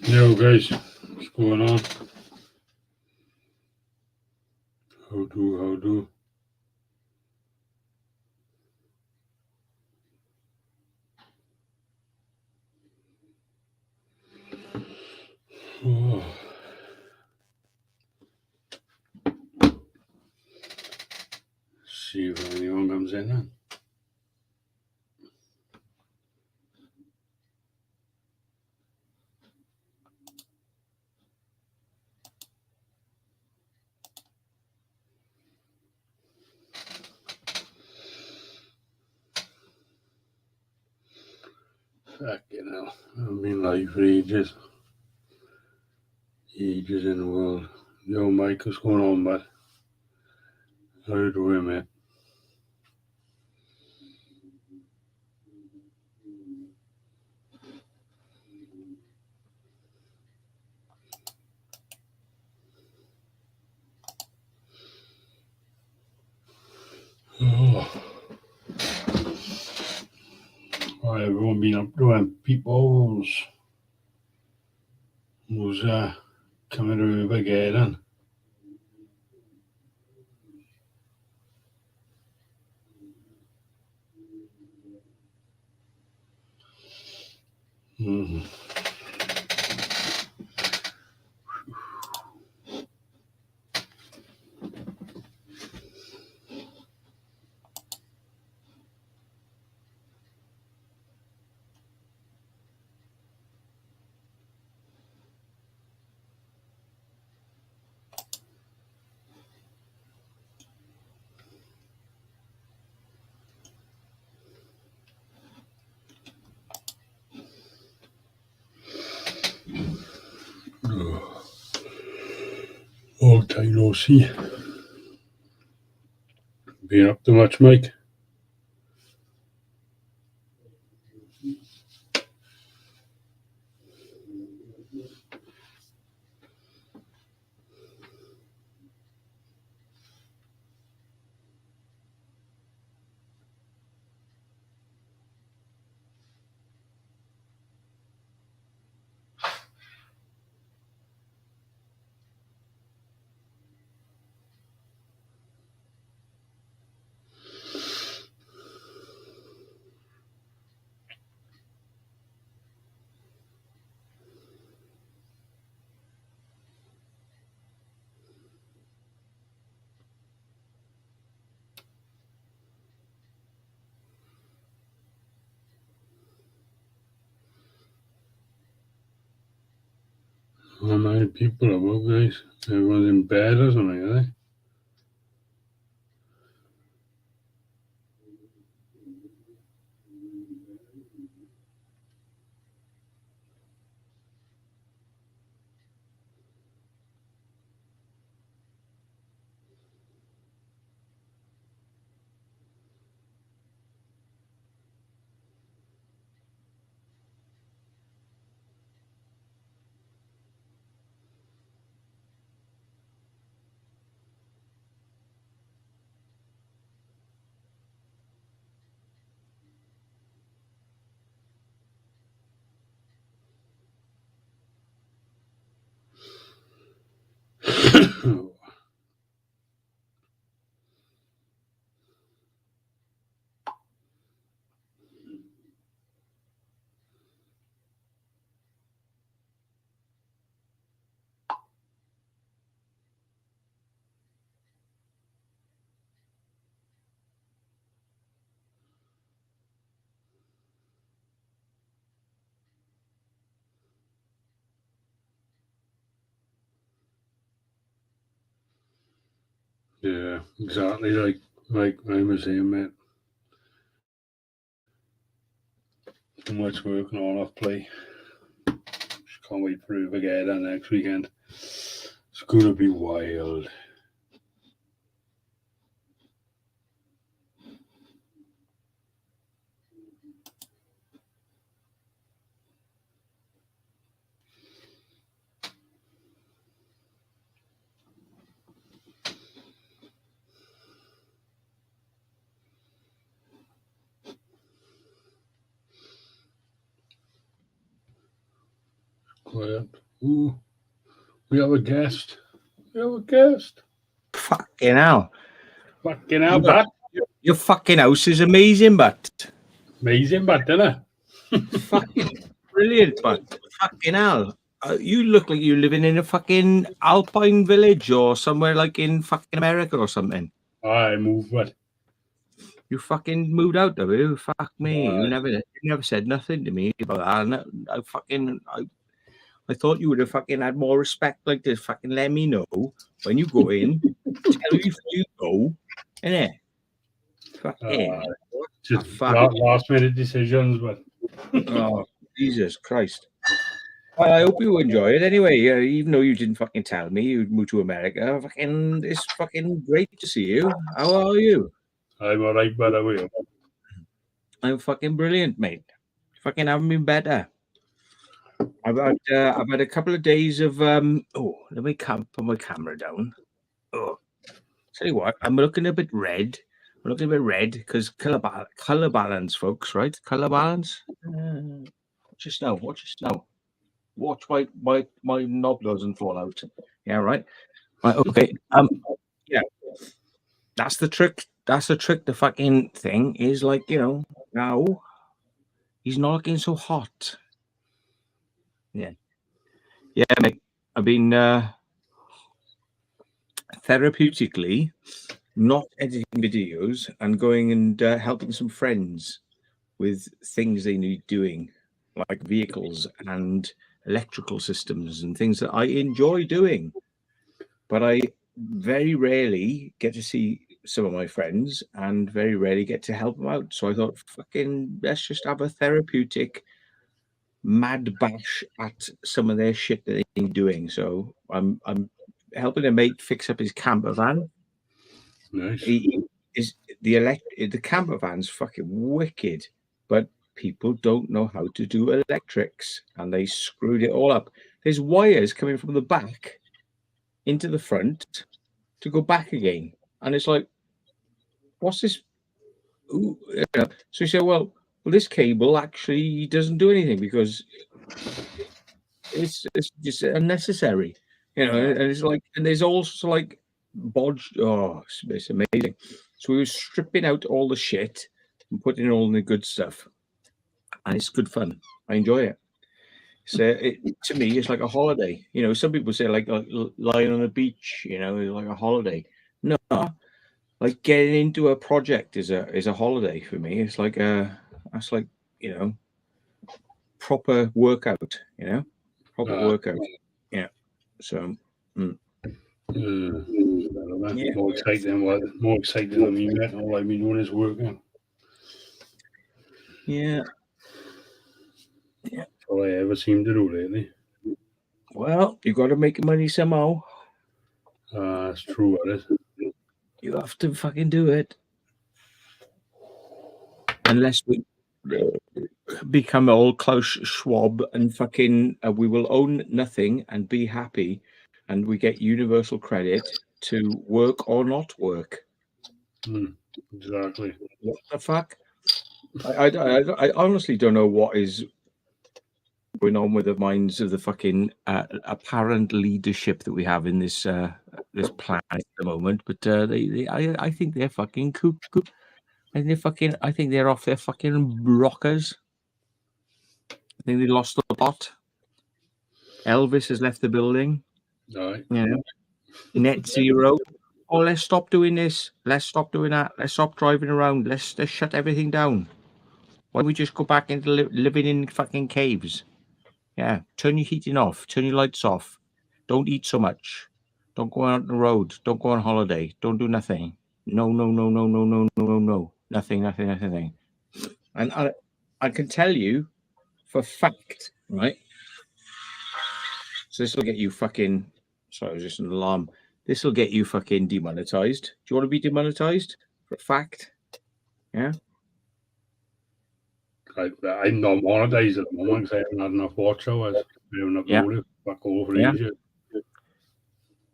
Yo guys, what's going on? How do? Oh, see if anyone comes in then. Fucking hell. I've been live for ages. Ages in the world. Yo Mike, what's going on, bud? How you doing, mate? Oh. What everyone been up to and people was coming over again. Mm-hmm. Oh. Long time no see. Been up to much, Mike? How many people about, guys? Everyone's in bed or something, are they? Yeah, exactly like I was saying, mate. Too much work and all off play. Just can't wait for Rivergate next weekend. It's gonna be wild. Quiet. Ooh, we have a guest. We have a guest. Fucking hell. Fucking hell, but Your fucking house is amazing, but amazing, but isn't it? fucking brilliant, but fucking hell. You look like you're living in a fucking alpine village or somewhere like in fucking America or something. I move, but You fucking moved out of it. Fuck me. You Aye. never said nothing to me about that. And I thought you would have fucking had more respect, like to fucking let me know when you go in, tell me before you go, innit? Fucking just fuck. last minute decisions, but Oh, Jesus Christ. Well, I hope you enjoy it anyway. Even though you didn't fucking tell me you moved to America, fucking it's fucking great to see you. How are you? I'm alright, but I will. I'm fucking brilliant, mate. Fucking haven't been better. I've had a couple of days of let me put my camera down. Oh, tell you what, I'm looking a bit red. I'm looking a bit red because color balance, folks, right? Color balance. Watch your snow. Watch your snow. Watch my knob doesn't fall out. Yeah, right. Right. Okay. Yeah. That's the trick. That's the trick. The fucking thing is like, now he's not looking so hot. Yeah. Yeah, mate. I've been therapeutically not editing videos and going and helping some friends with things they need doing, like vehicles and electrical systems and things that I enjoy doing. But I very rarely get to see some of my friends and very rarely get to help them out. So I thought, fucking, let's just have a therapeutic mad bash at some of their shit that they need doing. So I'm helping a mate fix up his camper van. Nice. The camper van's fucking wicked, but people don't know how to do electrics and they screwed it all up. There's wires coming from the back into the front to go back again, and it's like, what's this? Ooh, So you say, well, this cable actually doesn't do anything because it's just unnecessary, and it's like, and there's also like bodged. Oh, it's amazing. So we were stripping out all the shit and putting all the good stuff, and it's good fun. I enjoy it. So to me, it's like a holiday. Some people say like lying on the beach, like a holiday. No, like getting into a project is a holiday for me. It's like that's like proper workout. Proper workout. Yeah. So. Yeah. More exciting than me, mate. All I've been doing is working. Yeah. That's all I ever seem to do lately. Well, you got to make money somehow. That's true, it is. You have to fucking do it. Unless we become all Klaus Schwab and fucking we will own nothing and be happy, and we get universal credit to work or not work. Exactly. What the fuck? I honestly don't know what is going on with the minds of the fucking apparent leadership that we have in this this planet at the moment. But I think they're fucking cuckoo. And I think they're off their fucking rockers. I think they lost the plot. Elvis has left the building. Right. Net zero. Oh, let's stop doing this. Let's stop doing that. Let's stop driving around. Let's shut everything down. Why don't we just go back into living in fucking caves? Yeah. Turn your heating off. Turn your lights off. Don't eat so much. Don't go out on the road. Don't go on holiday. Don't do nothing. No. Nothing. And I can tell you for fact, right? So this will get you fucking. Sorry, it was just an alarm. This will get you fucking demonetized. Do you want to be demonetized for a fact? Yeah. I'm not monetized at the moment because I haven't had enough watch hours. I haven't uploaded back over ages.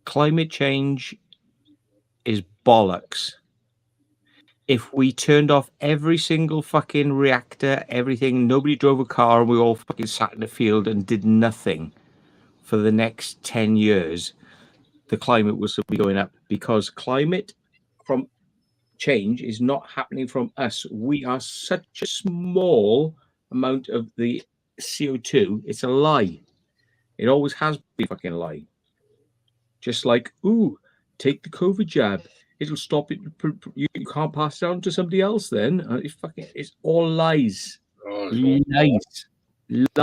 Climate change is bollocks. If we turned off every single fucking reactor, everything, nobody drove a car, and we all fucking sat in the field and did nothing, for the next 10 years, the climate will still be going up, because climate from change is not happening from us. We are such a small amount of the CO2. It's a lie. It always has been a fucking lie. Just like, ooh, take the COVID jab. It'll stop it. You can't pass it on to somebody else then. It's all lies. Oh, it's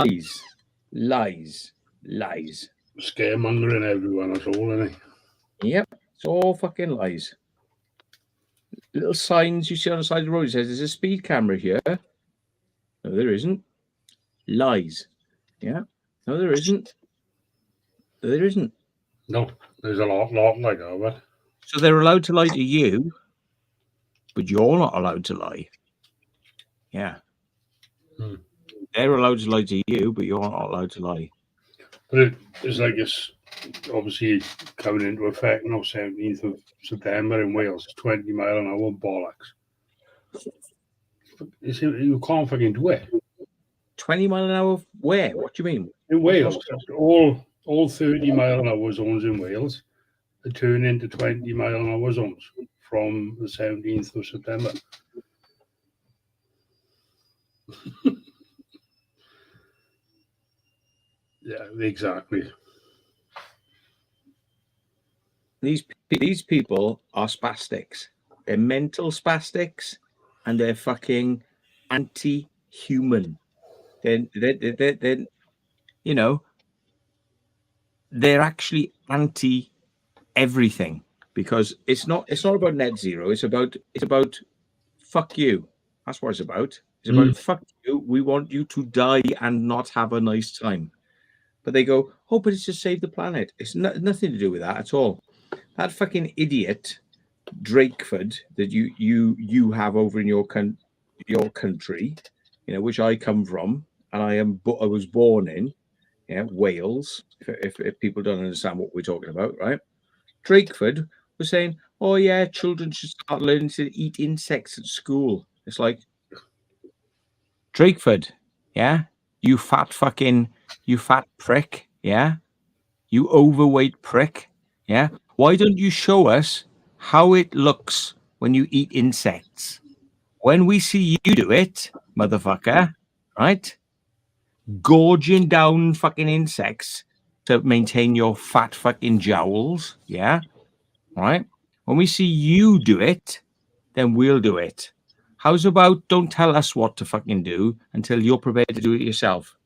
all Lies. scaremongering everyone, that's all, isn't it? Yep, it's all fucking lies. Little signs you see on the side of the road, it says there's a speed camera here. No, there isn't. Lies. Yeah. No, there isn't. There isn't. No, there's a lot like that, but So they're allowed to lie to you, but you're not allowed to lie. Yeah. They're allowed to lie to you, but you're not allowed to lie. But it's like it's obviously coming into effect now, 17th of September in Wales, 20 mile an hour bollocks. You can't fucking do it. 20 mile an hour where? What do you mean? In Wales, all 30 mile an hour zones in Wales are turning into 20 mile an hour zones from the 17th of September. Yeah, exactly. These people are spastics. They're mental spastics, and they're fucking anti-human. They're you know, they're actually anti everything, because it's not about net zero. It's about fuck you. That's what it's about. It's about fuck you. We want you to die and not have a nice time. But they go, oh, but it's to save the planet. It's nothing to do with that at all. That fucking idiot Drakeford that you have over in your country, you know, which I come from, and I was born in, yeah, Wales. If people don't understand what we're talking about, right? Drakeford was saying, oh yeah, children should start learning to eat insects at school. It's like, Drakeford, yeah, you fat prick, yeah, you overweight prick, yeah. Why don't you show us how it looks when you eat insects? When we see you do it, motherfucker, right? Gorging down fucking insects to maintain your fat fucking jowls, yeah, right? When we see you do it, then we'll do it. How's about don't tell us what to fucking do until you're prepared to do it yourself?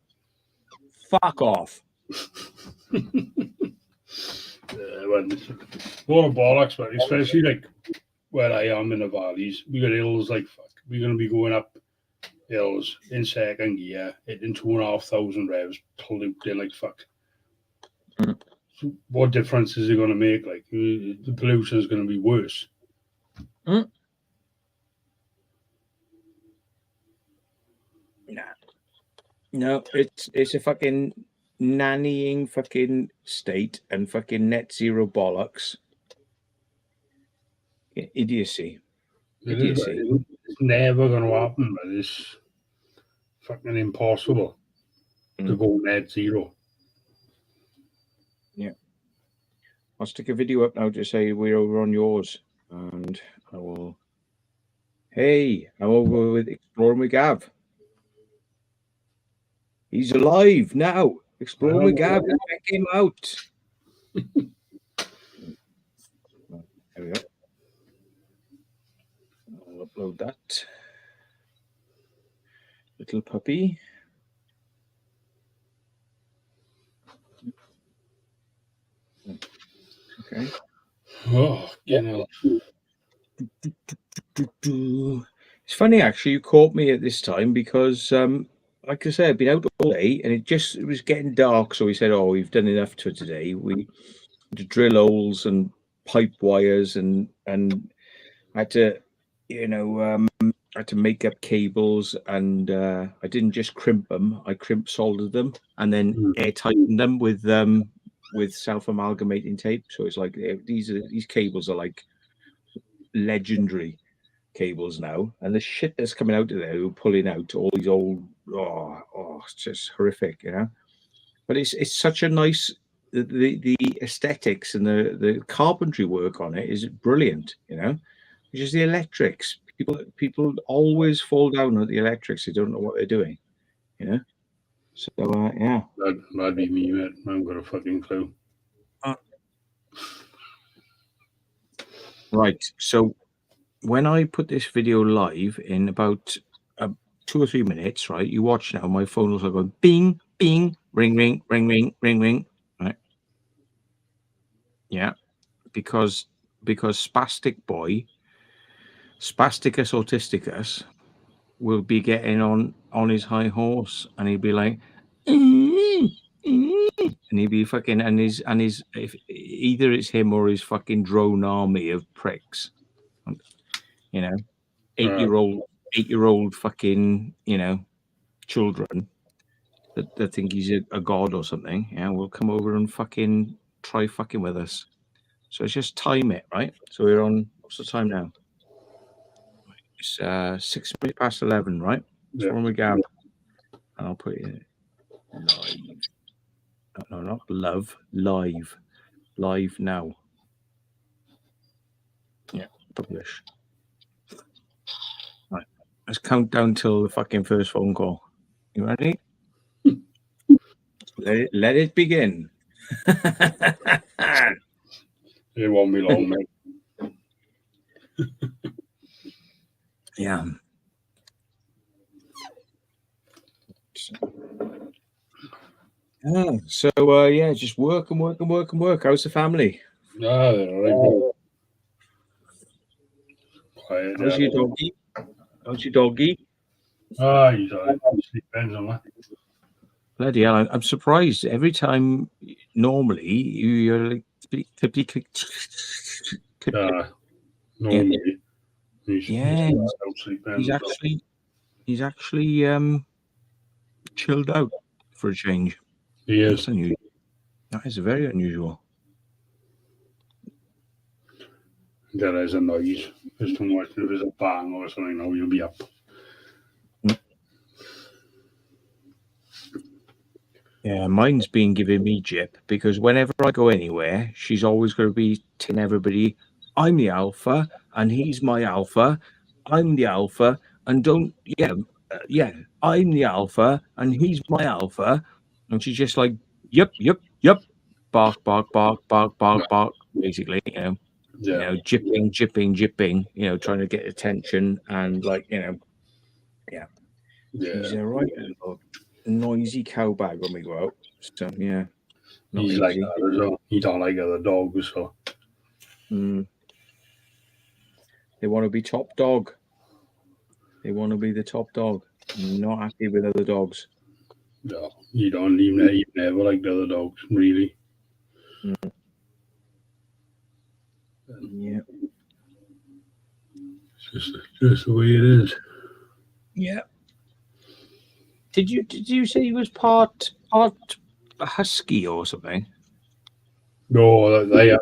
Fuck off. Well, it's all the bollocks, but especially like where I am in the valleys, we got hills like fuck. We're going to be going up hills in second gear, hitting 2,500 revs, polluting like fuck. So what difference is it going to make? Like the pollution is going to be worse. No, it's a fucking nannying fucking state and fucking net zero bollocks. Idiocy. It's never going to happen, but it's fucking impossible to go net zero. Yeah. I'll stick a video up now to say we're over on yours, and I will. Hey, I'm over with Exploring with Gav. He's alive now. Exploring with Gav. Check him out. There we go. I'll upload that. Little puppy. Okay. Oh, you know. It's funny actually you caught me at this time because like I said, I've been out all day and it was getting dark, so we said, oh, we've done enough for today. We had to drill holes and pipe wires and I had to, you know, I had to make up cables, and I didn't just crimp them, I crimp soldered them and then air tightened them with self-amalgamating tape. So it's like these cables are like legendary cables now, and the shit that's coming out of there, we're pulling out all these old, it's just horrific, you know. But it's such a nice the aesthetics and the carpentry work on it is brilliant. You know, it's just the electrics. People always fall down at the electrics. They don't know what they're doing. You know. So yeah. That'd be me, mate. I haven't got a fucking clue. Right. So when I put this video live in about 2 or 3 minutes, right? You watch now. My phone will start going bing, bing, ring, ring, ring, ring, ring, ring. Right? Yeah, because Spastic Boy, Spasticus Autisticus, will be getting on his high horse, and he'll be like, and he'll be fucking and his if either it's him or his fucking drone army of pricks, you know, 8-year-old fucking, you know, children that think he's a god or something. Yeah, will come over and fucking try fucking with us. So it's just time it, right? So we're on. What's the time now? It's 6 minutes past 11, right? So when we go, and I'll put it live. No, not love. Live now. Yeah, publish. Right, let's count down till the fucking first phone call. You ready? Let it begin. It won't be long, mate. Yeah. So yeah, just work and work and work and work. How's the family? They're all right. Quiet. How's your doggy? How's your doggy? He's all right. He sleeps on that. Bloody hell! I'm surprised every time. Normally, you're like normally. Yeah, he's actually chilled out for a change. He is. That's unusual. That is very unusual. There is a noise. There's too much. If there's a bang or something, now you'll be up. Yeah, mine's been giving me jip because whenever I go anywhere, she's always going to be telling everybody, I'm the alpha and he's my alpha. I'm the alpha and I'm the alpha and he's my alpha. And she's just like, yep. Bark, bark, bark, bark, bark, bark, basically, you know, jipping, you know, trying to get attention and like, you know, she's a right little noisy cow bag when we go out. So yeah, he's easy. Like that as well. He don't like other dogs, so they want to be top dog. They want to be the top dog. Not happy with other dogs. No, you don't even never like the other dogs, really. Yeah, it's just the way it is. Yeah. Did you say he was part husky or something? No, that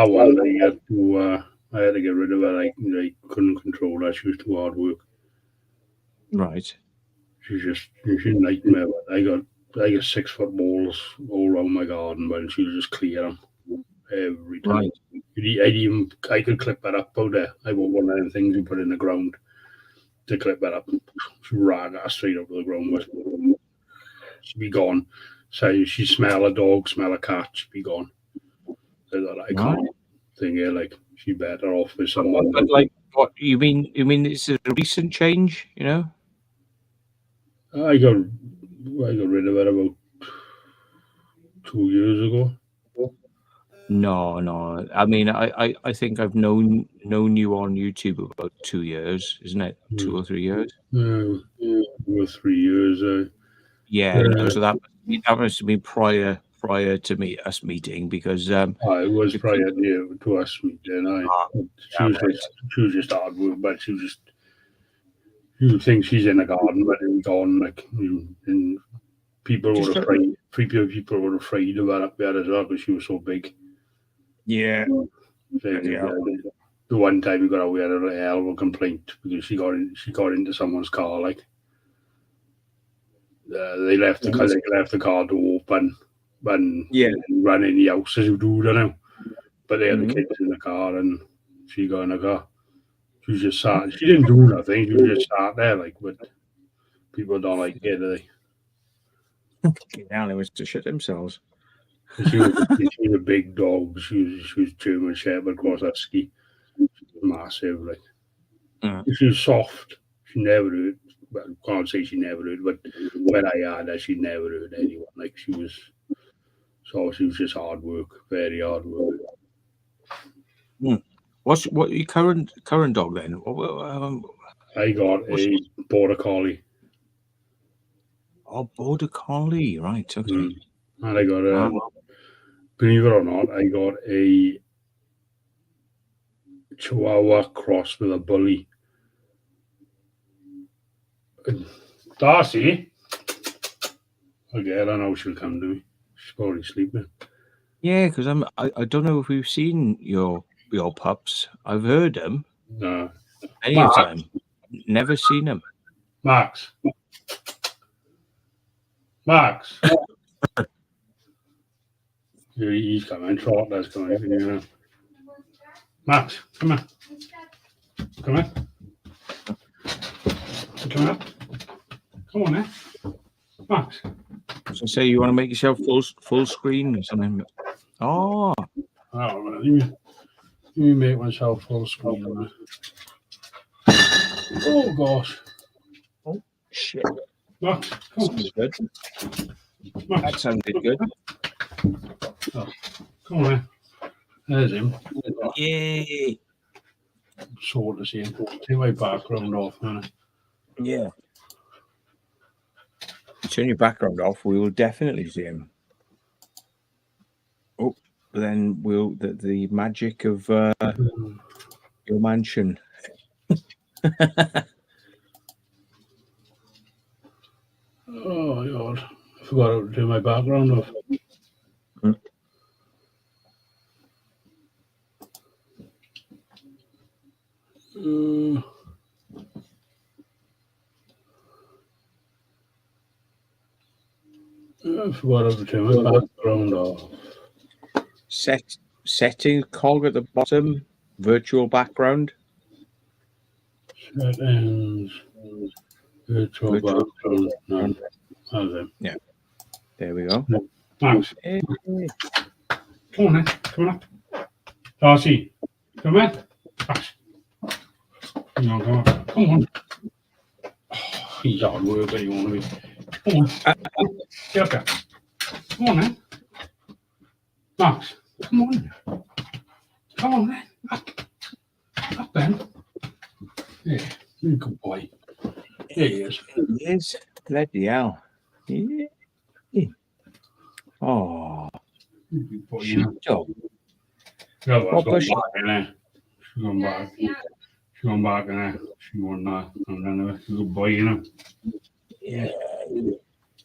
one they had to. I had to get rid of her. I couldn't control her. She was too hard work. Right. She's a nightmare. I got 6 foot balls all around my garden, but she'll just clear them every time. Right. I could clip that up out there. I bought one of them things you put in the ground to clip that up. She ran that straight up to the ground. She'd be gone. So she smell a dog, smell a cat, she'd be gone. I can't think here, like she better off with someone. But like, what you mean? It's a recent change, you know? I got rid of it about 2 years ago. No. I mean, I think I've known you on YouTube about 2 years, isn't it? 2 or 3 years. 2 or 3 years. Yeah. No, so that must have been prior to us meeting because it was prior to us meeting. She was just hard work, but you think she's in the garden, but it's gone. Like and people were afraid. People were afraid of her up there as well because she was so big. Yeah. The one time we got out, we had a hell of a complaint because she got into someone's car. Like they left the car door open and ran in the house as you do, don't know. But they had the kids in the car, and she got in the car. She was just sat. She didn't do nothing. She was just sat there, like. But people don't like it, do they? Now they was to shit themselves. She was a big dog. She was German Shepherd cross husky. She was massive, like. She was soft. She never hurt. Well, I can't say she never hurt, but when I had her, she never hurt anyone. Like she was. So she was just hard work, very hard work. What your current dog then? I got a border collie. Oh, border collie, right? Okay. And I got a. Believe it or not, I got a Chihuahua cross with a bully. Darcy, again, I know she'll come to me. She's probably sleeping. Yeah, because I don't know if we've seen your pups. I've heard them. No. Any of them. Never seen them. Max. He's coming. Trotter's coming. You know. Max, come here. Come here. Come up. Come on, eh? Max. So say you want to make yourself full screen or something. Oh. Let me make myself full screen. Oh gosh. Oh shit. Max, come on. Good. Max. That sounded good. Oh, come on, eh? There's him. Yay. Sort of see him. Take my background off, man. Yeah. Turn your background off, we will definitely see him. Oh, but then we'll the magic of your mansion. Oh God. I forgot to do my background off. I forgot to turn my background off. Setting cog at the bottom, virtual background. Settings, virtual background. No, that's it. Yeah, there we go. Max, Hey. come on, then. Come on up. Darcy, come on. Max, come on. Come on. Oh, he's hard work, but you want to be. Come on. Get up there. Come on, then. Max, come on. Come on, then. Up then. Yeah, you good boy. There he is. He is. Bloody hell. Yeah. Oh. Sheepdog. Yeah, well, she's gone back in there. She's gone back. She's gone back in there. She won that. And then she's a good boy, you know. Yeah.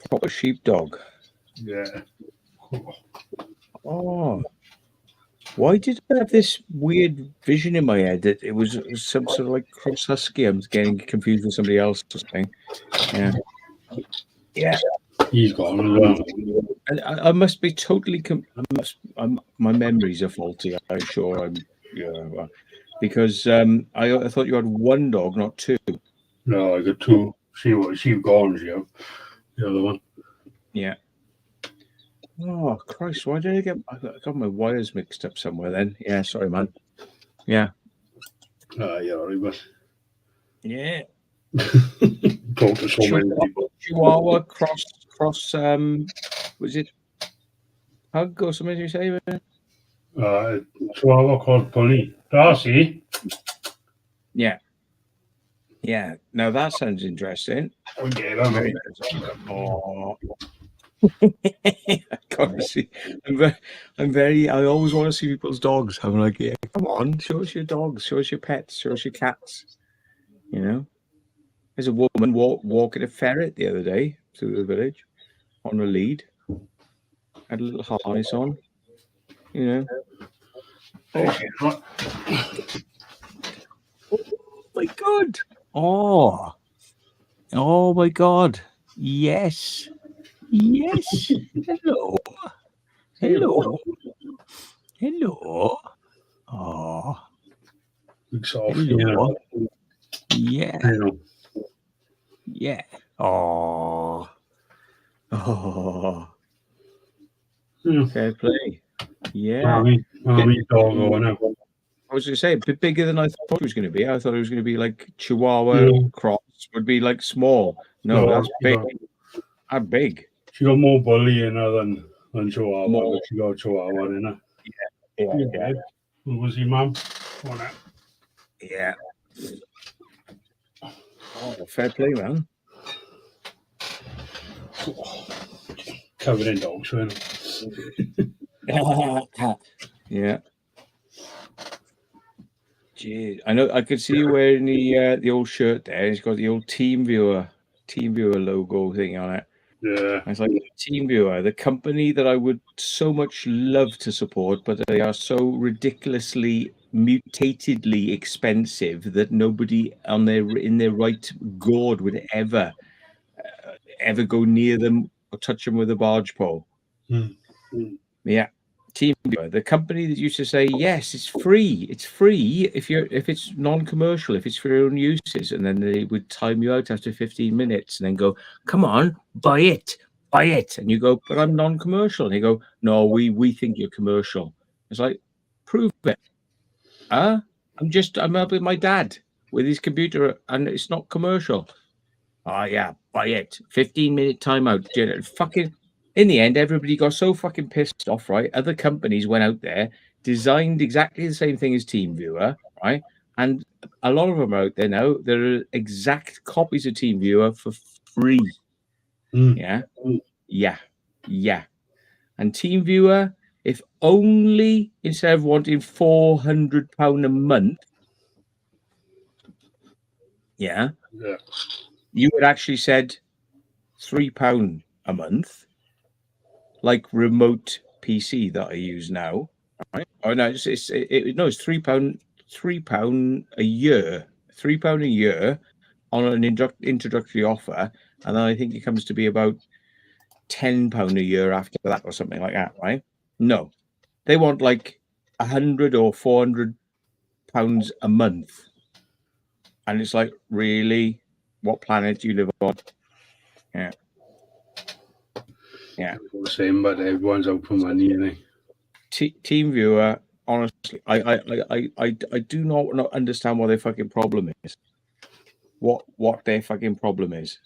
Proper sheepdog. Yeah. Oh. Why did I have this weird vision in my head that it was some sort of like cross husky? I'm getting confused with somebody else or something. Yeah. Yeah. He's gone as well. And I must be totally. My memories are faulty. I'm sure. Because I thought you had one dog, not two. No, I got two. She gone, the other one. Yeah. Oh Christ! Why did I got my wires mixed up somewhere? Then yeah, sorry, man. Yeah. Yeah, but yeah. Talk to so many people. Chihuahua cross. Was it pug or something? You say? Chihuahua called Polly. Darcy. Yeah. Yeah. Now that sounds interesting. Okay, oh. Honestly, I'm very. I always want to see people's dogs. I'm like, yeah, come on, show us your dogs, show us your pets, show us your cats. You know, there's a woman walking a ferret the other day through the village on a lead, had a little harness on. You know. Okay. Oh my God! Oh my God! Yes. Yes. Hello. Hello. Hello. Oh. Looks off. Hello. Yeah. Yeah. Yeah. Oh. Oh. Fair play. Yeah. Army dog on him. I was going to say, a bit bigger than I thought it was going to be. I thought it was going to be like Chihuahua cross would be like small. No, that's big. That's big. She got more bully in her than Chihuahua, but she got Chihuahua in her. Yeah. Who was he, Mum? Yeah. Oh, fair play, man. Covered in dogs, weren't Yeah. Jeez, I know. I could see you wearing the old shirt there. It's got the old TeamViewer logo thing on it. Yeah. It's like TeamViewer, the company that I would so much love to support, but they are so ridiculously mutatedly expensive that nobody in their right gourd would ever go near them or touch them with a barge pole. Yeah. TeamViewer, the company that used to say, yes, it's free. It's free if it's non-commercial, if it's for your own uses, and then they would time you out after 15 minutes and then go, come on, buy it. And you go, but I'm non-commercial. And they go, no, we think you're commercial. It's like, prove it. I'm up with my dad with his computer and it's not commercial. Oh yeah, buy it. 15-minute timeout. Fucking. In the end, everybody got so fucking pissed off, right? Other companies went out there, designed exactly the same thing as TeamViewer, right? And a lot of them are out there now. There are exact copies of TeamViewer for free. Yeah. And TeamViewer, if only instead of wanting £400 a month, you had actually said £3 a month. Like remote PC that I use now, right? Oh no, it's £3 a year, £3 a year on an introductory offer, and then I think it comes to be about £10 a year after that or something like that, right? No, they want like £100 or £400 a month, and it's like, really, what planet do you live on? Yeah. Same, but everyone's out for money, isn't they? TeamViewer, honestly, I do not understand what their fucking problem is. What their fucking problem is.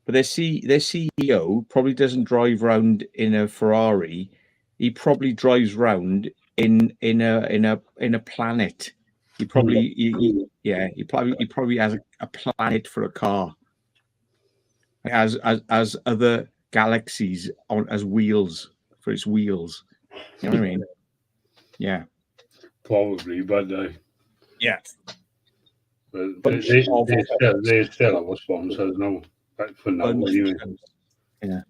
But their CEO probably doesn't drive around in a Ferrari. He probably drives around in a planet. He probably he probably has a planet for a car. As other galaxies as wheels for its wheels. You know what I mean? Yeah. Probably, but yeah. But they still have a sponsors now. For now, anyway. Yeah.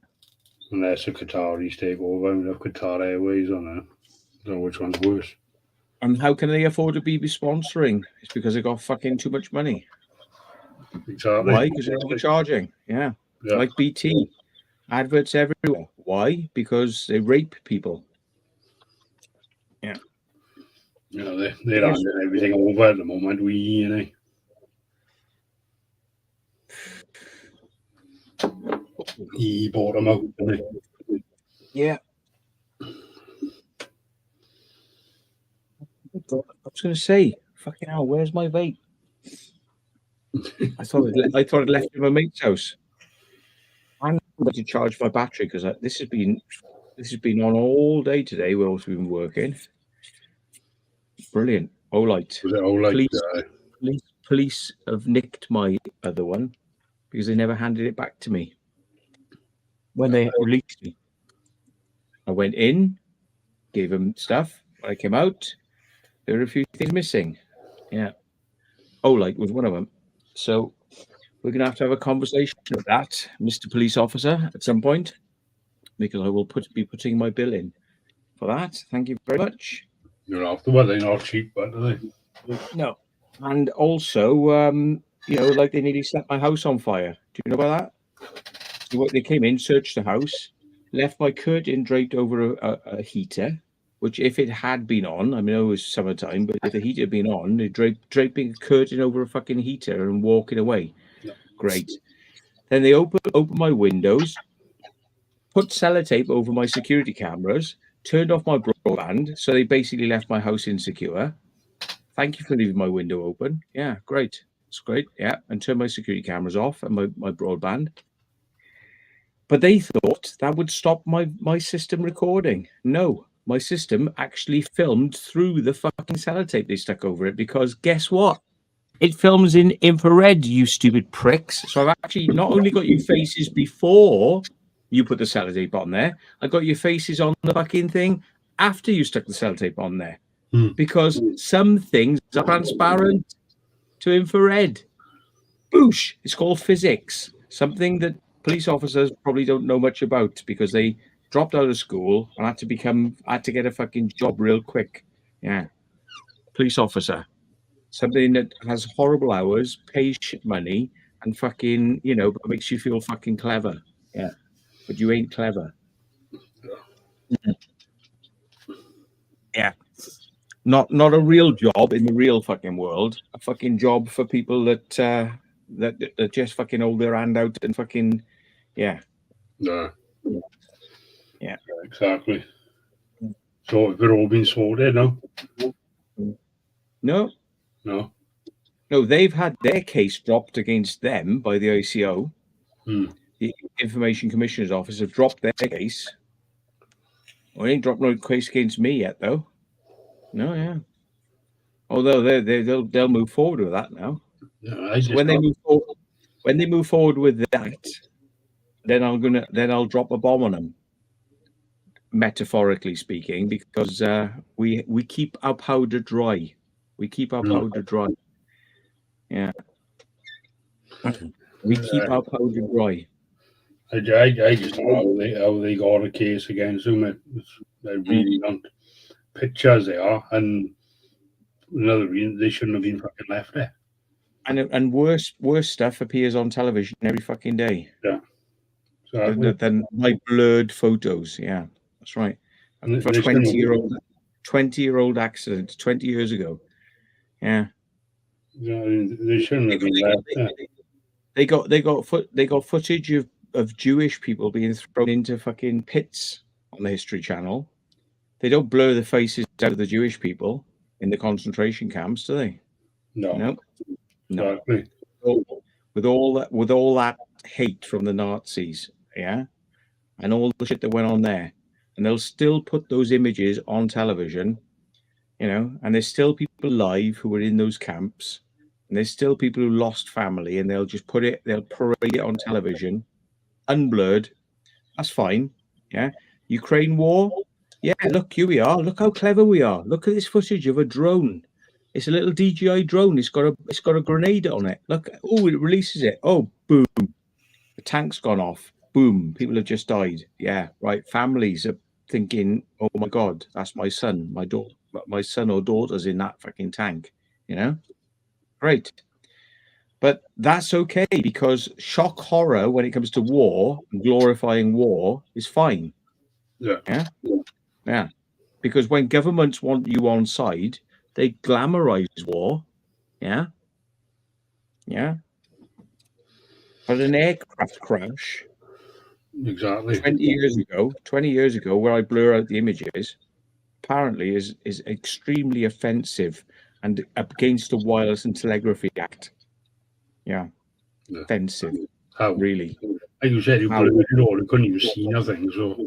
Unless the Qataris take over, and have Qatar Airways on it. I don't know which one's worse. And how can they afford to be sponsoring? It's because they got fucking too much money. Exactly. Why? Because they're overcharging. Yeah. Like BT. Adverts everywhere. Why? Because they rape people. Yeah. You know, they're handing everything over at the moment. He bought them out, didn't he? Yeah. I was going to say, fucking hell, where's my vape? I thought it left in my mate's house. I'm going to charge my battery because this has been on all day today. We've also been working. Brilliant. Olight. Police have nicked my other one because they never handed it back to me when they released me. I went in, gave them stuff. When I came out, there were a few things missing. Yeah. Olight was one of them. So we're going to have a conversation with that, Mr. Police Officer, at some point, because I will be putting my bill in for that. Thank you very much. You're after, well, they're not cheap, but are they? No. And also, like they nearly set my house on fire. Do you know about that? So they came in, searched the house. left my curtain draped over a heater, which if it had been on, I mean, it was summertime, but if the heater had been on, they're draping a curtain over a fucking heater and walking away. Yeah. Great. Then they open my windows, put sellotape over my security cameras, turned off my broadband, so they basically left my house insecure. Thank you for leaving my window open. Yeah, great. It's great. Yeah, and turn my security cameras off and my broadband. But they thought that would stop my system recording. No, my system actually filmed through the fucking sellotape they stuck over it, because guess what? It films in infrared, you stupid pricks. So I've actually not only got your faces before you put the sellotape on there, I got your faces on the fucking thing after you stuck the sellotape on there. Because some things are transparent to infrared. Boosh! It's called physics. Something that police officers probably don't know much about because they dropped out of school and had to get a fucking job real quick. Yeah. Police officer. Something that has horrible hours, pays shit money, and fucking, but makes you feel fucking clever. Yeah. But you ain't clever. Yeah. Not a real job in the real fucking world. A fucking job for people that just fucking hold their hand out and fucking, yeah. Yeah. Yeah. Exactly. So we've all been sorted, no? No. No. No, they've had their case dropped against them by the ICO. The Information Commissioner's Office have dropped their case. Well, they ain't dropped no case against me yet, though. No, yeah. Although they'll move forward with that now. Yeah, So when they move forward with that, then I'll drop a bomb on them, metaphorically speaking, because we keep our powder dry. We keep our powder dry. Yeah. We keep our powder dry. I just don't know how they got a case against them. I really don't. Pictures they are, and another reason they shouldn't have been fucking left there. And worse stuff appears on television every fucking day. Yeah. Exactly. Than my blurred photos. Yeah, that's right. And For 20-year-old accident 20 years ago. Yeah. Yeah, they shouldn't have been left there. They got footage of Jewish people being thrown into fucking pits on the History Channel. They don't blur the faces out of the Jewish people in the concentration camps, do they? No. No. Exactly. With all that hate from the Nazis, yeah, and all the shit that went on there, and they'll still put those images on television, and there's still people alive who were in those camps, and there's still people who lost family, and they'll parade it on television, unblurred. That's fine. Yeah. Ukraine war. Yeah, look, here we are. Look how clever we are. Look at this footage of a drone. It's a little DJI drone. It's got a grenade on it. Look. Oh, it releases it. Oh, boom. The tank's gone off. Boom. People have just died. Yeah, right. Families are thinking, oh my God, that's my son, my son or daughter's in that fucking tank. Great. But that's okay, because shock horror when it comes to war and glorifying war is fine. Yeah. Yeah. Because when governments want you on side, they glamorize war. Yeah. Yeah. But an aircraft crash Exactly. 20 years ago, where I blur out the images, apparently is extremely offensive and against the Wireless and Telegraphy Act. Yeah. Offensive. How? Really. Like you said, you blurred it all. You couldn't even see nothing. So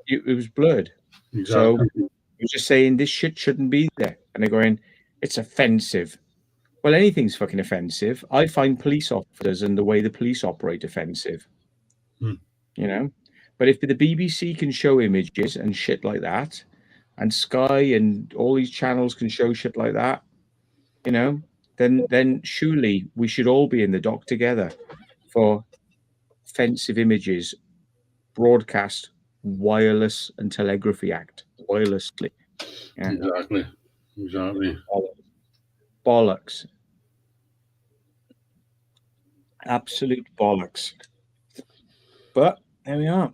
it was blurred. exactly. So you're just saying this shit shouldn't be there. And they're going, it's offensive. Well, anything's fucking offensive. I find police officers and the way the police operate offensive. But if the BBC can show images and shit like that, and Sky and all these channels can show shit like that, then surely we should all be in the dock together for offensive images broadcast Wireless and Telegraphy Act wirelessly. Yeah. Exactly. Bollocks. Absolute bollocks. But there we are.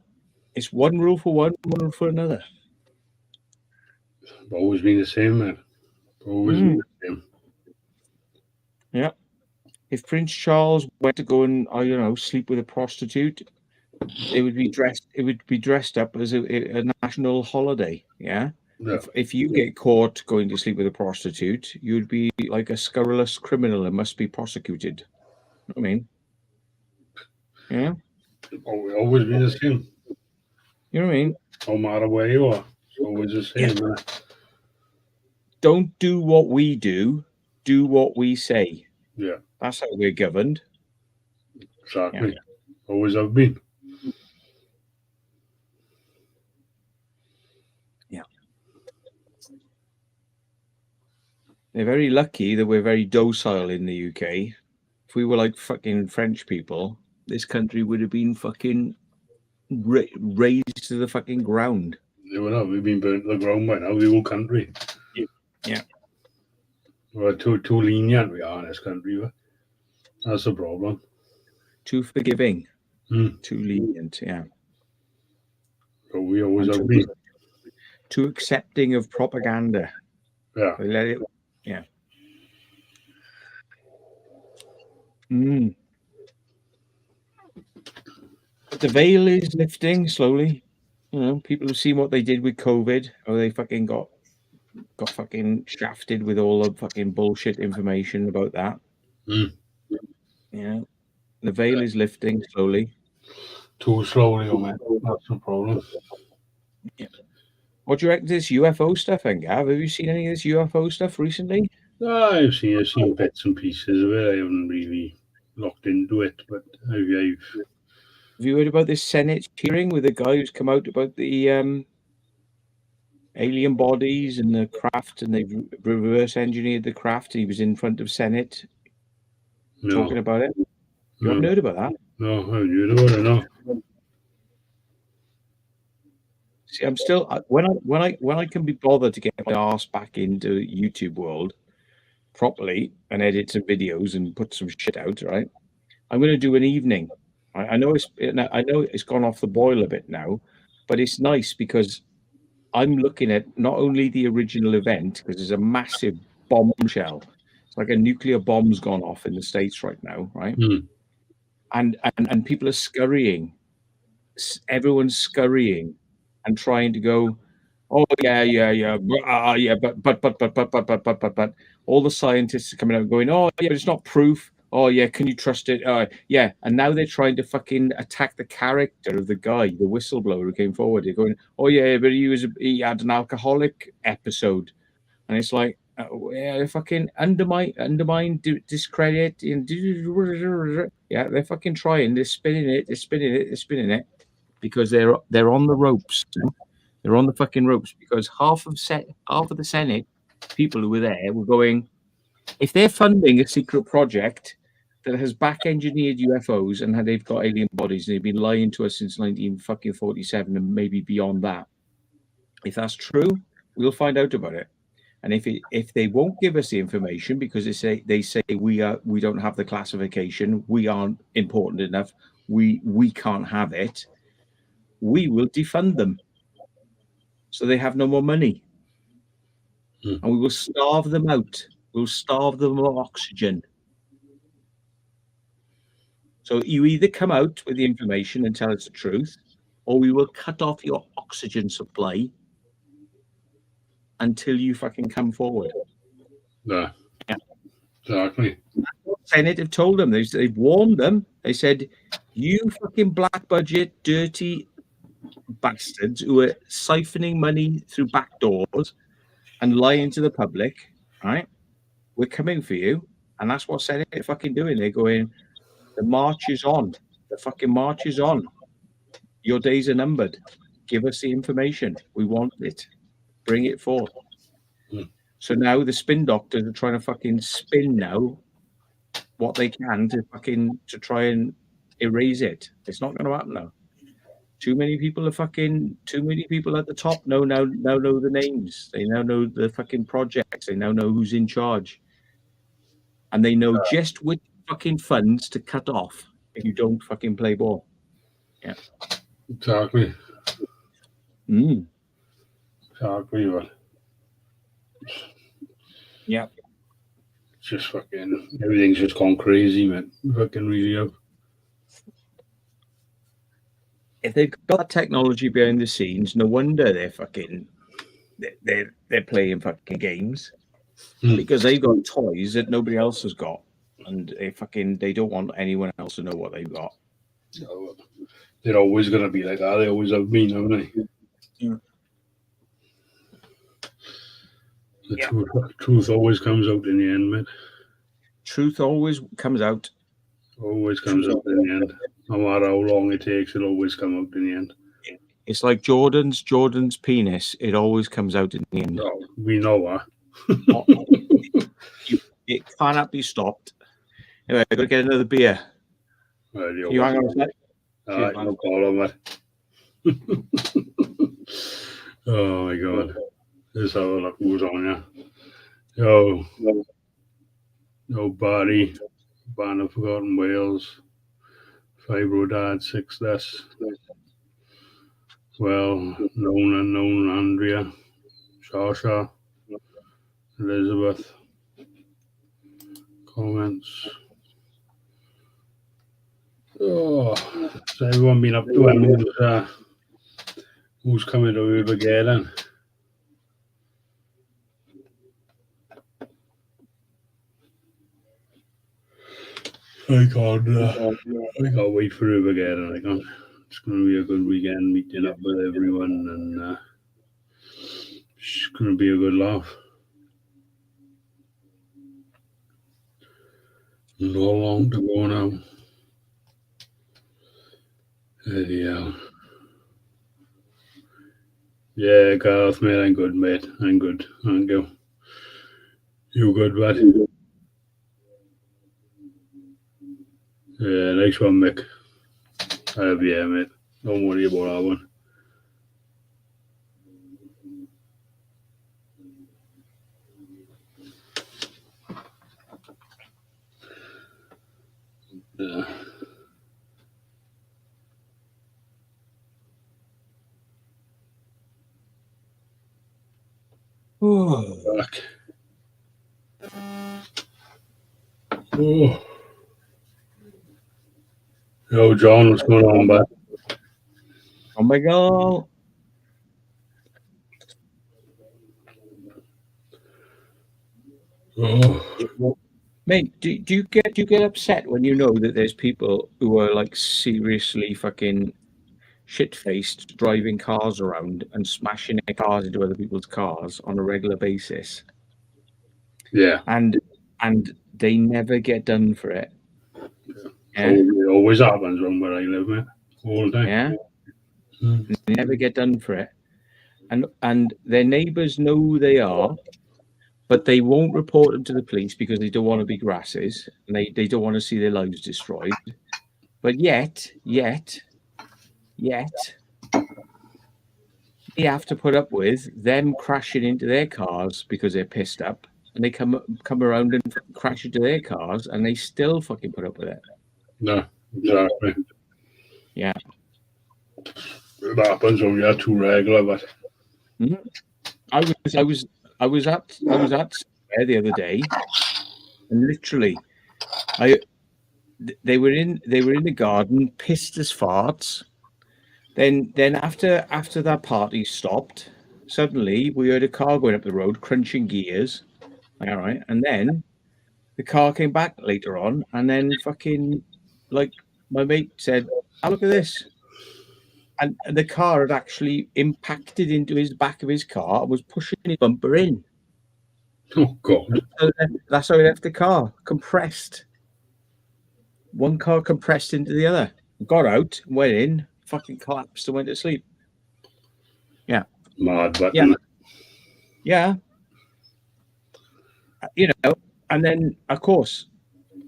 It's one rule for one rule for another. Always been the same, man. Always been the same. Yeah. If Prince Charles went to go and sleep with a prostitute, it would be dressed up as a national holiday. Yeah. Yeah. If you get caught going to sleep with a prostitute, you'd be like a scurrilous criminal and must be prosecuted. You know what I mean, yeah. Always been the same. You know what I mean? No matter where you are, it's always the same. Yeah. Man. Don't do what we do what we say. Yeah. That's how we're governed. Exactly. Yeah. Always have been. Yeah. They're very lucky that we're very docile in the UK. If we were like fucking French people, this country would have been fucking razed to the fucking ground. They would have. We've been burnt to the ground by now, the whole country. Yeah. We're too lenient, we are in this country. But that's the problem. Too forgiving. Too lenient, yeah. But we always have been. Too accepting of propaganda. Yeah. They let it, yeah. But the veil is lifting slowly. You know, people have seen what they did with COVID, or they fucking got fucking shafted with all the fucking bullshit information about that. Yeah. The veil is lifting slowly. Too slowly, man. That's the problem. Yeah. What do you reckon of this UFO stuff, Gav? Have you seen any of this UFO stuff recently? I've seen bits and pieces of it. I haven't really looked into it, but Have you heard about this Senate hearing with the guy who's come out about the alien bodies and the craft, and they've reverse engineered the craft? He was in front of Senate talking about it. You haven't heard about that? No, I haven't heard about it. No. See, I'm still when I can be bothered to get my arse back into YouTube world properly and edit some videos and put some shit out, right? I'm going to do an evening. I know it's gone off the boil a bit now, but it's nice because I'm looking at not only the original event, because there's a massive bombshell. It's like a nuclear bomb's gone off in the States right now, right? And people are scurrying. Everyone's scurrying and trying to go, oh yeah, but all the scientists are coming out going, oh yeah, but it's not proof. Oh yeah, can you trust it? Yeah, and now they're trying to fucking attack the character of the guy, the whistleblower who came forward. They're going, oh yeah, but he had an alcoholic episode, and it's like, yeah, fucking undermine, discredit, and yeah, they're fucking trying. They're spinning it, because they're on the ropes. They're on the fucking ropes because half of the Senate people who were there were going, if they're funding a secret project that has back engineered UFOs and they've got alien bodies and they've been lying to us since 1947 and maybe beyond that, if that's true, we'll find out about it. And if they won't give us the information because they say we don't have the classification, we aren't important enough, we can't have it, we will defund them. So they have no more money. And we will starve them out. We'll starve them of oxygen. So you either come out with the information and tell us the truth, or we will cut off your oxygen supply until you fucking come forward. Yeah. Exactly. Senate have told them. They've warned them. They said, you fucking black budget, dirty bastards who are siphoning money through back doors and lying to the public, right? We're coming for you. And that's what Senate are fucking doing. They're going, the march is on. The fucking march is on. Your days are numbered. Give us the information. We want it. Bring it forth. So now the spin doctors are trying to fucking spin now what they can to try and erase it. It's not going to happen now. Too many people at the top now know the names. They now know the fucking projects. They now know who's in charge. And they know just which fucking funds to cut off if you don't fucking play ball. Yeah. Exactly. Exactly, but Yeah. just fucking everything's just gone crazy, man. Fucking really have. If they've got that technology behind the scenes, no wonder they're playing fucking games because they've got toys that nobody else has got, and they don't want anyone else to know what they've got. They're always gonna be like that. They always have been, haven't they? Yeah. The truth always comes out in the end, mate. Truth always comes out. Always comes out in the end. No matter how long it takes, it'll always come out in the end. It's like Jordan's penis. It always comes out in the end. Oh, we know that. It cannot be stopped. Anyway, I've got to get another beer. Right, You hang on a sec. No problem, mate. Oh my god. Let's have a look who's on here. Yo, Barry, Band of Forgotten Wales, Fibro Dad, 6 less. Well, known unknown, Andrea, Shasha, Elizabeth. Comments. Oh, so everyone been up to him? Who's coming to Armageddon? I can't wait for Armageddon. I can't. It's going to be a good weekend meeting up with everyone, and it's going to be a good laugh. Not long to go now. Yeah. Yeah, Gareth, mate, I'm good, mate. I'm good. Thank you. You good, mate? Yeah, next one, Mick. I'll be here, mate. Don't worry about that one. Yeah. Back. Oh. Yo, John, what's going on, bud? Oh my god. Oh. Mate, do you get upset when you know that there's people who are like seriously fucking shit-faced driving cars around and smashing their cars into other people's cars on a regular basis? Yeah. And they never get done for it. Yeah. It always happens around where I live, mate. All the time. Yeah. They never get done for it. And their neighbours know who they are, but they won't report them to the police because they don't want to be grasses and they don't want to see their lives destroyed. But yet, they have to put up with them crashing into their cars because they're pissed up, and they come around and crash into their cars, and they still fucking put up with it. No, exactly. Yeah. It happens when you're too regular, but I was at somewhere the other day, and literally, they were in the garden, pissed as farts. Then after that party stopped, suddenly we heard a car going up the road, crunching gears. All right, and then the car came back later on, and then fucking like my mate said, "Oh, look at this." And the car had actually impacted into his back of his car and was pushing his bumper in. oh god, So that's how he left the car compressed. One car compressed into the other. Got out, went in, fucking collapsed and went to sleep. Yeah. mad button. Yeah. You know, and then of course,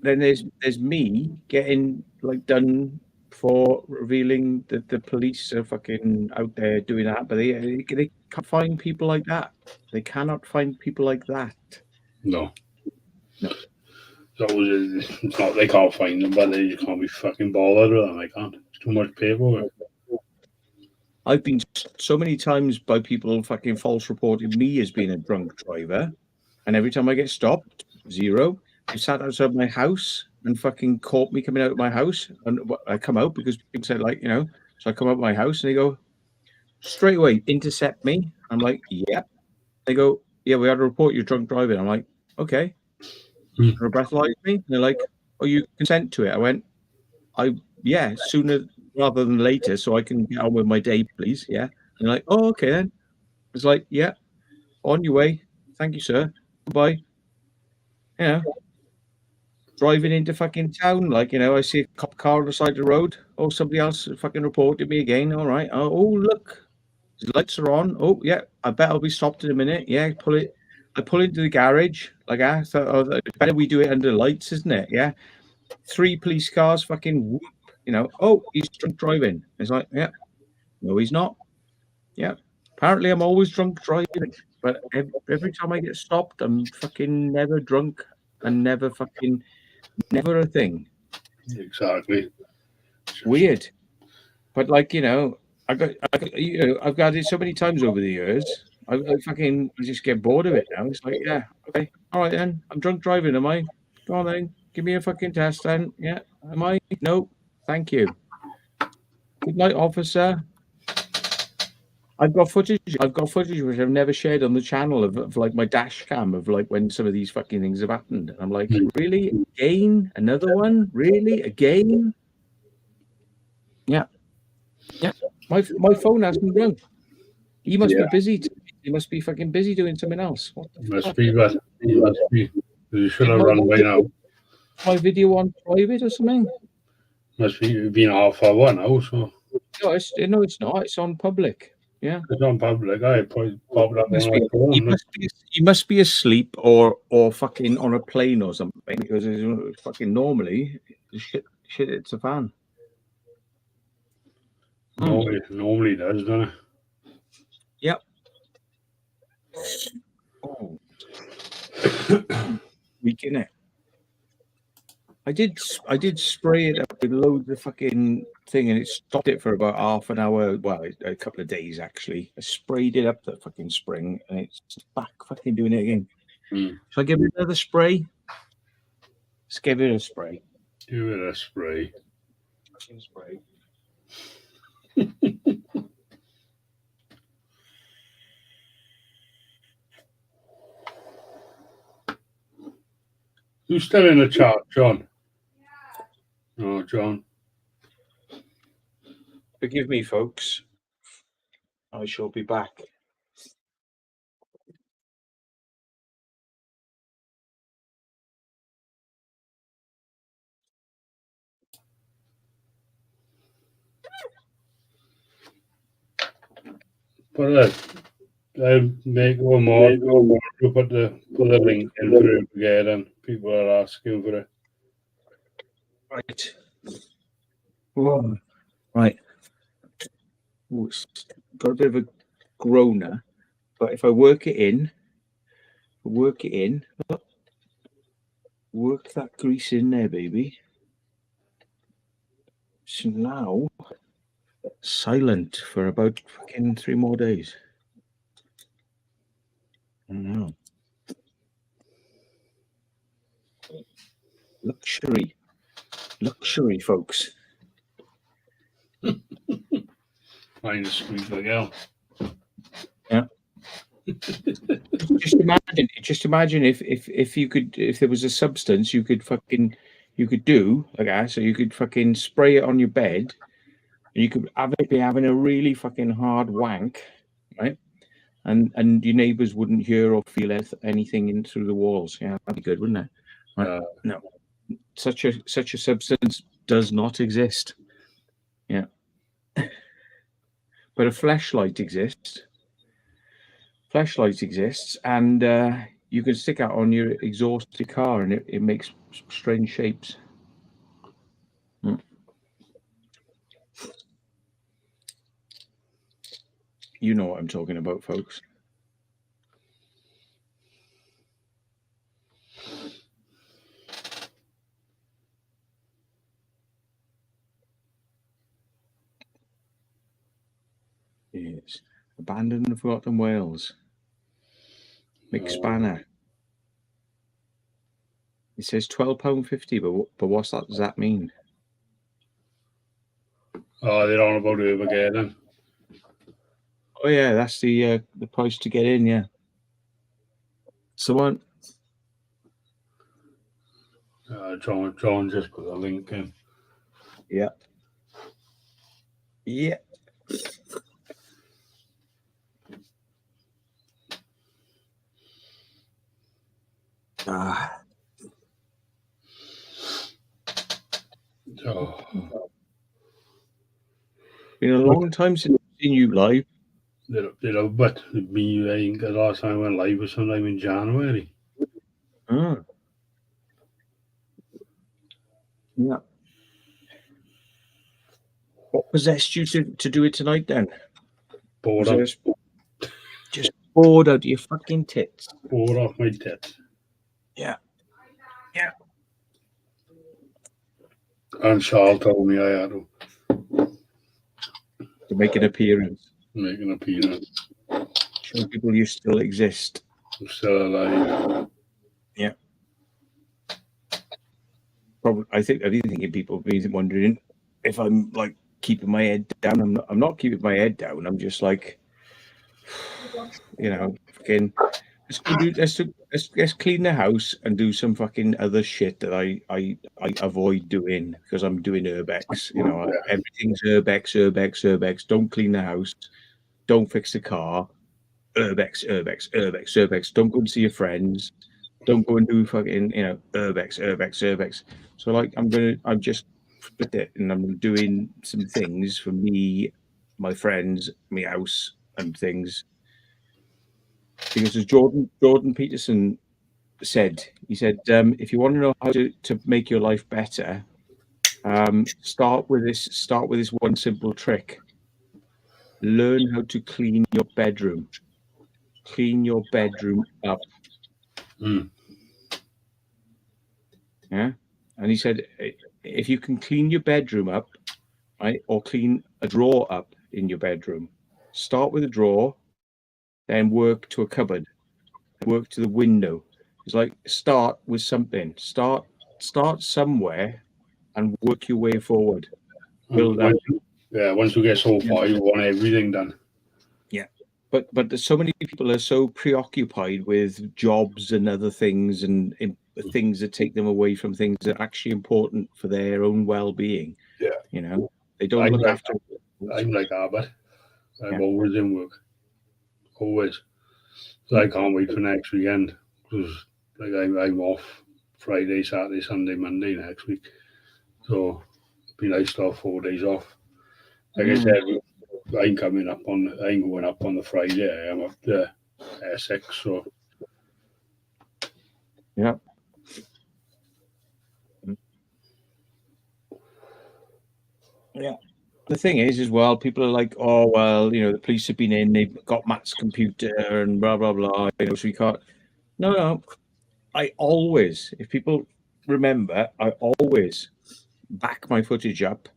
then there's me getting like done for revealing that the police are fucking out there doing that, but they can't find people like that. They cannot find people like that. No. So it's not they can't find them, but they just can't be fucking bothered with them. I can't. It's too much paperwork. I've been so many times by people fucking false reporting me as being a drunk driver, and every time I get stopped, zero. They sat outside my house and fucking caught me coming out of my house, and I come out because people said, like, so I come out of my house and they go straight away intercept me. I'm like, yeah. They go, yeah, we had to report you drunk driving. I'm like, okay. Hmm. They breathalyze me. And they're like, oh, you consent to it? I went, yeah, sooner rather than later, so I can get on with my day, please. Yeah. And they're like, oh, okay then. It's like, yeah, on your way. Thank you, sir. Goodbye. Driving into fucking town, like, I see a cop car on the side of the road. Oh, somebody else fucking reported me again. All right. Oh, look, the lights are on. Oh, yeah, I bet I'll be stopped in a minute. Yeah, I pull into the garage. Like, I thought, oh, better we do it under lights, isn't it? Yeah. 3 police cars, fucking whoop, oh, he's drunk driving. It's like, yeah, no, he's not. Yeah. Apparently, I'm always drunk driving, but every time I get stopped, I'm fucking never drunk and never a thing. Exactly. Weird. But like, I've got it so many times over the years. I just get bored of it now. It's like, yeah, okay, all right then. I'm drunk driving, am I? Go on then, give me a fucking test then. Yeah, am I? No, thank you. Good night, officer. I've got footage which I've never shared on the channel of like my dash cam of like when some of these fucking things have happened. And I'm like, really? Again? Another one? Really? Again? Yeah. Yeah. My phone hasn't rung. He must be busy. He must be fucking busy doing something else. What the Must fuck? be, but he must be. You should have Is run by now. my video on private or something? Must be been half hour now, so No, it's not. It's on public. Yeah. it's on public. I probably popped up on my He phone. must be asleep or fucking on a plane or something because it's fucking normally shit it's a fan. No, it normally does, doesn't it? Yep. Oh, weak innit? I did spray it up with loads of fucking thing and it stopped it for about half an hour. Well, a couple of days actually. I sprayed it up that fucking spring and it's back fucking doing it again. So I give it another spray. Let's give it a spray. Give it a spray. Spray. Who's still in the chat, John? Oh, John. Forgive me, folks. I shall be back. But I make one more. You put the link in for it again, and people are asking for it. Right. Whoa. Right. Ooh, it's got a bit of a groaner, but if I work it in, work that grease in there, baby. So now, silent for about fucking 3 more days. I know. Luxury, folks. Mine is squeak like hell. Yeah. Just imagine if you could, if there was a substance you could do like that, so you could fucking spray it on your bed, and you could be having a really fucking hard wank, right? And your neighbours wouldn't hear or feel anything in through the walls. Yeah, that'd be good, wouldn't it? Right. No, such a substance does not exist. Yeah, but a flashlight exists. And you can stick that on your exhausted car, and it makes strange shapes. You know what I'm talking about, folks. is. Abandoned and Forgotten Whales. Mick Spanner. It says £12.50, but what's that? Does that mean? Oh, they're on about Armageddon. Oh yeah, that's the price to get in. Yeah. Someone. John just put a link in. Yeah. Yeah. Oh, been a long time since I've seen you live. but me, I think the last time I went live was sometime in January. Yeah. What possessed you to do it tonight then? Bored just bored out of your fucking tits. Bored off my tits. Yeah. Yeah. And Charles told me I had to make an appearance. Make an appearance. Show people you still exist. I'm still alive. Yeah. Probably, I think people have been wondering if I'm like keeping my head down. I'm not keeping my head down. I'm just like, fucking let's clean the house and do some fucking other shit that I avoid doing because I'm doing urbex. Everything's urbex. Don't clean the house. Don't fix the car. Urbex. Don't go and see your friends. Don't go and do fucking, urbex. So like, I'm just split it and I'm doing some things for me, my friends, my house and things. Because as Jordan Peterson said, he said, if you want to know how to make your life better, start with this one simple trick. Learn how to clean your bedroom. Clean your bedroom up. Yeah. And he said, if you can clean your bedroom up, right, or clean a drawer up in your bedroom, start with a drawer, then work to a cupboard, work to the window. It's like start with something. Start somewhere and work your way forward. Build up. Once we get so far, you want everything done. Yeah. But there's so many people are so preoccupied with jobs and other things and things that take them away from things that are actually important for their own well-being. Yeah. They don't look after. I'm like Albert. I'm always in work. Always. So I can't wait for next weekend because like I'm off Friday, Saturday, Sunday, Monday next week. So it'd be nice to have 4 days off. Like I said, I'm going up on the Friday. I'm up to Essex, so yeah. Yeah. The thing is, as well, people are like, oh, well, the police have been in, they've got Matt's computer and blah, blah, blah, so we can't. No. I always, if people remember, I always back my footage up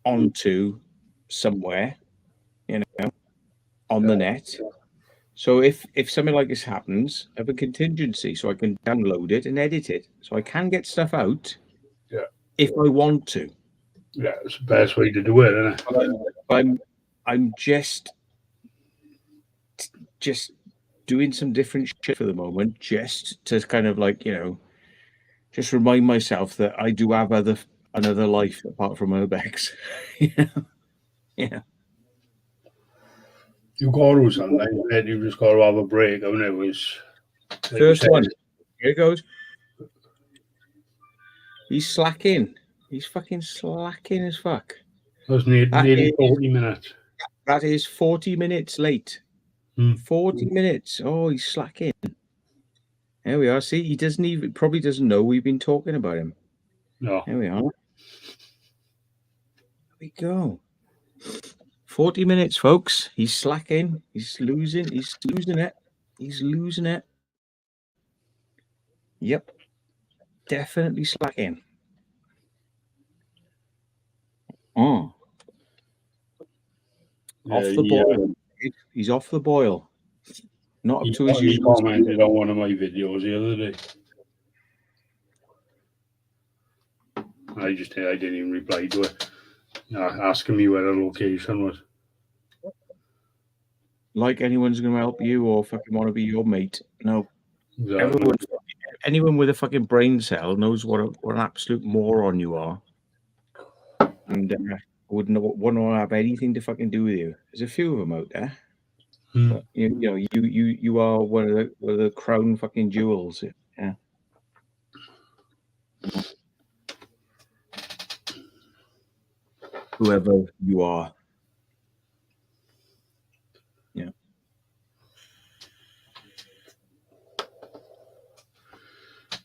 onto somewhere, on the net. So if something like this happens, I have a contingency so I can download it and edit it. So I can get stuff out if I want to. Yeah, it's the best way to do it, isn't it? I'm just doing some different shit for the moment, just to kind of like, just remind myself that I do have another life apart from urbex. Yeah. You got to sometimes, you just got to have a break. I mean, it was like first one. Here it goes. He's slacking. He's fucking slacking as fuck. That's nearly 40 minutes. That is 40 minutes late. 40 minutes. Oh, he's slacking. There we are. See, he probably doesn't know we've been talking about him. No. There we are. There we go. 40 minutes, folks. He's slacking. He's losing it. He's losing it. Yep. Definitely slacking. Off the boil. He's off the boil. Not up to his He usual. commented on one of my videos the other day. I didn't even reply to it. Asking me where the location was. Like anyone's going to help you or fucking want to be your mate. No. Exactly. Anyone with a fucking brain cell knows what an absolute moron you are. And wouldn't want to have anything to fucking do with you. There's a few of them out there. But you are one of the crown fucking jewels. Yeah. Whoever you are. Yeah.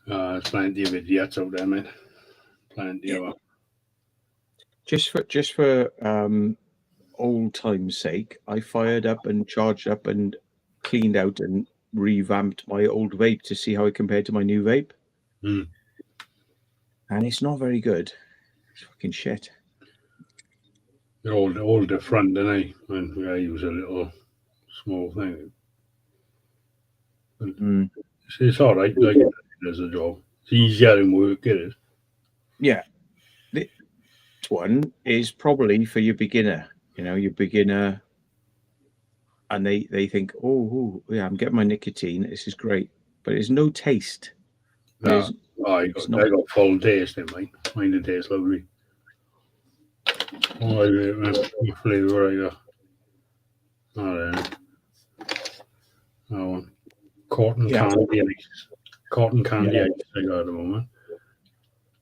There's plenty of idiots out there, man. Plenty of them. Just for old time's sake, I fired up and charged up and cleaned out and revamped my old vape to see how it compared to my new vape. And it's not very good. It's fucking shit. They're all different, aren't they? When I use a little small thing. It's all right. Like it does a job. It's easier than work, it is. Yeah. This one is probably for your beginner. You know, your beginner, and they think, oh yeah, I'm getting my nicotine. This is great, but there's no taste. I got full taste in mine. Mine tastes lovely. What flavour I got? I don't know. Oh, cotton candy ice. Cotton candy ice I got at the moment.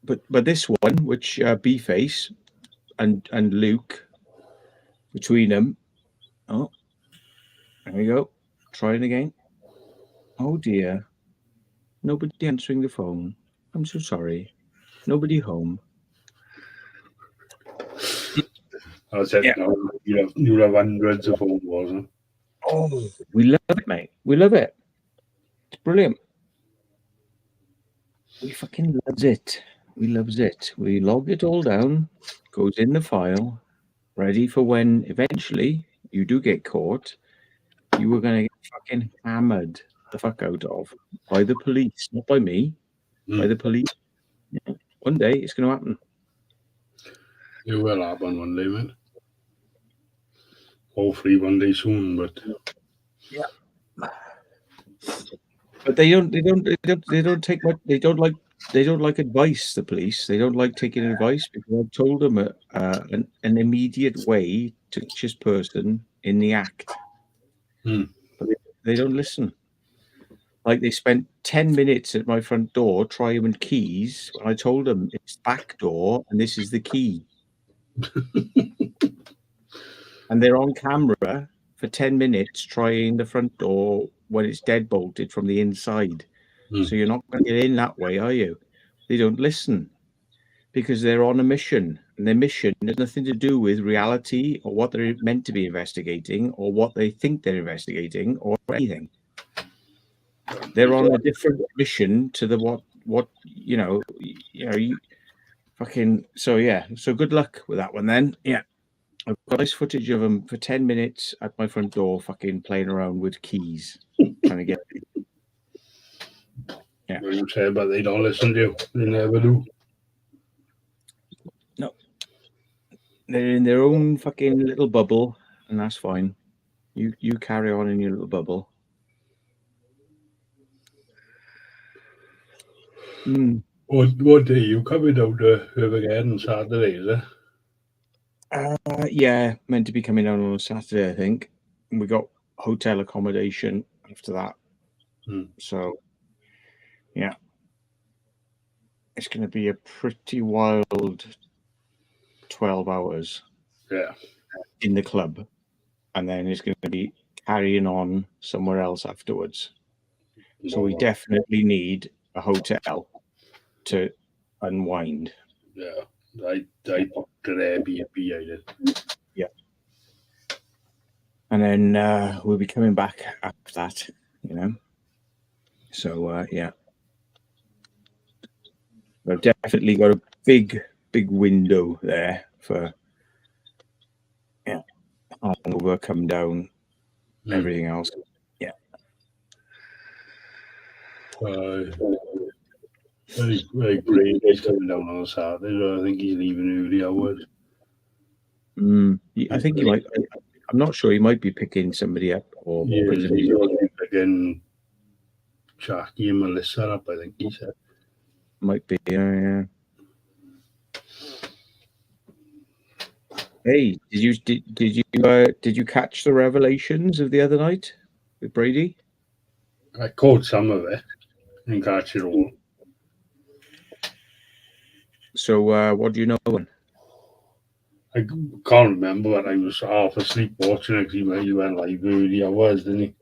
But this one, which B-Face and Luke, between them, oh, there we go. Try it again. Oh dear, nobody answering the phone. I'm so sorry. Nobody home. I said, no, you'll have hundreds of phone calls. Huh? Oh, we love it, mate. We love it. It's brilliant. We fucking loves it. We loves it. We log it all down, goes in the file, ready for when eventually you do get caught. You were going to get fucking hammered the fuck out of by the police, not by me, by the police. Yeah. One day it's going to happen. It will happen one day, man. Hopefully one day soon, but yeah. But they don't take much. They don't like advice. The police, they don't like taking advice because I've told them an immediate way to catch this person in the act. But they don't listen. Like they spent 10 minutes at my front door trying with keys when I told them it's back door and this is the key. And they're on camera for 10 minutes trying the front door when it's dead bolted from the inside. So you're not going to get in that way, are you? They don't listen because they're on a mission. And their mission has nothing to do with reality or what they're meant to be investigating or what they think they're investigating or anything. They're on a different mission to the what you fucking. So yeah, so good luck with that one then. Yeah, I've got nice footage of them for 10 minutes at my front door, fucking playing around with keys, trying to get. Yeah, what you say, but they don't listen to you. They never do. No, they're in their own fucking little bubble, and that's fine. You carry on in your little bubble. What day you coming down to Riverhead on Saturday, is it? Yeah, meant to be coming down on a Saturday, I think. And we got hotel accommodation after that. So, yeah. It's going to be a pretty wild 12 hours. Yeah. In the club. And then it's going to be carrying on somewhere else afterwards. So we definitely need a hotel to unwind. Yeah. I booked an Airbnb, I did. Yeah. And then we'll be coming back after that, you know. So, yeah. I've definitely got a big window there for, yeah. over, come down, everything else. Yeah. Like Brady, he's coming down on Saturday, so I think he's leaving early hours. I think he might. I'm not sure. He might be picking somebody up or He's picking Jackie and Melissa up, I think he said. Might be. Yeah. Hey, did you catch the revelations of the other night with Brady? I caught some of it. I didn't catch it all. So what do you know? I can't remember, but I was half asleep watching it. He went live early hours, didn't he?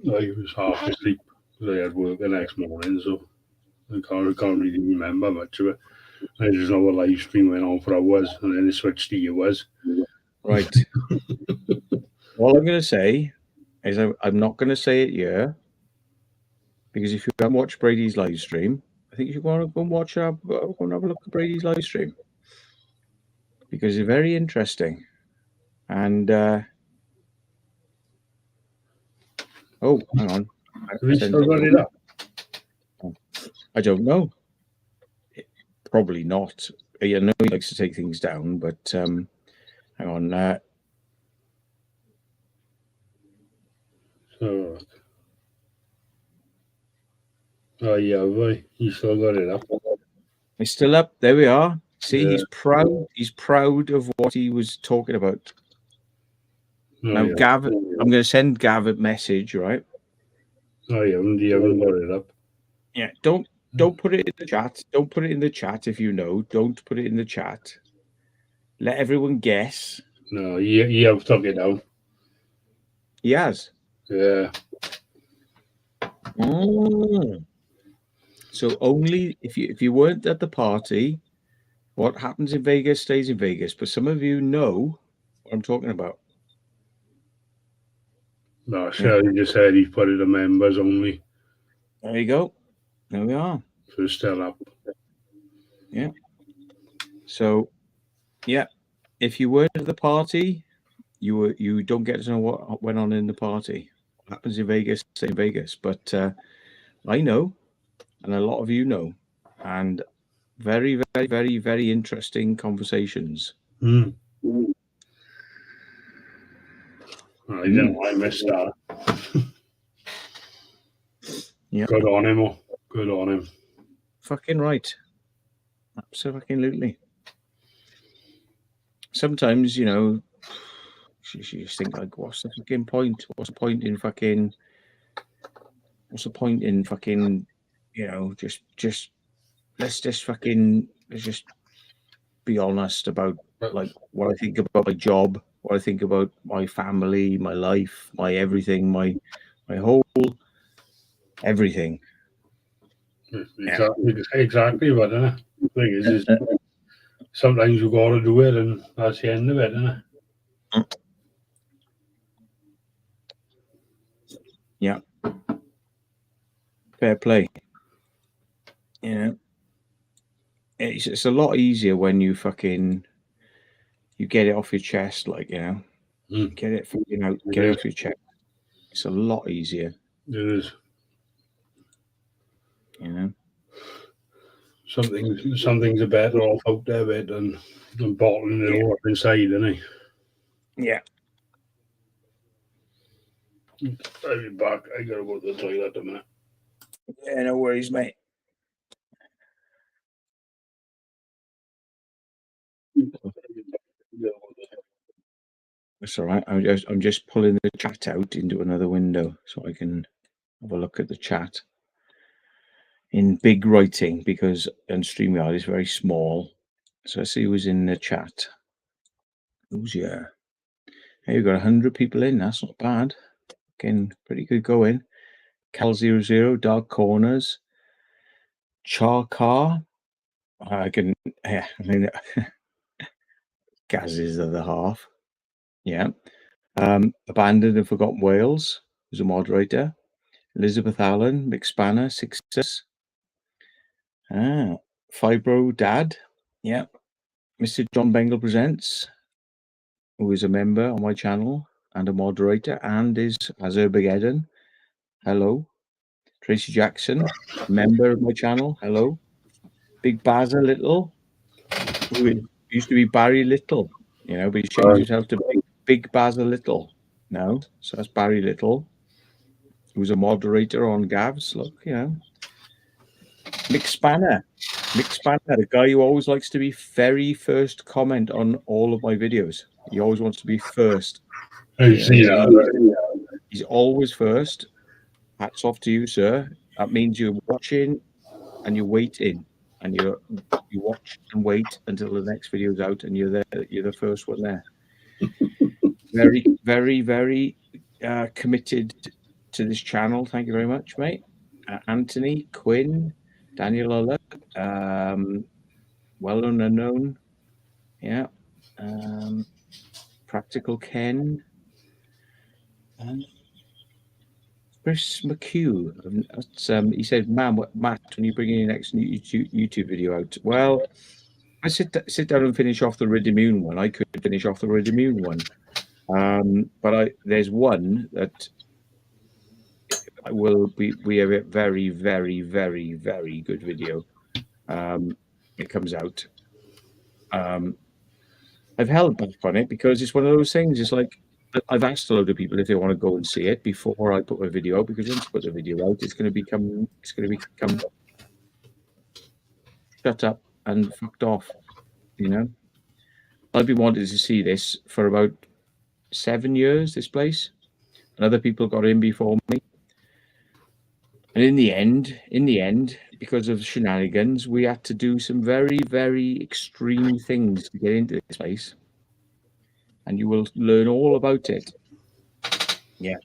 I was half asleep because I had work the next morning, so I can't really remember much of it. I just know a live stream went on for hours, and then it switched to yours. Right. All I'm going to say is I'm not going to say it here, because if you haven't watched Brady's live stream, I think you should go and watch go and have a look at Brady's live stream, because it's very interesting. And oh, hang on, Have we still got it up? I don't know. Probably not. I know he likes to take things down, but hang on. So, oh yeah, boy, you still got it up. It's still up. There we are. See, Yeah. he's proud. He's proud of what he was talking about. Oh, Now, yeah. Gav, I'm going to send Gav a message, right? Oh yeah, you haven't got it up. Yeah. Don't put it in the chat. Don't put it in the chat if you know. Don't put it in the chat. Let everyone guess. No, you have took it down. He has. Yeah. So only if you weren't at the party, what happens in Vegas stays in Vegas. But some of you know what I'm talking about. No, Shirley just said he put it to members only. There you go. There we are. So it's still up. Yeah. So, yeah, if you weren't at the party, you don't get to know what went on in the party. What happens in Vegas, stay in Vegas. But I know, and a lot of you know, and very, very, very, very interesting conversations. I missed that. Yeah. Good on him. Good on him. Fucking right. Absolutely. Sometimes, you just think like, what's the fucking point? What's the point in fucking, let's just be honest about like what I think about my job, what I think about my family, my life, my everything, my whole everything. Exactly, but the thing is sometimes you got to do it, and that's the end of it, isn't it? Yeah. Fair play. It's a lot easier when you get it off your chest, like, get it fucking out, get it off your chest. It's a lot easier. It is. Something's a better off out there with than bottling it all up inside, isn't it? Yeah. I'll be back. I gotta go to the toilet a minute. Yeah, no worries, mate. That's all right. I'm just pulling the chat out into another window so I can have a look at the chat in big writing, because on StreamYard is very small. So I see who's in the chat. Who's here? Hey, you've got 100 people in. That's not bad. Again, pretty good going. Cal00, Dark Corners, Charcar. I mean, Gaz is the other half. Yeah. Abandoned and Forgotten Wales, who's a moderator. Elizabeth Allen, Mick Spanner, Sixers. Fibro Dad. Yeah. Mr. John Bengal Presents. who is a member on my channel and a moderator and is Azerbaijan. Hello. Tracy Jackson, member of my channel. Hello. Big Bazza Little, who used to be Barry Little, but he changed himself to Big Bazza Little now. So that's Barry Little, who's a moderator on Gavs. Look, Mick Spanner, the guy who always likes to be very first comment on all of my videos. He always wants to be first. He's always first. Hats off to you, sir. That means you're watching and you're waiting, and you watch and wait until the next video's out, and you're the first one there. Very, very, very committed to this channel. Thank you very much, mate. Anthony, Quinn, Daniel Ola, well known unknown, Practical Ken, and Chris McHugh. He said, Matt, when you bring in your next YouTube video out? Well, I sit down and finish off the Ridimune one. I could finish off the Ridimune one, but there's one that will be a very, very, very, very good video. It comes out. I've held back on it because it's one of those things. It's like I've asked a load of people if they want to go and see it before I put my video out, because once I put the video out, it's going to become shut up and fucked off. I've been wanting to see this for about 7 years, this place, and other people got in before me. And in the end, because of shenanigans, we had to do some very, very extreme things to get into this place. And you will learn all about it. Yeah.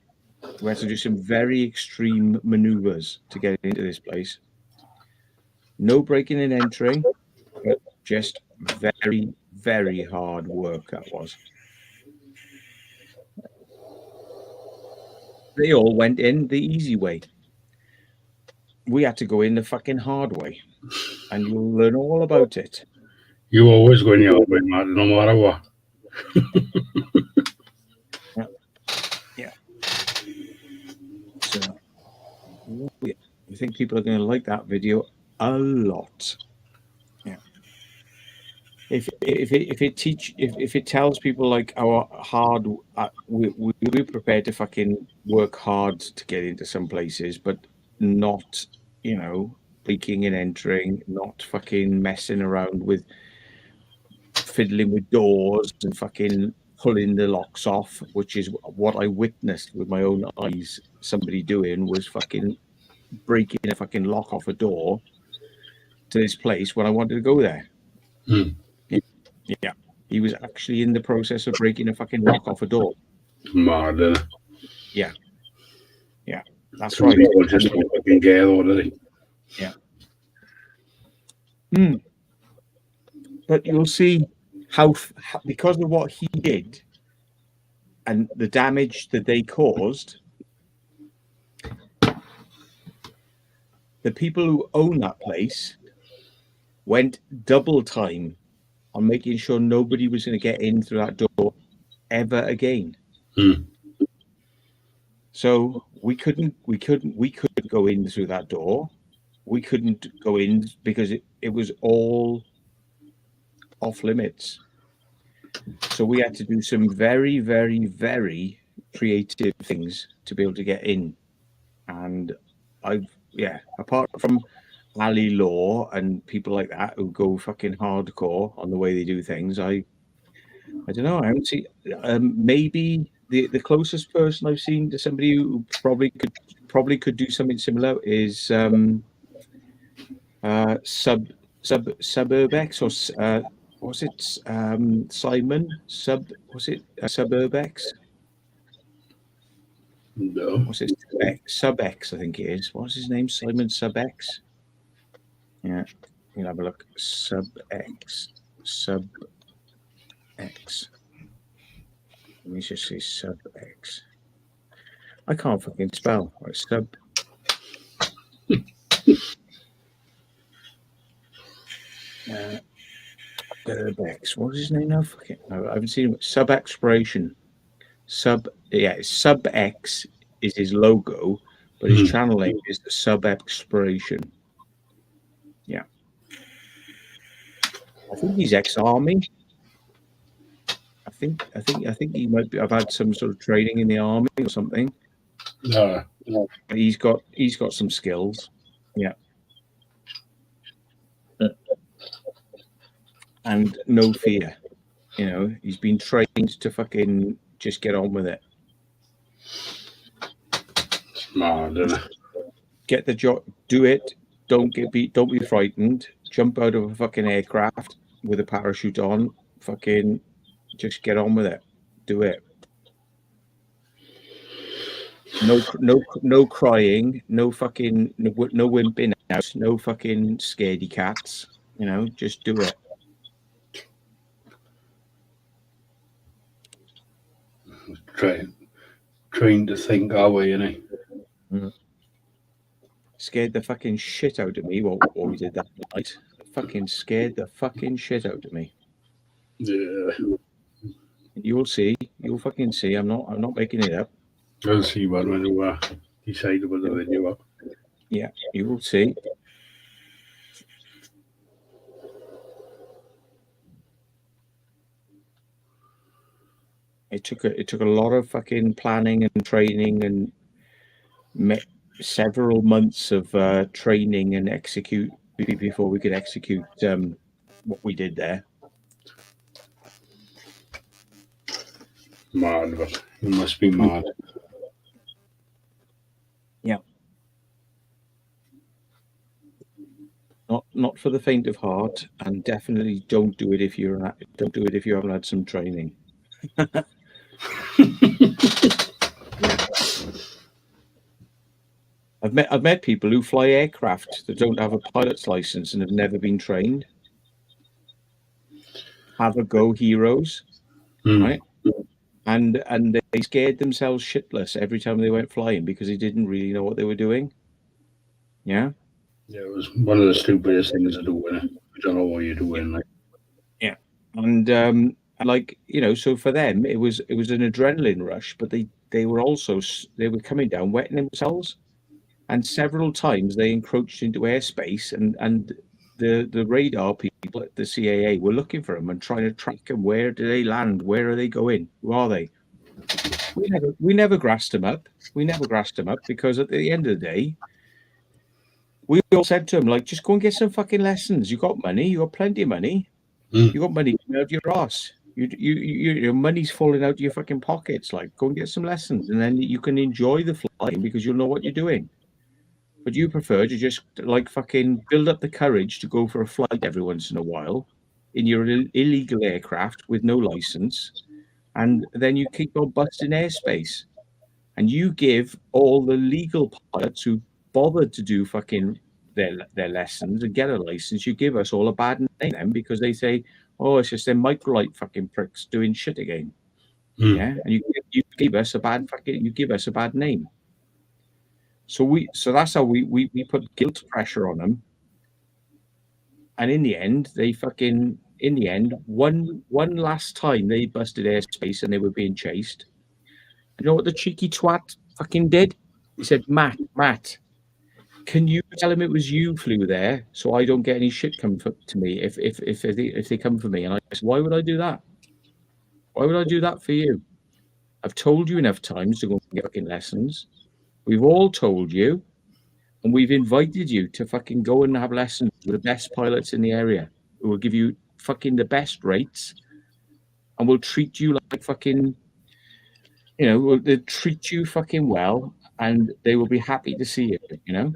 We had to do some very extreme maneuvers to get into this place. No breaking and entering, but just very, very hard work that was. They all went in the easy way. We had to go in the fucking hard way, and you'll learn all about it. You always go in the hard way, Matt, no matter what. Yeah. So, I think people are going to like that video a lot. Yeah. If it tells people like how hard we're prepared to fucking work hard to get into some places, but not, breaking and entering, not fucking messing around with fiddling with doors and fucking pulling the locks off, which is what I witnessed with my own eyes. Somebody doing was fucking breaking a fucking lock off a door to this place when I wanted to go there. Yeah, he was actually in the process of breaking a fucking lock off a door. Mad. Yeah, that's right. Just fucking get already. Yeah. But you'll see how because of what he did and the damage that they caused, the people who own that place went double time on making sure nobody was going to get in through that door ever again. So we couldn't go in through that door. We couldn't go in because it was all off limits. So we had to do some very, very, very creative things to be able to get in. And apart from Ali Law and people like that who go fucking hardcore on the way they do things, I don't know. I haven't seen. Maybe the closest person I've seen to somebody who probably could do something similar is Suburbex, or was it Simon Suburbex? No. What's it? Subex, I think it is. What's his name? Simon Subex. Yeah, you'll have a look. Subex. Let me just say Subex. I can't fucking spell. Right, sub. Urbex. What is his name now? Fucking, I haven't seen him. Sub Exploration. Sub X is his logo, but his channel name is the Sub Exploration. Yeah. I think he's ex-army. I think he might be. I've had some sort of training in the army or something. No. But he's got some skills. Yeah. And no fear. You know, he's been trained to fucking just get on with it. Mad, isn't it? Get the job, do it. Don't be frightened. Jump out of a fucking aircraft with a parachute on. Fucking just get on with it. Do it. No crying. No fucking no wimping out. No fucking scaredy cats. You know, just do it. Trying to think our way, innit? Scared the fucking shit out of me what we did that night. Fucking scared the fucking shit out of me. Yeah. You'll see. You'll fucking see. I'm not making it up. I'll see when we decide to put the video up. Yeah, you will see. It took a lot of fucking planning and training and several months of training and execute before we could execute what we did there. Mad, but you must be mad. Yeah. Not for the faint of heart, and definitely don't do it if you haven't had some training. I've met people who fly aircraft that don't have a pilot's license and have never been trained. Have a go heroes, right? And they scared themselves shitless every time they went flying because they didn't really know what they were doing. Yeah. Yeah, it was one of the stupidest things to do, innit? You don't know what you're doing, like. Yeah. And like, you know, so for them it was an adrenaline rush, but they were coming down wetting themselves, and several times they encroached into airspace, and the radar people at the CAA were looking for them and trying to track them. Where do they land? Where are they going? Who are they? We never grassed them up. We never grassed them up because at the end of the day, we all said to them, like, just go and get some fucking lessons. You got money. You got plenty of money. You got money out of your ass. Your money's falling out of your fucking pockets. Like, go and get some lessons, and then you can enjoy the flying because you'll know what you're doing. But you prefer to just like fucking build up the courage to go for a flight every once in a while in your illegal aircraft with no license, and then you keep on busting airspace. And you give all the legal pilots who bothered to do fucking their lessons and get a license, you give us all a bad name then because they say, oh, it's just them microlight fucking pricks doing shit again. Yeah, and you give us a bad name. So that's how we put guilt pressure on them. And in the end, one last time they busted airspace and they were being chased. You know what the cheeky twat fucking did? He said, Matt, can you tell him it was you flew there so I don't get any shit come to me if they come for me? And I said, why would I do that? Why would I do that for you? I've told you enough times to go and get fucking lessons. We've all told you, and we've invited you to fucking go and have lessons with the best pilots in the area who will give you fucking the best rates and will treat you like fucking, you know, they'll treat you fucking well and they will be happy to see you, you know?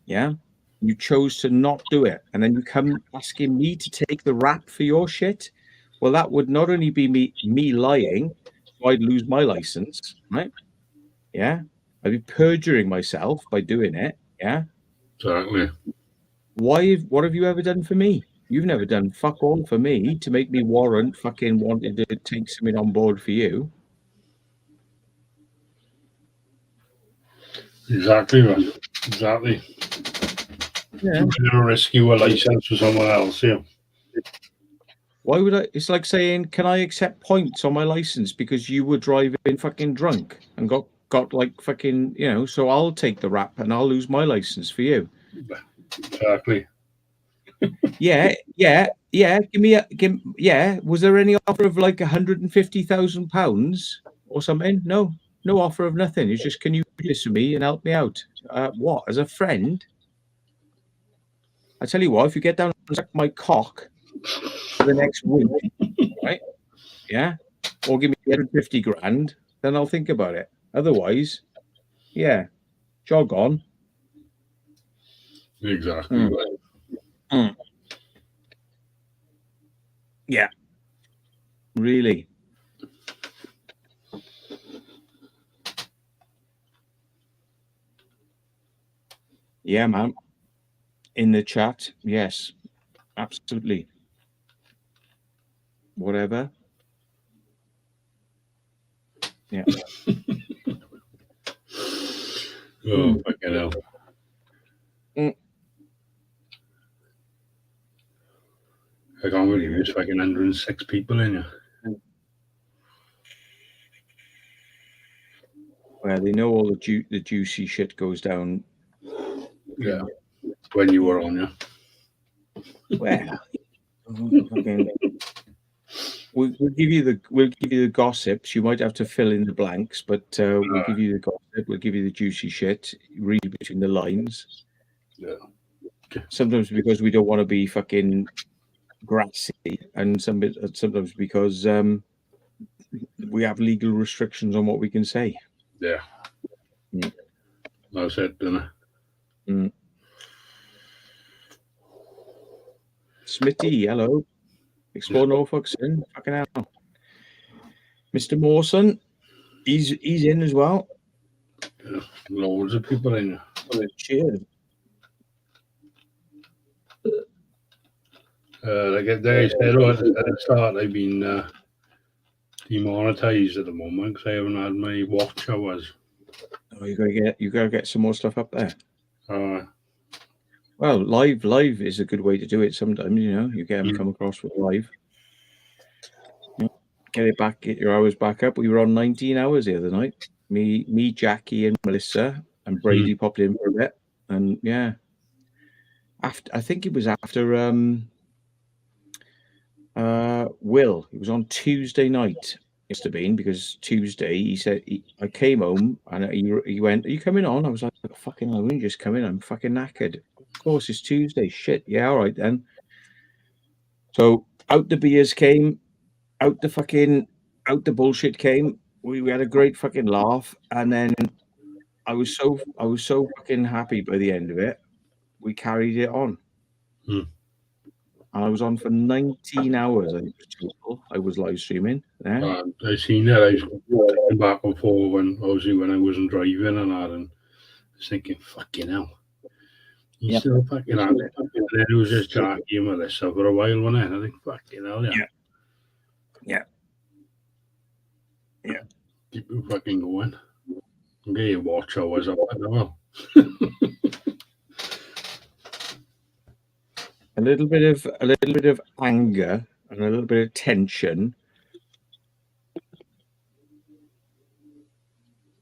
Yeah. You chose to not do it. And then you come asking me to take the rap for your shit. Well, that would not only be me lying, so I'd lose my license, right? Yeah. I'd be perjuring myself by doing it. Yeah. Exactly. What have you ever done for me? You've never done fuck all for me to make me warrant fucking wanting to take something on board for you. Exactly, man. Exactly. Yeah. You're going to risk your license for someone else, yeah. Why would I? It's like saying, can I accept points on my license because you were driving fucking drunk and got like fucking, so I'll take the rap and I'll lose my license for you. Exactly. Yeah. Was there any offer of like £150,000 or something? No offer of nothing. It's just, can you do this for me and help me out? What, as a friend? I tell you what, if you get down and suck my cock for the next week, right? Yeah, or give me 150 grand, then I'll think about it. Otherwise, yeah, jog on. Exactly. Yeah, really. Yeah, man. In the chat, yes, absolutely. Whatever. Yeah. Oh, fucking hell. I can't believe there's fucking 106 people in here. Well, they know all the juicy shit goes down. Yeah. When you were on, yeah. Well, we'll give you the gossips. You might have to fill in the blanks, but we'll give you the gossip. We'll give you the juicy shit. Read between the lines. Yeah. Sometimes because we don't want to be fucking grassy, and sometimes because we have legal restrictions on what we can say. Yeah. That's it, didn't it? Smitty, hello. Explore Norfolk in. Fucking hell. Mr. Mawson, he's in as well. Yeah. Loads of people in here. Cheers. Like they said at the start, I've been demonetized at the moment because I haven't had my watch hours. Oh, you gotta get some more stuff up there. Well, live is a good way to do it. Sometimes you get them come across with live. Get it back, get your hours back up. We were on 19 hours the other night. Me, Jackie, and Melissa, and Brady popped in for a bit, and yeah. I think it was after Will. It was on Tuesday night. Must have been because Tuesday he said I came home and he went, "Are you coming on?" I was like, "Fucking hell, we just come in. I'm fucking knackered." Of course, it's Tuesday. Shit, yeah, all right then. So out the beers came, out the bullshit came. We had a great fucking laugh, and then I was so fucking happy by the end of it. We carried it on. And I was on for 19 hours. I was live streaming. Yeah. I seen that. I was taking back and forth when I wasn't driving and that, and I was thinking, fucking hell. He's still fucking at it. And then it was just Jackie and Melissa for a while, wasn't it? I think, fucking hell, yeah. Keep it fucking going. Okay, your watch hours up as well. A little bit of anger and a little bit of tension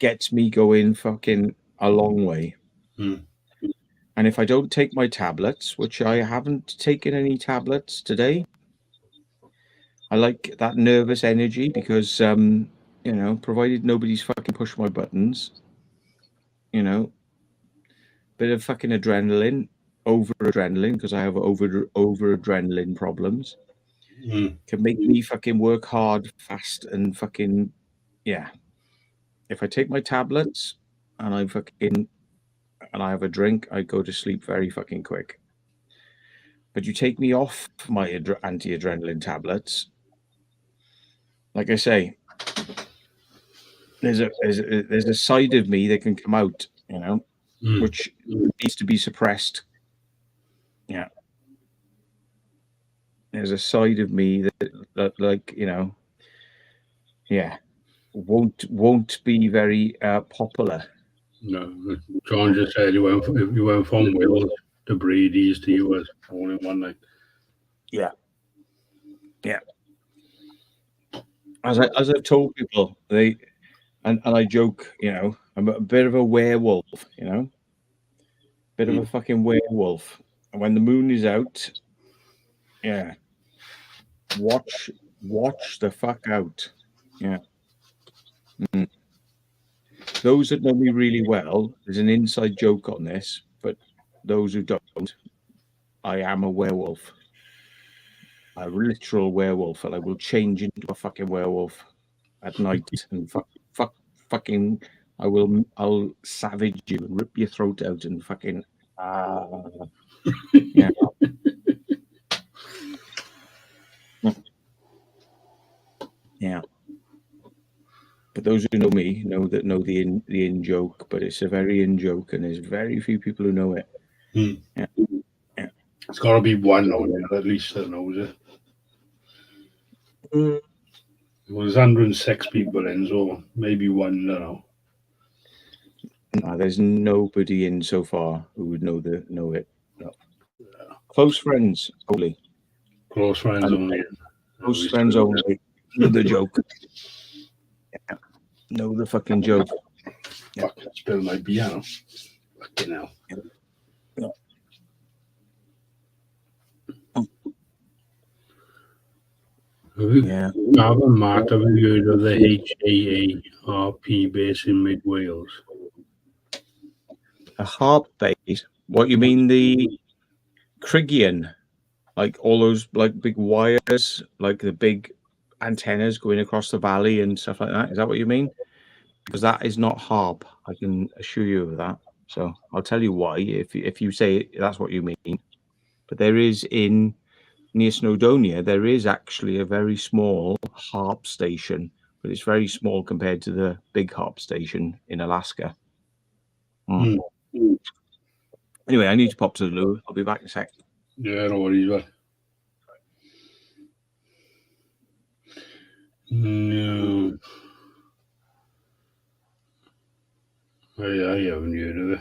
gets me going fucking a long way. And if I don't take my tablets, which I haven't taken any tablets today, I like that nervous energy because provided nobody's fucking pushed my buttons, bit of fucking adrenaline, over adrenaline, because I have over adrenaline problems. Can make me fucking work hard, fast, and fucking If I take my tablets and I have a drink, I go to sleep very fucking quick. But you take me off my anti-adrenaline tablets, like I say, there's a side of me that can come out, which needs to be suppressed. Yeah. There's a side of me that like, won't be very popular. No, John just said you went from Will to Brady's to you as all in one night. Yeah. Yeah. As I've told people, and I joke, I'm a bit of a werewolf, bit of a fucking werewolf. And when the moon is out, yeah, watch the fuck out. Yeah. Mm. Those that know me really well, there's an inside joke on this, but those who don't, I am a werewolf, a literal werewolf, and I will change into a fucking werewolf at night and fucking, I'll savage you and rip your throat out and fucking, yeah. Yeah. But those who know me know the in joke, but it's a very in joke, and there's very few people who know it. Yeah. Yeah. It's got to be one on there at least that knows it. Well, there's 106 people in, so maybe one, I don't know. No, there's nobody in so far who would know it. No. Close friends only. Close friends only. Close friends only. The joke. Yeah. Know the fucking joke. Yeah. Fuck, I spilled my piano. Fucking hell. Yeah. Yeah. Mark, have you heard of the HAARP base in mid Wales? A harp base? What, you mean the Cryggion? Like all those like big wires, like the big antennas going across the valley and stuff like that? Is that what you mean? Because that is not harp. I can assure you of that. So I'll tell you why if you say that's what you mean. But there is near Snowdonia, there is actually a very small harp station, but it's very small compared to the big harp station in Alaska. Mm. Anyway, I need to pop to the loo. I'll be back in a sec. Yeah, no worries, but no, I haven't heard of it.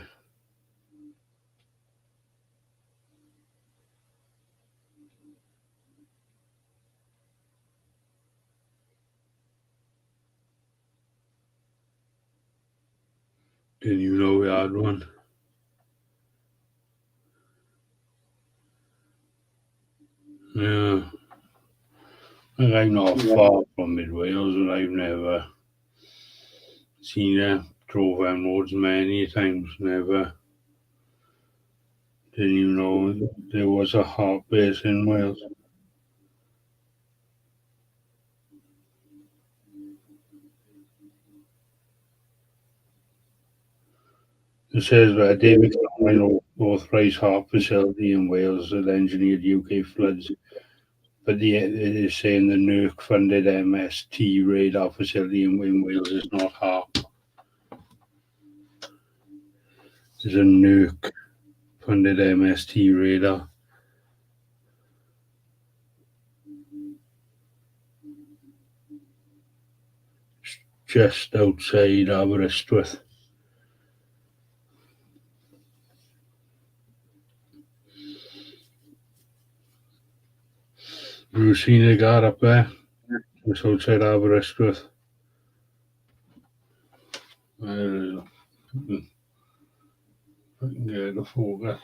Didn't you know we had one? Yeah. I'm not far from mid Wales, and I've never seen it. Drove them roads many times, never. Didn't you know there was a harp base in Wales? It says that David Cameron authorised harp facility in Wales that engineered UK floods, but it is saying the NERC-funded MST radar facility in Wales is not harp. There's a NERC-funded MST radar. Just outside Aberystwyth. Have you seen a guard up there? It's outside Aberystwyth. I can get the focus.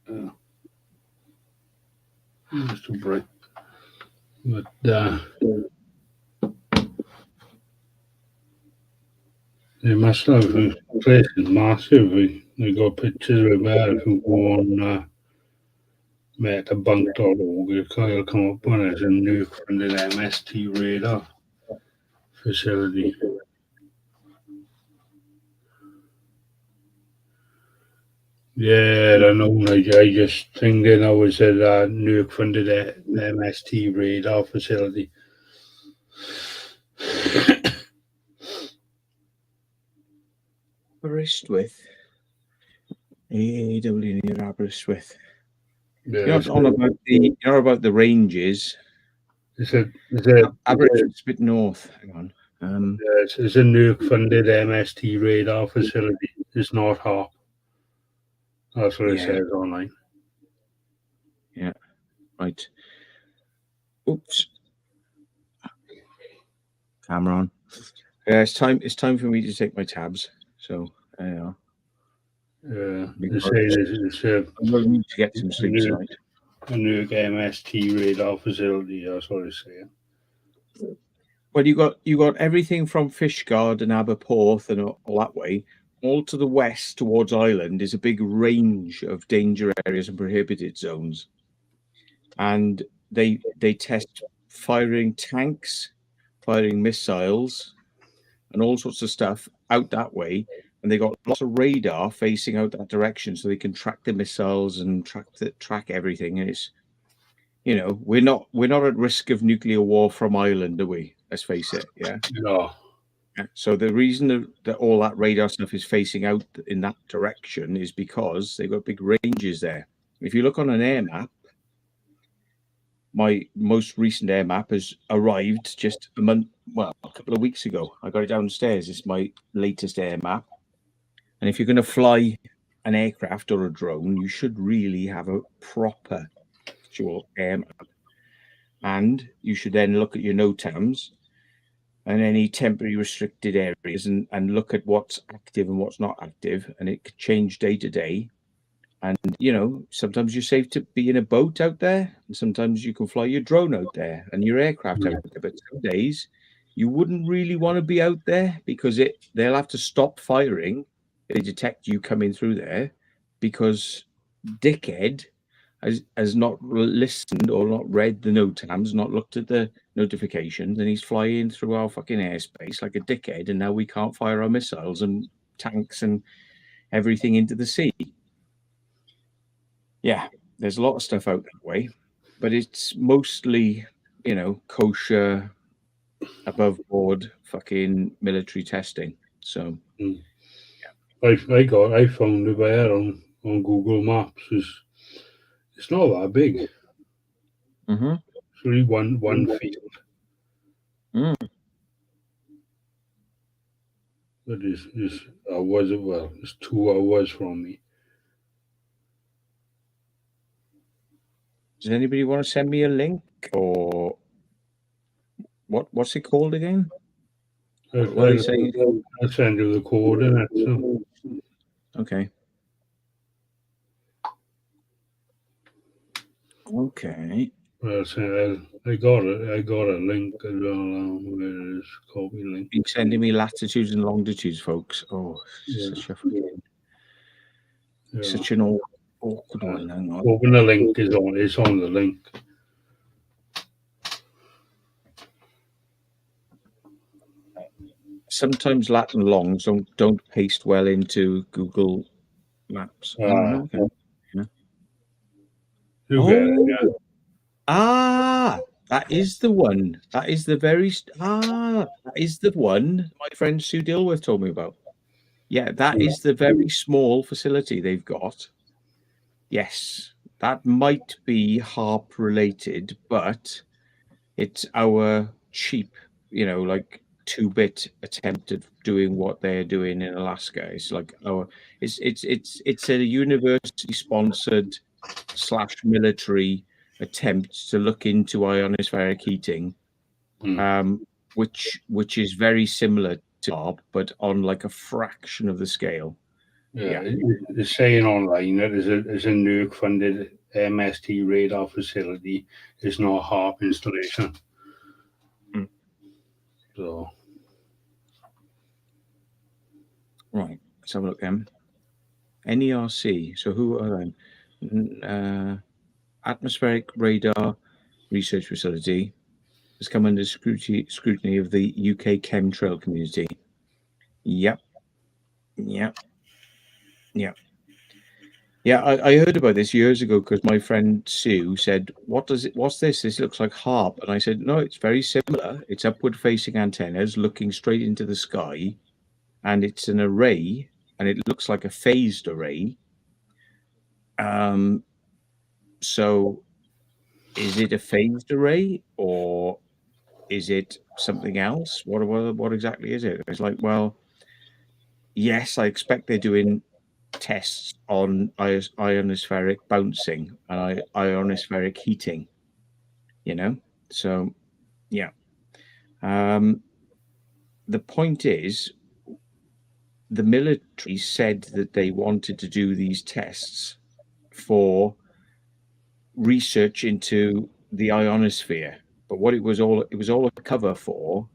Yeah. It's too bright. But they must have. The place is massive. They got pictures of that. If you go on metabunk.org, you'll come up on it as a nuke funded MST radar facility. Yeah, I know. I just think then I was at a nuke funded MST radar facility. Aberystwyth. AAW near Aberystwyth. Yeah, You're about the ranges. Aberystwyth's a bit north. Hang on. It's a nuke funded MST radar facility. It's not HARP. That's what it says online. Yeah, right. Oops. Camera on. Yeah, it's time. It's time for me to take my tabs. So there you are. They say it's I'm going to need to get some sleep tonight. a new MST radar facility. That's what it's saying. Well, you got everything from Fishguard and Aberporth and all that way, all to the west towards Ireland is a big range of danger areas and prohibited zones, and they test firing tanks, firing missiles, and all sorts of stuff out that way. And they got lots of radar facing out that direction, so they can track the missiles and track everything. And it's, you know, we're not at risk of nuclear war from Ireland, are we? Let's face it. Yeah. No. So the reason that all that radar stuff is facing out in that direction is because they've got big ranges there. If you look on an air map, my most recent air map has arrived just a couple of weeks ago. I got it downstairs. It's my latest air map. And if you're going to fly an aircraft or a drone, you should really have a proper actual air map. And you should then look at your NOTAMs and any temporary restricted areas and look at what's active and what's not active. And it could change day to day. And, you know, sometimes you're safe to be in a boat out there, and sometimes you can fly your drone out there and your aircraft out there. But some days you wouldn't really want to be out there because they'll have to stop firing if they detect you coming through there because dickhead has not listened or not read the NOTAMs, not looked at the notifications, and he's flying through our fucking airspace like a dickhead, and now we can't fire our missiles and tanks and everything into the sea. Yeah, there's a lot of stuff out that way, but it's mostly, you know, kosher, above board, fucking military testing. So, I found it there on Google Maps. It's not that big. It's really one field. But it's 2 hours from me. Does anybody want to send me a link or what's it called again? What are you saying? I'll send you the coordinates. So. Okay. Okay. Well, I got it. I got a link as well. Where it is, copy link. Keep sending me latitudes and longitudes, folks. Oh, such a fucking, such an awkward one. Hang on. Open the link is on. It's on the link. Sometimes lat and longs don't paste well into Google Maps. Okay. Yeah. That is the one. That is the one my friend Sue Dilworth told me about. Yeah, that is the very small facility they've got. Yes, that might be HARP related, but it's our cheap, you know, like 2-bit attempt at doing what they're doing in Alaska. It's like it's a university sponsored / military attempt to look into ionospheric heating, which is very similar to HARP, but on like a fraction of the scale. Yeah. It's saying online that it's a NERC funded MST radar facility. It's not a HARP installation. So right, let's have a look then. NERC. So who are they? Atmospheric Radar Research Facility has come under scrutiny of the UK chemtrail community. Yep. Yeah, I heard about this years ago because my friend Sue said, what's this? This looks like HARP. And I said, no, it's very similar. It's upward facing antennas looking straight into the sky. And it's an array, and it looks like a phased array. So is it a phased array or is it something else? What exactly is it? It's like, well, yes, I expect they're doing tests on ionospheric bouncing and ionospheric heating, you know, So, yeah. The point is, the military said that they wanted to do these tests for research into the ionosphere, but what it was all a cover for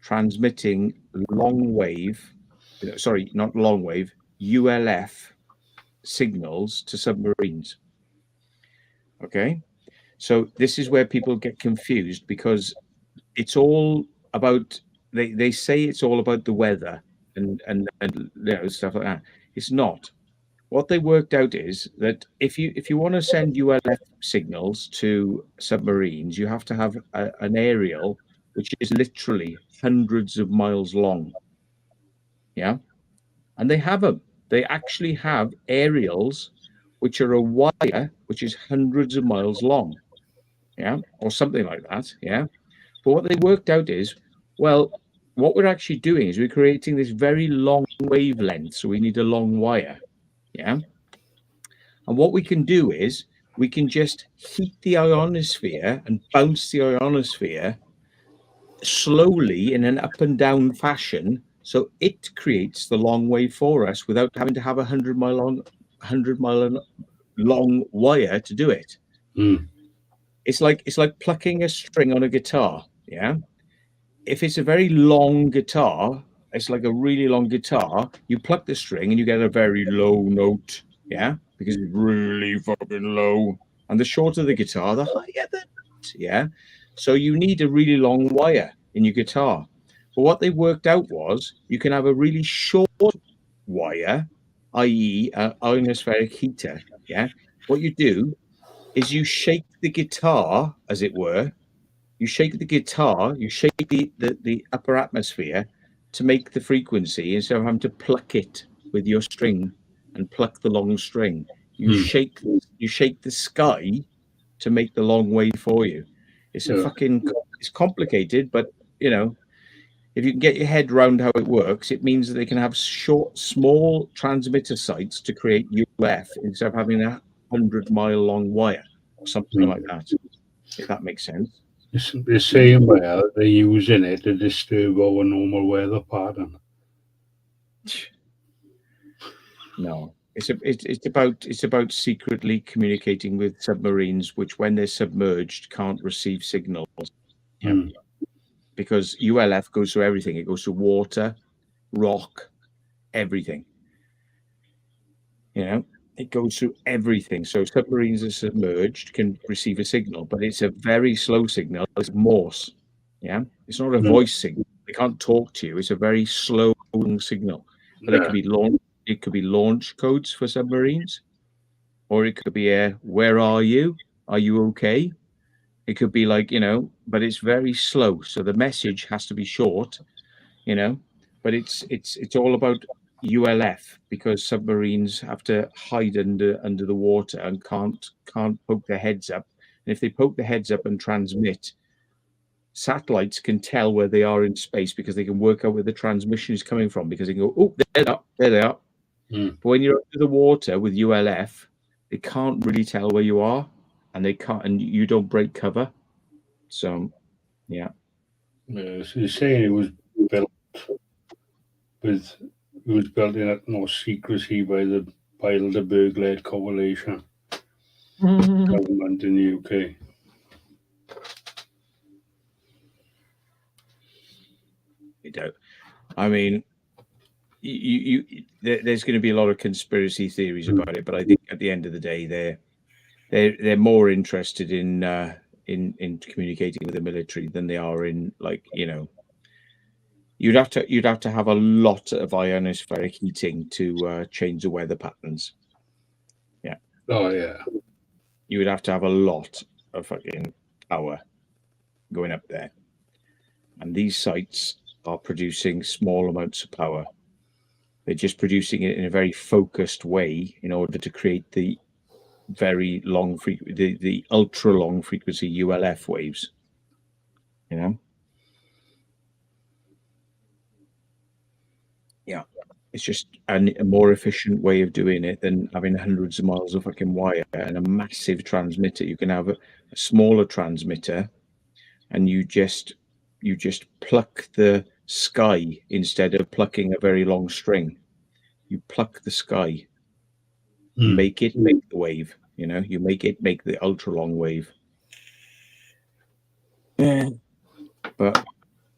transmitting long wave, sorry, not long wave, ULF signals to submarines. Okay, so this is where people get confused, because it's all about, they say it's all about the weather and stuff like that. It's not. What they worked out is that if you want to send ULF signals to submarines, you have to have an aerial which is literally hundreds of miles long. Yeah, and they have them. They actually have aerials which are a wire which is hundreds of miles long. Yeah, or something like that. Yeah, but what they worked out is, well, what we're actually doing is we're creating this very long wavelength, so we need a long wire. Yeah. And what we can do is we can just heat the ionosphere and bounce the ionosphere slowly in an up and down fashion, so it creates the long wave for us without having to have a 100 mile long wire to do it. It's like plucking a string on a guitar. Yeah. If it's a very long guitar, it's like a really long guitar, you pluck the string and you get a very low note. Yeah, because it's really fucking low. And the shorter the guitar, the higher the note. Yeah. So you need a really long wire in your guitar. But what they worked out was you can have a really short wire, i.e., an ionospheric heater. Yeah. What you do is you shake the guitar, as it were. You shake the guitar, you shake the upper atmosphere to make the frequency, instead of having to pluck it with your string and pluck the long string. You shake the sky to make the long wave for you. It's it's complicated, but if you can get your head around how it works, it means that they can have small transmitter sites to create UF instead of having a 100-mile long wire or something like that. If that makes sense. It's the same way they're using it to disturb our normal weather pattern. No, it's about secretly communicating with submarines, which, when they're submerged, can't receive signals. Yeah. Because ULF goes through everything. It goes through water, rock, everything. It goes through everything. So submarines are submerged, can receive a signal, but it's a very slow signal. It's Morse. Yeah, it's not a voice signal. They can't talk to you. It's a very slow signal. But it could be launch codes for submarines, or it could be a "Where are you? Are you okay?" It could be like, but it's very slow. So the message has to be short, but it's all about ULF, because submarines have to hide under the water and can't poke their heads up. And if they poke their heads up and transmit, satellites can tell where they are in space, because they can work out where the transmission is coming from, because they can go, oh, there they are. But when you're under the water with ULF, they can't really tell where you are, and you don't break cover. So, yeah. So you're saying it was built in utmost secrecy by the Bilderberg-led coalition government in the UK. You don't. I mean, there's going to be a lot of conspiracy theories about it, but I think at the end of the day, they're more interested in communicating with the military than they are in, like, you'd have to have a lot of ionospheric heating to change the weather patterns. Yeah. Oh yeah. You would have to have a lot of fucking power going up there, and these sites are producing small amounts of power. They're just producing it in a very focused way in order to create the very long the ultra long frequency ULF waves. Yeah, it's just a more efficient way of doing it than having hundreds of miles of fucking wire and a massive transmitter. You can have a smaller transmitter and you just pluck the sky instead of plucking a very long string. You pluck the sky, make it make the wave. You know, you make it make the ultra long wave. Yeah. But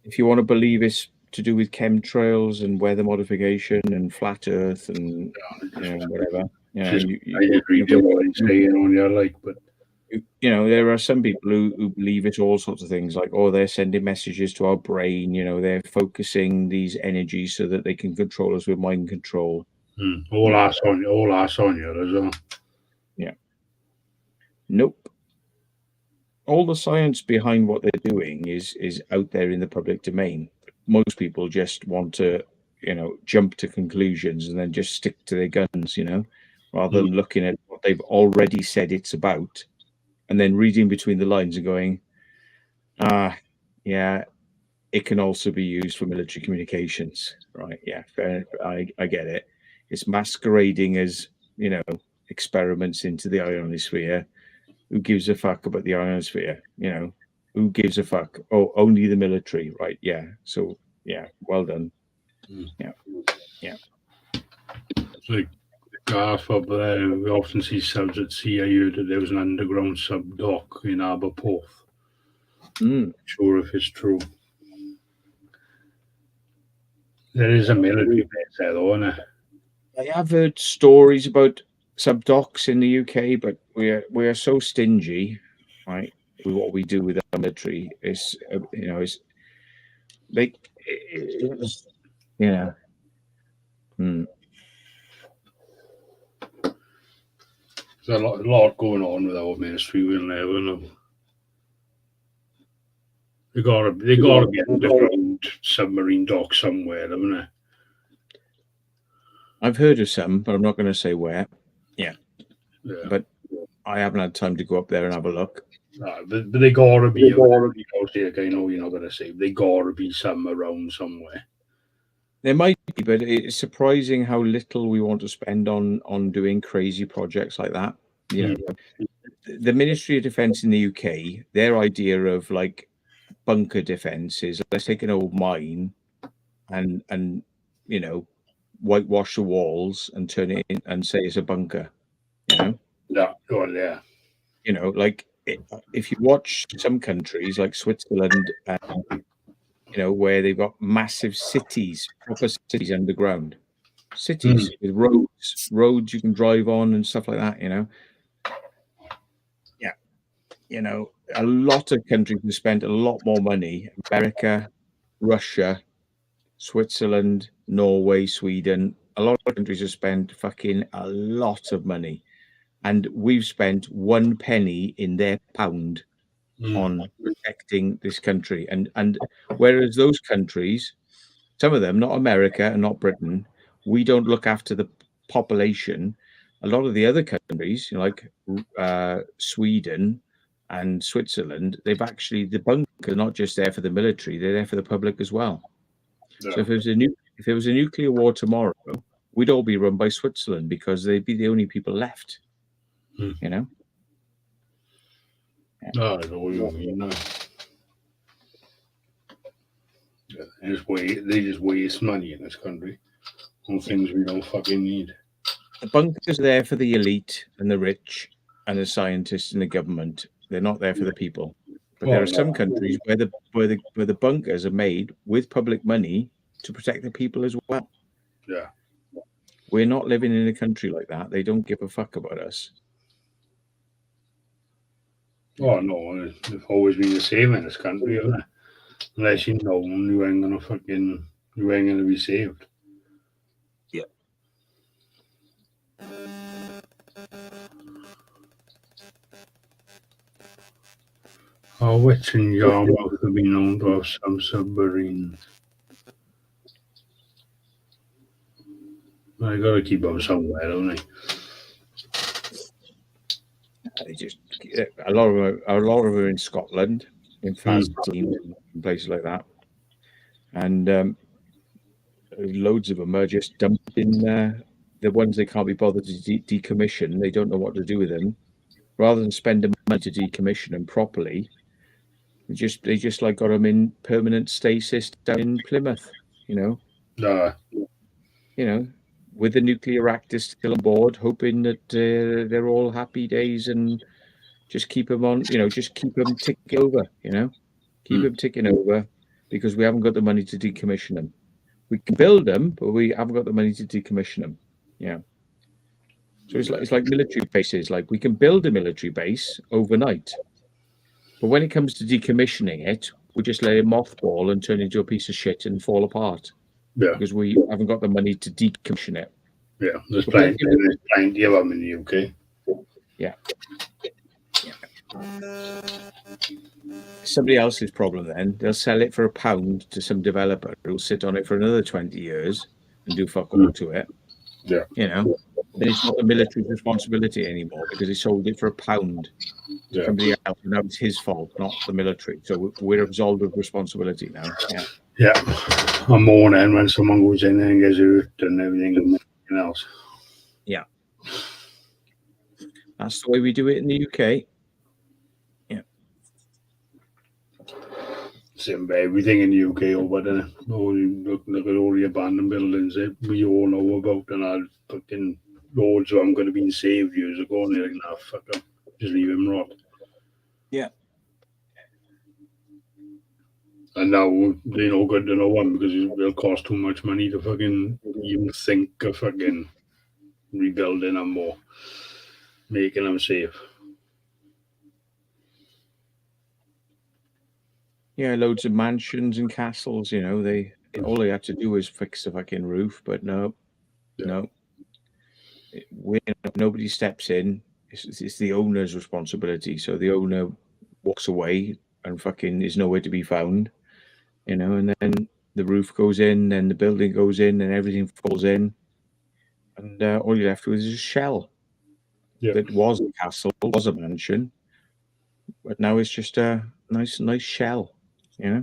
if you want to believe it's to do with chemtrails and weather modification and flat Earth and whatever, I just read what he's saying on your like, but there are some people who believe it's all sorts of things, like, oh, they're sending messages to our brain, they're focusing these energies so that they can control us with mind control. All ass on you as well. Yeah. Nope. All the science behind what they're doing is out there in the public domain. Most people just want to, jump to conclusions and then just stick to their guns, rather than looking at what they've already said it's about, and then reading between the lines and going, yeah, it can also be used for military communications, right? Yeah, fair. I get it. It's masquerading as, experiments into the ionosphere. Who gives a fuck about the ionosphere? Who gives a fuck? Oh, only the military, right? Yeah. So, yeah, well done. Yeah. It's like Garth up there. We often see subs at sea. I heard that there was an underground sub dock in Aberporth. Not sure if it's true. There is a military base there, though, isn't there? I have heard stories about sub docks in the UK, but we are so stingy, right, with what we do with our military. It's it's like yeah. There's a lot going on with our ministry. We'll never know. They gotta be an underground submarine dock somewhere, haven't they? I've heard of some, but I'm not going to say where. Yeah. But I haven't had time to go up there and have a look. But they gotta be. I know you're not going to say. They gotta be some around somewhere. There might be, but it's surprising how little we want to spend on doing crazy projects like that. The Ministry of Defence in the UK, their idea of like bunker defence is, let's take an old mine and whitewash the walls and turn it in and say it's a bunker. Yeah. Like if you watch some countries like Switzerland, where they've got massive cities, proper cities underground, cities with roads you can drive on and stuff like that. Yeah. A lot of countries have spent a lot more money. America, Russia, Switzerland, Norway, Sweden. A lot of countries have spent fucking a lot of money, and we've spent 1 penny in their pound on protecting this country. And whereas those countries, some of them, not America and not Britain, we don't look after the population. A lot of the other countries, like Sweden and Switzerland, the bunker are not just there for the military, they're there for the public as well. Yeah. So if there was a nuclear war tomorrow, we'd all be run by Switzerland because they'd be the only people left. Yeah. No, I know what you mean. They just waste money in this country on things we don't fucking need. The bunkers are there for the elite and the rich and the scientists and the government. They're not there for the people. But there are some countries where the bunkers are made with public money to protect the people as well. Yeah. We're not living in a country like that. They don't give a fuck about us. Oh no, it's always been the same in this country, isn't it? Unless you know you ain't gonna be saved. Yeah. Which in Yarmouth have been known to have some submarines. I gotta keep them somewhere, don't they? They just a lot of them are in Scotland, in Fastine, and places like that, and loads of them are just dumped in the ones they can't be bothered to decommission. They don't know what to do with them. Rather than spend the money to decommission them properly, They just like got them in permanent stasis down in Plymouth, Nah. With the nuclear reactor still on board, hoping that they're all happy days and just keep them on, just keep them ticking over, keep them ticking over because we haven't got the money to decommission them. We can build them, but we haven't got the money to decommission them. Yeah. So it's like military bases. Like we can build a military base overnight, but when it comes to decommissioning it, we just let it mothball and turn into a piece of shit and fall apart. Yeah. Because we haven't got the money to decommission it. Yeah, there's plenty of them in the UK. Yeah. Somebody else's problem then. They'll sell it for £1 to some developer who'll sit on it for another 20 years and do fuck all to it. Yeah. Then it's not the military's responsibility anymore because he sold it for £1 to somebody else, and now it's his fault, not the military. So we're absolved of responsibility now. Yeah. Yeah. I'm mourning when someone goes in there and gets hurt and everything else. Yeah. That's the way we do it in the UK. Yeah. Same by everything in the UK over there. Look at all the abandoned buildings that we all know about, and I've fucking loads of them could have been saved years ago, and they're like, nah, fuck them. Just leave them rot. Yeah. And now they're no good to no one because it'll cost too much money to fucking even think of fucking rebuilding them or making them safe. Yeah, loads of mansions and castles, all they had to do was fix the fucking roof, but no. Nobody steps in. It's the owner's responsibility. So the owner walks away and fucking is nowhere to be found, and then the roof goes in, then the building goes in, and everything falls in, and all you're left with is a shell that was a castle, was a mansion, but now it's just a nice shell, Yeah.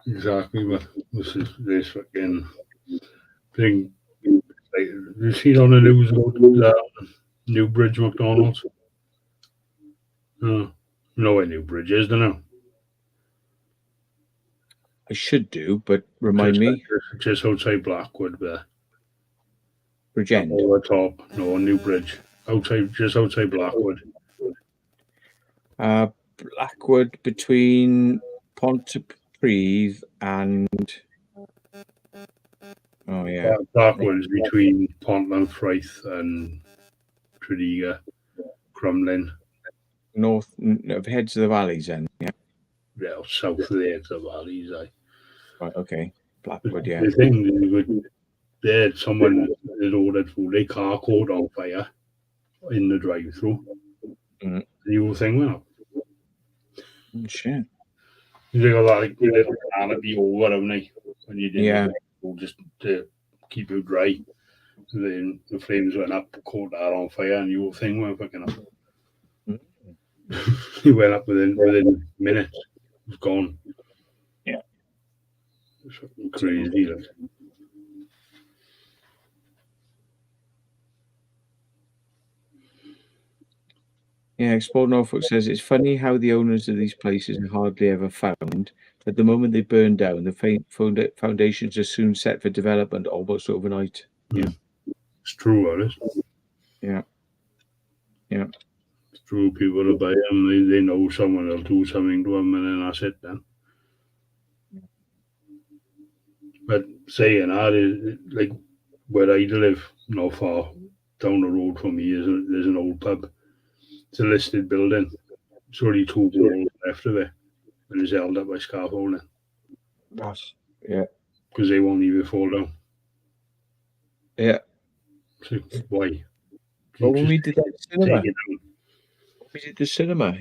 Exactly, but this fucking thing. Like, you see it on the news about Newbridge McDonald's? No, where Newbridge is, don't know. I should do, but remind me. Just outside Blackwood, there. Bridgend. Over the top, no, Newbridge. Just outside Blackwood. Blackwood between Pontypridd and Blackwood's between Pontlanfraith and Tredegar, Crumlin. North of heads of the valleys, then. Yeah, south of the heads of the valleys. Right, okay. Blackwood, yeah. The thing they had someone that ordered food, their car caught on fire in the drive-through. The whole thing went up. Shit. You got that little canopy over, haven't they? When you did just to keep it dry. And then the flames went up, caught that on fire, and the whole thing went fucking up. It went up within minutes. It was gone. Yeah. It's fucking crazy. Like. Yeah, Explore Norfolk says it's funny how the owners of these places are hardly ever found. At the moment they burn down, the foundations are soon set for development almost overnight. Yeah, it's true, it is. Yeah. It's true. People will buy them. They know someone will do something to them, and then that's it. Then. But saying that, like where I live, not far down the road from me, there's an old pub. It's a listed building. It's only 2 walls left of it, and it's held up by scaffolding. Yeah. Because they won't even fall down. Yeah. So why? Well, when we did the cinema,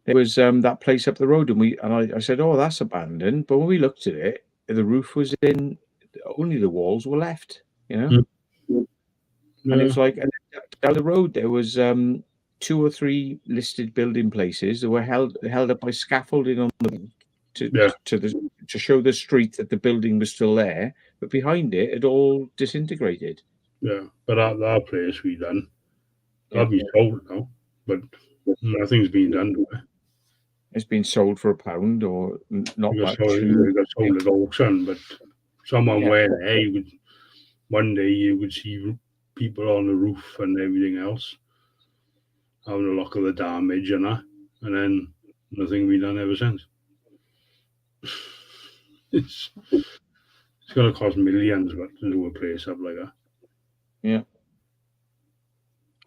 there was that place up the road, and I said, "Oh, that's abandoned." But when we looked at it, the roof was in. Only the walls were left. And it was like down the road there was 2 or 3 listed building places that were held up by scaffolding on the back to show the street that the building was still there, but behind it had all disintegrated. Yeah, but that place we done, that'd be sold now. But Nothing's been done to it. It's been sold for £1 or not much. It got sold at auction, but someone Yeah. went, hey, one day you would see people on the roof and everything else having a look at the damage and that, and then nothing been done ever since. It's going to cost millions to do a place up like that. Yeah.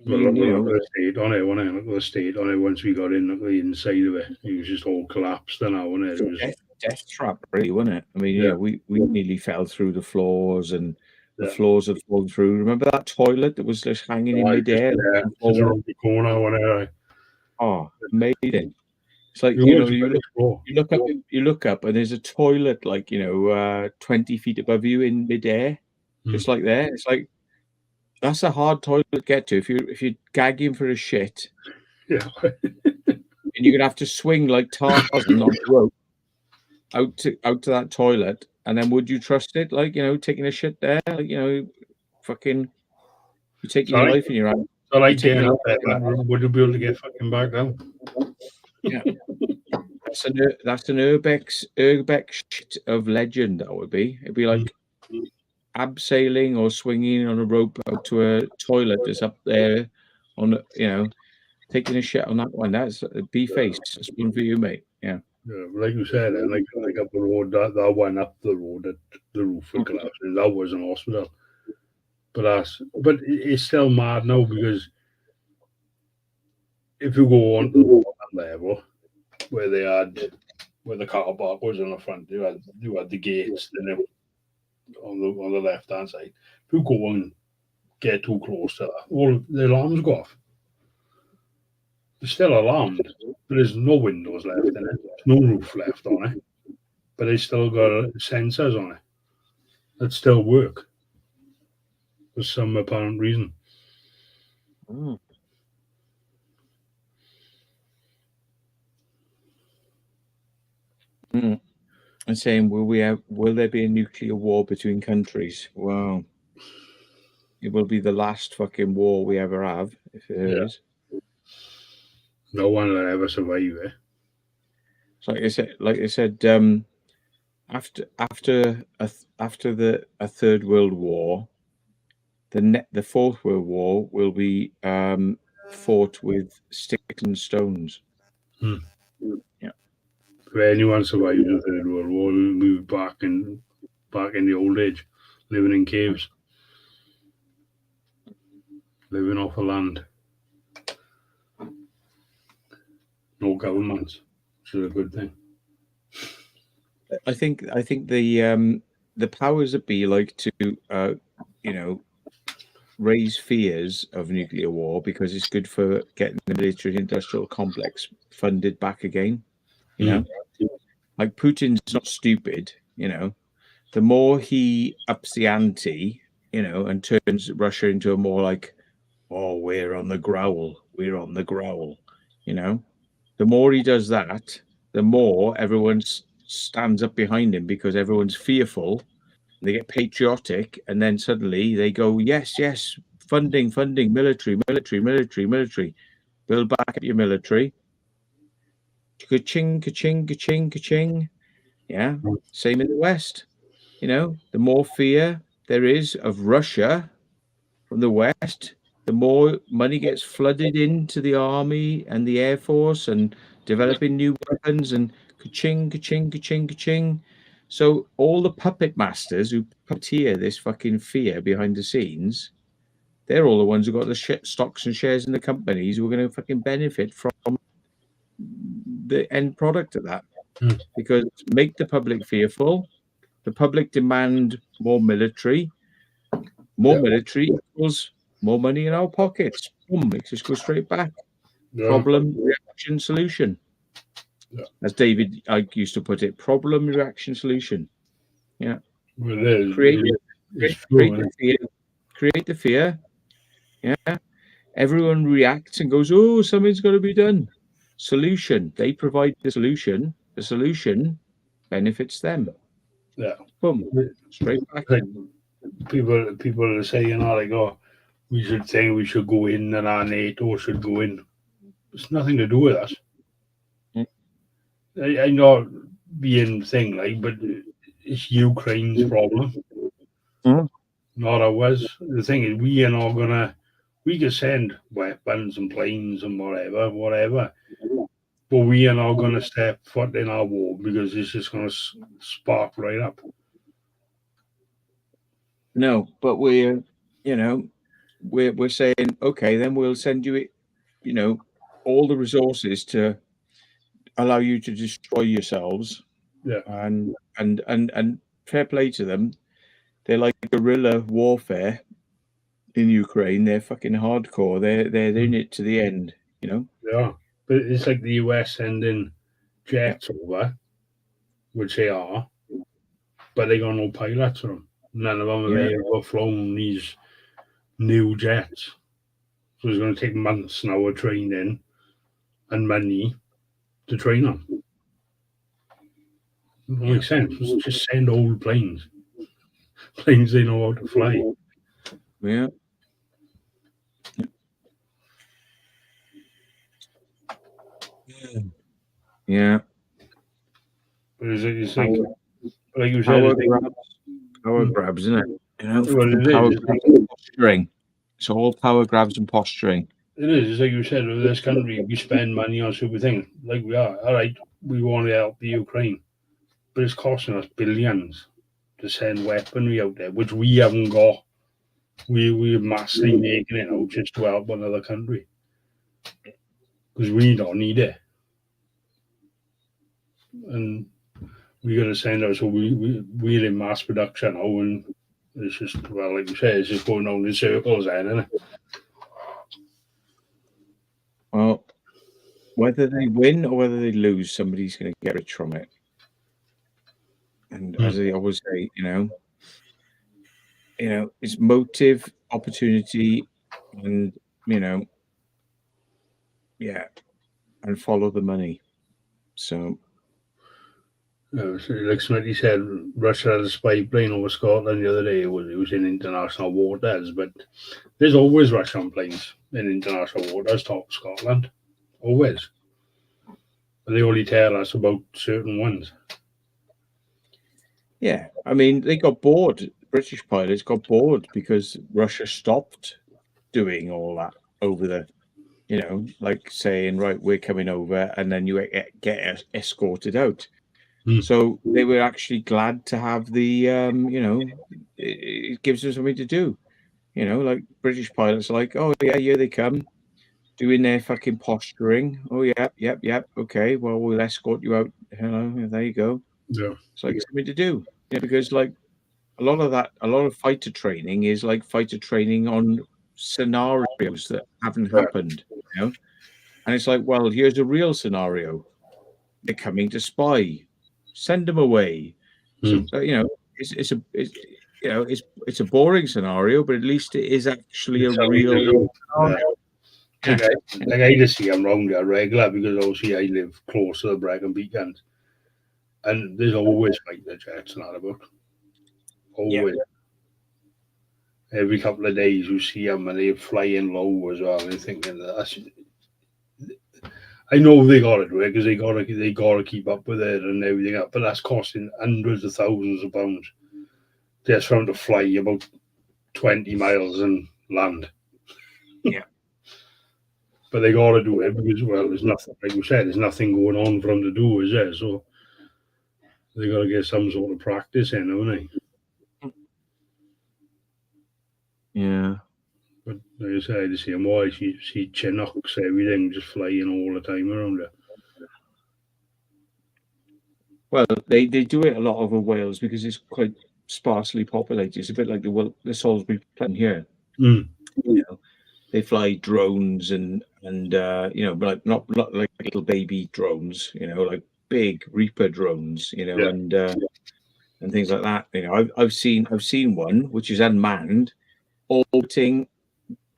But look at the state on it, look at the state on it once we got in, look at the inside of it. It was just all collapsed now, wasn't it? It was death trap, really, wasn't it? I mean, Yeah. we nearly fell through the floors and the Yeah. floors had fallen through. Remember that toilet that was just hanging in midair? Just around the corner, wasn't it? Oh, amazing. It's like, It you know, was you very look up and there's a toilet like, 20 feet above you in midair, just like there. It's like, that's a hard toilet to get to. If you're gagging for a shit, Yeah. and you're gonna have to swing like Tarzan on the rope out to that toilet, and then would you trust it? Like, taking a shit there, like, fucking, you're taking your life in your hands. So like getting up there, would you be able to get fucking back down? Yeah. That's an urbex shit of legend. That would be. It'd be like abseiling or swinging on a rope out to a toilet that's up there on, taking a shit on that one. That's a B-face. That's one for you, mate. Yeah. Yeah, like you said, and like up the road, that one up the road at the roof of collapsed, and that was an hospital. But it's still mad now because if you go on to the level where the car park was in the front, you had the gates on the left hand side. If you go and get too close to that, all the alarms go off. They're still alarmed. There's no windows left in it. There's no roof left on it. But they still got sensors on it that still work for some apparent reason. And saying, will there be a nuclear war between countries? Wow. It will be the last fucking war we ever have, if it is. No one will ever survive it. So like I said, after a third world war, the fourth world war will be fought with sticks and stones. Yeah. If anyone survives the third world war, we'll move back in the old age, living in caves, living off the land. No governments, which is a good thing. I think the powers that be like to raise fears of nuclear war because it's good for getting the military industrial complex funded back again. Like Putin's not stupid. The more he ups the ante, and turns Russia into a more like, oh, we're on the growl. The more he does that, the more everyone stands up behind him because everyone's fearful. They get patriotic, and then suddenly they go, yes, funding, military. Build back up your military. Ka-ching, ka-ching, ka-ching, ka-ching. Yeah, same in the West. The more fear there is of Russia from the West, the more money gets flooded into the army and the air force and developing new weapons and ka-ching, ka-ching, ka-ching, ka-ching. So all the puppet masters who puppeteer this fucking fear behind the scenes, they're all the ones who got the stocks and shares in the companies who are going to fucking benefit from the end product of that. Because make the public fearful, the public demand more military. More military equals more money in our pockets. Boom, it just goes straight back. Problem, reaction, solution. As David Icke used to put it, problem, reaction, solution. Yeah. Well, it is. Create the fear. Yeah. Everyone reacts and goes, oh, something's got to be done. Solution. They provide the solution. The solution benefits them. Yeah. Boom. Straight back. People are saying, like, oh, we should go in and our NATO should go in. It's nothing to do with us. Mm. I know being thing like, but it's Ukraine's problem, Mm. not ours. The thing is, we are not gonna. We can send weapons and planes and whatever, but we are not gonna step foot in our war because it's just gonna spark right up. No, but we're, you know, we're saying, okay, then we'll send you, you know, all the resources to allow you to destroy yourselves, Yeah, and fair play to them. They're like guerrilla warfare in Ukraine. They're fucking hardcore. They're in it to the end, you know. yeah. But it's like the US sending jets over, which they are, but they got no pilots on them. None of them have Yeah, ever flown these new jets. So it's going to take months now of training and money to train them. It don't make sense. Just send old planes. Planes they know how to fly. yeah, yeah. But it's like you said, Power it's like, grabs, power grabs, isn't it? You know, well, fucking it power is. grabs and posturing. It's all power grabs and posturing. It is. It's like you said, with this country, we spend money on stupid things. Like we are. All right, we want to help the Ukraine, but it's costing us billions to send weaponry out there, which we haven't got. We're massively making it out just to help another country because we don't need it, and we got to send out. So we're in mass production now, and it's just, well, like you said, it's just going on in circles, then, isn't it? Well, whether they win or whether they lose, somebody's going to get rich from it. And as they always say, it's motive, opportunity, and yeah, and follow the money. So So like somebody said, Russia had a spy plane over Scotland the other day. It was in international waters, but there's always Russian planes in international waters top Scotland, always. But they only tell us about certain ones. yeah, I mean, they got bored. British pilots got bored because Russia stopped doing all that over the, like saying, right, we're coming over, and then you get escorted out. So they were actually glad to have the, it gives them something to do. Like British pilots are like, oh, yeah, here they come, doing their fucking posturing. Oh, yep. Okay, well, we'll escort you out. Hello, there you go. Yeah. It's like something to do. Yeah, because like a lot of fighter training is like fighter training on scenarios that haven't happened, And it's like, well, here's a real scenario. They're coming to spy. Send them away. So it's a boring scenario, but at least it is actually a It's how real scenario. I just see I'm round there regular because obviously I live close to the Brecon Beacons, and there's always fighter jets not about. Always. Every couple of days you see them and they're flying low as well. And you're thinking that's. I know they got to do it because they gotta keep up with it and everything else, but that's costing hundreds of thousands of pounds just for them to fly about 20 miles and land. Yeah. But they got to do it because, well, there's nothing, like you said, there's nothing going on for them to do, is there? So they got to get some sort of practice in, haven't they? Yeah. But like I said, I see them all. I see Chinooks, everything just flying all the time around there. Well, they do it a lot over Wales because it's quite sparsely populated. It's a bit like the Salisbury plain here. They fly drones and but not like little baby drones, like big Reaper drones, and things like that. I've seen one which is unmanned, orbiting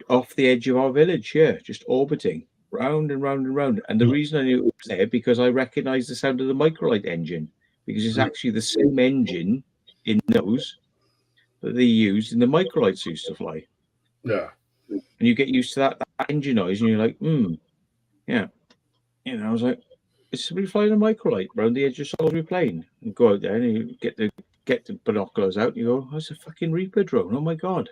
off the edge of our village here, just orbiting round and round and round. And the reason I knew it was there because I recognized the sound of the microlight engine, because it's actually the same engine in those that they used in the microlights used to fly. Yeah. And you get used to that engine noise, and you're like, Yeah. You know, I was like, is somebody flying a microlight around the edge of Salisbury Plain? And go out there and you get the binoculars out. And you go, that's a fucking Reaper drone. Oh my god!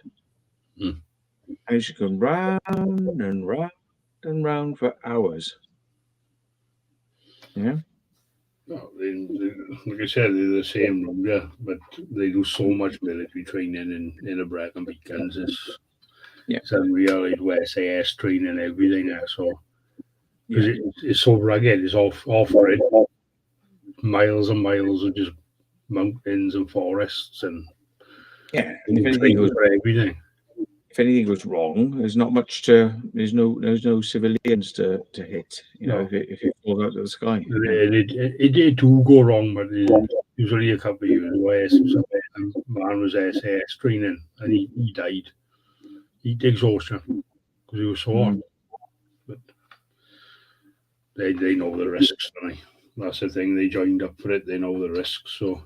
Mm. And it's just going round and round and round for hours. Yeah. No, like I said, they're the same number, but they do so much military training in the Brecon Beacons. It's unreal. It's SAS training, everything. So because it's so rugged, it's off grid, miles and miles of just mountains and forests, and if everything. If anything goes wrong, there's not much to. There's no civilians to hit. You know, if it falls out of the sky. It do go wrong, but usually a couple of years away. A man was SAS training, and he died. He exhaustion because he was so on. But they know the risks, don't they? That's the thing. They joined up for it. They know the risks. So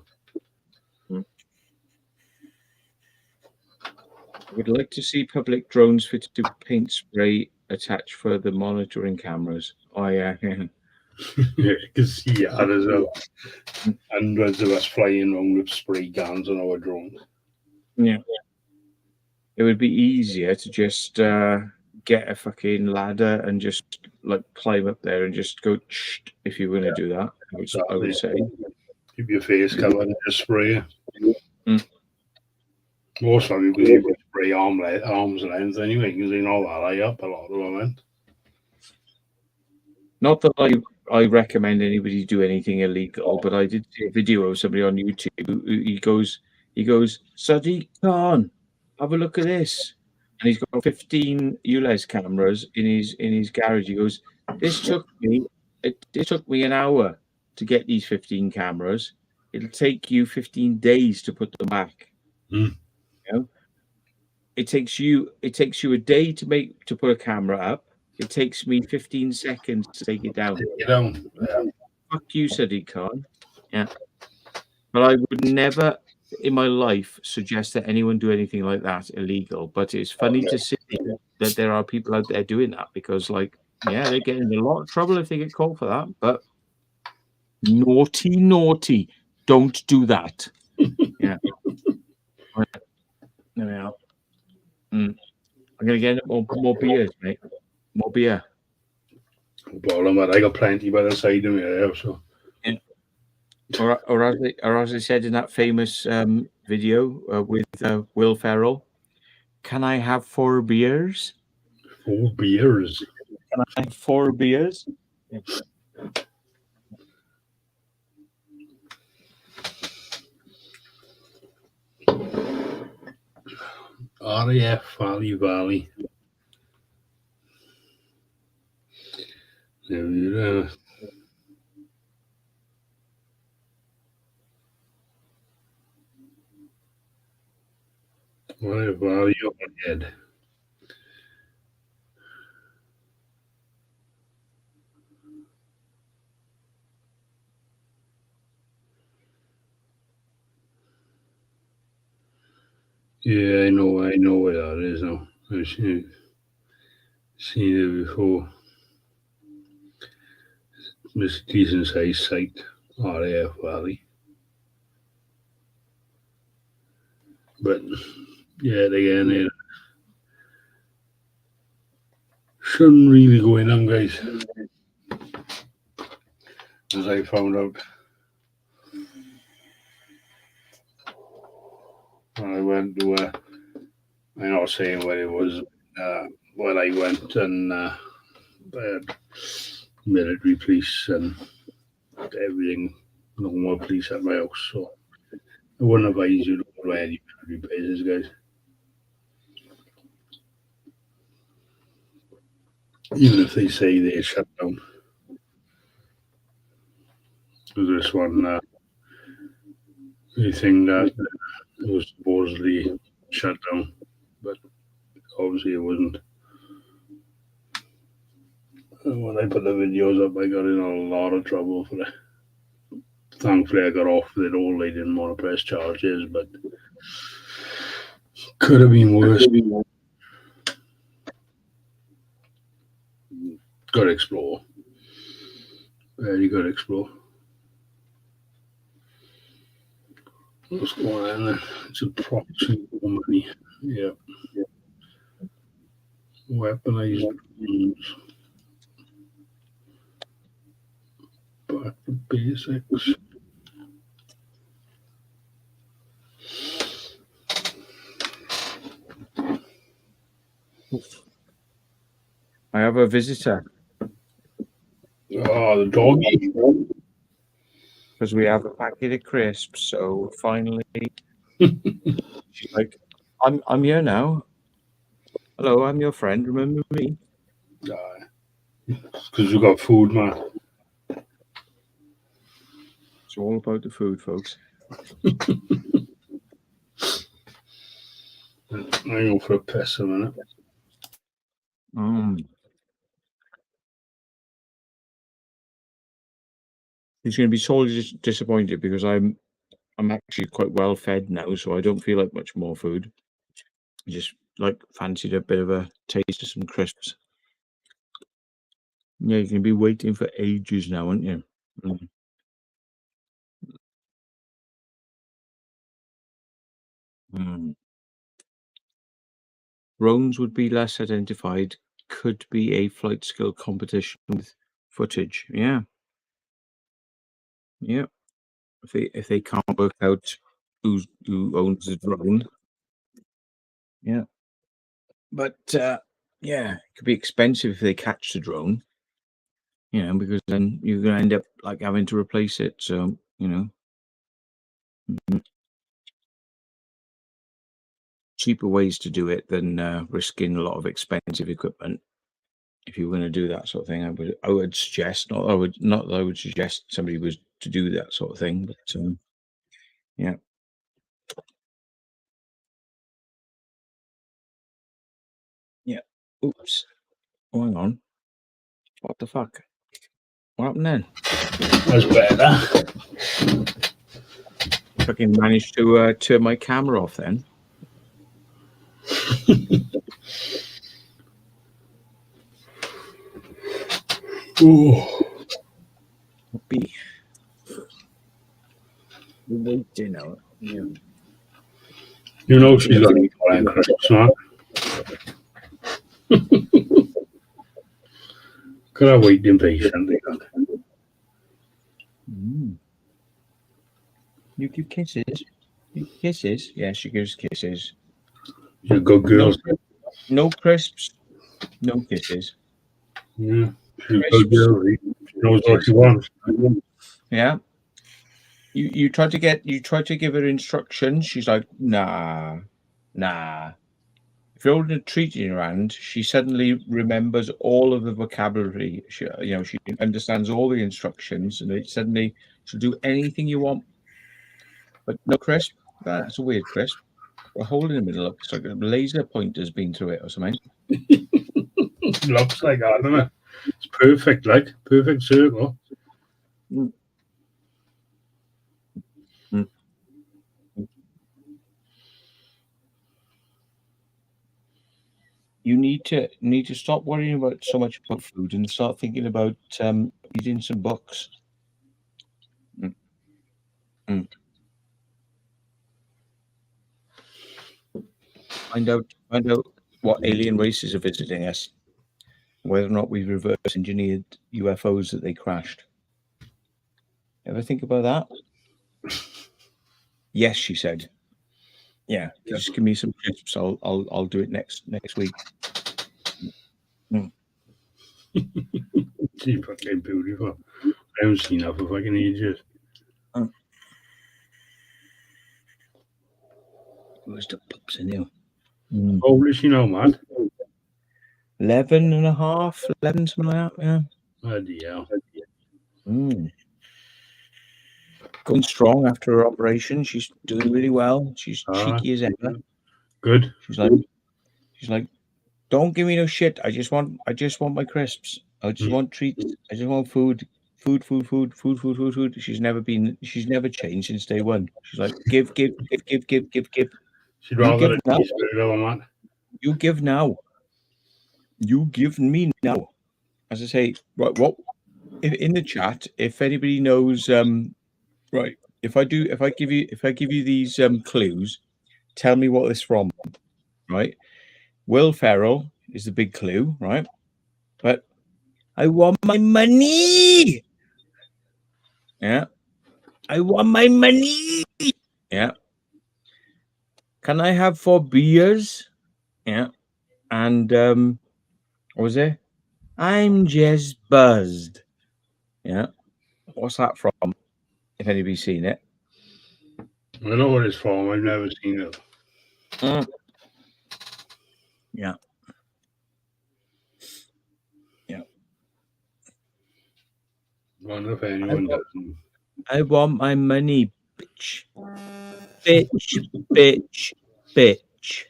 I would like to see public drones fitted to paint spray attached for the monitoring cameras. Oh yeah. You can see that as well. Hundreds of us flying around with spray guns on our drones. Yeah. It would be easier to just get a fucking ladder and just like climb up there and just go if you're going to do that. I would say. Keep your face covered and just spray. Most of you can spray arms and ends anyway, because they're not that high up, a lot of them aren't. Not that I recommend anybody do anything illegal, but I did see a video of somebody on YouTube. He goes, Sadiq Khan, have a look at this. And he's got 15 ULEZ cameras in his garage. He goes, this took me an hour to get these 15 cameras. It'll take you 15 days to put them back. Mm. You know? It takes you a day to put a camera up. It takes me 15 seconds to take it down. Fuck you, Sadiq Khan. Yeah. But I would never in my life suggest that anyone do anything like that illegal. But it's funny to see that there are people out there doing that because, like, they get in a lot of trouble if they get caught for that. But naughty, don't do that. Yeah. There we are. I'm gonna get more beers, mate. More beer. No problem, I got plenty by the side of me there, so. Yeah. Or as they said in that famous video with Will Ferrell, can I have 4 beers? 4 beers? Can I have 4 beers? Yeah. RAF Valley. There we are. RAF Valley overhead. Yeah, I know where that is now. I've seen it before. It's a decent sized site, RAF Valley. But yeah, again, it shouldn't really go in on, guys. As I found out. I went to I'm not saying where it was, when I went and military police and everything, normal police at my house, so I wouldn't advise you to go to any military bases, guys. Even if they say they're shut down. This one, they think that it was supposedly shut down, but obviously it wasn't. And when I put the videos up, I got in a lot of trouble for it. Thankfully, I got off with it all. They didn't want to press charges, but could have been worse. Got to explore. Very good explore. What's going on there? It's approximately money. Yeah. Weaponized drones. Back to basics. I have a visitor. Oh, the doggy. Because we have a packet of crisps, so finally she's like, I'm here now. Hello, I'm your friend. Remember me? Because you got food, man. It's all about the food, folks. I go for a piss a minute. He's going to be sorely disappointed because I'm actually quite well fed now, so I don't feel like much more food. I just fancied a bit of a taste of some crisps. Yeah, you can be waiting for ages now, aren't you? Drones would be less identified. Could be a flight skill competition with footage. Yeah. If they can't work out who owns the drone. Yeah. But yeah, it could be expensive if they catch the drone. Because then you're going to end up having to replace it. So cheaper ways to do it than risking a lot of expensive equipment. If you were going to do that sort of thing, I would suggest not that I would suggest somebody was to do that sort of thing, but yeah. Yeah. Oops. Oh, hang on. What the fuck? What happened then? That's better. Fucking managed to turn my camera off then. Be waiting out. Yeah. You know she's got to be buying crisps, man. Could I wait impatiently? You give kisses. Kisses? Yeah, she gives kisses. You're good girl. No crisps. No kisses. Yeah. She's a good girl. She knows what she wants. Yeah. You try to give her instructions. She's like, nah. If you're holding a treat in your hand, she suddenly remembers all of the vocabulary. She understands all the instructions, and suddenly she'll do anything you want. But no crisp. That's a weird crisp. A hole in the middle looks like a laser pointer's been through it or something. Looks like that, doesn't it? It's perfect, perfect circle. You need to stop worrying about so much about food and start thinking about reading some books. Find out what alien races are visiting us, whether or not we've reverse engineered UFOs that they crashed. Ever think about that? Yes, she said. Yeah, just give me some crisps. I'll do it next week. She's fucking beautiful. I haven't seen her for fucking ages. Where's the pups in here? How old is she now, man? 11 and a half, 11, something like that. Yeah. Bloody hell. Going strong after her operation. She's doing really well. She's cheeky as ever. Good. She's like, don't give me no shit. I just want my crisps. I just want treats. I just want food. Food. She's never changed since day one. She's like, give. She'd rather a teaspoon of that. You give now. You give me now. as I say, right, what in the chat, if anybody knows, right, if I give you these clues, tell me what it's from, right? Will Ferrell is the big clue, right? But I want my money. Yeah. I want my money. Yeah. Can I have 4 beers? Yeah. And what was it? I'm just buzzed. Yeah. What's that from? If anybody's seen it. I don't know what it's from. I've never seen it. Yeah. Yeah. I wonder if anyone doesn't. I want my money, bitch. Bitch, bitch, bitch.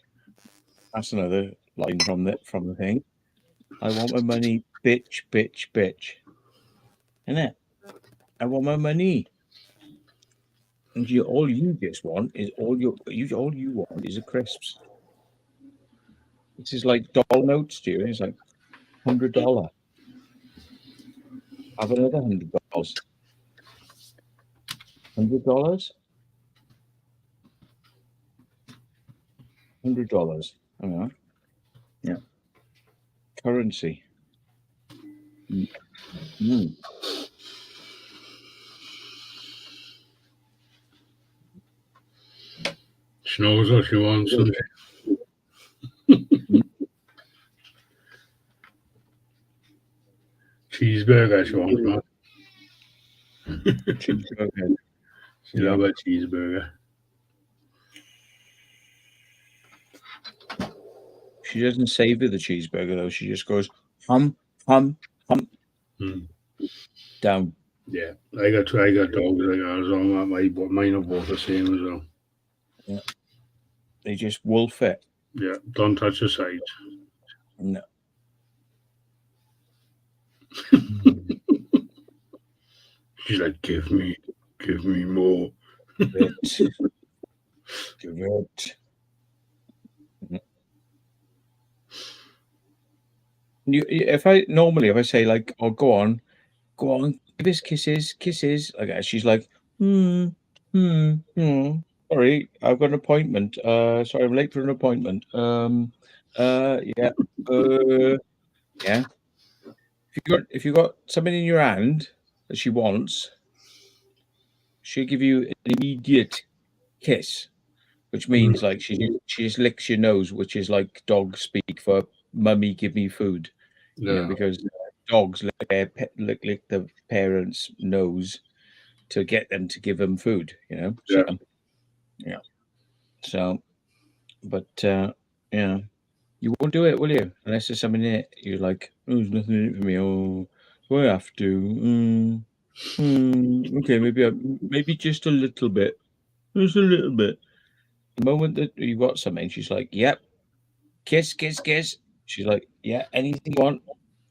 That's another line from the thing. I want my money, bitch, bitch, bitch. Isn't it? I want my money. And all you just want is all you want is a crisps. This is like doll notes to you. It's like $100. Have another $100. $100. $100. Hang on. Yeah. Currency. Mm. She knows what she wants. Cheeseburger she wants, man. Cheeseburger. She love a cheeseburger. She doesn't savor the cheeseburger though. She just goes hum, hum, hum. Down. Yeah, I got dogs like that as well. Mine are both the same as well. Yeah. They just wolf it. Yeah, don't touch the sides. No. She's like, give me more. Give it. Give it. If I say like, oh, go on, give us kisses, like that, she's like, sorry, I've got an appointment. Sorry, I'm late for an appointment. Yeah, yeah. If you got something in your hand that she wants, she'll give you an immediate kiss, which means like she just licks your nose, which is like dog speak for "mummy, give me food." Yeah. You know, because dogs lick the parents' nose to get them to give them food. You know. Yeah. Yeah. So, but yeah, you won't do it, will you? Unless there's something in it. You're like, oh, there's nothing in it for me. Oh, do I have to? Okay, maybe just a little bit. Just a little bit. The moment that you got something, she's like, yep, kiss, kiss, kiss. She's like, yeah, anything you want.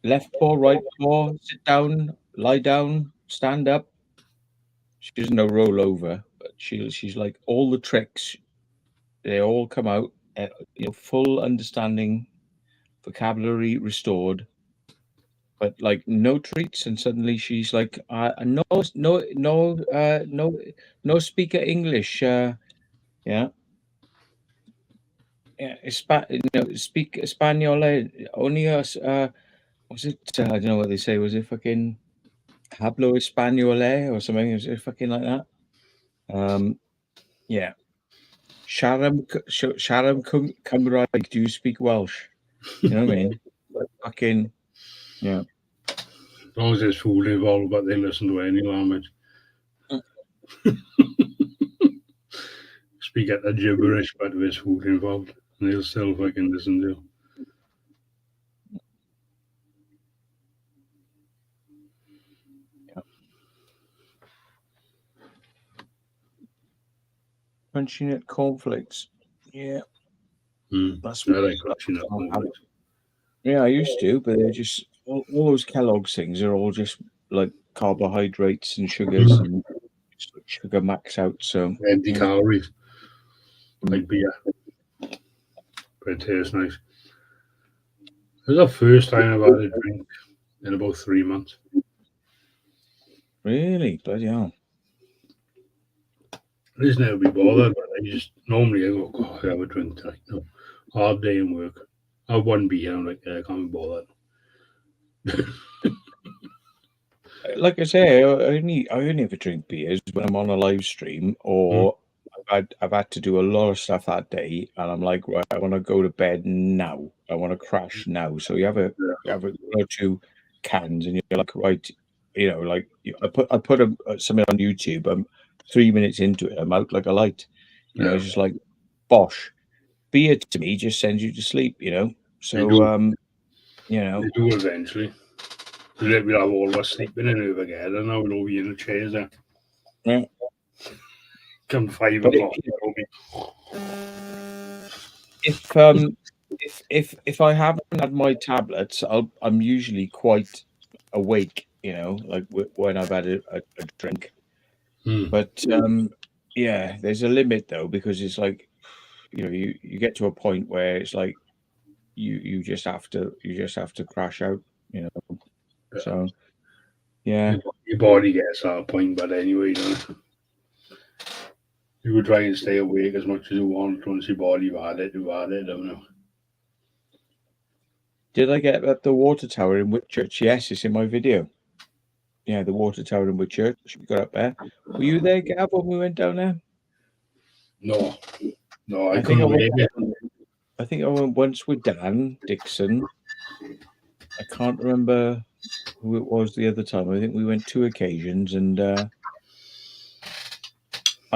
Left paw, right paw, sit down, lie down, stand up. She doesn't know roll over, but she's like all the tricks. They all come out. Full understanding, vocabulary restored, but like no treats, and suddenly she's like, no, no speaker English. Yeah, yeah, speak Espanol. Only us. Was it? I don't know what they say. Was it fucking hablo español or something? Was it fucking like that? Yeah. Sharam Cymraeg. Do you speak Welsh? You know what I mean? Like fucking, yeah. As long as there's food involved, but they listen to any language. Speak at the gibberish, but there's food involved, and they'll still fucking listen to. Crunchy nut cornflakes. Yeah. That's I like crunchy nut cornflakes. Yeah, I used to, but they're just all those Kellogg's things are all just like carbohydrates and sugars and just like sugar max out. So empty calories, like beer, but it tastes nice. This is the first time I've had a drink in about 3 months. Really? Bloody hell. I just never be bothered, but I just normally I go, oh, I have a drink tonight. No, hard day in work. I have one beer. I'm like, yeah, I can't be bothered. Like I say, I only ever drink beers when I'm on a live stream or I've had to do a lot of stuff that day, and I'm like, right, I want to go to bed now. I want to crash now. So you have a one or two cans, and you're like, right, like I put something on YouTube. I'm 3 minutes into it. I'm out like a light. It's just like bosh. Beer to me just sends you to sleep. So They do eventually. We'll have all of us sleeping in over together now. We'll all be in the chairs there. Yeah. Come 5 But o'clock. if I haven't had my tablets, I'm usually quite awake, like when I've had a drink. But yeah, there's a limit though, because it's like, you get to a point where it's like you just have to crash out, So yeah, Your body gets at a point, but anyway, you would try and stay awake as much as you want. Once your body you've had it, don't know. Did I get at the water tower in Whitchurch? Yes, it's in my video. Yeah, the water tower in Whitchurch. We got up there. Were you there, Gav, when we went down there? No, I think couldn't make it. I think I went once with Dan Dixon. I can't remember who it was the other time. I think we went 2 occasions, and I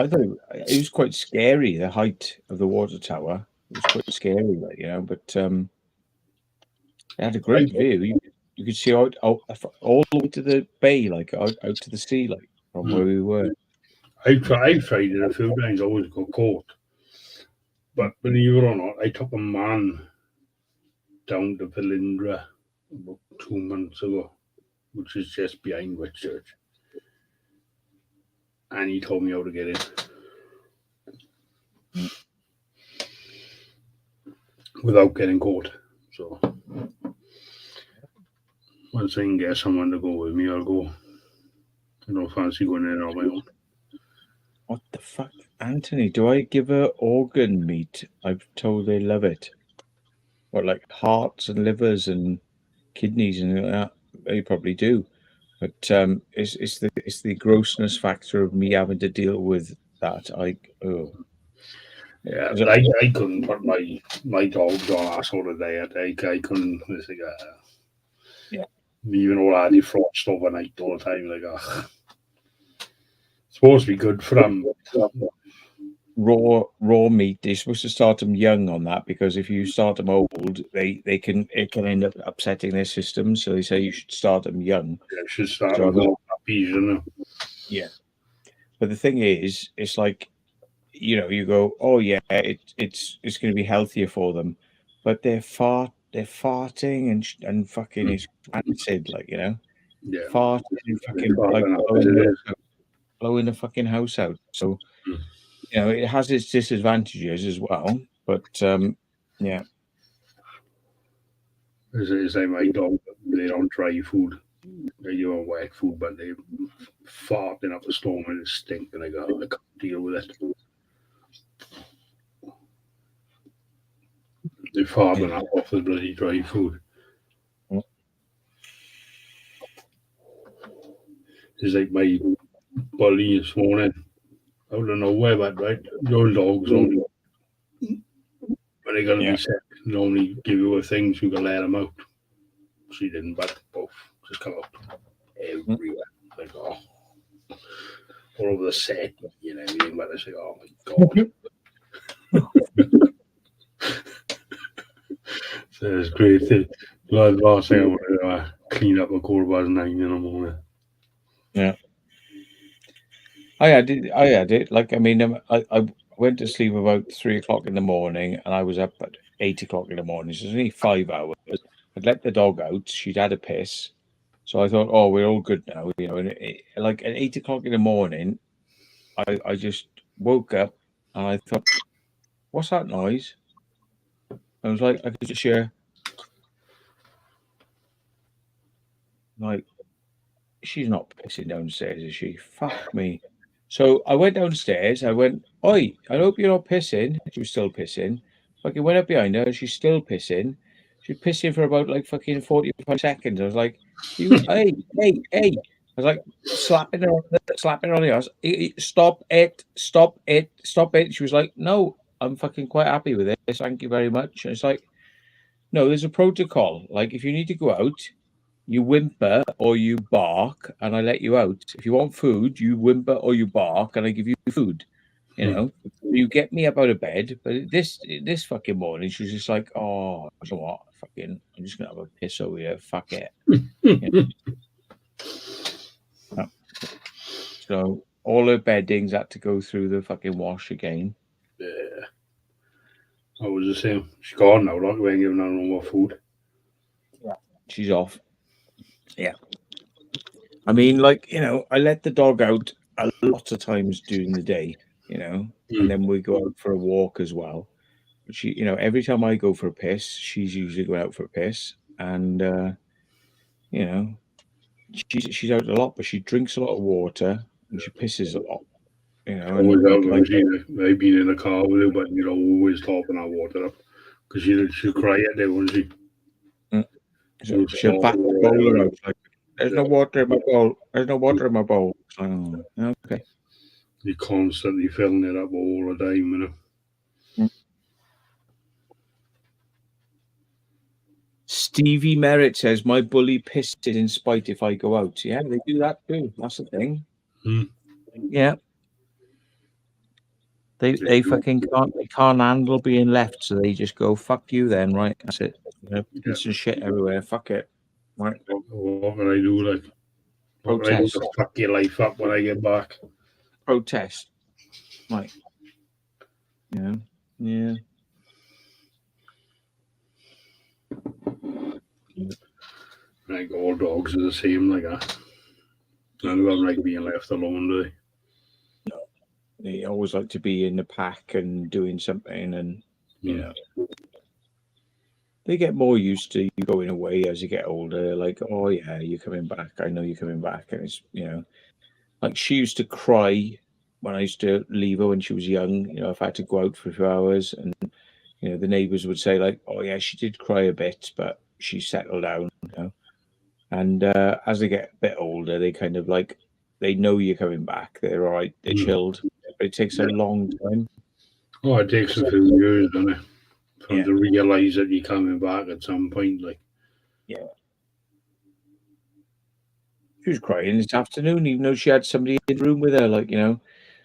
thought it was quite scary. The height of the water tower, it was quite scary, but it had a great view. You could see out all the way to the bay, like out to the sea, like from where we were. I've tried it a few times. Always got caught. But believe it or not, I took a man down to Velindre about 2 months ago, which is just behind Whitchurch, and he told me how to get in without getting caught. So once I can get someone to go with me, I'll go. I don't fancy going in on my own. What the fuck, Anthony? Do I give her organ meat? I've told they love it. What, like hearts and livers and kidneys and that? They probably do. But it's the grossness factor of me having to deal with that. Yeah, I couldn't put my dogs on that sort of diet. I couldn't. It's like, yeah, even all that defrost overnight all the time. Like, it's supposed to be good for them. Raw meat. They're supposed to start them young on that, because if you start them old, it can end up upsetting their systems. So they say you should start them young. Yeah, you should start with puppies, Yeah, but the thing is, it's like, you go, oh yeah, it's going to be healthier for them, but they're farting and fucking it's rancid, like, yeah, farting and fucking like blowing the fucking house out. So it has its disadvantages as well, but yeah. It's like my dog, they don't dry food. They do wet food, but they farting up a storm and it stink, and I can't deal with it. They farting up off the bloody dry food. It's like my bully this morning, out of nowhere, but right, your dogs only when they're gonna be sick, normally give you a thing so you can let them out. She didn't, but both just come out everywhere. Like, all over the set and everything. But I say, oh my god. So it's great. The last thing I want to clean up a 9:15 in the morning. Yeah. I had it. Like, I mean, I went to sleep about 3 o'clock in the morning, and I was up at 8 o'clock in the morning. So it's only 5 hours. I'd let the dog out. She'd had a piss. So I thought, oh, we're all good now. And like at 8 o'clock in the morning, I just woke up and I thought, what's that noise? I was like, I could just hear. Like, she's not pissing downstairs, is she? Fuck me. So I went downstairs. I went, oi, I hope you're not pissing. She was still pissing. Fucking went up behind her and she's still pissing. She's pissing for about like fucking 45 seconds. I was like, you, hey. I was like, slapping her on the ass. Stop it. She was like, no, I'm fucking quite happy with this. Thank you very much. And it's like, no, there's a protocol. Like, if you need to go out, you whimper or you bark, and I let you out. If you want food, you whimper or you bark, and I give you food. You know, you get me up out of bed. But this fucking morning, she was just like, "Oh, you know what? Fucking, I'm just gonna have a piss over here. Fuck it." You know? So all her beddings had to go through the fucking wash again. Yeah. I was the same. She's gone now, like, we ain't giving her no more food. Yeah. She's off. Yeah. I mean, like, you know, I let the dog out a lot of times during the day, you know, and then we go out for a walk as well. She, you know, every time I go for a piss, she's usually going out for a piss, and you know, she's out a lot, but she drinks a lot of water and she pisses a lot, you know. Always And out like, I've been in the car with her, but you're always topping her water up because she'll cry at there, won't she? she'll back the bowl out like, "There's no water in my bowl. There's no water in my bowl." Oh, okay. You're constantly filling it up all the time, you know. Stevie Merritt says, "My bully pisses in spite if I go out." Yeah, they do that too. That's the thing. Yeah. They fucking can't handle being left, so they just go, "Fuck you then," right? That's it. You know, piss and shit everywhere. Fuck it. Right. What can I do? Like, what can I do Protest. to fuck your life up when I get back? Protest. Right. Yeah. Yeah. Like, all dogs are the same, like that. None of them like being left alone, do they? No. They always like to be in the pack and doing something, and you know, they get more used to you going away as you get older. Like, oh yeah, you're coming back. I know you're coming back, and it's, you know, like she used to cry when I used to leave her when she was young. You know, if I had to go out for a few hours, and you know, the neighbours would say like, "Oh yeah, she did cry a bit, but she settled down." You know, and as they get a bit older, they kind of like, they know you're coming back. They're all right. They're chilled, but it takes a long time. Oh, it takes a few years, doesn't it? For them Yeah. to realise that you're coming back at some point, like. Yeah. She was crying this afternoon, even though she had somebody in the room with her. Like, you know,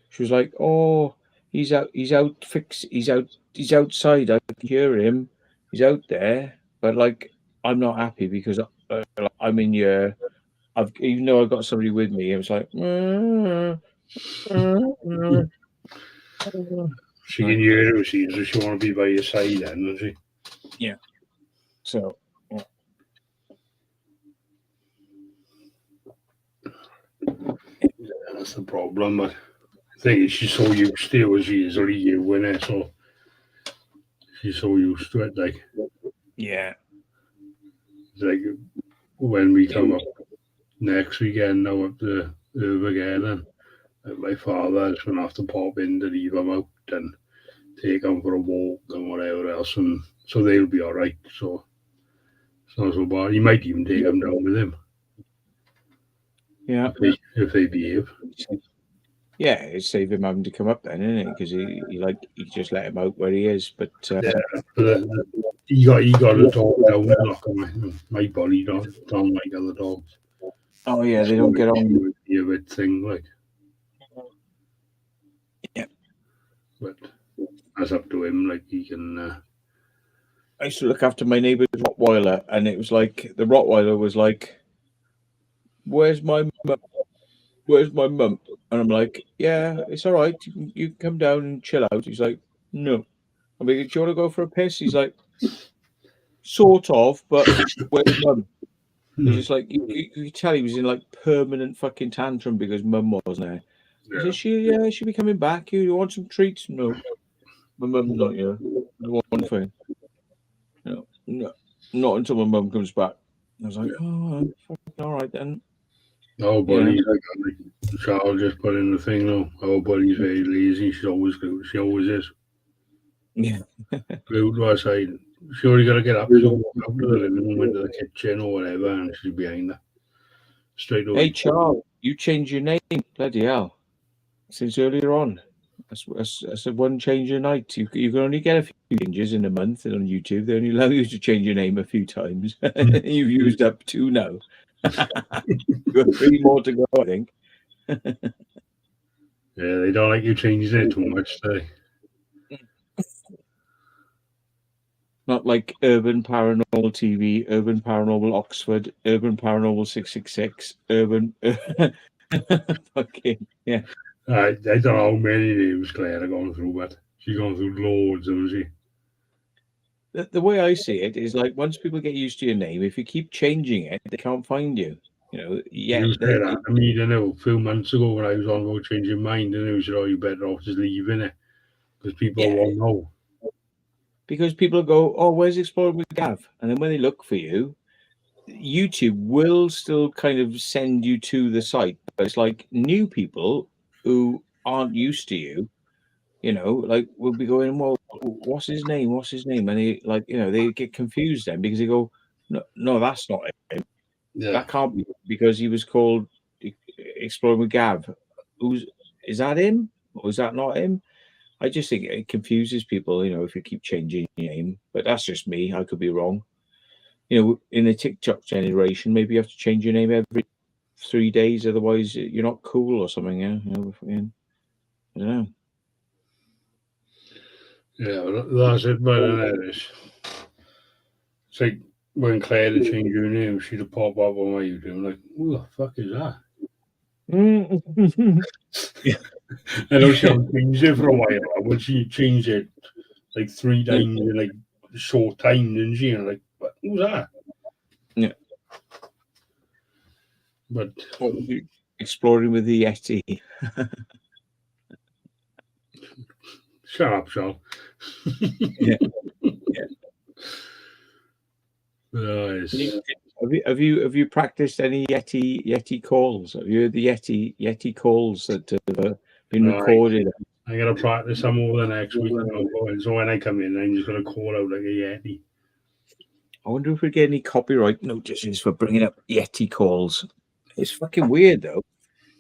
she was like, "Oh, he's outside. I can hear him. He's out there." But like, I'm not happy because I'm in your. Even though I've got somebody with me, it was like, She can hear you, so she want to be by your side then, doesn't she? yeah. So, yeah. That's the problem. But the thing is, she's so used to it, she is only you in it, so she's so used to it. Like, Yeah. it's like when we come up next weekend now up to Overgaden, like my father is going to have to pop in to leave him out and take him for a walk and whatever else, and so they'll be all right. So it's not so bad. He might even take him down with him. Yeah. If they behave. Yeah, it's save him having to come up then, isn't it? Because he just let him out where he is. But But he got a dog down the lock. My body don't like other dogs. oh yeah, they don't get on. Yeah, bit thing like. Yeah. But that's up to him. Like, he can. I used to look after my neighbour's Rottweiler, and it was like the Rottweiler was like, "Where's my mum? Where's my mum?" And I'm like, "Yeah, it's all right. You can come down and chill out." He's like, "No." I'm like, "Do you want to go for a piss?" He's like, "Sort of, but where's mum?" He's just like, you could tell he was in like permanent fucking tantrum because mum wasn't there. He said, she'll be coming back. You want some treats? No, my mum's not here. I want one thing. No, not until my mum comes back. I was like, oh, all right then. Oh, buddy's like Charles just put in the thing though. Oh, buddy's very lazy. She's always glued. She always is. Yeah. Glued to her side. She already got to get up. She'll walk out to the living room, into the kitchen or whatever, and she's behind her. Straight away. Hey, Charles, you changed your name. Bloody hell. Since earlier on. That's a one change a night. You can only get a few changes in a month on YouTube. They only allow you to change your name a few times. You've used up 2 now. You have 3 more to go, I think. Yeah, they don't like you changing it too much. Not like Urban Paranormal TV, Urban Paranormal Oxford, Urban Paranormal 666, Urban. Fucking, yeah. I don't know how many names Claire have gone through, but she's gone through loads, hasn't she? The way I see it is like once people get used to your name, if you keep changing it, they can't find you. You know, yeah. You said that to me, didn't it, a few months ago when I was on about changing mind, and you said, "Oh, you better off just leaving it because people won't know." Because people go, "Oh, where's Exploring with Gav?" And then when they look for you, YouTube will still kind of send you to the site, but it's like new people who aren't used to you. You know, like we'll be going, well, what's his name? What's his name? And they like, you know, they get confused then because they go, no, that's not him. Yeah, That can't be because he was called Exploring with Gav. Is that him or is that not him? I just think it confuses people, you know, if you keep changing your name. But that's just me. I could be wrong. You know, in the TikTok generation, maybe you have to change your name every 3 days, otherwise you're not cool or something. Yeah, you know, I don't know. yeah, that's it. But it's like when Claire had changed her name, she'd have popped up on my YouTube. I'm like, who the fuck is that? I know she hasn't changed it for a while, but she changed it like 3 times in like a short time, didn't she? And I'm like, what? Who's that? Yeah. But Exploring with the Yeti. shut up, Sean. Yeah. Nice. Have you practiced any Yeti calls? Have you heard the Yeti calls that have been recorded? I gotta practice some over the next week. So when I come in, I'm just gonna call out like a Yeti. I wonder if we get any copyright notices for bringing up Yeti calls. It's fucking weird though.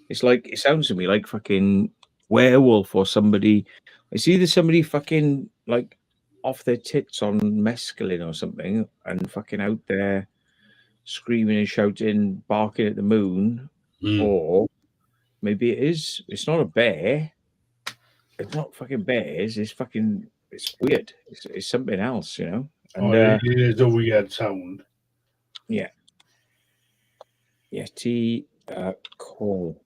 It's like it sounds to me like fucking werewolf or somebody. It's either somebody fucking like off their tits on mescaline or something and fucking out there screaming and shouting, barking at the moon, or maybe it's not a bear. It's not fucking bears. It's weird. It's something else, you know. And it is a weird sound. Yeah. Yeti call.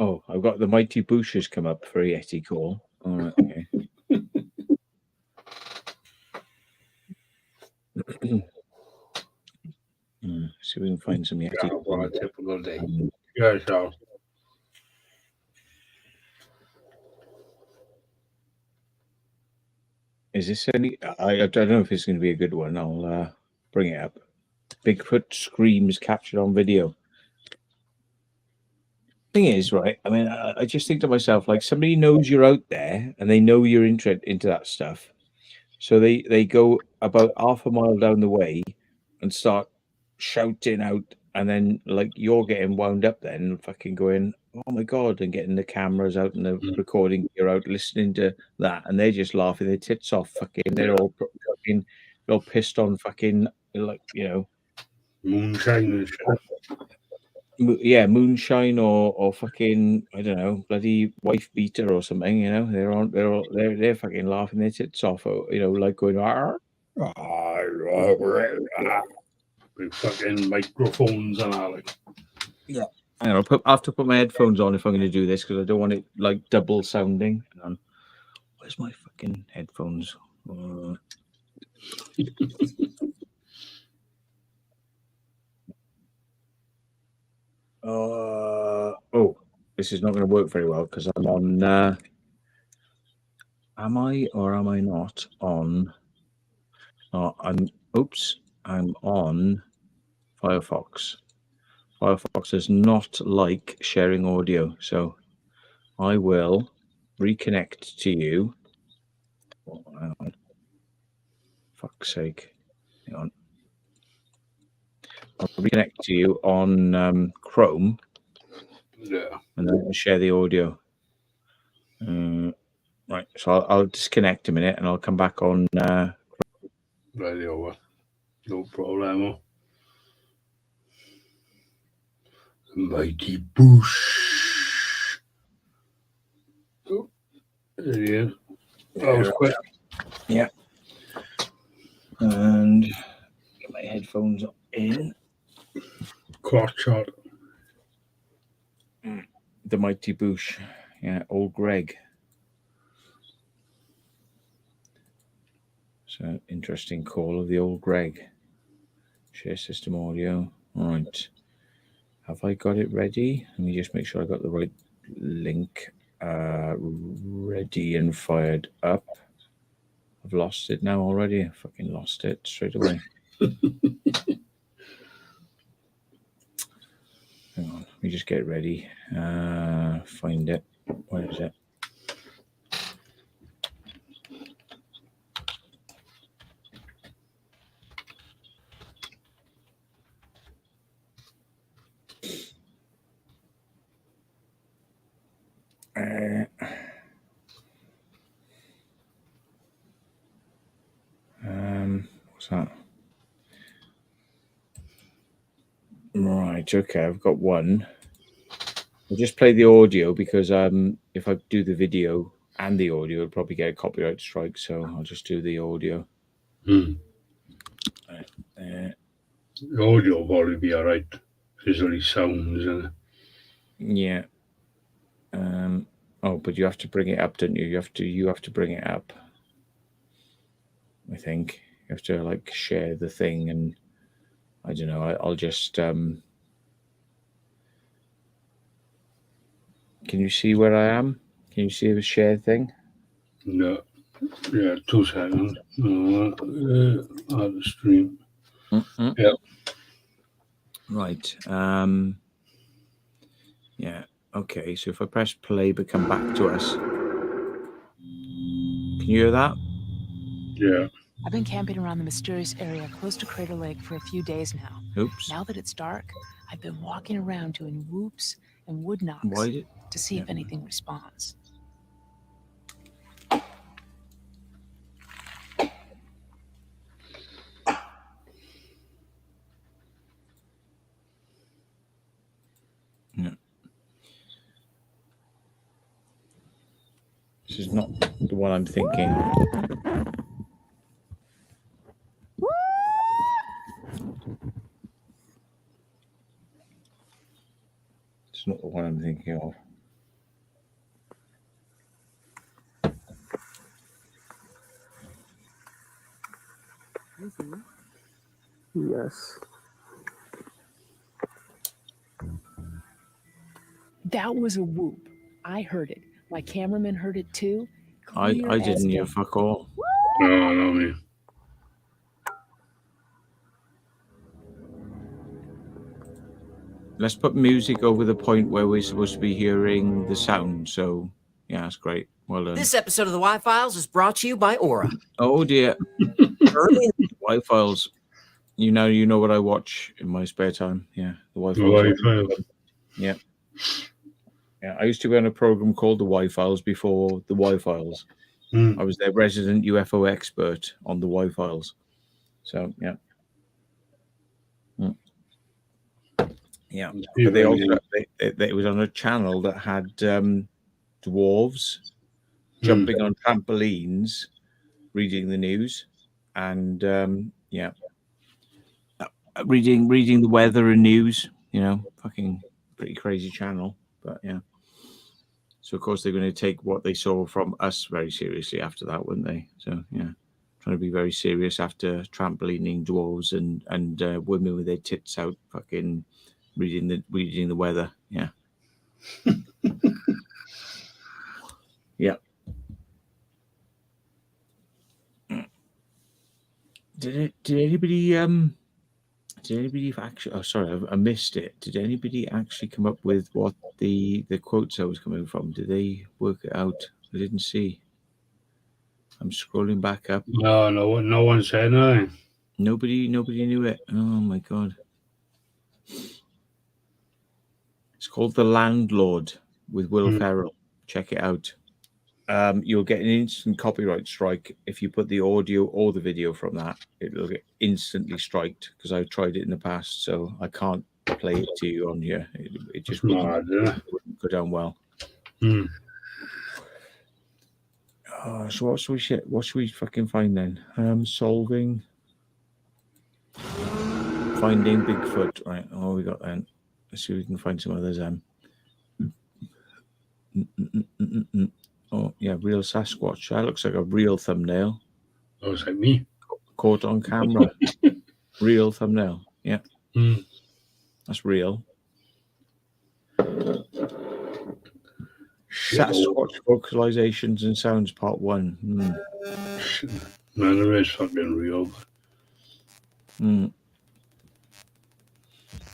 Oh, I've got the Mighty Bushes come up for a Yeti call. All right, okay. See if we can find some Yeti. Yeah, what a typical day. Yeah, so. Is this any? I don't know if it's going to be a good one. I'll bring it up. Bigfoot screams captured on video. Thing is, right? I mean, I just think to myself, like somebody knows you're out there and they know you're into that stuff, so they go about half a mile down the way and start shouting out, and then like you're getting wound up then, fucking going, oh my god, and getting the cameras out and the recording gear out, listening to that, and they're just laughing their tits off. Fucking, they're all fucking, they're all pissed on, fucking, like, you know, moonshine and shit. Yeah, moonshine or fucking, I don't know, bloody wife beater or something. You know, they're fucking laughing their tits off. You know, like going, with fucking microphones and all. Like. Yeah. I have to put my headphones on if I'm going to do this because I don't want it like double sounding. Where's my fucking headphones? Oh, this is not going to work very well because I'm on. Am I or am I not on I'm on Firefox. Firefox does not like sharing audio, so I will reconnect to you. Oh, hang on. Fuck's sake. Hang on. I'll reconnect to you on Chrome. Yeah. And then I'll share the audio. Right, so I'll disconnect a minute and I'll come back on. Right over. No problemo. Mighty Boosh. Oh, there he is. That was quick. Yeah. And get my headphones in. Cross shot. The Mighty Boosh. Yeah, old Greg. So interesting call of the old Greg. Share system audio. All right. Have I got it ready? Let me just make sure I got the right link ready and fired up. I've lost it now already. I fucking lost it straight away. Hang on. Let me just get ready. Find it. Where is it? What's that? Right, okay, I've got one. I'll just play the audio because if I do the video and the audio, I'll probably get a copyright strike, so I'll just do the audio. The audio will probably be alright. There's only sounds in it. Yeah. But you have to bring it up, don't you? You have to bring it up. I think you have to like share the thing, and I don't know. I'll just. Can you see where I am? Can you see the share thing? No. Yeah, 2 seconds. Add the stream. Mm-hmm. Yeah. Right. Yeah. Okay. So if I press play, but come back to us. Can you hear that? Yeah. I've been camping around the mysterious area close to Crater Lake for a few days now. Oops. Now that it's dark, I've been walking around doing whoops and wood knocks to see if anything responds. Yeah. This is not the one I'm thinking of. It's not the one I'm thinking of. Yes. That was a whoop. I heard it. My cameraman heard it too. I didn't hear fuck all. No, me. Let's put music over the point where we're supposed to be hearing the sound. So, yeah, that's great. Well done. This episode of the Y-Files is brought to you by Aura. Oh dear. Y-Files. You know what I watch in my spare time. Yeah, the Y-Files. Yeah. Yeah, I used to be on a program called the Y-Files before the Y-Files. I was their resident UFO expert on the Y-Files. So, yeah. Yeah, but they also it was on a channel that had dwarves jumping on trampolines, reading the news, and reading the weather and news. You know, fucking pretty crazy channel. But yeah, so of course they're going to take what they saw from us very seriously after that, wouldn't they? So yeah, trying to be very serious after trampolining dwarves and women with their tits out, fucking. Reading the weather, yeah. Yeah. Did anybody actually? Oh, sorry, I missed it. Did anybody actually come up with what the quotes I was coming from? Did they work it out? I didn't see. I'm scrolling back up. No one said anything. Nobody knew it. Oh my god! It's called The Landlord with Will Ferrell. Check it out. You'll get an instant copyright strike if you put the audio or the video from that. It'll get instantly striked because I've tried it in the past, so I can't play it to you on here. It just wouldn't go down well. So what should we fucking find then? Finding Bigfoot. Right. Oh, we got then. Let's see if we can find some others. Oh yeah, real Sasquatch. That looks like a real thumbnail. Looks like me. Caught on camera. Real thumbnail. Yeah. That's real. Sasquatch vocalizations and sounds part 1. None of it's fucking real.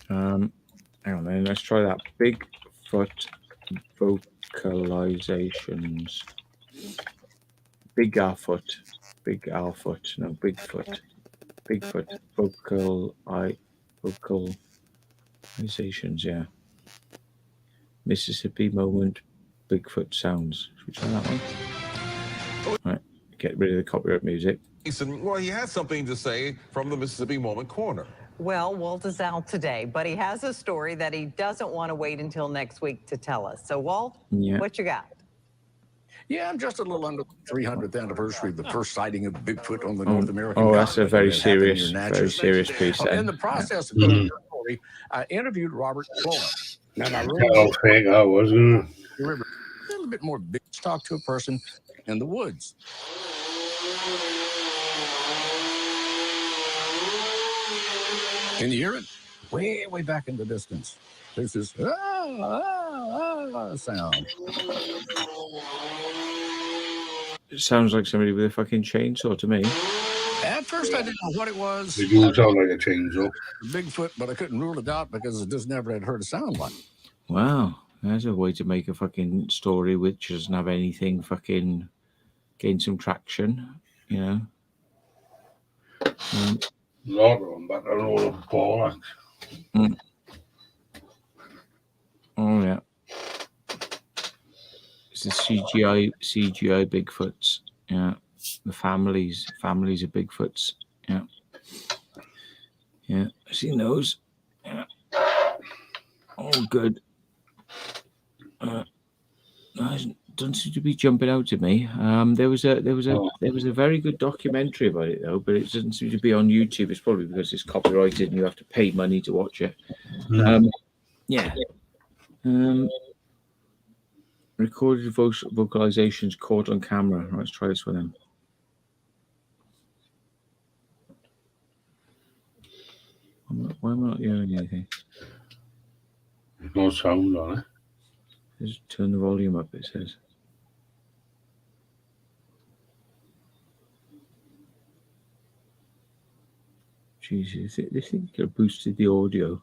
Hang on then, let's try that. Bigfoot vocalizations. Bigfoot, vocalizations, yeah. Mississippi moment, Bigfoot sounds. Should we try that one? All right, get rid of the copyright music. Well, he has something to say from the Mississippi Moment Corner. Well, Walt is out today, but he has a story that he doesn't want to wait until next week to tell us. So, Walt, what you got? Yeah, I'm just a little under the 300th anniversary of the first sighting of Bigfoot on the North American continent. That's a very serious piece. In the process of telling the story, I interviewed Robert Flora. I was gonna. Remember, a little bit more big talk to a person in the woods. Can you hear it? Way back in the distance. This is sound. It sounds like somebody with a fucking chainsaw to me. At first, I didn't know what it was. It do sound like a chainsaw. Bigfoot, but I couldn't rule it out because I just never had heard a sound like it. Wow, there's a way to make a fucking story which doesn't have anything fucking gain some traction, you know. Lot of them, but I don't know the bollocks. Oh yeah. It's the CGI Bigfoots. Yeah. The families of Bigfoots. Yeah. Yeah. I've seen those. Yeah. Oh good. Doesn't seem to be jumping out at me. There was a very good documentary about it though, but it doesn't seem to be on YouTube. It's probably because it's copyrighted and you have to pay money to watch it. Yeah. Recorded vocalizations caught on camera. Let's try this with them. Why am I not hearing anything? There's no sound on it. Just turn the volume up, it says. Jesus, they think you could have boosted the audio.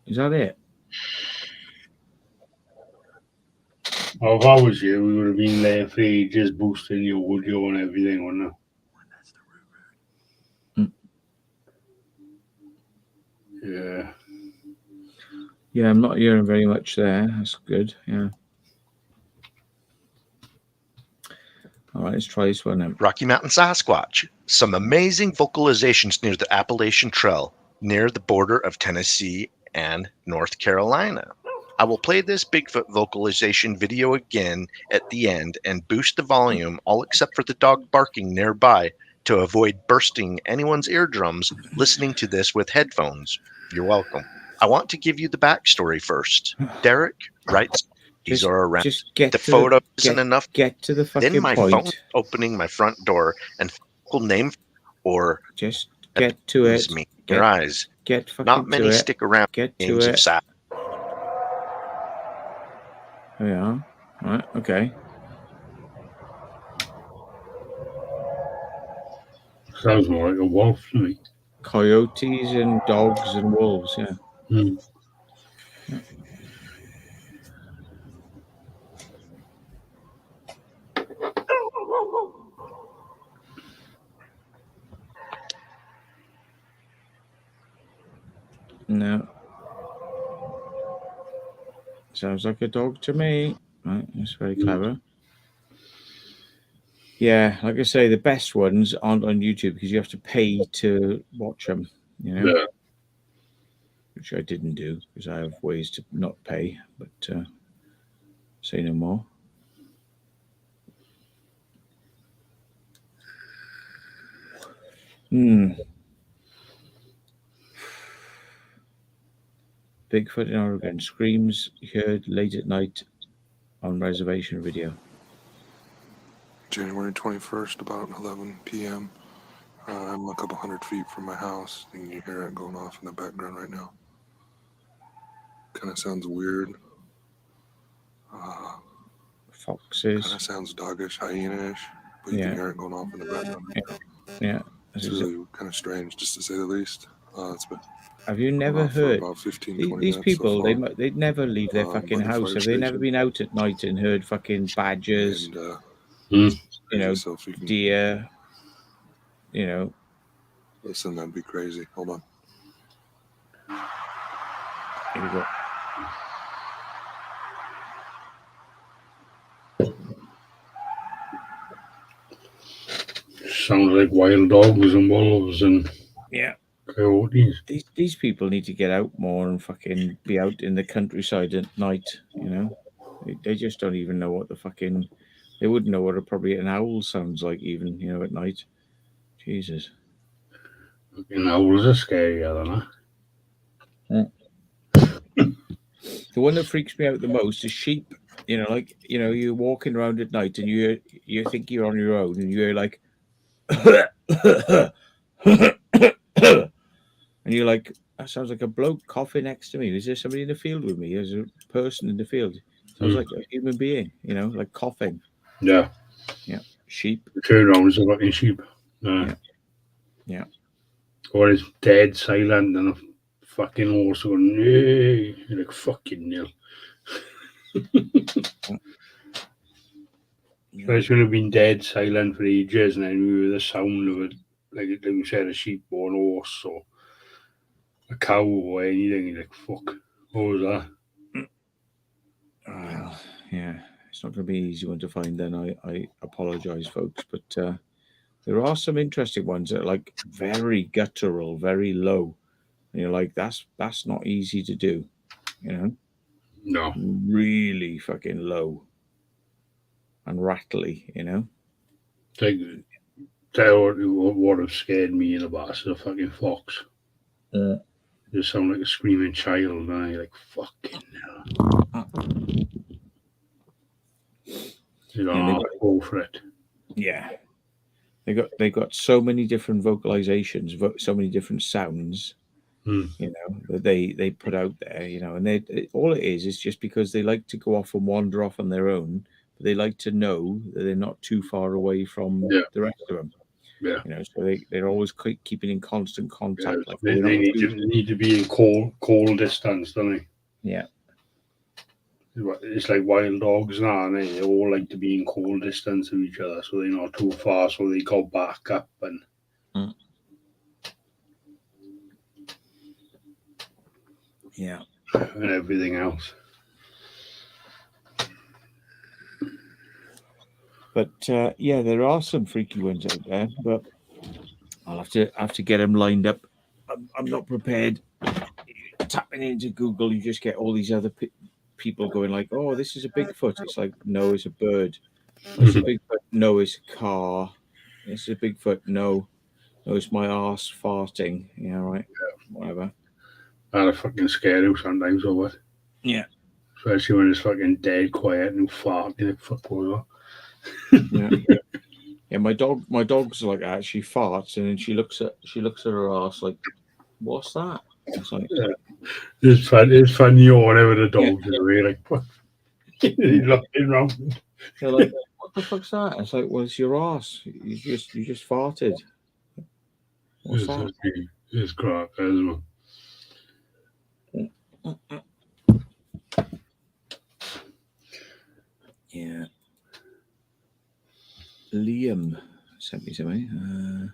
Is that it? Oh, if I was you, we would have been there for ages boosting your audio and everything, wouldn't it? Yeah. Yeah, I'm not hearing very much there. That's good. Yeah. All right, let's try this one then. Rocky Mountain Sasquatch. Some amazing vocalizations near the Appalachian Trail, near the border of Tennessee and North Carolina. I will play this Bigfoot vocalization video again at the end and boost the volume, all except for the dog barking nearby, to avoid bursting anyone's eardrums listening to this with headphones. You're welcome. I want to give you the backstory first. Derek writes, these are around. The photo isn't enough. Get to the fucking then my point. phone opening my front door and name or just get to it. Me. Your eyes. Get fucking Not many to stick around. Get to names it. Of sap. There we are. All right. Okay. Sounds more like a wolf to me. Coyotes and dogs and wolves, yeah. Hmm. Yeah. No. Sounds like a dog to me. Right, that's very clever. Yeah, like I say, the best ones aren't on YouTube because you have to pay to watch them, you know? Yeah. Which I didn't do because I have ways to not pay, but say no more. Bigfoot in Oregon screams heard late at night on reservation video. January 21st, about 11 p.m. I'm a couple hundred feet from my house, and you hear it going off in the background right now. Kind of sounds weird. Foxes. Kind of sounds doggish, hyena-ish, but you can hear it going off in the background. Yeah. It's really kind of strange, just to say the least. It's been have you never heard about 15, these people? So they'd never leave their fucking house. Have they never been out at night and heard fucking badgers? And, you know, deer. You know. Listen, that'd be crazy. Hold on. Here we go. Sounds like wild dogs and wolves and coyotes. These people need to get out more and fucking be out in the countryside at night, you know? They just don't even know what the fucking... They wouldn't know what probably an owl sounds like even, you know, at night. Jesus. Fucking owls are scary, I don't know. The one that freaks me out the most is sheep. You know, like, you know, you're walking around at night and you think you're on your own and you're like... and you're like, that sounds like a bloke coughing next to me. Is there somebody in the field with me? There's a person in the field. Sounds like a human being, you know, like coughing. Yeah. Yeah. Sheep. Turn around, it's a fucking sheep. Yeah. Or it's dead silent and a fucking horse going, hey, you're like, fucking nil. Especially when it's been dead silent for ages and then we hear the sound of it, like you said, a sheep or an horse or a cow or anything. You're like, fuck, what was that? Well, yeah, it's not going to be an easy one to find then. I apologise, folks, but there are some interesting ones that are like very guttural, very low. And you're like, that's not easy to do, you know? No. Really fucking low and rattly, you know? Like, tell what have scared me in the past is a fucking fox. You sound like a screaming child, and you're like, fucking hell. You know, go for it. Yeah. They got so many different vocalizations, so many different sounds, you know, that they put out there, you know, and all it is just because they like to go off and wander off on their own, but they like to know that they're not too far away from the rest of them. Yeah. You know, so they're always keeping in constant contact. Yeah, like they need to be in cold distance, don't they? Yeah. It's like wild dogs now, and they all like to be in cold distance of each other, so they're not too far, so they go back up and. Yeah. And everything else. But yeah, there are some freaky ones out there, but I'll have to get them lined up. I'm not prepared. Tapping into Google, you just get all these other people going like, "Oh, this is a Bigfoot." It's like, no, it's a bird. It's a Bigfoot. No, it's a car. It's a Bigfoot. No, it's my arse farting. Yeah, right. Yeah. Whatever. And a fucking scary sometimes over it. Yeah. Especially when it's fucking dead quiet and fart. You're like, fuck, what Yeah. Yeah, my dog's like that. She farts and then she looks at her ass like, what's that? It's like, it's funny or whatever the dog's doing. Like, what? He's looking around. They're like, what the fuck's that? It's like, well, it's your ass. You just farted. What's that? It's crack, isn't it? Yeah. Liam sent me something.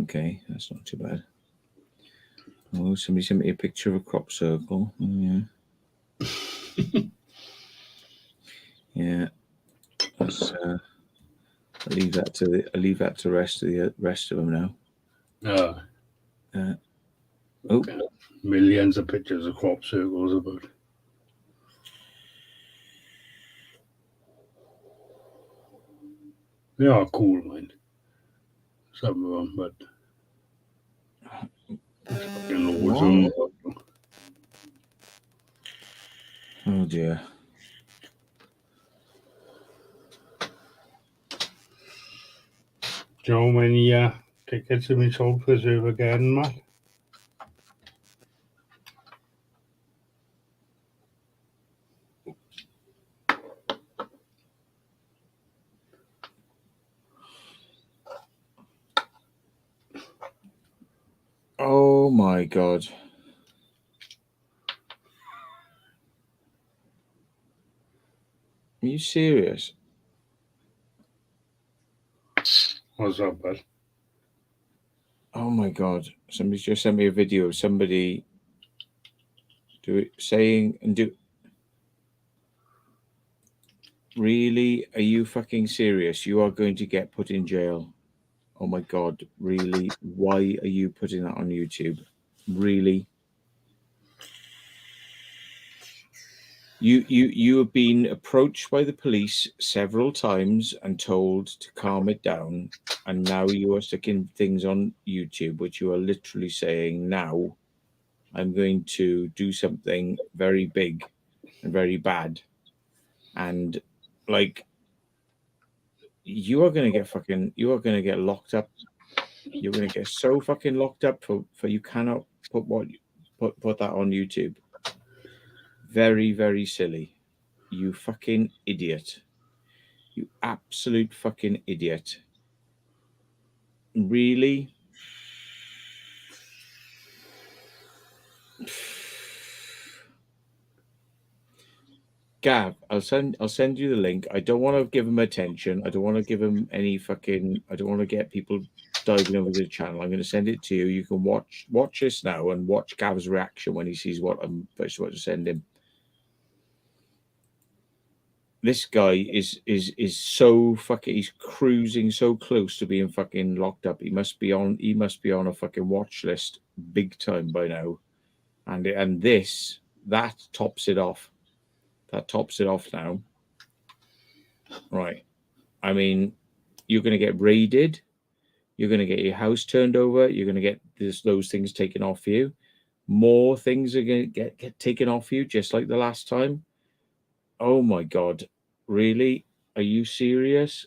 Okay, that's not too bad. Oh, somebody sent me a picture of a crop circle. Oh, yeah. Yeah. That's, I'll leave that to the rest of them now. Okay. Millions of pictures of crop circles about. They are cool, man. Some of them, but fucking loads of them. Oh dear. Do you know how many tickets have been sold for Reserve again, Matt? Oh my God. Are you serious? What's up, bud? Oh my God. Somebody's just sent me a video of somebody saying and do. Really? Are you fucking serious? You are going to get put in jail. Oh my God. Really? Why are you putting that on YouTube? Really? You have been approached by the police several times and told to calm it down, and now you are sticking things on YouTube, which you are literally saying, now I'm going to do something very big and very bad, and like you are going to get locked up. You're going to get so fucking locked up for you cannot put that on YouTube. Very, very silly. You fucking idiot. You absolute fucking idiot. Really? Gav, I'll send you the link. I don't want to give him attention. I don't want to give him any fucking. I don't want to get people diving over the channel. I'm going to send it to you. You can watch this now and watch Gav's reaction when he sees what I'm about to send him. This guy is so fucking. He's cruising so close to being fucking locked up. He must be on a fucking watch list big time by now, and that tops it off. That tops it off now. Right. I mean, you're going to get raided. You're going to get your house turned over. You're going to get those things taken off you. More things are going to get taken off you, just like the last time. Oh my God. Really? Are you serious?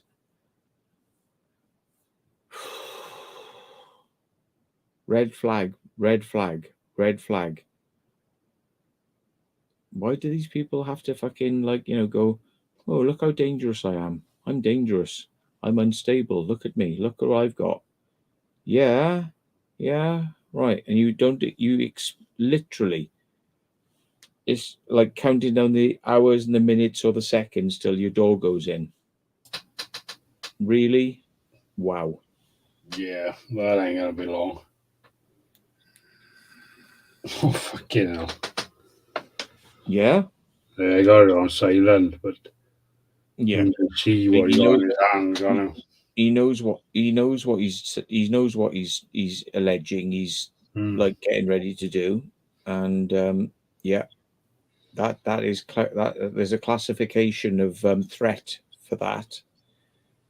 Red flag, red flag, red flag. Why do these people have to fucking go, oh, look how dangerous I am. I'm dangerous. I'm unstable. Look at me. Look what I've got. Yeah. Right. And literally, it's like counting down the hours and the minutes or the seconds till your door goes in. Really? Wow. Yeah, that ain't gonna be long. Oh, fucking hell. Yeah? I got it on silent, but yeah, you can see what he got in his hands on him. He knows what he's alleging. He's like getting ready to do, and yeah, that is there's a classification of threat for that,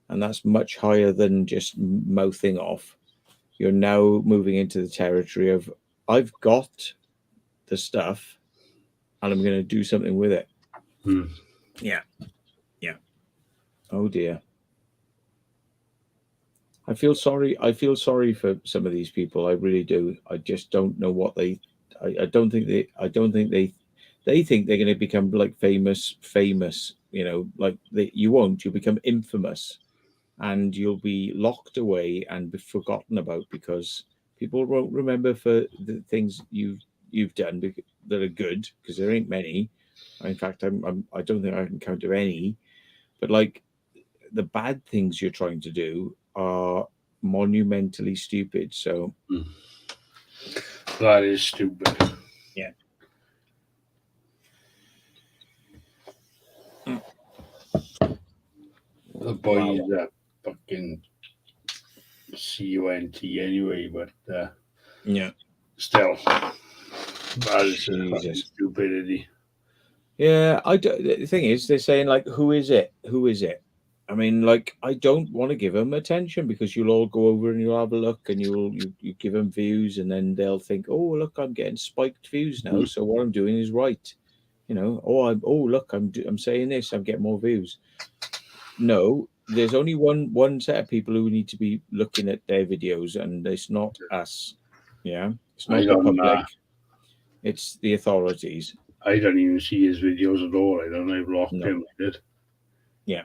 and that's much higher than just mouthing off. You're now moving into the territory of I've got the stuff, and I'm going to do something with it. Yeah. Oh dear. I feel sorry for some of these people. I really do. I just don't know what they. I don't think they think they're going to become like famous. You know, like you won't. You'll become infamous, and you'll be locked away and be forgotten about because people won't remember for the things you've done that are good, because there ain't many. In fact, I don't think I can count of any. But like the bad things you're trying to do are monumentally stupid. So that is stupid. Yeah. The boy is a fucking cunt anyway, but yeah, still, that is fucking stupidity. Yeah, the thing is, they're saying like, who is it? Who is it? I mean, like, I don't want to give them attention because you'll all go over and you'll have a look and you give them views, and then they'll think, oh, look, I'm getting spiked views now, so what I'm doing is right. You know, look, I'm saying this, I'm getting more views. No, there's only one set of people who need to be looking at their videos, and it's not us. Yeah, it's not the public. It's the authorities. I don't even see his videos at all. I don't know. I've blocked him. I did. Yeah.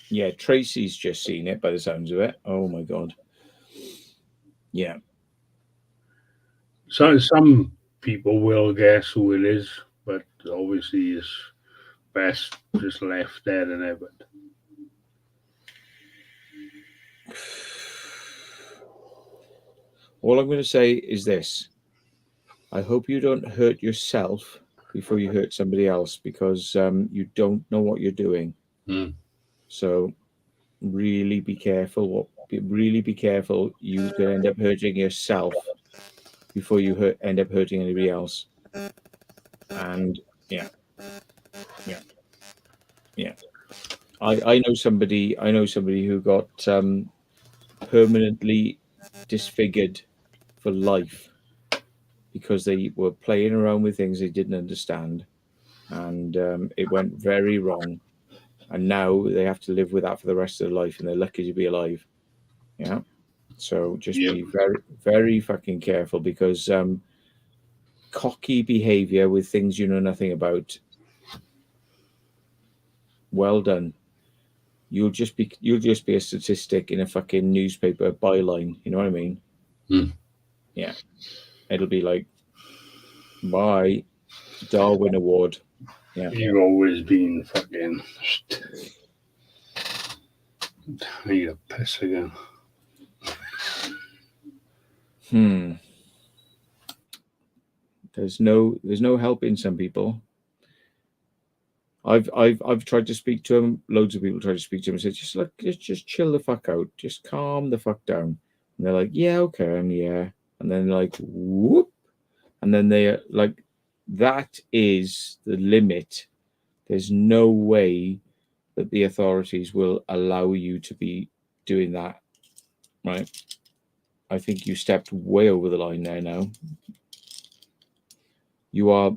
Yeah, Tracy's just seen it by the sounds of it. Oh my god. Yeah. So some people will guess who it is, but obviously it's best just left there and ever. All I'm going to say is this. I hope you don't hurt yourself before you hurt somebody else, because you don't know what you're doing. So really be careful. Really be careful. You could end up hurting yourself before you end up hurting anybody else. And yeah. I know somebody who got permanently disfigured for life because they were playing around with things they didn't understand, and it went very wrong, and now they have to live with that for the rest of their life, and they're lucky to be alive. Yeah. So just be very, very fucking careful, because cocky behavior with things you know nothing about, well done. You'll just be a statistic in a fucking newspaper byline. You know what I mean? Yeah. It'll be like, bye, Darwin Award. Yeah. You've always been fucking. I need a piss again. There's no helping some people. I've tried to speak to him. Loads of people try to speak to him and say, just chill the fuck out, just calm the fuck down. And they're like, yeah, okay, and yeah, and then like whoop, and then they're like, that is the limit. There's no way that the authorities will allow you to be doing that, right? I think you stepped way over the line there now. You are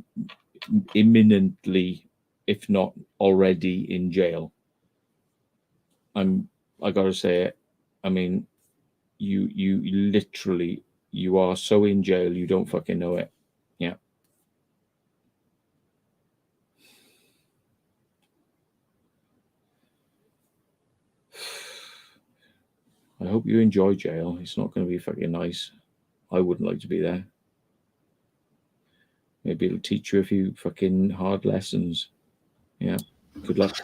imminently, if not already, in jail. I gotta say it. I mean, you literally, you are so in jail you don't fucking know it. Yeah. I hope you enjoy jail. It's not going to be fucking nice. I wouldn't like to be there. Maybe it'll teach you a few fucking hard lessons. Yeah. Good luck.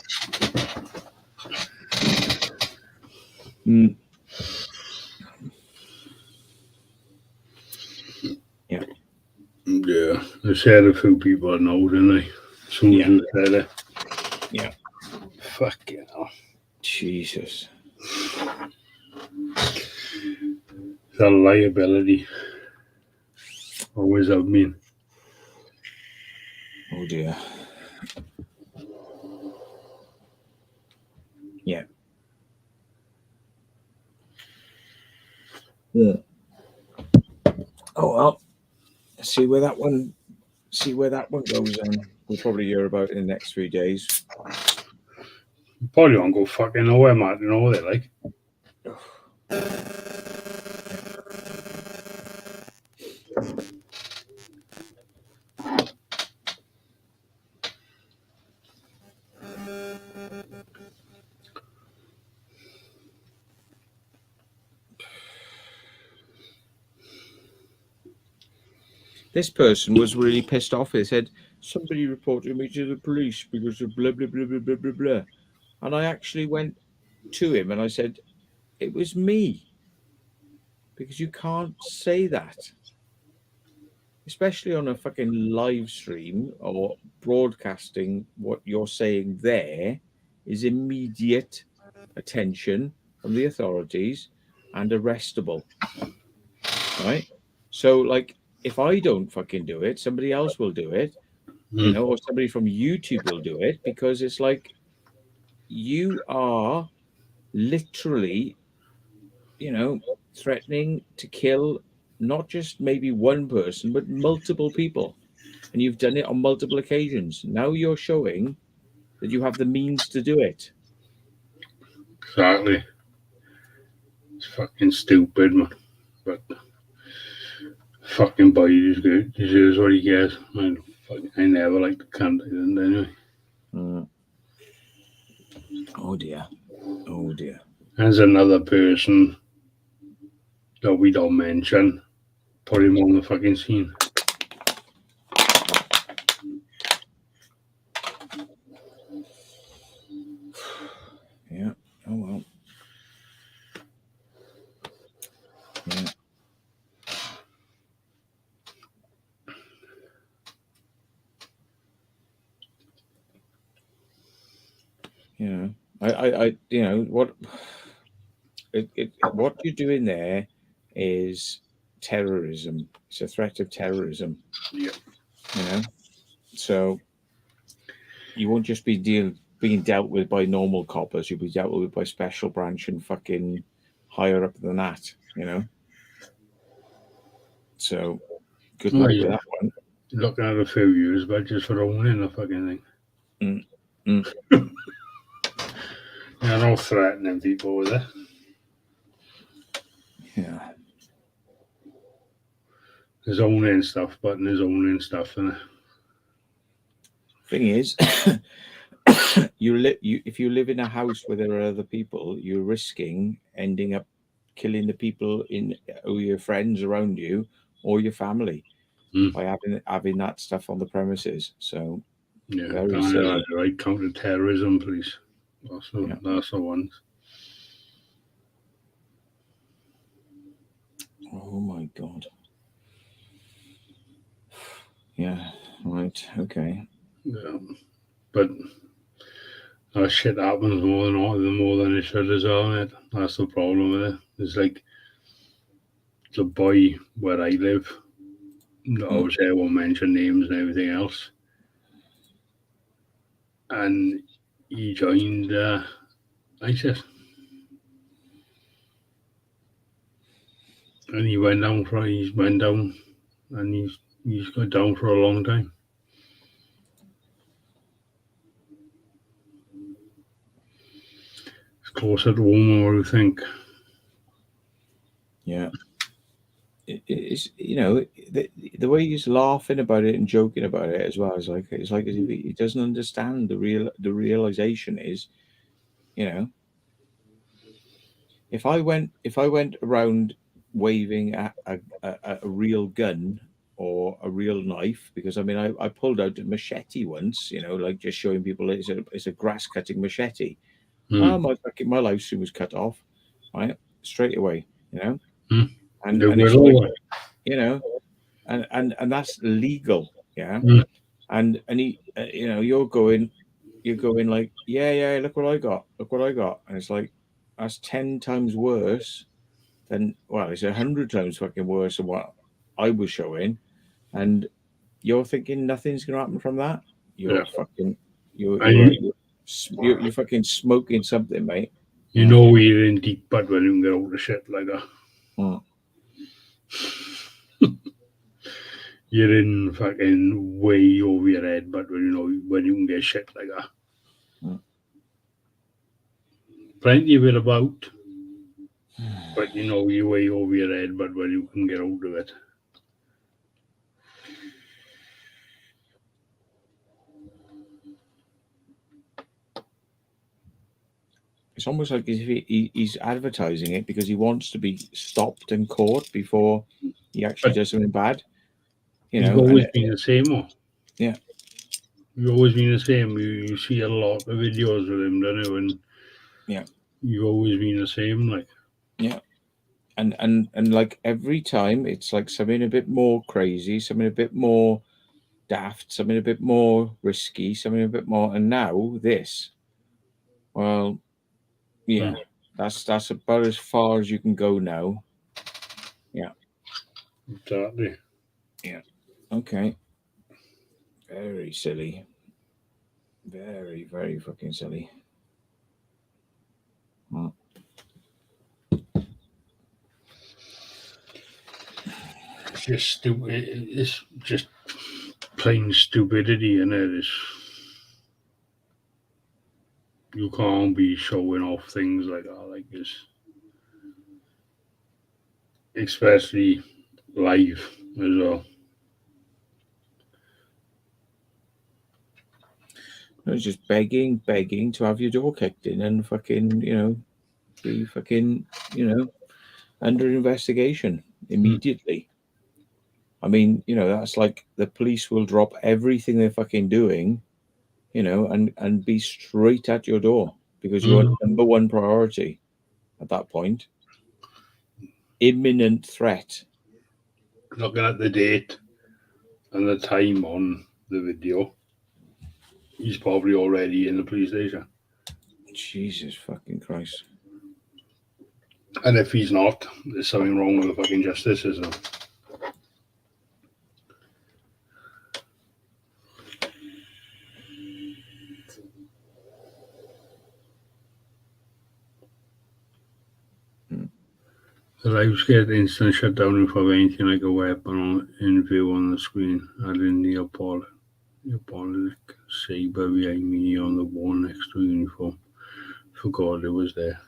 Yeah. Yeah. I said a few people I know, didn't I? As soon as you said it. Yeah. Fucking hell. Jesus. It's a liability. Always have been. Oh dear. Yeah. Yeah. Oh well. See where that one goes on. We'll probably hear about it in the next 3 days. Probably won't go fucking nowhere, Matt. You know they like. This person was really pissed off. They said, somebody reported me to the police because of blah, blah, blah, blah, blah, blah, blah. And I actually went to him and I said, it was me. Because you can't say that. Especially on a fucking live stream or broadcasting, what you're saying there is immediate attention from the authorities and arrestable. Right? So, like, if I don't fucking do it, somebody else will do it, you know, or somebody from YouTube will do it, because it's like you are literally, you know, threatening to kill not just maybe one person, but multiple people. And you've done it on multiple occasions. Now you're showing that you have the means to do it. Exactly. It's fucking stupid, man. But fucking boy, he's good. He deserves what he gets. I never liked the cunt, anyway. Oh dear. Oh dear. There's another person that we don't mention. Put him on the fucking scene. Yeah. Oh well. Yeah. You know, I you know what what you're doing there is terrorism. It's a threat of terrorism. Yeah. You know, so you won't just be being dealt with by normal coppers. You'll be dealt with by special branch and fucking higher up than that. You know. So good luck with that one. Looking at a few years, but just for owning the fucking thing. Yeah, no threatening people with it. Yeah. His owning stuff, but his owning stuff, innit? Thing is, if you live in a house where there are other people, you're risking ending up killing the people who your friends around you or your family by having that stuff on the premises. So yeah, very silly. Right, counter-terrorism, please. That's the ones. Oh my god. Yeah. Right. Okay. Yeah, but that shit happens more than it should as well, mate. That's the problem with it. It's like the boy where I live. Obviously, I won't mention names and everything else. And he joined ISIS. And he went down and he's got down for a long time. It's closer to home than what you think. Yeah. It's, you know, the way he's laughing about it and joking about it as well is like it's like as if he doesn't understand the realization is, you know, if I went around waving a real gun or a real knife, because I mean I pulled out a machete once, you know, like just showing people it's a grass cutting machete. Oh, my live stream was cut off, right, straight away, you know. And it's like, you know, and that's legal, yeah. And he, you know, you're going like, yeah, look what I got, and it's like that's 10 times worse than, well, it's 100 times fucking worse than what I was showing, and you're thinking nothing's gonna happen from that. You're fucking you're fucking smoking something, mate. You know you're in deep bud when you get all the shit like that. You're in fucking way over your head, but when you can get shit like that. Plenty of it about, but you're way over your head, but when you can get out of it. It's almost like he's advertising it because he wants to be stopped and caught before he actually does something bad. You He's know, always been the same, or yeah, he's always been the same. You see a lot of videos of him, don't you? And yeah, you've always been the same, like. yeah. And like every time it's like something a bit more crazy, something a bit more daft, something a bit more risky, something a bit more, and now this. Well, yeah, that's about as far as you can go now. Yeah. Exactly. Yeah. Okay. Very silly. Very, very fucking silly. Hmm. It's just stupid. It's just plain stupidity, and it is. You can't be showing off things like that, like this, especially live as well. It's just begging to have your door kicked in and fucking, be fucking, under investigation immediately. I mean, that's like the police will drop everything they're fucking doing, and be straight at your door because you're number one priority at that point. Imminent threat. Looking at the date and the time on the video, he's probably already in the police station. Jesus fucking Christ. And if he's not, there's something wrong with the fucking justice system. The live get instant shutdown if of anything like a weapon in view on the screen. Adding the appalling saber behind me on the wall next to uniform. Forgot it was there.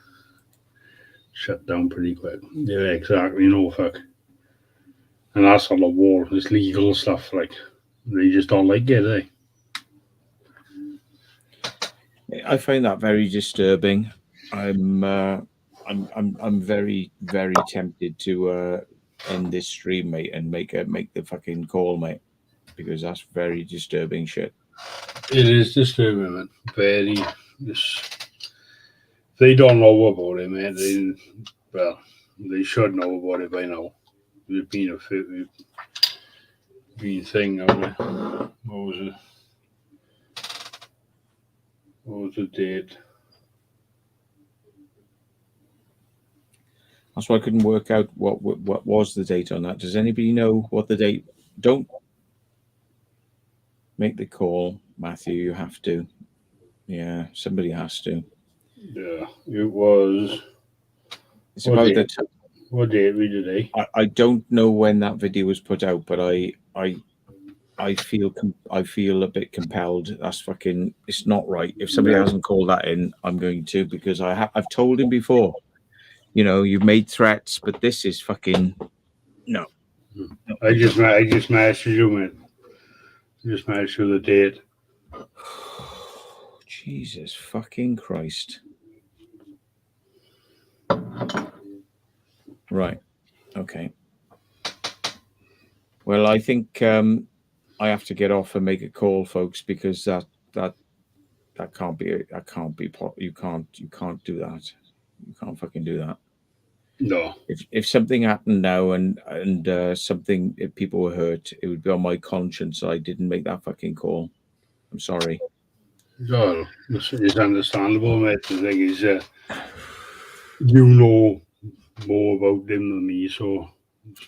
Shut down pretty quick. Yeah, exactly. No fuck. And that's on the wall. It's legal stuff. Like they just don't like it, eh? I find that very disturbing. I'm very, very tempted to end this stream, mate, and make the fucking call, mate, because that's very disturbing shit. It is disturbing, man. Very. They don't know about it, man. They should know about it by now. There's been a thing, haven't it? What was it? What was the date? That's why I couldn't work out what was the date on that. Does anybody know what the date? Don't make the call, Matthew. You have to. Yeah, somebody has to. Yeah, it was. It's about the. What date we today? I don't know when that video was put out, but I feel a bit compelled. That's fucking. It's not right. If somebody hasn't called that in, I'm going to, because I've told him before. You've made threats, but this is fucking no. I just managed to do it. Just managed to the date. Jesus fucking Christ. Right. Okay. Well, I think I have to get off and make a call, folks, because that can't be. You can't do that. You can't fucking do that. No. If something happened now and something, if people were hurt, it would be on my conscience. I didn't make that fucking call. I'm sorry. Well, it's understandable, mate. The thing is, you know more about him than me, so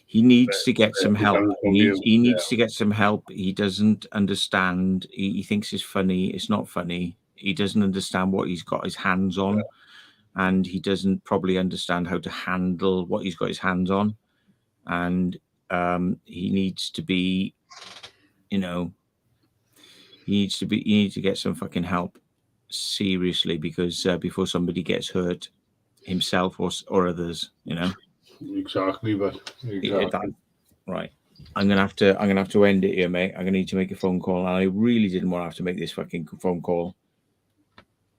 he needs to get some help. He needs to get some help. He doesn't understand. He thinks it's funny. It's not funny. He doesn't understand what he's got his hands on, and he doesn't probably understand how to handle what he's got his hands on. And he needs to be, he needs to get some fucking help, seriously, because before somebody gets hurt, himself or others, Exactly, but exactly. Right. I'm gonna have to end it here, mate. I'm gonna need to make a phone call, and I really didn't want to have to make this fucking phone call.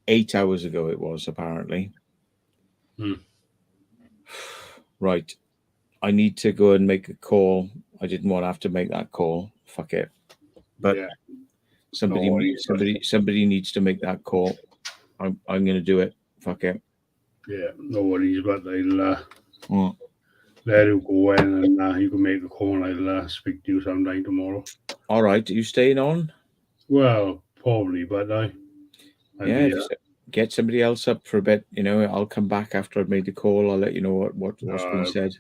8 hours ago it was, apparently. Right. I need to go and make a call. I didn't want to have to make that call. Fuck it. But yeah. somebody needs to make that call. I'm going to do it. Fuck it. Yeah, no worries, but I'll let you go in and you can make a call and I'll speak to you sometime tomorrow. All right. Are you staying on? Well, probably, but get somebody else up for a bit. I'll come back after I've made the call. I'll let you know what's been said.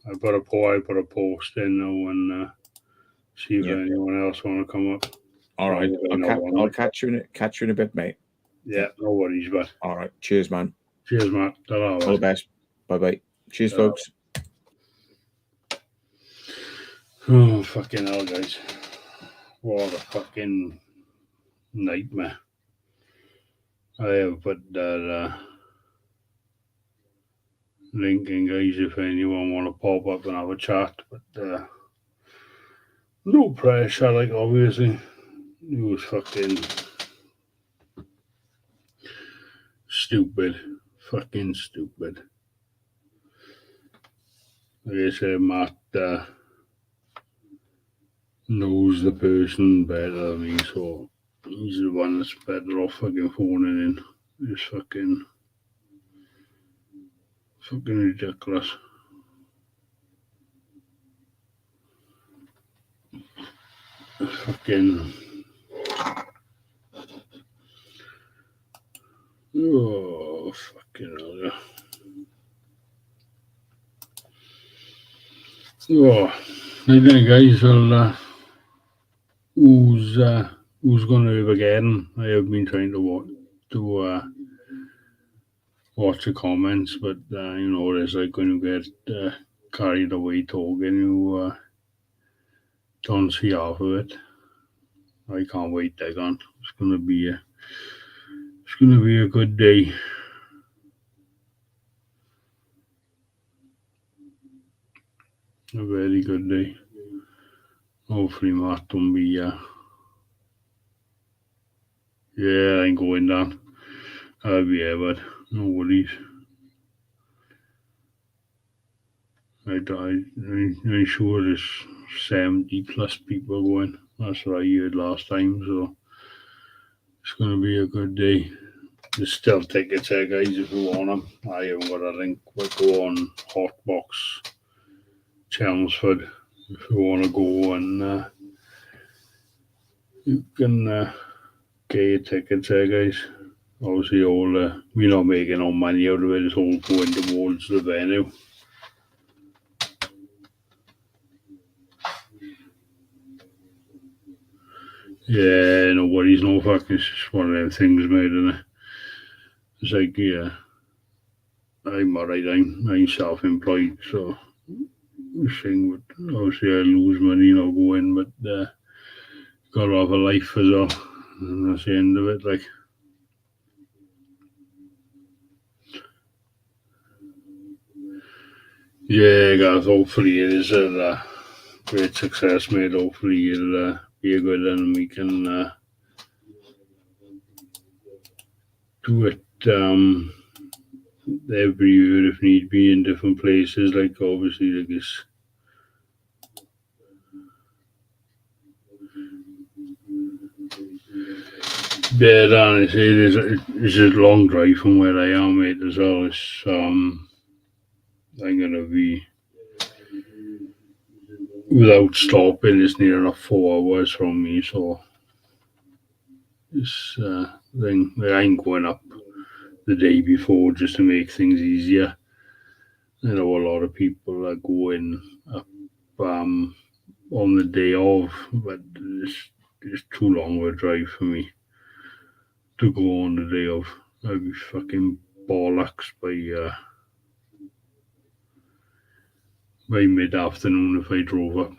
I put a post in now and see if anyone else want to come up. All right. I'll catch you in a bit, mate. Yeah, no worries, but all right. Cheers, man. Cheers, Matt. All the best. Bye. Cheers, folks. Oh, fucking hell, guys. What a fucking nightmare. I have put that link in, guys, if anyone want to pop up and have a chat. But no pressure, like, obviously. It was fucking stupid. Fucking stupid. Like I said, Matt knows the person better than me, so he's the one that's better off fucking phoning in. It's fucking ridiculous. It's fucking fucking hell, yeah. Right, guys, well, who's going to have again? I have been trying to watch the comments, but there's like when you get carried away talking, you don't see half of it. I can't wait. It's gonna be a good day. A very good day. Hopefully Matt don't be I'm going down. I'll be here, but no worries. I'm sure there's 70 plus people going. That's what I heard last time, so it's going to be a good day. There's still tickets there, guys, if you want them. I haven't got a link, but go on Hotbox, Chelmsford, if you want to go, and you can get your tickets there, guys. Obviously, we're not making no money out of it. It's all going towards the venue. Yeah, no worries, no fucking. It's just one of them things, mate, isn't it? It's like, I'm alright. I'm self-employed, so the thing would obviously I lose money, not go in, but got to have a life as well, and that's the end of it. Like, yeah, guys. Hopefully, it is a great success, mate. Hopefully, it'll be a good one, and we can do it every year if need be in different places. Like, obviously, like this. Yeah, Dan, it's a long drive from where I am, mate, as well. I'm going to be, without stopping, it's near enough 4 hours from me, so this thing, I ain't going up the day before just to make things easier. I know a lot of people are going up on the day of, but it's too long of a drive for me to go on the day of. I'd be fucking bollocks by mid-afternoon if I drove up.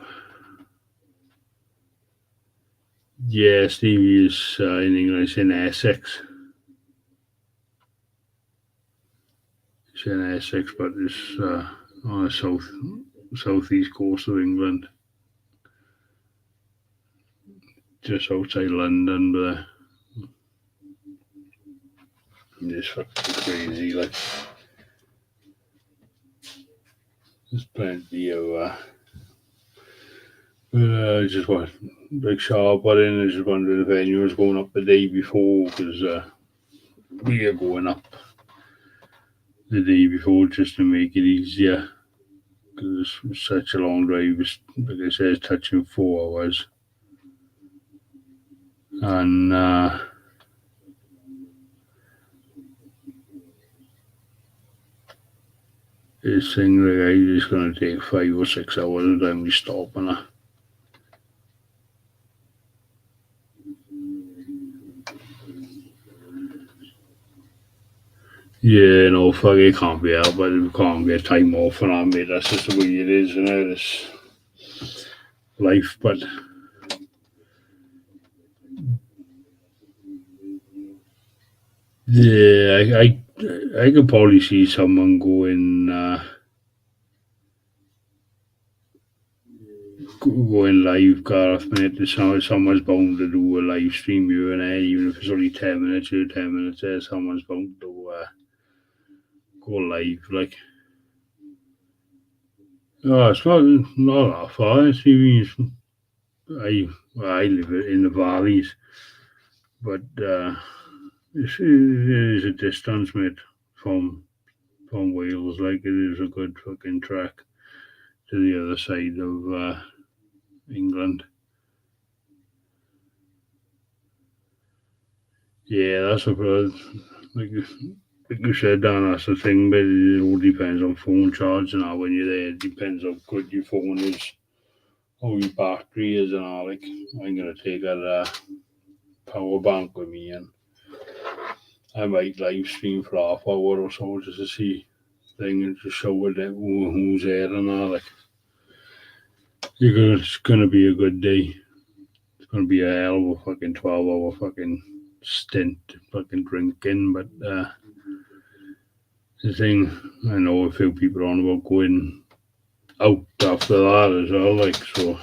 Yeah, Stevie is in English in Essex. It's in Essex, but it's on the southeast coast of England, just outside London. But it's fucking crazy. Like, there's plenty of Just what, like sharp one in. I just wondering if anyone was going up the day before, because we are going up the day before just to make it easier. Because it's such a long drive. It's, like I said, it's touching 4 hours. And this thing, like, it's going to take 5 or 6 hours and then we stop and yeah, no, fuck, it can't be out, but we can't get time off and I mate. That's just the way it is, you know, this life. But yeah, I could probably see someone going live, Gareth, mate. Someone's bound to do a live stream here and there, even if it's only 10 minutes here, 10 minutes there, someone's bound to go live, like. Oh, it's not that far. I live in the valleys, but it is a distance, mate, from Wales. Like, it is a good fucking track to the other side of England. Yeah, that's a like you said, Dan, that's the thing, but it all depends on phone charge and how when you're there. It depends how good your phone is, how your battery is, and all. Like, I'm gonna take a power bank with me, and I might live stream for half hour or so just to see thing and just show it who's there and all. Like, it's gonna be a good day. It's gonna be a hell of a fucking 12-hour fucking stint fucking drinking, but the thing, I know a few people are on about going out after that as well, like, so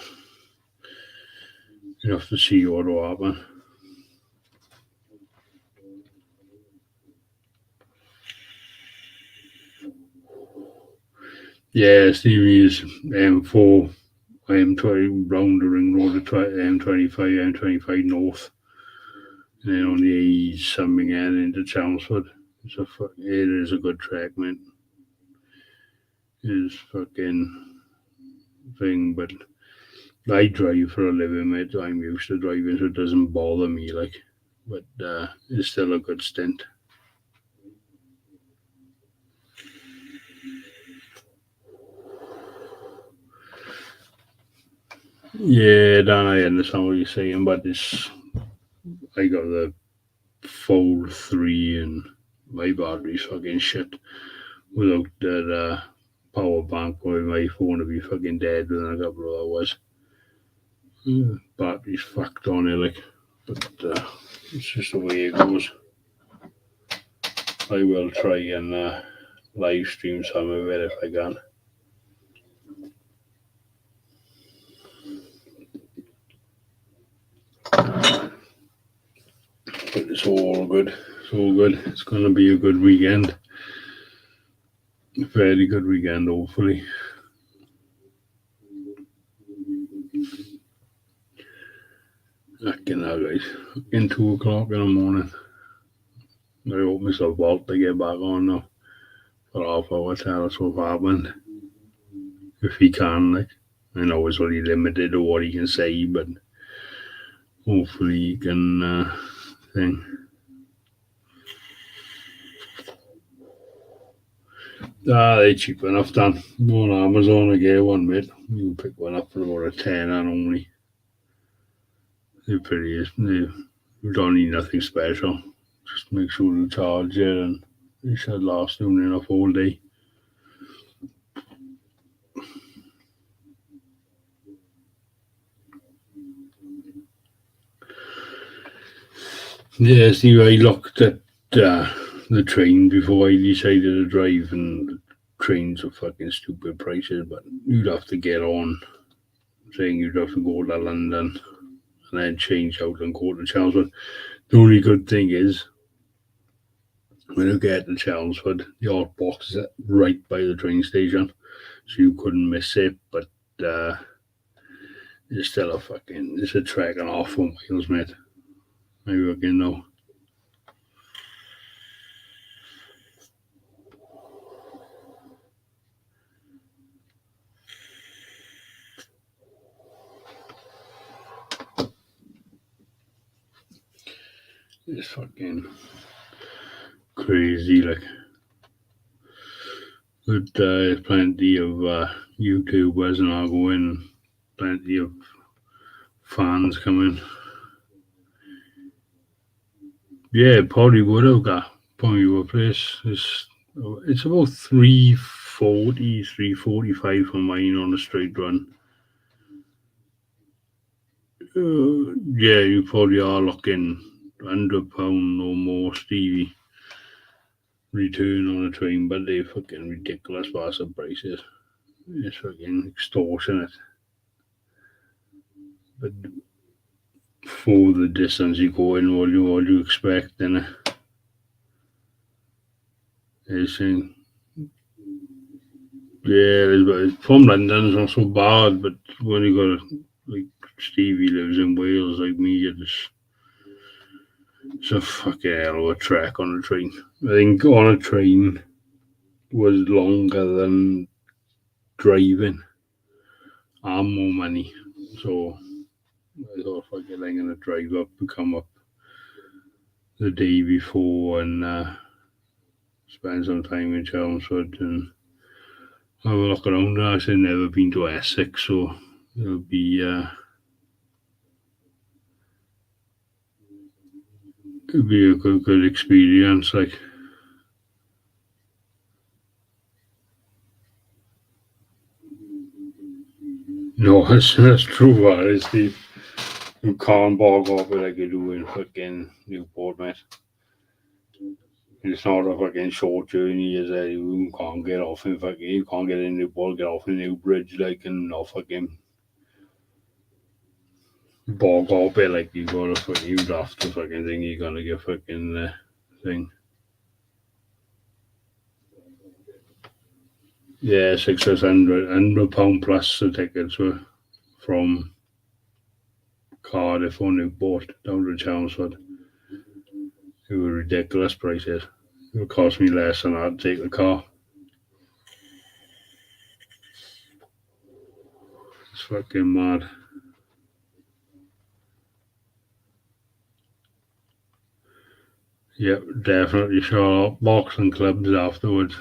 you have to see what will happen. Yeah, Stevie's M4, M20 round the ring road, M25, M25 north, and then on the A something into Chelmsford. It is a good track, man. It is fucking thing, but I drive for a living, mate. I'm used to driving, so it doesn't bother me, like, but it's still a good stint. Yeah, Dan, I understand what you're saying, but I got the Fold 3 and my battery's fucking shit. Without that power bank, or my phone would be fucking dead within a couple of hours. Battery's fucked on it, like, but it's just the way it goes. I will try and live stream some of it if I can. But it's all good. It's all good. It's going to be a good weekend. A very good weekend, hopefully. Fucking hell, guys. Fucking 2 o'clock in the morning. I hope Mr. Walt to get back on now for half hour, tell us what happened. If he can, like. I know it's only limited to what he can say, but hopefully he can thing. They're cheap enough, Dan. Go on Amazon, I get one, mate. You can pick one up for about a tenner only. They're pretty, you don't need nothing special. Just make sure you charge it, and it should last you enough all day. Yeah, Steve, I looked at the train before I decided to drive, and trains are fucking stupid prices, but you'd have to get on, saying you'd have to go to London and then change out and go to Chelmsford. The only good thing is, when you get to Chelmsford, the hot box is right by the train station, so you couldn't miss it, but it's still it's a trek and off 4 miles, mate. I reckon no. It's fucking crazy, like. But plenty of YouTubers and all going, plenty of fans coming. Yeah, probably would have got your place. It's about 340, 345 for mine on a straight run. Yeah, you probably are looking £100 or more, Stevie. Return on a train, but they're fucking ridiculous bastard prices. It's fucking extortionate. But for the distance you go in, what you expect, then it's from London, it's not so bad, but when you got like Stevie lives in Wales, like me, it's a fucking hell of a trek on a train. I think on a train was longer than driving and more money. So I thought, fuck it, I'm gonna drive up and come up the day before and spend some time in Chelmsford and have a look around. I've never been to Essex, so it'll be a good experience. Like, no, that's true. That is, Steve. You can't bog off it like you do in fucking Newport, mate. It's not a fucking short journey, is it? You can't get off in fucking, you can't get in Newport, get off in Newbridge, like, and not fucking bog off it like you gotta fucking, you'd have to fucking think you're gonna get fucking thing. Yeah, £600 plus the tickets were from Cardiff or Newport down to Chelmsford. It were ridiculous prices. It would cost me less than that to take the car. It's fucking mad. Yep, definitely show up boxing clubs afterwards.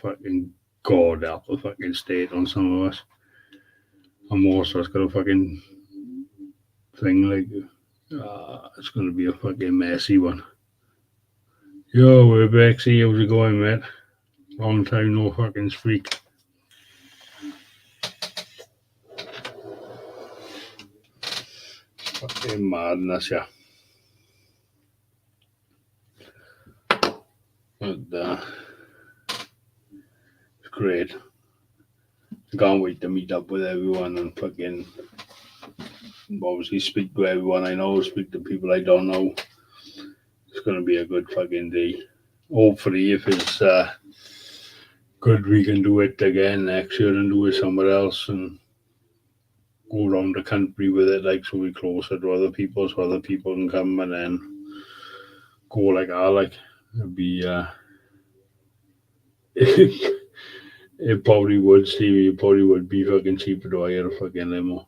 Fucking god awful fucking state on some of us. And most of us got a fucking thing like it's gonna be a fucking messy one. Yo, we're back. See, how's it going, mate? Long time no fucking speak. Fucking madness, yeah. But it's great. Can't wait to meet up with everyone and fucking obviously speak to everyone I know, speak to people I don't know. It's gonna be a good fucking day. Hopefully, if it's good, we can do it again next year and do it somewhere else and go around the country with it, like, so we're closer to other people, so other people can come and then go like that. Like, it'd be it probably would, Stevie. It probably would be fucking cheaper to hire a fucking limo.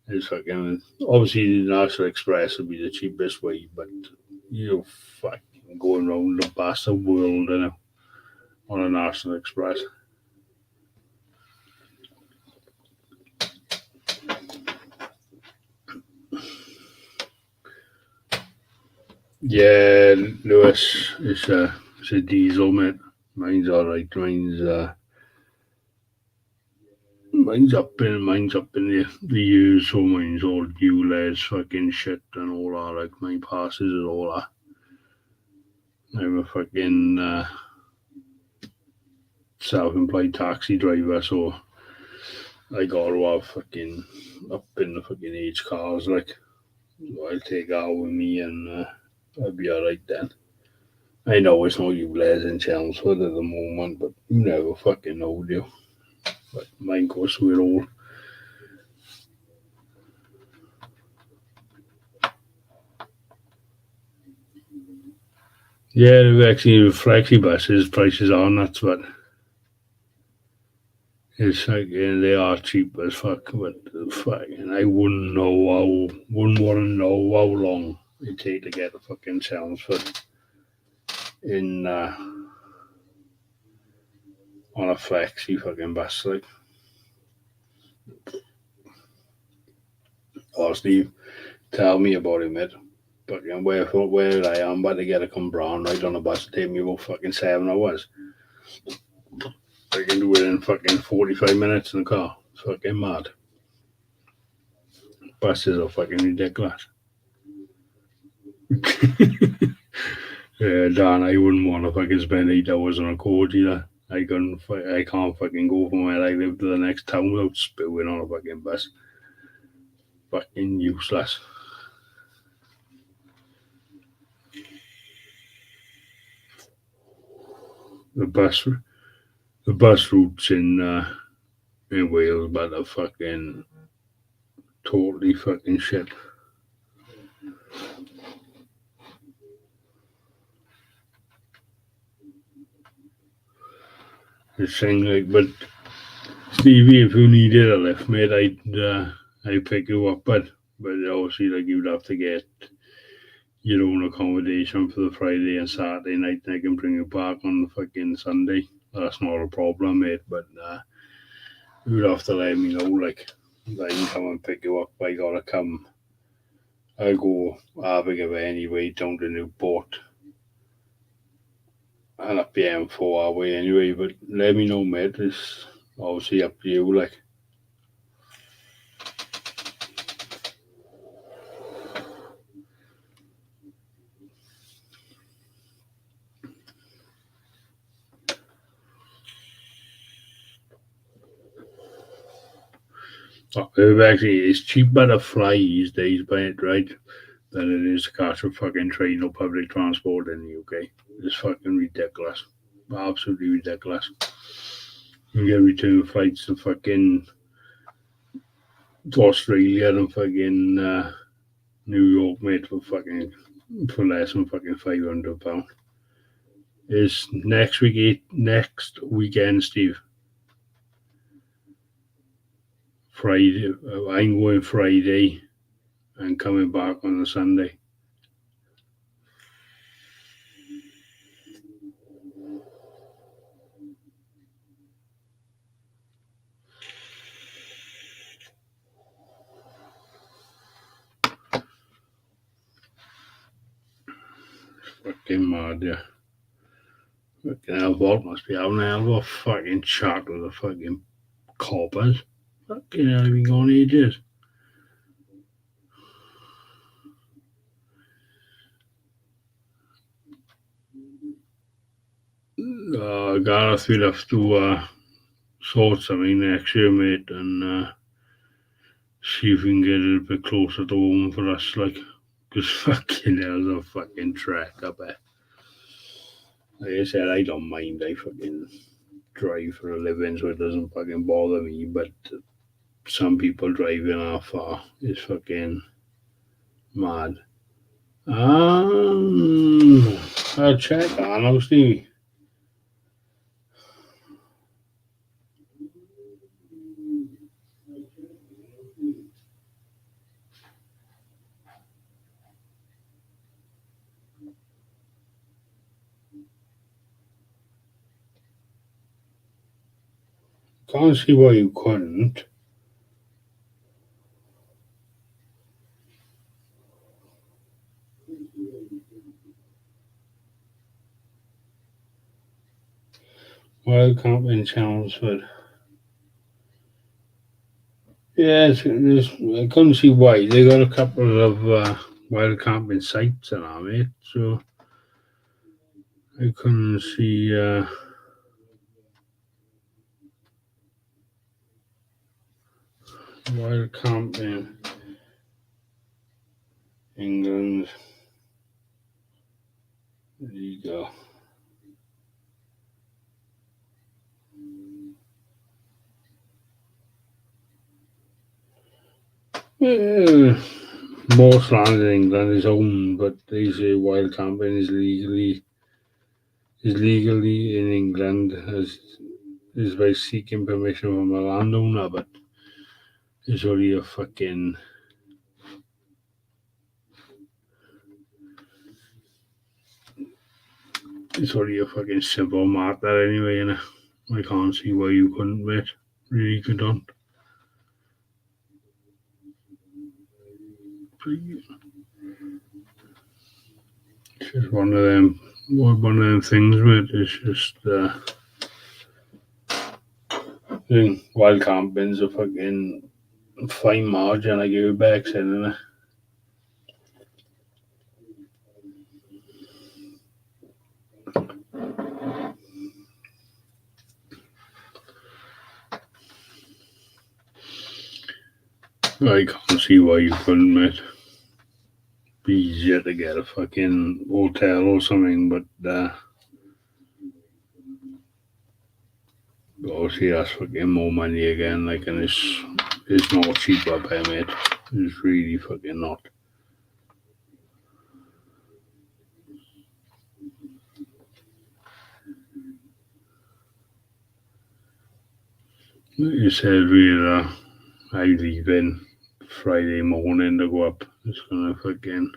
It's fucking obviously the National Express would be the cheapest way, but you're fucking going around the bastard world, you know, on a National Express. Yeah, Lewis, it's a diesel, mate. Mine's alright. Mine's up in the years, so mine's all ULEZ fucking shit and all that. Like, my passes and all that. I'm a fucking self-employed taxi driver, so I gotta have fucking up in the fucking H cars, like, so I'll take that with me and I'll be alright then. I know it's not ULEZ in Chelmsford at the moment, but you never fucking know, do you? But mine goes through it all. Yeah, they've actually flexi buses prices are nuts, but it's like they are cheap as fuck. But fucking, I wouldn't want to know how long it take to get a fucking Chelmsford in on a flexi fucking bus. Like, oh Steve, tell me about it, mate. Fucking where I am, about to get a Cumbrawn right on a bus. It take me about fucking 7 hours. I can do it in fucking 45 minutes in the car. It's fucking mad. Buses are fucking ridiculous. Dan, I wouldn't want to fucking spend 8 hours on a coach either. I can't fucking go from where I live to the next town without spewing on a fucking bus. Fucking useless. The bus routes in Wales, but are fucking totally fucking shit. It's saying like, but Stevie, if you needed a lift, mate, I'd pick you up, but obviously like you'd have to get your own accommodation for the Friday and Saturday night, and I can bring you back on the fucking Sunday. That's not a problem, mate, but you'd have to let me know, like, I can come and pick you up. I gotta come. I'll go Abigail anyway, down to Newport. And up the M4 our way anyway, but let me know, mate. It's obviously up to you, like. Actually, it's cheaper to fly these days, right, than it is to catch a fucking train or public transport in the UK. It's fucking ridiculous. Absolutely ridiculous. You get return flights to fucking to Australia and fucking New York, mate, for less than fucking £500. Is next weekend, Steve. Friday. I'm going Friday and coming back on the Sunday. Fucking mad, yeah. Fucking hell, Walt must be having a hell of a fucking chat with the fucking coppers. Fucking hell, have been gone ages. Gareth, we'll have to sort something next year, mate, and see if we can get a little bit closer to home for us, like, because fucking hell's a fucking trek up there. Like I said, I don't mind. I fucking drive for a living, so it doesn't fucking bother me. But some people driving that far is fucking mad. I'll check on now, Stevie. Can't see why you couldn't. Wild camping Chelmsford. Yeah, I couldn't see why. They got a couple of wild camping sites in our mate, so I couldn't see. Wild camping England. There you go. Most land in England is owned, but they say wild camping is legally is legally in England is by seeking permission from a landowner, but it's only a fucking simple matter anyway, and I can't see why you couldn't, mate. Really couldn't. It's just one of them things, mate. It's just wild camping's a fucking fine margin. I give it back, saying it. I can't see why you couldn't, mate. Be easier to get a fucking hotel or something, but obviously that's fucking more money again. Like, and it's not cheap up here, mate. It's really fucking not. Like you said, I leave in Friday morning to go up. It's gonna fucking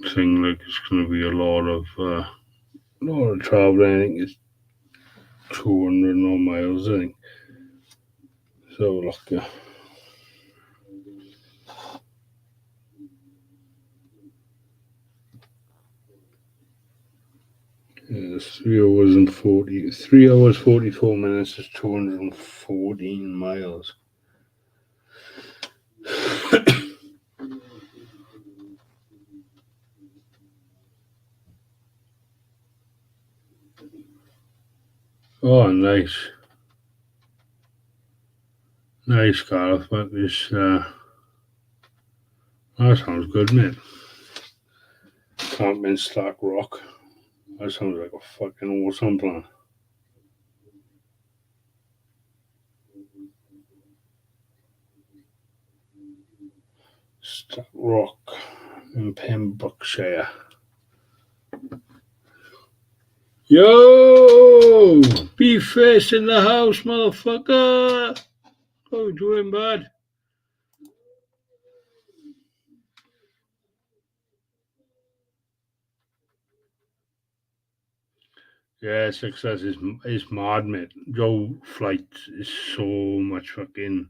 seem like it's gonna be a lot of traveling. I think it's 200 more miles, I think. So lucky. It's 3 hours 44 minutes is 214 miles. Oh, nice. Nice, Gareth, but this, that sounds good, mate. Camping Stack Rock. That sounds like a fucking awesome plan. Stack Rock in Pembrokeshire. Yo! Beef face in the house, motherfucker! How you doing, bud? Yeah, success is mad, mate. Your flight is so much fucking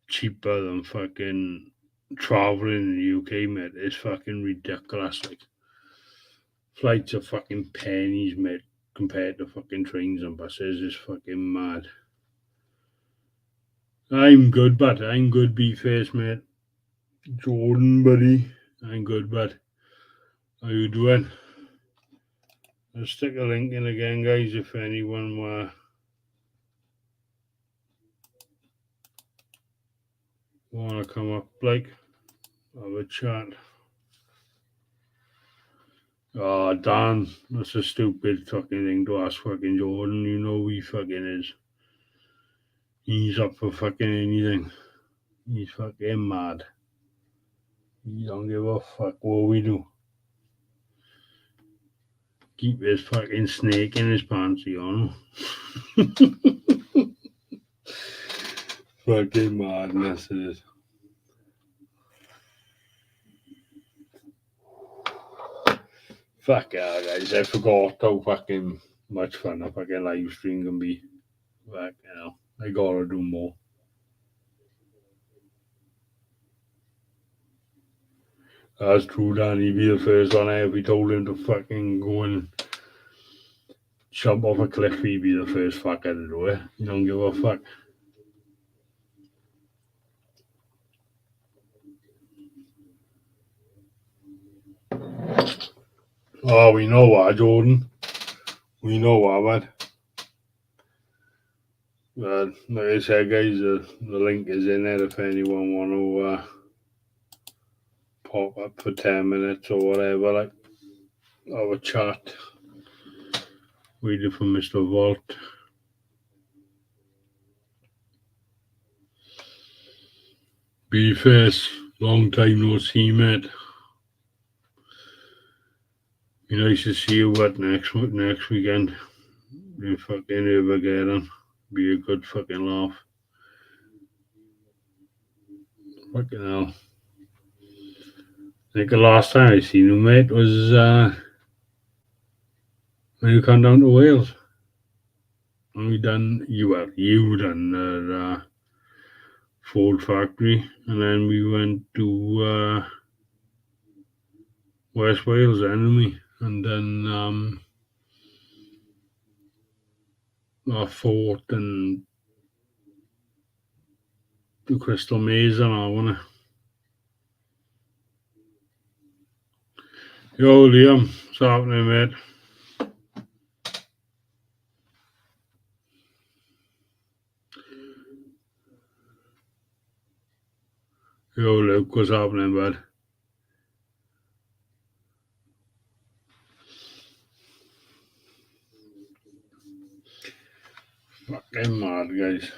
cheaper than fucking traveling in the UK, mate. It's fucking ridiculous. Like, flights are fucking pennies, mate, compared to fucking trains and buses. It's fucking mad. I'm good, but I'm good, B-face, mate. Jordan, buddy. I'm good, bud. How you doing? I'll stick a link in again, guys, if anyone want to come up, like, have a chat. Oh, Dan, that's a stupid fucking thing to ask fucking Jordan. You know he fucking is. He's up for fucking anything. He's fucking mad. He don't give a fuck what we do. Keep his fucking snake in his pants, you know. Fucking madness it is. Fuck yeah, guys. I forgot how fucking much fun a fucking live stream can be. Fuck, you know, I gotta do more. That's true, Dan. He'd be the first one I ever told him to fucking go and jump off a cliff. He'd be the first fucker to do it. He don't give a fuck. Oh, we know what, Jordan. We know what, man. Like I said, guys, the link is in there if anyone want to pop up for 10 minutes or whatever, like, have a chat. Waiting for Mr. Vault. B-Face, long time no see, mate. Be nice to see you next weekend. You fucking ever get on. Be a good fucking laugh. Fucking hell. I think the last time I seen you, mate, was when you come down to Wales. And you done the Ford factory, and then we went to West Wales anyway, and then our fort and the Crystal Maze and all, wasn't it? Yo, Liam, what's happening, mate? Yo, Luke, what's happening, bud? Fucking mad, guys.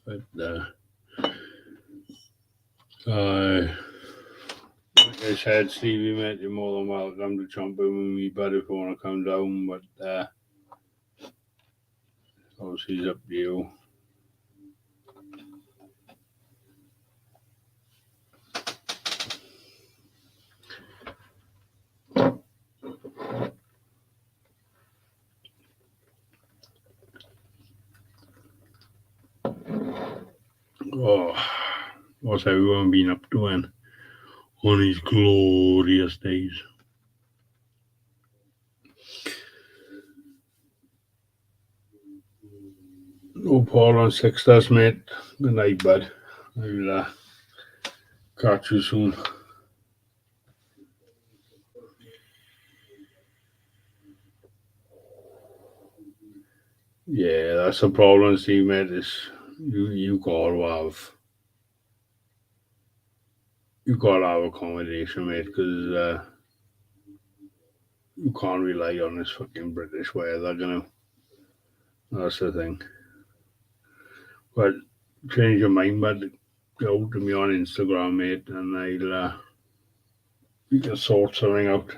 But like I said, Stevie, mate, you're more than welcome to jump in with me, bud, if you want to come down, but obviously it's up to you. Oh, what's everyone been up to on these glorious days? No Paul on Sixters, mate. Good night, bud. I'll catch you soon. Yeah, that's the problem, Steve, mate. Is you gotta have accommodation, mate, because you can't rely on this fucking British weather, you know. That's the thing. But change your mind, bud. Go to me on Instagram, mate, and I'll we can sort something out.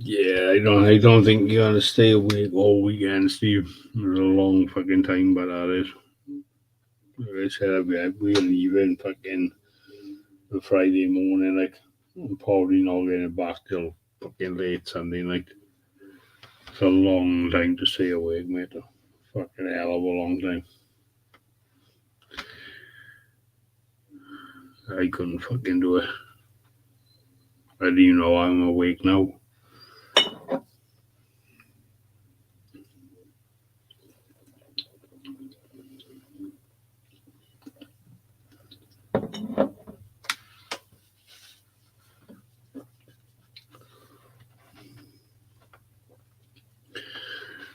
Yeah, I don't think you're gonna stay awake all weekend, Steve. It's a long fucking time, but that is. Like I said, we're leaving fucking the Friday morning, like I'm probably not getting back till fucking late Sunday night. It's a long time to stay awake, mate. A fucking hell of a long time. I couldn't fucking do it. I didn't even know I'm awake now.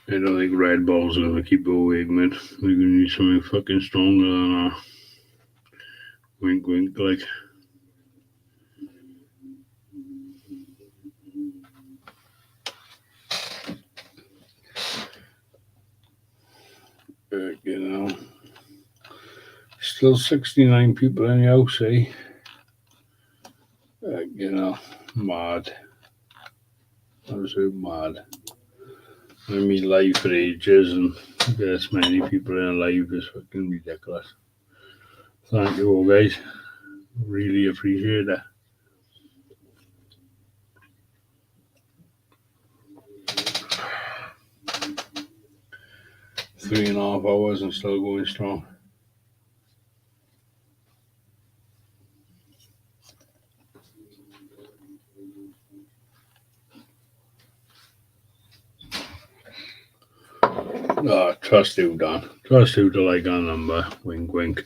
I don't think Red Bull's gonna keep you awake, mate. We're gonna need something fucking stronger than wink wink like. You know, still 69 people in the house, eh? You know, mad. Absolute mad. I mean, live for ages and this many people in a live is fucking ridiculous. Thank you all, guys. Really appreciate it. 3.5 hours and still going strong. Trust you, Don. Trust you to like our number. Wink, wink.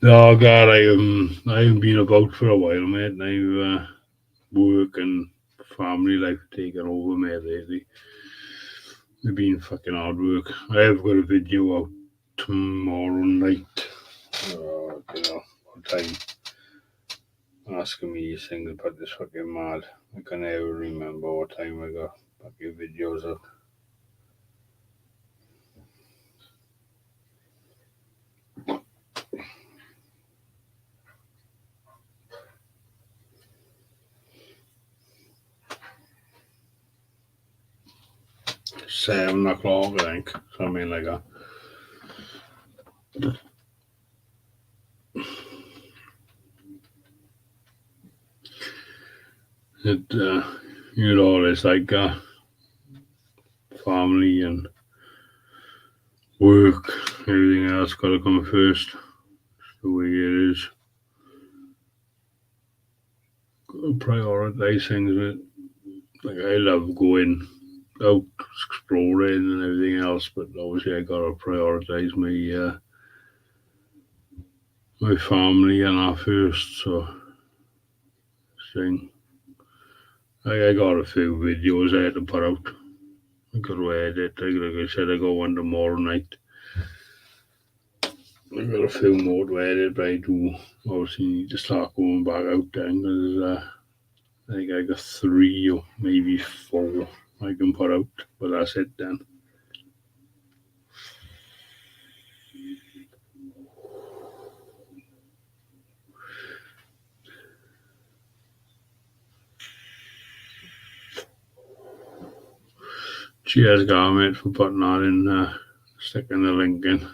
Oh God, I haven't been about for a while, mate. I've work and family life taken over me lately. It's been fucking hard work. I have got a video out tomorrow night. What time? Asking me these things about this fucking mad. I can never remember what time I got fucking videos up. $7 I think, something like that. It's like family and work, everything else got to come first. It's the way it is. Got to prioritize things, mate. Like I love going out exploring and everything else, but obviously I got to prioritize my family and our first. So, thing. I got a few videos I had to put out. I got to edit. Like I said, I got one tomorrow night. I got a few more to edit, but I do obviously need to start going back out there because I think I got 3 or maybe 4 I can put out, but that's it then. Cheers, Garment, for putting that in, sticking the link in.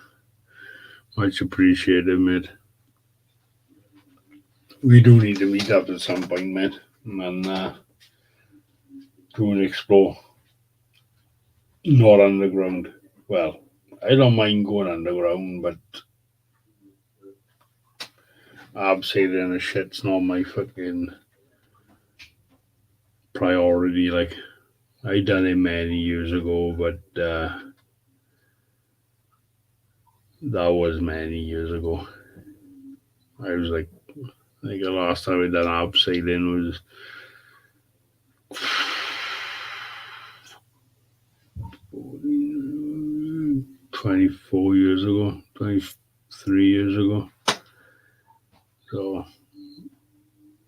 Much appreciated, mate. We do need to meet up at some point, mate, and go and explore. Not underground. Well, I don't mind going underground, but abseiling and shit's not my fucking priority. Like, I done it many years ago, but that was many years ago. I was like the last time I done abseiling was 24 years ago, 23 years ago. So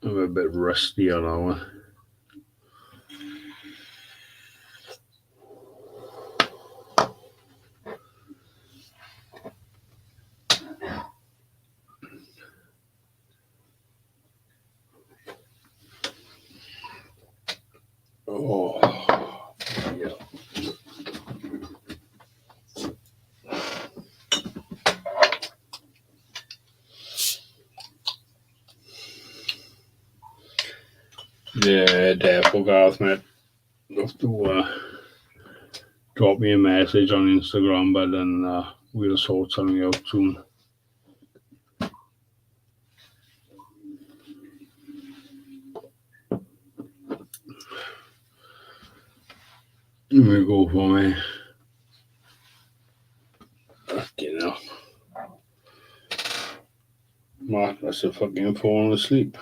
I'm a bit rusty on that one. Oh, yeah. Yeah, definitely, Gareth, mate. You have to drop me a message on Instagram, but then we'll sort something out soon. Let me go for me. You know, Mark must have fucking fallen asleep.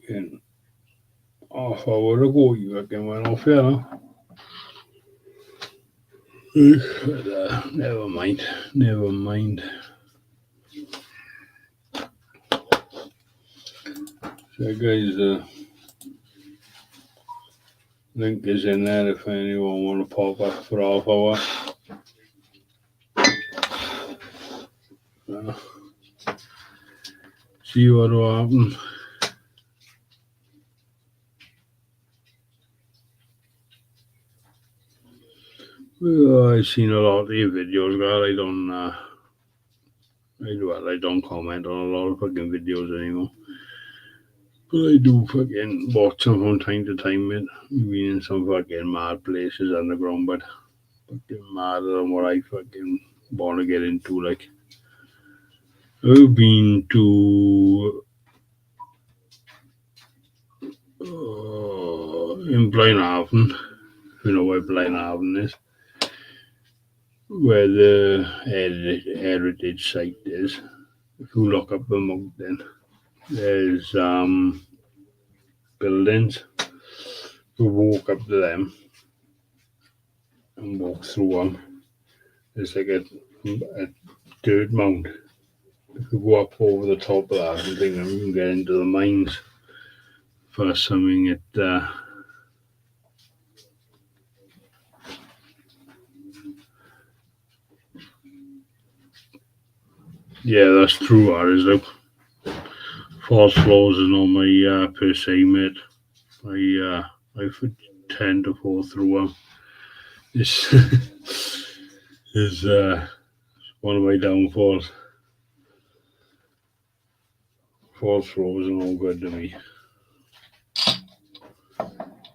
And half hour ago, you again went off, you know. But, never mind. So, guys, link is in there if anyone want to pop up for half hour. See what will happen. Well, I've seen a lot of your videos, girl. I don't comment on a lot of fucking videos anymore. But I do fucking watch them from time to time, mate. I've been in some fucking mad places underground, but fucking madder than what I fucking want to get into. Like, I've been to in Blaenhaven, if you know where Blaenhaven is, where the heritage site is. If you look up the mountain, there's buildings. You walk up to them and walk through them. There's like a dirt mound. If you go up over the top of that and think you can get into the mines for something yeah, that's true. That is like false floors is not my per se, mate. I tend to fall through them. This is one of my downfalls. False floors are no good to me.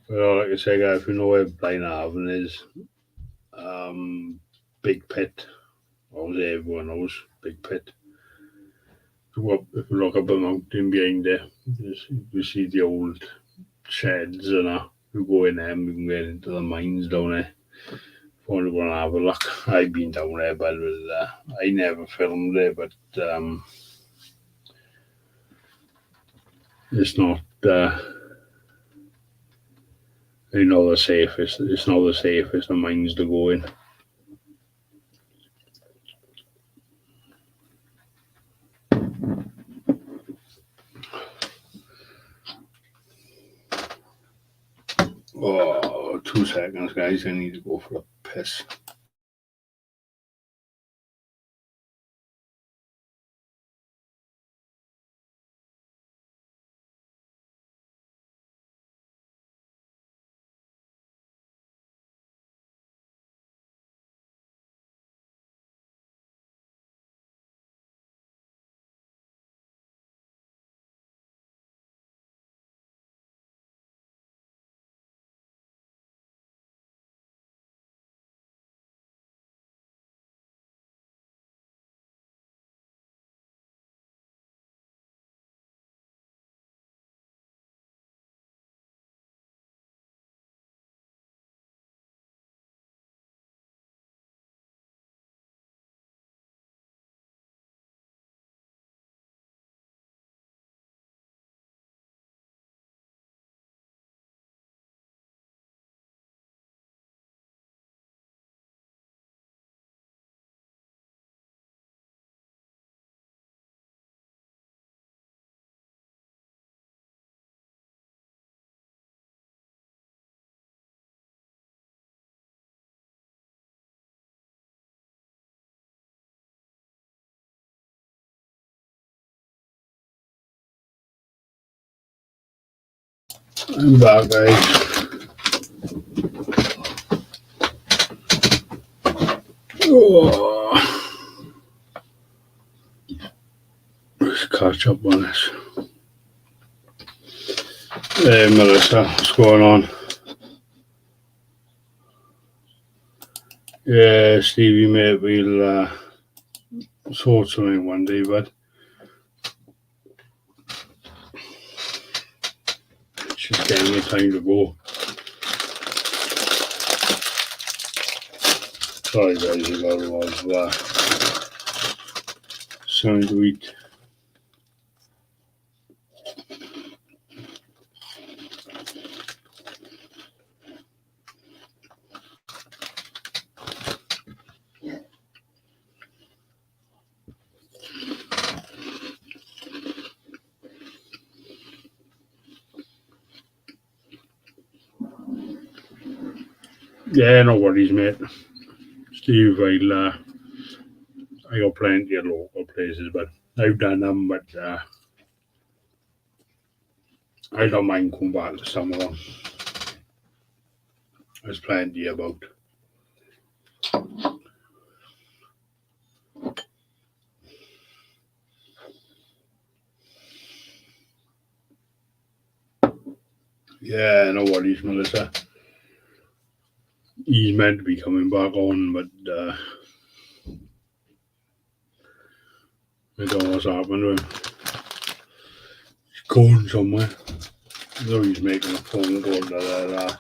Well, like I say, guys, if you know where Blaenhaven is, Big Pit. Obviously, everyone knows Big Pit. If you look up a mountain behind there, you see the old sheds and that. You go in there and you can get into the mines down there. If you want to go and have a look, I've been down there, but I never filmed there, but it's not. You know, the safest. It's not the safest of mines to go in. Oh, 2 seconds, guys. I need to go for a piss. I'm back, guys. Oh. Let's catch up on this. Hey, Melissa, what's going on? Yeah, Stevie, mate, we'll sort something one day, but it's just getting the time to go. Sorry, guys, I got a lot of something to eat. Yeah, no worries, mate. Steve, I got plenty of local places, but I've done them, but I don't mind coming back to some of them. There's plenty about. Yeah, no worries, Melissa. He's meant to be coming back on, but I don't know what's happened to him. He's going somewhere. Though he's making a phone call to the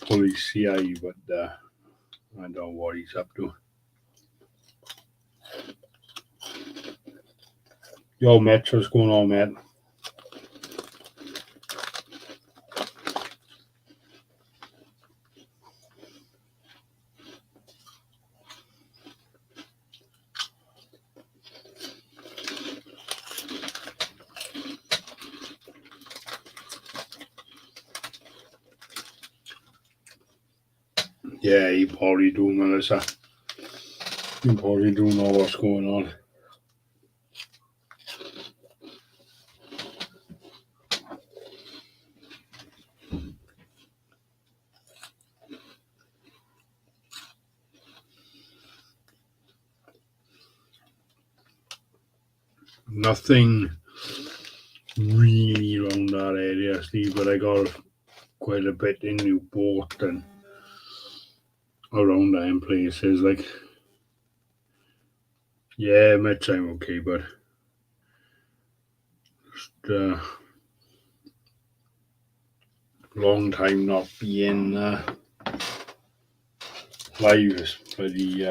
police CI, but I don't know what he's up to. Yo, Mitch, what's going on, Matt? Yeah, you probably do, Melissa. You probably do know what's going on. Nothing really around that area, Steve, but I got quite a bit in Newport and around them places. Like, yeah, Mitch, I'm okay, but just long time not being live is pretty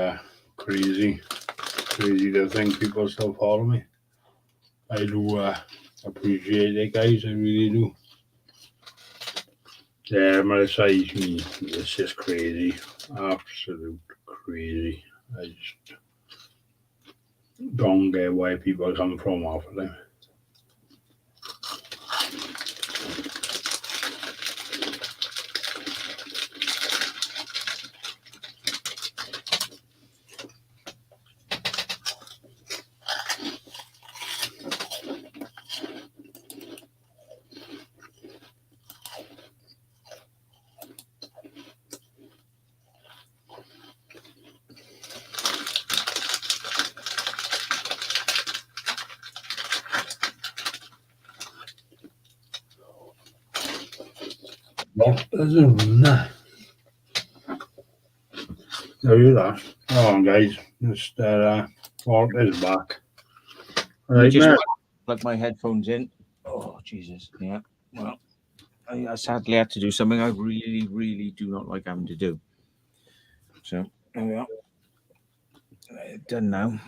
crazy. Crazy to think people still follow me. I do appreciate it, guys. I really do. Yeah, Melissa, it's just crazy. Absolute crazy. I just don't get where people come from off of them. What does it mean? There you are. Hold on, guys. Just Walt is back. All right, just Matt. plug my headphones in. Oh, Jesus. Yeah. Well, I sadly had to do something I really, really do not like having to do. So, there we are. Done now.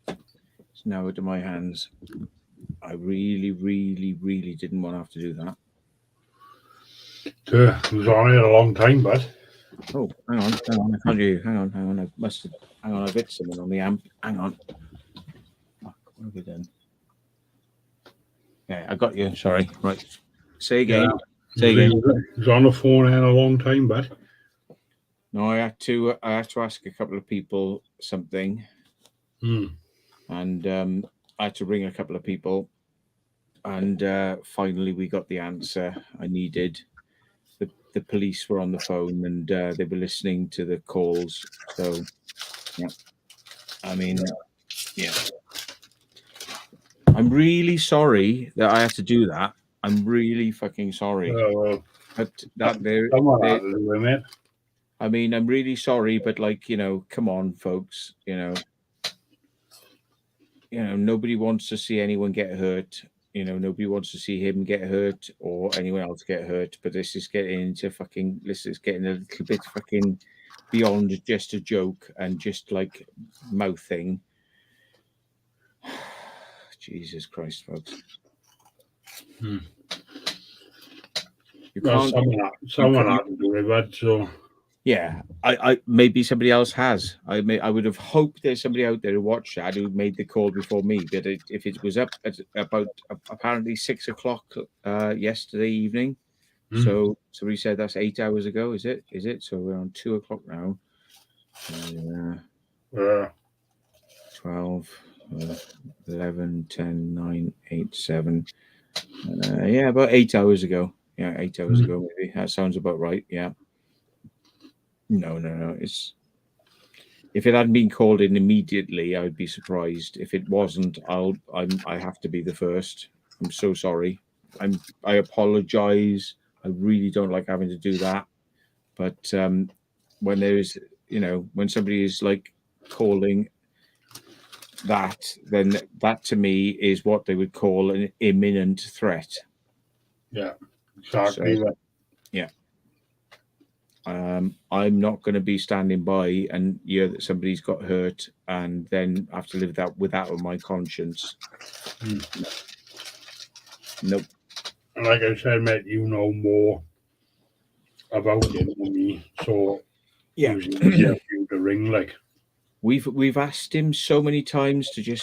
It's now into my hands. I really, really, really didn't want to have to do that. It was on it a long time, but. Oh, hang on. I can't hear you. Hang on. I must have. Hang on. I've hit something on the amp. Hang on. Fuck, what have we done? Yeah, I got you. Sorry. Right. Say again. Yeah. Say again. It was on the phone in a long time, but. No, I had to ask a couple of people something, and I had to ring a couple of people, and finally we got the answer I needed. The police were on the phone, and they were listening to the calls. So, yeah, I mean, yeah, I'm really sorry that I had to do that. I'm really fucking sorry. But that there, I mean, I'm really sorry, but like, you know, come on, folks, you know, nobody wants to see anyone get hurt. You know, nobody wants to see him get hurt or anyone else get hurt. But this is getting into fucking, this is getting a little bit fucking beyond just a joke and just like mouthing. Jesus Christ, folks. You can't. Someone had to do it, but so. Yeah, I maybe somebody else has. I would have hoped there's somebody out there who watched that who made the call before me. But if it was up at about apparently 6 o'clock yesterday evening, so we said that's 8 hours ago. Is it? So we're on 2 o'clock now. 12, 11, 10, 9, 8, 7. Yeah, about 8 hours ago. Yeah, 8 hours ago maybe. That sounds about right. Yeah. No. It's if it hadn't been called in immediately, I would be surprised. If it wasn't, I have to be the first. I'm so sorry. I apologize. I really don't like having to do that. But when there's, when somebody is like calling that, then that to me is what they would call an imminent threat. Yeah, exactly. So, yeah. I'm not going to be standing by and hear that somebody's got hurt and then have to live that with that on my conscience. Nope. And like I said, mate, you know more about him than me, so yeah, it was easier for you to ring. Like we've asked him so many times to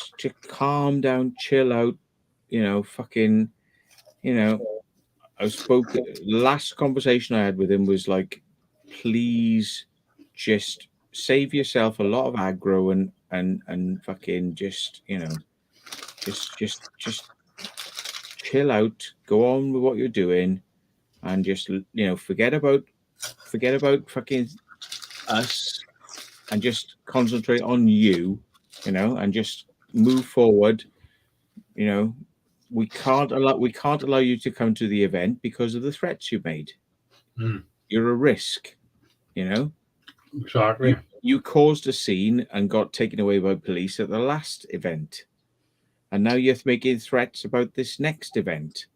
calm down, chill out, fucking, I spoke. Last conversation I had with him was like, please, just save yourself a lot of aggro and fucking just just chill out, go on with what you're doing, and just forget about fucking us, and just concentrate on you, and just move forward. We can't allow you to come to the event because of the threats you made. You're a risk, Exactly. You caused a scene and got taken away by police at the last event, and now you're making threats about this next event.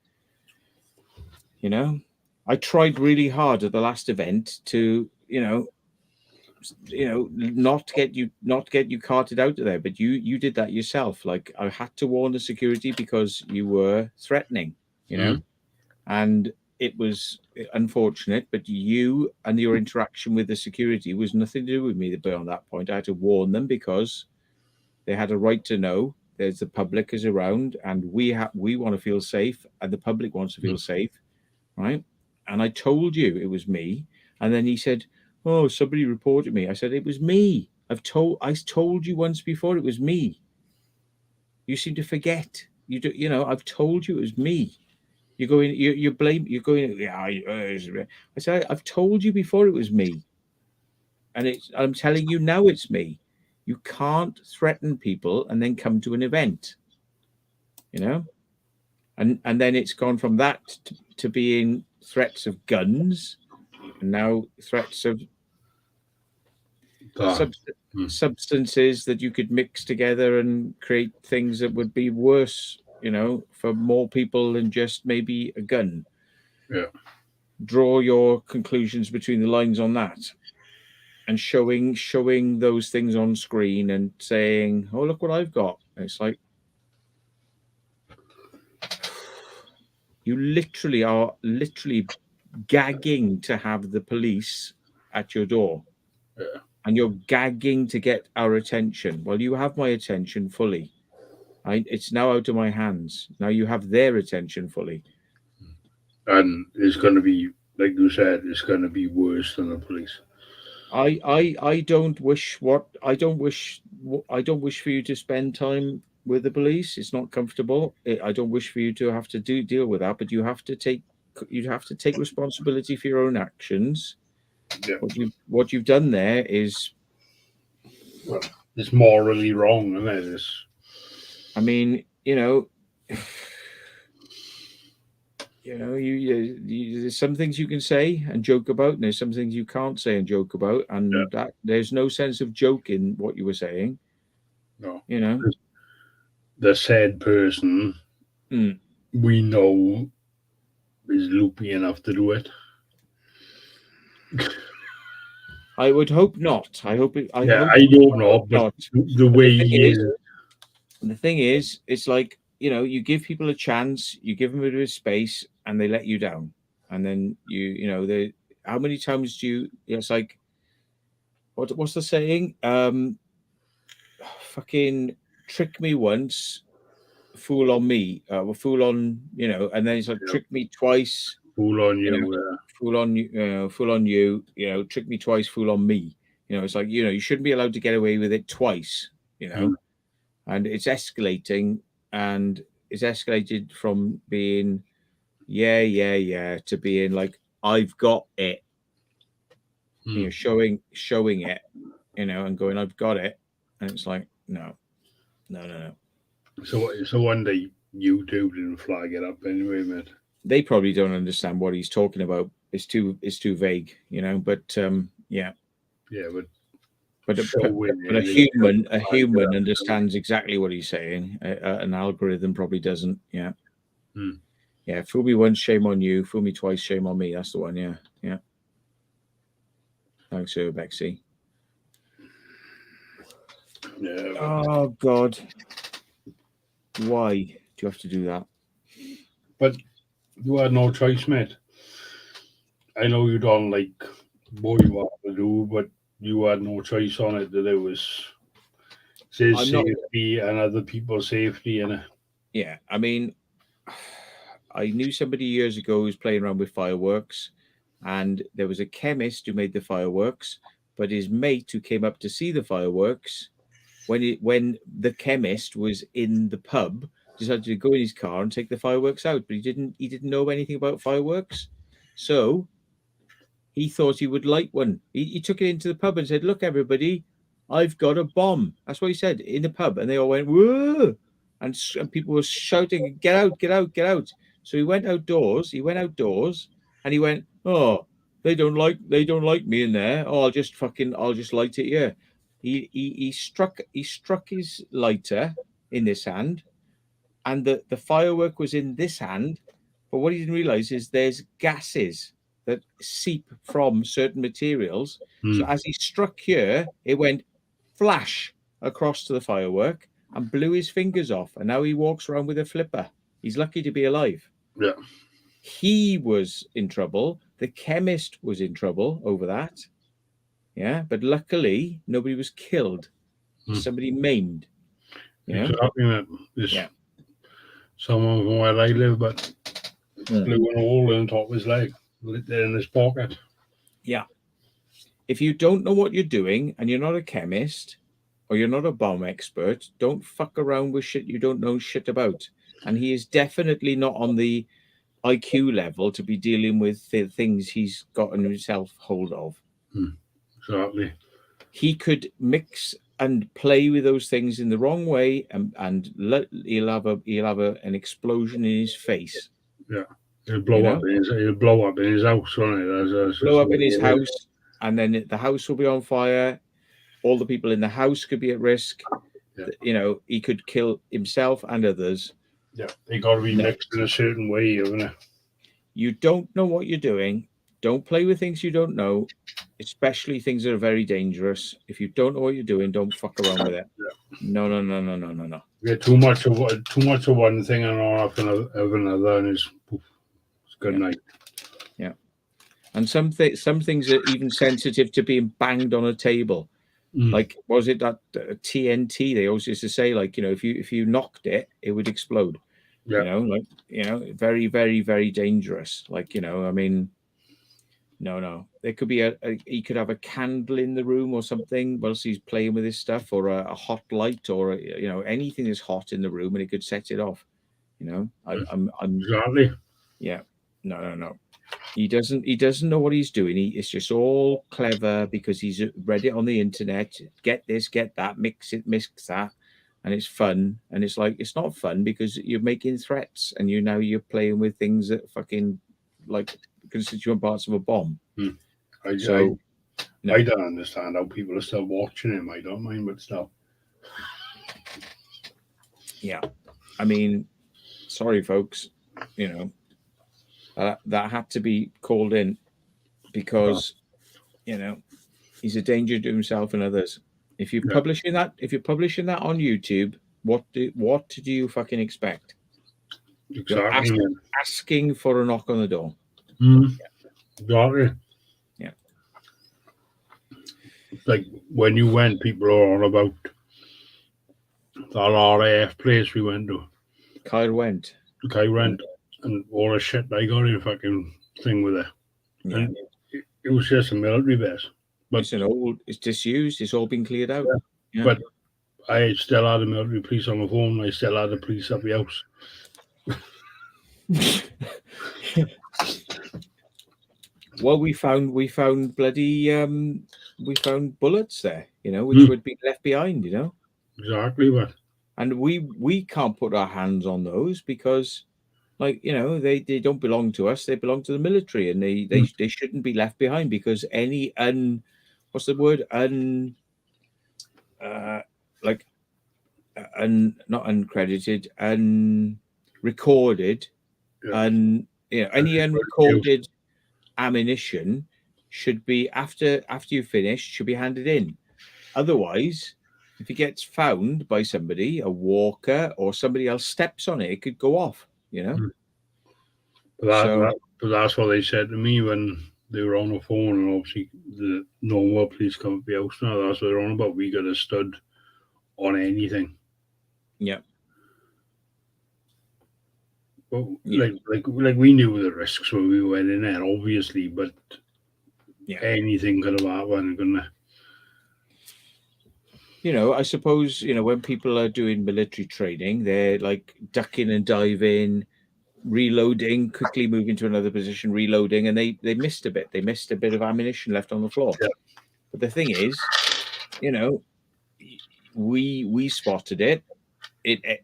I tried really hard at the last event to not get you carted out of there, but you did that yourself. Like, I had to warn the security because you were threatening, and it was unfortunate, but you and your interaction with the security was nothing to do with me beyond that point. I had to warn them because they had a right to know. There's the public is around, and we want to feel safe, and the public wants to feel safe, right? And I told you it was me, and then he said, "Oh, somebody reported me." I said, "It was me. I told you once before it was me. You seem to forget. I've told you it was me. You're going. You blame. You're going. Yeah. I said, I've told you before it was me, and I'm telling you now it's me. You can't threaten people and then come to an event. And then it's gone from that to being threats of guns, and now threats of substances that you could mix together and create things that would be worse, for more people than just maybe a gun. Yeah. Draw your conclusions between the lines on that, and showing those things on screen and saying, "Oh, look what I've got." And it's like, you literally are gagging to have the police at your door. Yeah. And you're gagging to get our attention. Well, you have my attention fully. It's now out of my hands. Now you have their attention fully. And it's going to be, like you said, it's going to be worse than the police. I don't wish for you to spend time with the police. It's not comfortable. I don't wish for you to have to deal with that. But you have to take responsibility for your own actions. Yeah. What you've done there is, well, it's morally wrong, isn't it? I mean, there's some things you can say and joke about, and there's some things you can't say and joke about, and that there's no sense of joke in what you were saying. No, the said person we know is loopy enough to do it. I would hope not. I hope not. But the way he is. The thing is, it's like, you give people a chance, you give them a bit of space, and they let you down. And then how many times do you? It's like, what's the saying? Fucking trick me once, fool on me, fool on, and then it's like, trick me twice, fool on you, fool on you, trick me twice, fool on me. It's like, you shouldn't be allowed to get away with it twice, and it's escalating, and it's escalated from being to being like, I've got it, showing it, and going, I've got it, and it's like, no. So one day YouTube didn't flag it up anyway, mate. they probably don't understand what he's talking about. It's too vague, you know. But yeah, but a human understands exactly what he's saying. An algorithm probably doesn't. Yeah. Yeah, fool me once, shame on you. Fool me twice, shame on me. That's the one. Yeah, yeah. Thanks, Bexy. Yeah. Oh God, why do you have to do that? But you had no choice, mate. I know you don't like what you want to do, but you had no choice on it. That it was his safety and other people's safety, and yeah, I mean, I knew somebody years ago who was playing around with fireworks, and there was a chemist who made the fireworks, but his mate who came up to see the fireworks, when the chemist was in the pub, decided to go in his car and take the fireworks out, but he didn't know anything about fireworks, so he thought he would light one. He took it into the pub and said, "Look, everybody, I've got a bomb." That's what he said in the pub, and they all went, "Whoa!" And people were shouting, "Get out, get out, get out." So he went outdoors, and he went, "Oh, they don't like me in there. Oh, I'll just light it here." He struck his lighter in this hand, and the firework was in this hand. But what he didn't realize is there's gases that seep from certain materials. So as he struck here, it went flash across to the firework and blew his fingers off. And now he walks around with a flipper. He's lucky to be alive. Yeah. He was in trouble. The chemist was in trouble over that. Yeah. But luckily, nobody was killed. Somebody maimed. Yeah. Exactly. Someone from where I live, but blew an hole in the top of his leg, lit there in his pocket. Yeah. If you don't know what you're doing and you're not a chemist or you're not a bomb expert, don't fuck around with shit you don't know shit about. And he is definitely not on the IQ level to be dealing with the things he's gotten himself hold of. Exactly. He could mix and play with those things in the wrong way, and he'll have an explosion in his face. Yeah, he'll blow up in his house, won't it? Blow up in his house, and then the house will be on fire. All the people in the house could be at risk. Yeah. You know, he could kill himself and others. Yeah, they got to be mixed in a certain way, haven't it? You don't know what you're doing. Don't play with things you don't know, especially things that are very dangerous. If you don't know what you're doing, don't fuck around with it. Yeah. No. Get too much of one thing and not enough of another, and it's good night. Yeah, and some things are even sensitive to being banged on a table. Like, was it that TNT? They always used to say, like, you know, if you knocked it, it would explode. Yeah. Very, very, very dangerous. Like, you know, I mean, no. There could be he could have a candle in the room or something whilst he's playing with his stuff, or a hot light, or anything that's hot in the room, and it could set it off. You know, I'm exactly. Yeah, no. He doesn't know what he's doing. It's just all clever because he's read it on the internet. Get this, get that, mix that, and it's fun. And it's like, it's not fun because you're making threats, and you're playing with things that fucking like constituent parts of a bomb. I don't understand how people are still watching him. I don't mind, but still. Yeah, I mean, sorry, folks. That had to be called in because he's a danger to himself and others. If you're publishing that on YouTube, what do you fucking expect? Exactly. You're asking for a knock on the door. Exactly. Yeah. Like when you went, people are on about that RAF place we went to. Kyle went. And all the shit I got in fucking thing with it. Yeah. And it was just a military base. But it's disused, it's all been cleared out. Yeah. But I still had the military police on the phone, I still had the police at the house. Well, we found bloody we found bullets there, which would be left behind, Exactly, but and we can't put our hands on those because Like, you know, they don't belong to us. They belong to the military, and they shouldn't be left behind, because any what's the word? Like not uncredited, unrecorded, any unrecorded ammunition should be, after you finish, should be handed in. Otherwise, if it gets found by somebody, a walker or somebody else steps on it, it could go off, you know. But that's what they said to me when they were on the phone, and obviously the normal police come up the house now. That's what they're on about. We could have stood on anything. Yeah. Well, like we knew the risks when we went in there, obviously, but anything could have happened, couldn't it? You know, I suppose, you know, when people are doing military training, they're like ducking and diving, reloading, quickly moving to another position, reloading, and they missed a bit. They missed a bit of ammunition left on the floor. Yeah. But the thing is, you know, we spotted it.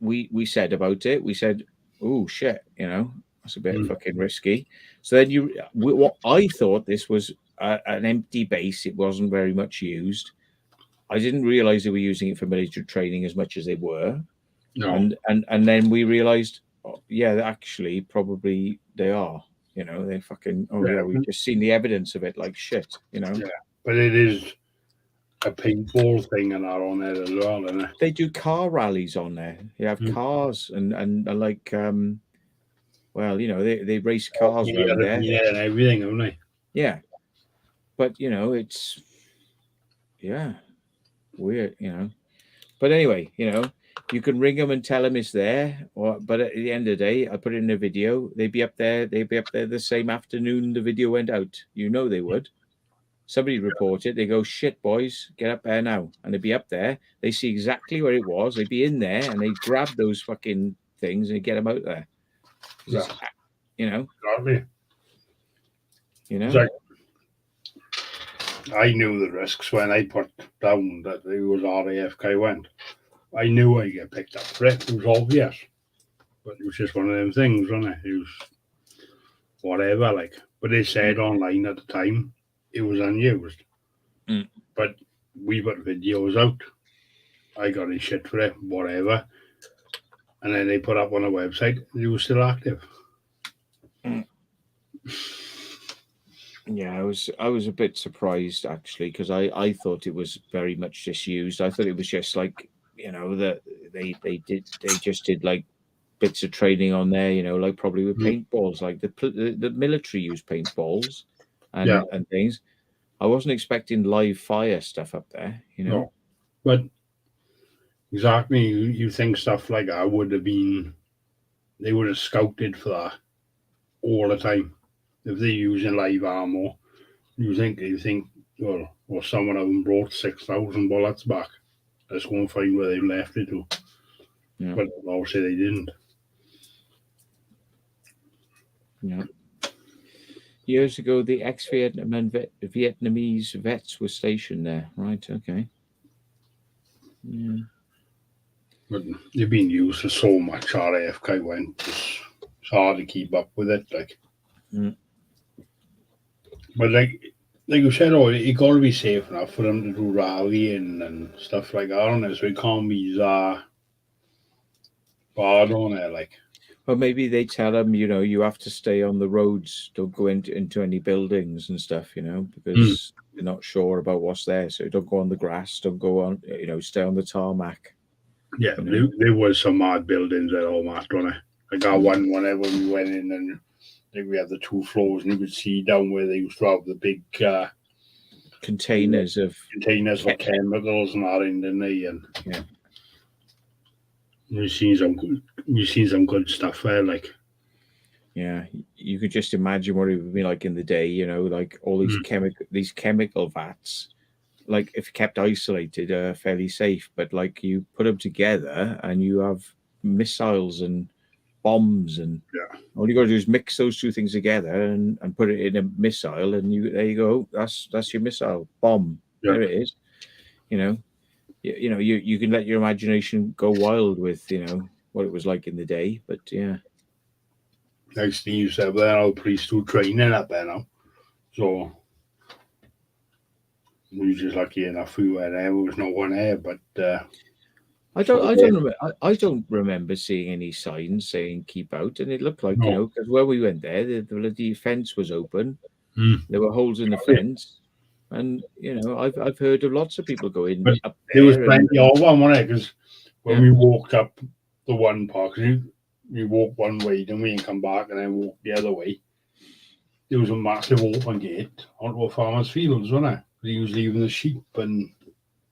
We said about it. We said, "Oh shit," you know, that's a bit fucking risky. So then what I thought this was an empty base. It wasn't very much used. I didn't realize they were using it for military training as much as they were. No. And then we realized, yeah, actually, probably they are. You know, they fucking, we've just seen the evidence of it, like shit, you know. Yeah, but it is a paintball thing and that on there as well, isn't it? They do car rallies on there. You have cars and like, well, you know, they race cars around there. Yeah, and everything, haven't they? Yeah. But, you know, it's, weird, you know. But anyway, you know, you can ring them and tell them it's there. But at the end of the day, I put it in a video. They'd be up there the same afternoon the video went out. You know they would. Somebody report it. They go, shit, boys, get up there now. And they'd be up there. They see exactly where it was. They'd be in there, and they'd grab those fucking things and get them out there. Yeah. You know? Exactly. You know? Like, I knew the risks when I put down that it was RAFK went. I knew I'd get picked up for it. It was obvious. But it was just one of them things, wasn't it? It was whatever, like. But they said online at the time it was unused. But we put videos out. I got any shit for it, whatever. And then they put up on a website, it was still active. Yeah, I was a bit surprised actually, because I thought it was very much disused. I thought it was just like, you know, that they just did like bits of training on there, you know, like probably with paintballs, like the military use paintballs and things. I wasn't expecting live fire stuff up there, you know. No. But exactly, you think stuff like that they would have scouted for that all the time. If they're using live ammo, you think, well, someone of them brought 6,000 bullets back. Let's go and find where they left it to. Yeah. But obviously they didn't. Yeah. Years ago, the ex-Vietnam and Vietnamese vets were stationed there. Right, okay. Yeah. But they've been used for so much. RAFK went. It's hard to keep up with it. Like. But like you said, it got to be safe enough for them to do rallying and stuff like that on it. So it can't be that bad on it. Like, or maybe they tell them, you know, you have to stay on the roads. Don't go into any buildings and stuff, you know, because you're not sure about what's there. So don't go on the grass. Don't go on, you know, stay on the tarmac. Yeah, you know? there was some mad buildings at all, Matt, on it. I got one whenever we went in and. I think we had the 2 floors, and you could see down where they used to have the big containers for chemicals and that in, didn't they? And we've seen some good stuff there, like. Yeah, you could just imagine what it would be like in the day, you know, like all these chemical vats, like if kept isolated, are fairly safe, but like you put them together and you have missiles and bombs, and all you got to do is mix those 2 things together and put it in a missile, and there you go. That's your missile bomb. Yeah. There it is. You know, you can let your imagination go wild with, you know, what it was like in the day. But yeah, like Steve said, there are police do training up there now. So we were just lucky enough we were there. There was no one there, but I don't remember seeing any signs saying keep out, and it looked like no. because when we went there, the bloody fence was open. Mm. There were holes in the fence, and I've heard of lots of people going But up there was there. plenty of one, wasn't it? Because when we walked up the one park, we walked one way, then we come back and then walked the other way. There was a massive open gate onto a farmer's fields, wasn't it? He was leaving the sheep and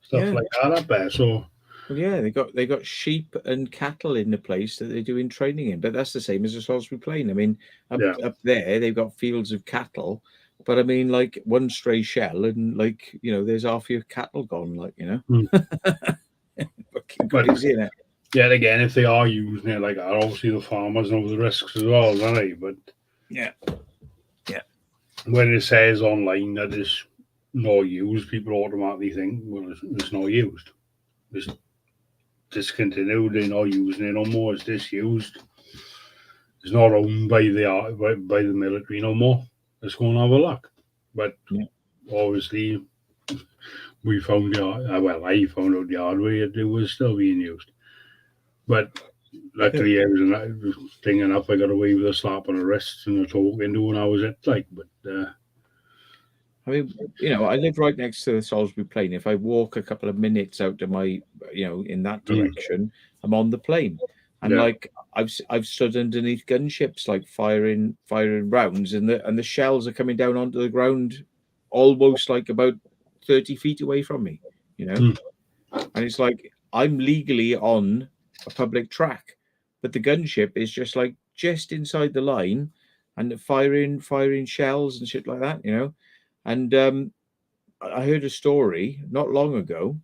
stuff like that up there. So well, yeah, they got sheep and cattle in the place that they're doing training in, but that's the same as the Salisbury Plain. I mean, up there they've got fields of cattle, but I mean, like one stray shell and like there's half your cattle gone, like fucking crazy, isn't it? Yet again, if they are using it like that, obviously the farmers know the risks as well, don't they? But yeah. When it says online that it's not used, people automatically think, well, it's not used. It's discontinued. They're not using it no more. It's disused. It's not owned by the military no more. Let's go and have a look. But obviously, we found I found out the hard way that it was still being used. But luckily, I was thing enough. I got away with a slap on the wrist and a talking to when I was at like. But I mean, I live right next to the Salisbury Plain. If I walk a couple of minutes out to my, in that direction, I'm on the plain, and like I've stood underneath gunships, like firing rounds, and the shells are coming down onto the ground, almost like about 30 feet away from me, and it's like I'm legally on a public track, but the gunship is just inside the line, and firing shells and shit like that, And I heard a story not long ago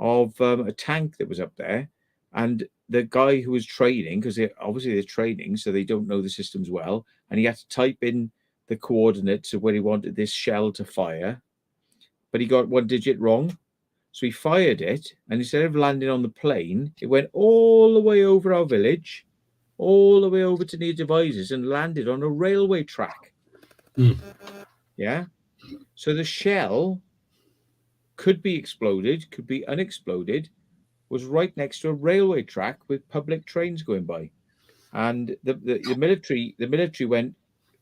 of a tank that was up there, and the guy who was training, because they're training, so they don't know the systems well, and he had to type in the coordinates of where he wanted this shell to fire, but he got one digit wrong. So he fired it, and instead of landing on the plane, it went all the way over our village, all the way over to near Devizes, and landed on a railway track. Yeah. So the shell could be exploded, could be unexploded, was right next to a railway track with public trains going by. And the military went,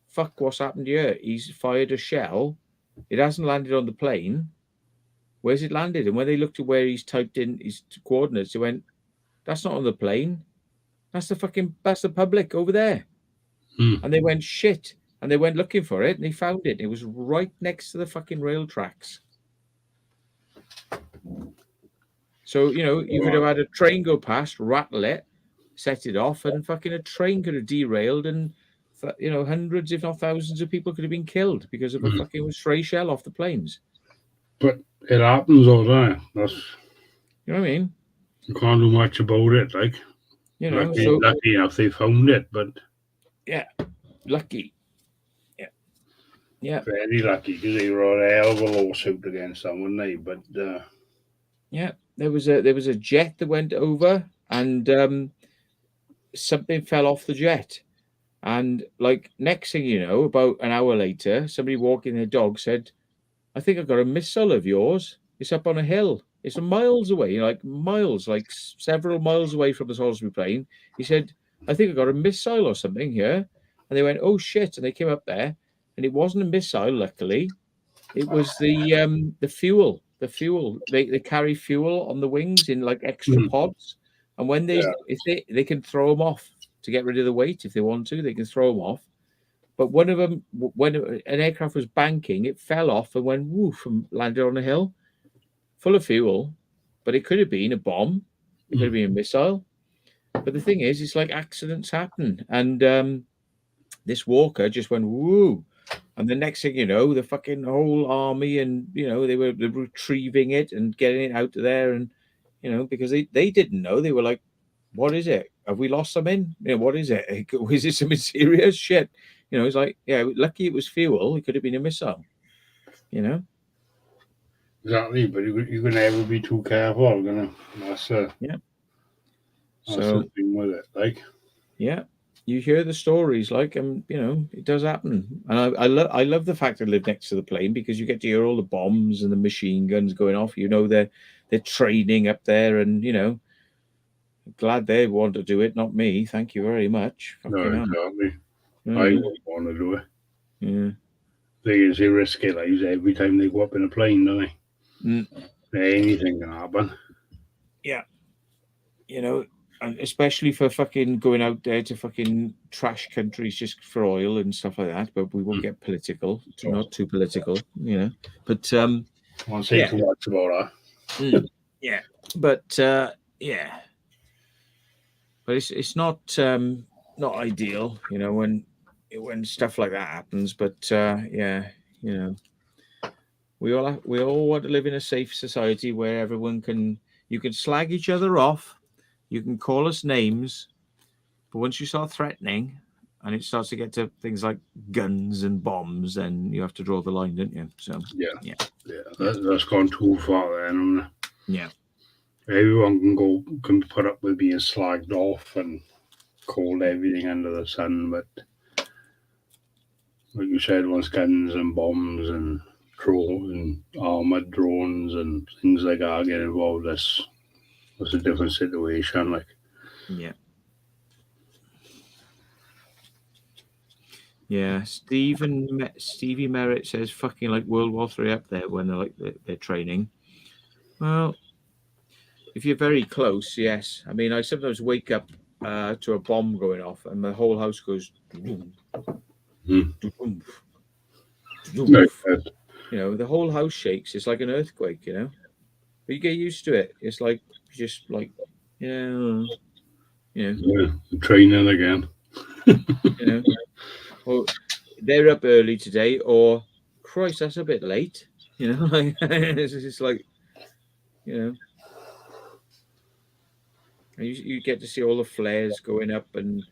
fuck, what's happened here? He's fired a shell. It hasn't landed on the plane. Where's it landed? And when they looked at where he's typed in his coordinates, they went, that's not on the plane. That's the public over there. And they went, shit. And they went looking for it, and they found it. It was right next to the fucking rail tracks. So, you could have had a train go past, rattle it, set it off, and fucking a train could have derailed, and, hundreds, if not thousands of people could have been killed because of a fucking stray shell off the planes. But it happens all the time. That's, you know what I mean? You can't do much about it, like. Lucky enough they found it, but. Yeah, lucky. Yeah. Very lucky, because they wrote a hell of a lawsuit against them, wouldn't they? But there was a jet that went over, and something fell off the jet, and like next thing you know, about an hour later, somebody walking their dog said, "I think I've got a missile of yours. It's up on a hill. It's miles away, like miles, like several miles away from the Salisbury Plain." He said, "I think I got a missile or something here," and they went, "Oh shit!" And they came up there. And it wasn't a missile, luckily. It was the fuel. The fuel. They carry fuel on the wings in like extra pods. And when if they can throw them off to get rid of the weight if they want to, they can throw them off. But one of them, when an aircraft was banking, it fell off and went woof and landed on a hill full of fuel. But it could have been a bomb. It could have been a missile. But the thing is, it's like accidents happen. And this Walker just went woo. And the next thing you know, the fucking whole army and, they were retrieving it and getting it out of there. And, because they didn't know. They were like, what is it? Have we lost something? What is it? Is it some serious shit? It's like, yeah, lucky it was fuel. It could have been a missile, Exactly, but you can never be too careful. That's the thing with it, like. Yeah. you hear the stories, like, you know, it does happen. And I love the fact I live next to the plane, because you get to hear all the bombs and the machine guns going off. You know, they're training up there, and you know, glad they want to do it, not me. Thank you very much. No, Fucking hell. exactly. Mm. I wouldn't want to do it. Yeah. Thing is, they risk their lives every time they go up in a plane, don't they? Mm. Anything can happen. Yeah. You know, and especially for fucking going out there to fucking trash countries just for oil and stuff like that. But we won't get political, not too political, you know. But I won't say too much about that. Yeah, but yeah, but it's not ideal, you know, when stuff like that happens. But yeah, you know, we all want to live in a safe society where you can slag each other off, you can call us names, but once you start threatening and it starts to get to things like guns and bombs, then you have to draw the line, don't you? So yeah. That's gone too far then. Yeah. Everyone can put up with being slagged off and called everything under the sun, but like you said, once guns and bombs and armored drones and things like that get involved, that's a different situation. Like, yeah. Yeah, Stevie Merritt says fucking like World War III up there when they're training. Well, if you're very close, yes. I mean, I sometimes wake up to a bomb going off and the whole house goes. You know, the whole house shakes. It's like an earthquake, you know. But you get used to it. It's like just like, yeah, training again. You know. Or they're up early today, or Christ, that's a bit late. You know, like it's just like, you know, and you get to see all the flares going up and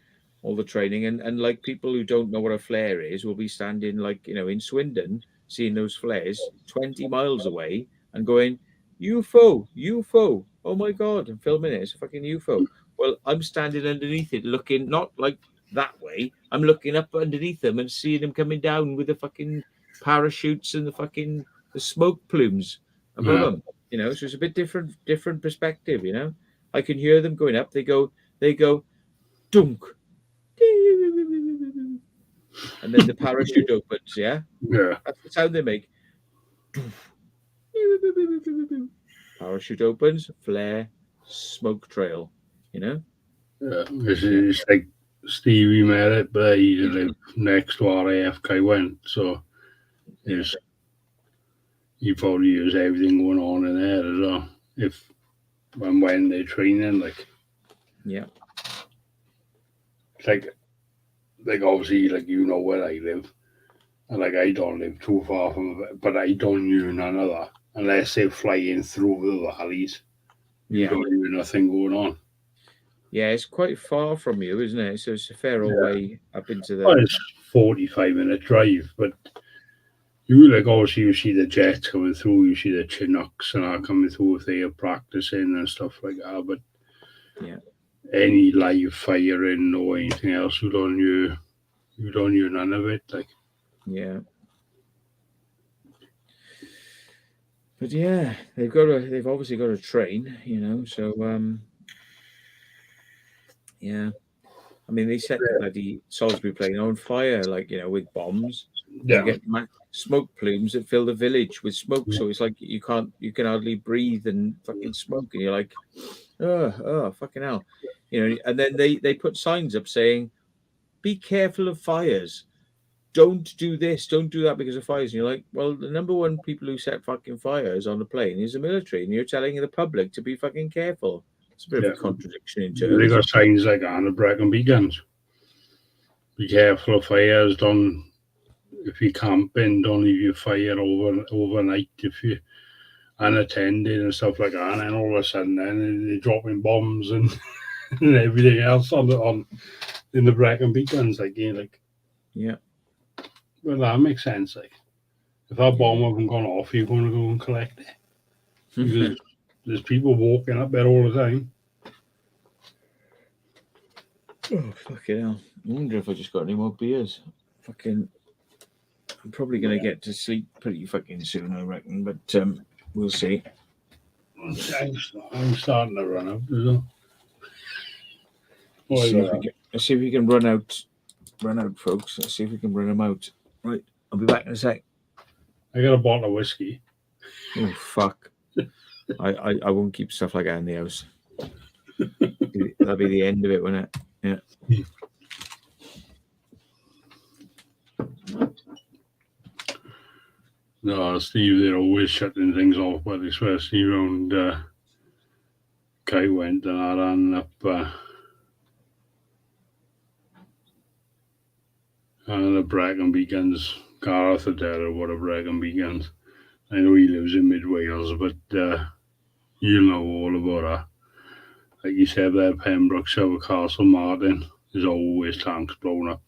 all the training, and like people who don't know what a flare is will be standing like, you know, in Swindon seeing those flares 20 miles away and going, UFO, UFO, oh my god, and filming it. It's a fucking UFO. Well, I'm standing underneath it looking not like that way. I'm looking up underneath them and seeing them coming down with the fucking parachutes and the smoke plumes above them. You know, so it's a bit different perspective. You know, I can hear them going up. They go, dunk, and then the parachute opens. Yeah, that's the sound they make. Parachute opens, flare, smoke trail. You know. Yeah, it's like Stevie Merritt, but he lived next to where AFK went, so he probably hears everything going on in there as well. If and when they're training, like, yeah, it's like obviously, like, you know where I live, and like I don't live too far from it, but I don't hear none of that unless they're flying through the valleys. You don't hear nothing going on. Yeah, it's quite far from you, isn't it? So it's a fair old way up into the. Well, it's 45-minute drive, but you obviously you see the jets coming through, you see the Chinooks and are coming through if they are practicing and stuff like that. But any live firing or anything else, you don't hear none of it. Like, yeah. But yeah, they've obviously got to train, you know. So yeah, I mean, they set the bloody Salisbury plane on fire, like, you know, with bombs. Yeah. You get smoke plumes that fill the village with smoke, so it's like you can hardly breathe and fucking smoke, and you're like, oh, fucking hell, you know. And then they put signs up saying, "Be careful of fires. Don't do this, don't do that because of fires." And you're like, well, the number one people who set fucking fires on the plane is the military, and you're telling the public to be fucking careful. It's a bit of a contradiction in terms. They got signs like on the Brecon Beacons. Be careful of fires. If you're camping, don't leave your fire overnight if you're unattended and stuff like that. And then all of a sudden, then they're dropping bombs and, and everything else in the Brecon Beacons. Yeah. Well, that makes sense. Like, if that bomb hasn't gone off, you're going to go and collect it. Because there's people walking up there all the time. Oh, fucking hell. I wonder if I just got any more beers. Fucking, I'm probably going to get to sleep pretty fucking soon, I reckon, but we'll see. I'm starting to run out, you know. Let's see if we can run out, folks. Let's see if we can run them out. Right, I'll be back in a sec. I got a bottle of whiskey. Oh, fuck. I won't keep stuff like that in the house. That'll be the end of it, won't it? Yeah. No, Steve, they're always shutting things off, but especially around Kai went and I ran up the Bracken Beacons, Gareth Adair or whatever Bracken Beacons. I know he lives in Mid Wales, but you'll know all about that. Like you said there, Pembrokeshire, Castle Martin, there's always tanks blown up.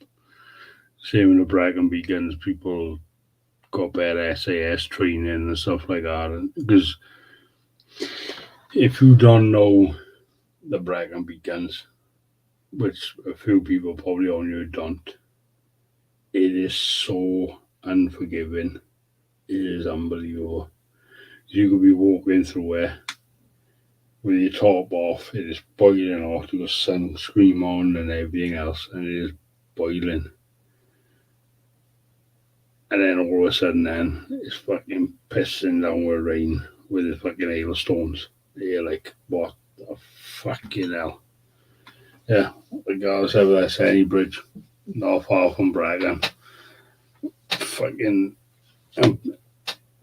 Same in the Bracken Beacons, people got better SAS training and stuff like that. Because if you don't know the Bracken Beacons, which a few people probably on you don't, it is so unforgiving. It is unbelievable. You could be walking through it with your top off, it is boiling hot, you got sunscreen on and everything else, and it is boiling. And then all of a sudden, then it's fucking pissing down with rain with the fucking hailstones. You're like, what the fucking hell? Yeah, the guys over there, Senny Bridge, not far from Bracken. Fucking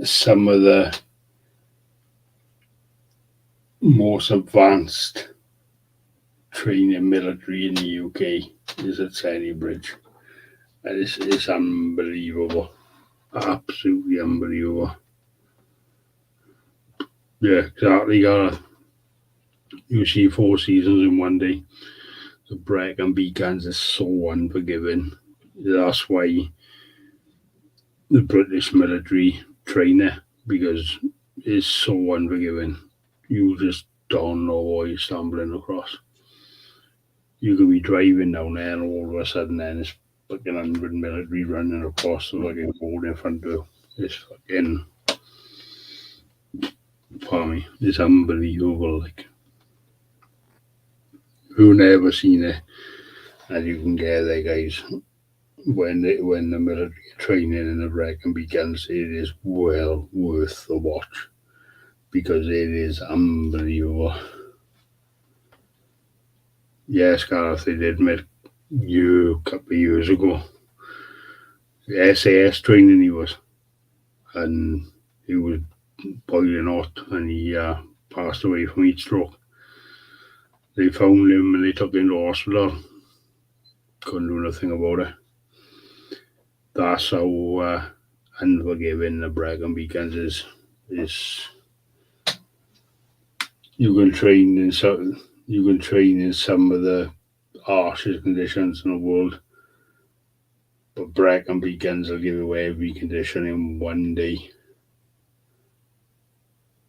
some of the most advanced training military in the UK is at Senny Bridge. And it's unbelievable. Absolutely unbelievable. Yeah, exactly. You see 4 seasons in one day. The Bracken Beacons is so unforgiving. That's why the British military train it, because it's so unforgiving. You just don't know what you're stumbling across. You could be driving down there and all of a sudden then it's fucking 100 military running across the fucking road in front of you. It's fucking, pardon me, it's unbelievable. Like, who never seen it, and you can get there, guys. When the military training in the Bracken Beacons, it is well worth the watch because it is unbelievable. Yes, Gareth, they did make a couple of years ago. The SAS training he was, and he was boiling hot, and he passed away from heat stroke. They found him and they took him to hospital. Couldn't do nothing about it. That's how unforgiving the Bracken Beacons is. You can train in some of the harshest conditions in the world, but Bracken Beacons will give you every condition in one day.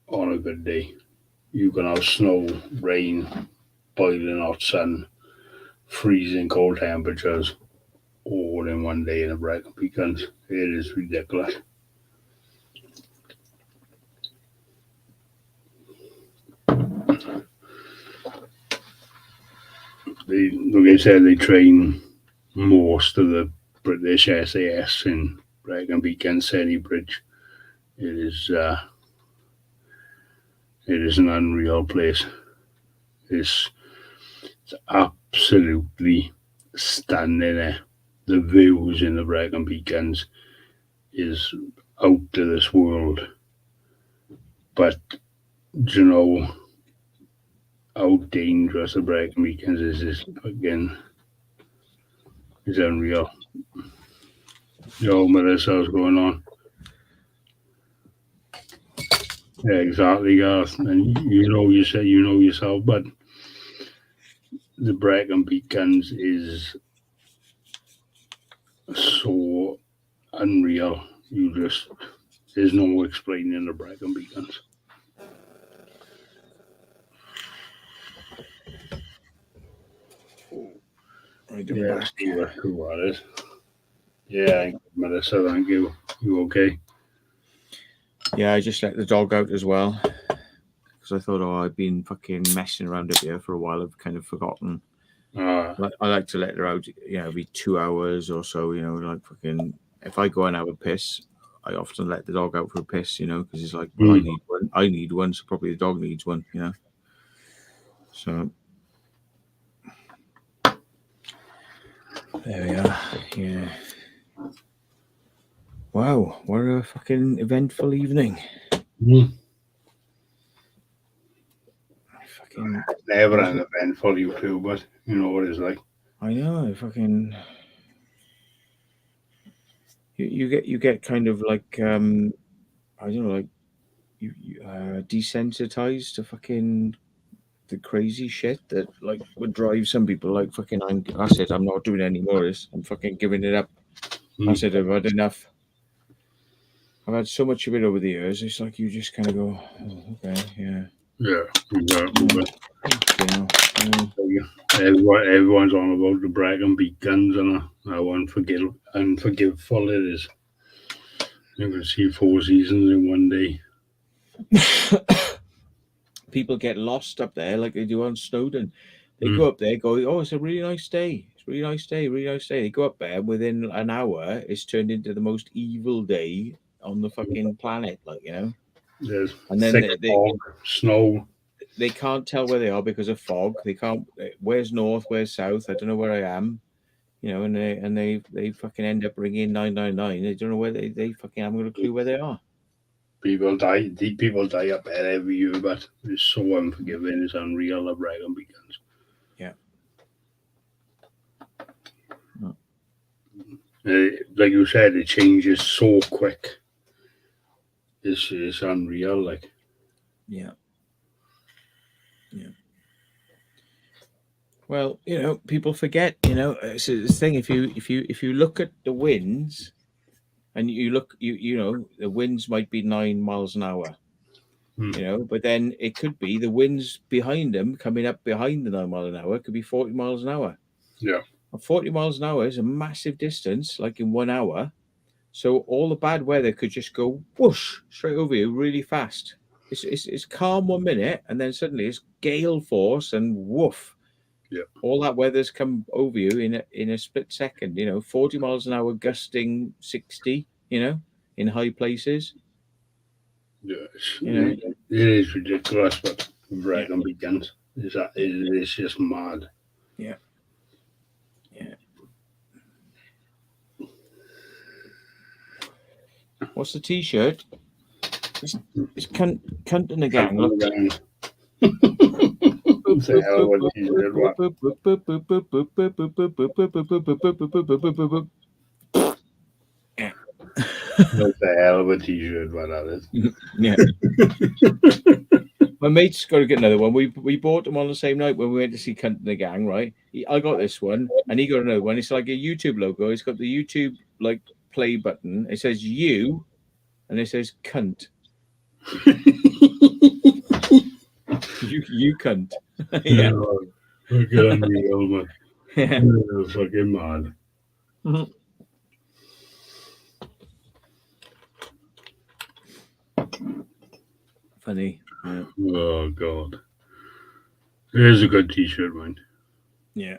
On a good day, you can have snow, rain, boiling hot sun, freezing cold temperatures, all in one day in the Bracken Beacons. It is ridiculous. Like I said, they train most of the British SAS in Bracken Beacons, Senny Bridge. It is an unreal place. It's absolutely stunning. The views in the Bracken Beacons is out of this world. But do you know how dangerous the Bracken Beacons is? Again, it's unreal. Yo, Melissa, what's going on? Yeah, exactly, Gareth. And you know yourself, but the Bracken Beacons is so unreal. There's no explaining the Bracken Beacons. Yeah, see who that is. Yeah, Melissa, thank you. You okay? Yeah, I just let the dog out as well because I thought, I've been fucking messing around up here for a while. I've kind of forgotten. I like to let her out, every 2 hours or so. Like fucking. If I go and have a piss, I often let the dog out for a piss. Because it's like, well, I need one. I need one, so probably the dog needs one. So there we are. Yeah. Wow, what a fucking eventful evening. Fucking never an event for you too, but you know what it's like. I know, fucking. You get kind of like I don't know, like you desensitized to fucking the crazy shit that like would drive some people like fucking. That's it. I'm not doing any more of this. I'm fucking giving it up. That's it. I've had enough. I've had so much of it over the years. It's like you just kind of go, okay, yeah. Yeah, exactly. Everyone's on about the brag and beat guns and how unforgivable it is. You can see 4 seasons in one day. People get lost up there like they do on Snowdon. They go up there, go, it's a really nice day. It's a really nice day, really nice day. They go up there, within an hour, it's turned into the most evil day on the fucking planet, There's and then fog, snow. They can't tell where they are because of fog. They can't. Where's north? Where's south? I don't know where I am. And they fucking end up ringing 999. They don't know where they fucking haven't got a clue where they are. People die up there every year, but it's so unforgiving. It's unreal. The brag and beat guns. Yeah. Like you said, it changes so quick. It's unreal. Like. Yeah. Yeah. Well, people forget. It's the thing. If you look at the winds, and you look, the winds might be 9 miles an hour. But then it could be the winds behind them coming up behind the 9 mile an hour could be 40 miles an hour. Yeah. And 40 miles an hour is a massive distance, like in 1 hour. So all the bad weather could just go whoosh straight over you really fast. It's calm 1 minute, and then suddenly it's gale force and woof. Yeah. All that weather's come over you in a split second. 40 miles an hour, gusting 60. In high places. Yeah, it is ridiculous, but brag and beat guns. It's just mad. Yeah. Yeah. What's the T-shirt? It's cunt in the gang. Look. The hell of a T-shirt, That's the hell of a T-shirt, what that is. Yeah. My mate's got to get another one. We bought them on the same night when we went to see Cunt in the Gang, right? I got this one, and he got another one. It's like a YouTube logo. It's got the YouTube like play button. It says you, and it says cunt. you cunt. Yeah. Fucking unreal, man. Yeah. Fucking mad. Mm-hmm. Funny. Yeah. Oh God. It is a good T-shirt, man. Yeah.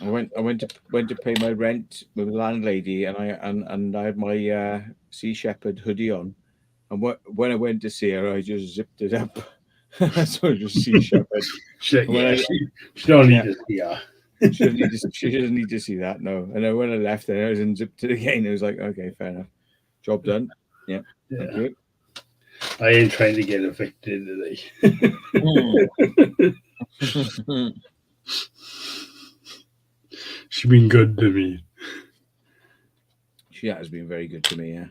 I went to pay my rent with the landlady, and I had my Sea Shepherd hoodie on, and when I went to see her, I just zipped it up. So just Sea Shepherd. She don't need to see her. She doesn't need to see that, no. And then when I left there, I was unzipped it again. It was like, okay, fair enough. Job done. Yeah. Thank you. I ain't trying to get evicted today. She's been good to me. She has been very good to me, yeah.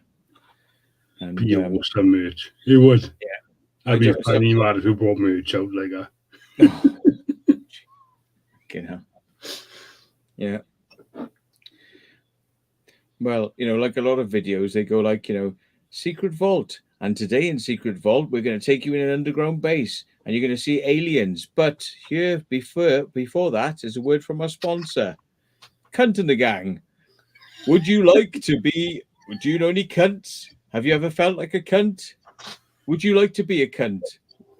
And some merch. He would. Yeah. I'd be funny mad if he brought merch out like that. Yeah. Well, like a lot of videos, they go like, Secret Vault. And today in Secret Vault, we're going to take you in an underground base and you're going to see aliens. But here, before that, is a word from our sponsor, Cunt and the Gang. Would you like to be, do you know any cunts? Have you ever felt like a cunt? Would you like to be a cunt?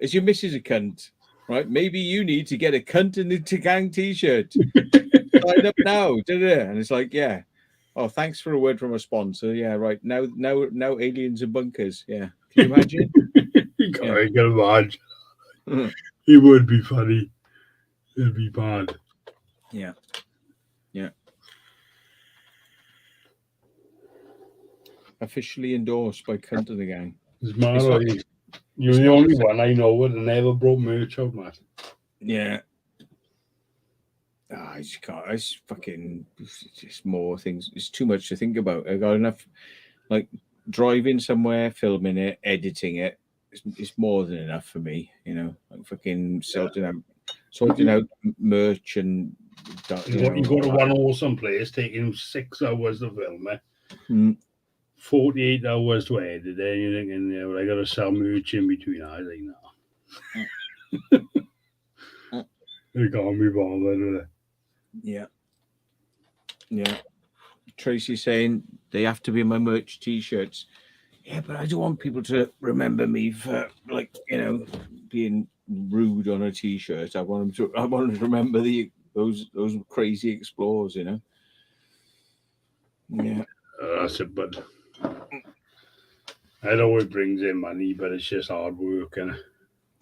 Is your missus a cunt? Right? Maybe you need to get a Cunt and the Gang t-shirt. Sign up now. And it's like, yeah. Oh, thanks for a word from a sponsor. Yeah, right. Now aliens and bunkers. Yeah. Can you imagine? I can imagine. It would be funny. It'd be bad. Yeah. Yeah. Officially endorsed by Cunt and the Gang. It's mad. You're the only one I know that never brought merch out, man. Yeah. I just can't. It's just more things. It's too much to think about. I got enough, like driving somewhere, filming it, editing it. It's more than enough for me, you know. Like fucking sorting out merch and. You go to one awesome place, taking 6 hours to film it, 48 hours to edit it, and you're thinking, yeah, well, I got to sell merch in between. I think, no. You can't be bothered with it. Yeah. Yeah. Tracy saying they have to be my merch t-shirts. Yeah, but I don't want people to remember me for, like, you know, being rude on a t-shirt. I want them to remember those crazy explorers, you know. Yeah. That's it, but I know it brings in money, but it's just hard work, and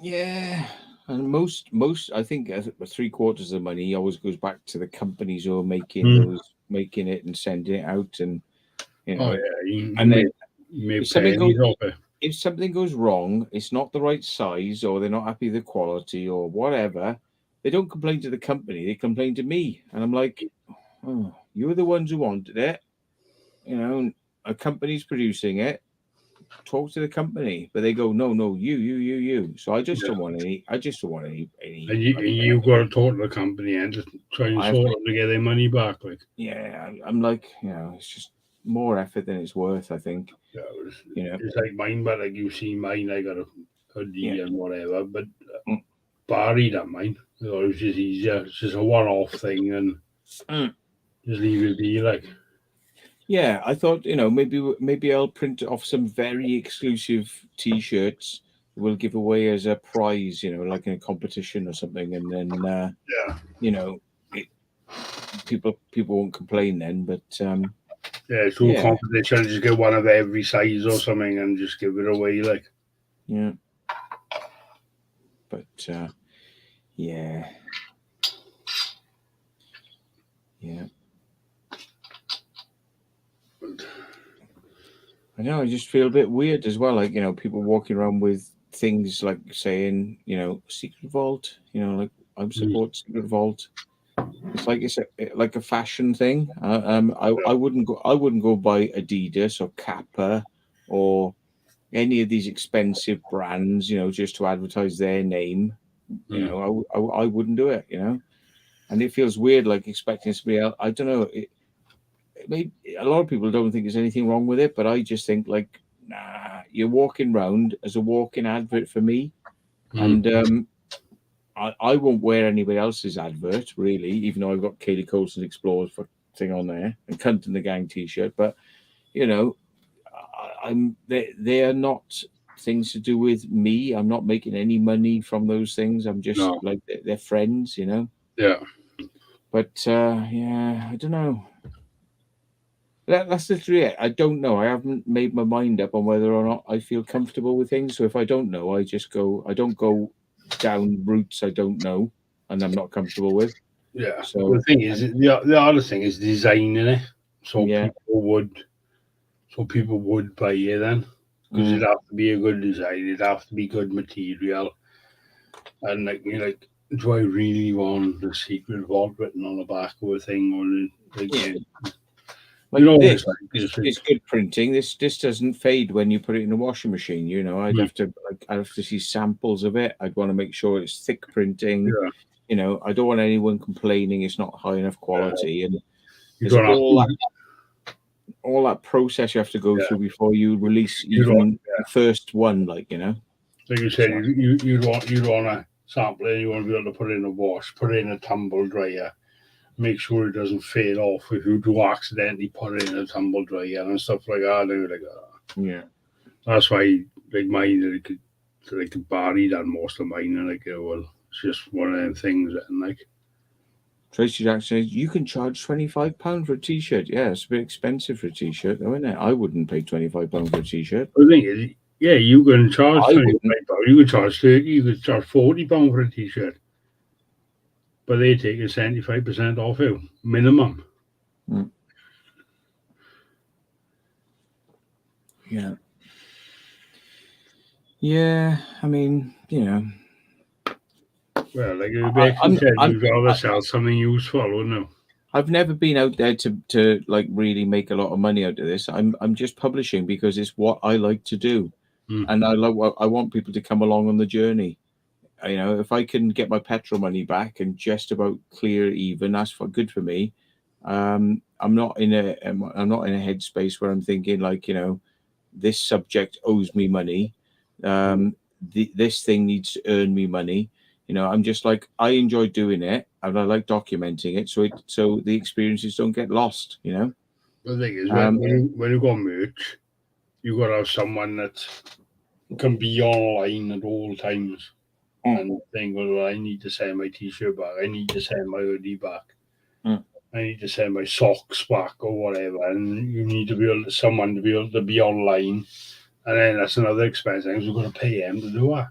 yeah. And most, I think 3/4 of the money always goes back to the companies who are making it and sending it out, and you know. If something goes wrong, it's not the right size, or they're not happy with the quality, or whatever, they don't complain to the company. They complain to me, and I'm like, oh, you're the ones who wanted it. You know, a company's producing it. Talk to the company, but they go, no, you. So I just don't want any. I just don't want any. And you got to talk to the company and just try and sort them to get their money back. Like, yeah, I'm like, you know, it's just more effort than it's worth, I think. Yeah, you know, it's like mine, but like you see mine, I got a hoodie and whatever. But Barry don't mind. It was just easier. It's just a one-off thing, and just leave it be like. Yeah, I thought, you know, maybe I'll print off some very exclusive T-shirts we'll give away as a prize, you know, like in a competition or something, and then you know, people won't complain then. But competition, just get one of every size or something and just give it away, like. Yeah. But yeah. I know, I just feel a bit weird as well. Like, you know, people walking around with things like saying, you know, Secret Vault, you know, like I'm support Secret Vault. It's like a fashion thing. I wouldn't go buy Adidas or Kappa or any of these expensive brands, you know, just to advertise their name. You know, I wouldn't do it, you know. And it feels weird, like expecting somebody else. I don't know. Maybe a lot of people don't think there's anything wrong with it, but I just think, like, nah, you're walking around as a walking advert for me, and I won't wear anybody else's advert, really, even though I've got Kaylee Colson's Explorers thing on there and Cunt and the Gang t-shirt. But, you know, they are not things to do with me. I'm not making any money from those things. I'm just like, they're friends, you know? Yeah. But, yeah, I don't know. That's literally it. I don't know. I haven't made my mind up on whether or not I feel comfortable with things. So if I don't know, I don't go down routes I don't know and I'm not comfortable with. Yeah. So the thing is, the other thing is designing it. So people would buy it then, because it'd have to be a good design. It'd have to be good material. And like, you're like, do I really want the Secret Vault written on the back of a thing, or like, you know, it's good printing. This doesn't fade when you put it in the washing machine. You know, I'd have to see samples of it. I'd want to make sure it's thick printing. Yeah. You know, I don't want anyone complaining it's not high enough quality. And you don't all that process you have to go through before you release You'd even want- the first one, like, you know. Like you said, you'd want to sample it, you want to be able to put it in a wash, put it in a tumble dryer, make sure it doesn't fade off if you do accidentally put it in a tumble dryer and stuff like that. Yeah. That's why, like mine, like the Barry done most of mine, and like, well, it's just one of them things, and like. Tracy Jackson says, you can charge £25 for a t-shirt. Yeah, it's a bit expensive for a t-shirt, though, isn't it? I wouldn't pay £25 for a t-shirt. The thing is, yeah, you can charge £25, you could charge £30, you could charge £40 for a t-shirt, but they take a 75% off you, minimum. Mm. Yeah. Yeah, I mean, you know. Well, like Becky said, you'd rather sell something useful, wouldn't you? I've never been out there to like really make a lot of money out of this. I'm just publishing because it's what I like to do, and I want people to come along on the journey. You know, if I can get my petrol money back and just about clear even, that's good for me. I'm not in a headspace where I'm thinking like, you know, this subject owes me money. This thing needs to earn me money. You know, I'm just like, I enjoy doing it and I like documenting it, so the experiences don't get lost. You know. The thing is, when you got merch, you got to have someone that can be online at all times and think, well, I need to send my t-shirt back, I need to send my hoodie back, I need to send my socks back or whatever, and you need to be able to someone to be able to be online, and then that's another expense because you've got to pay them to do that.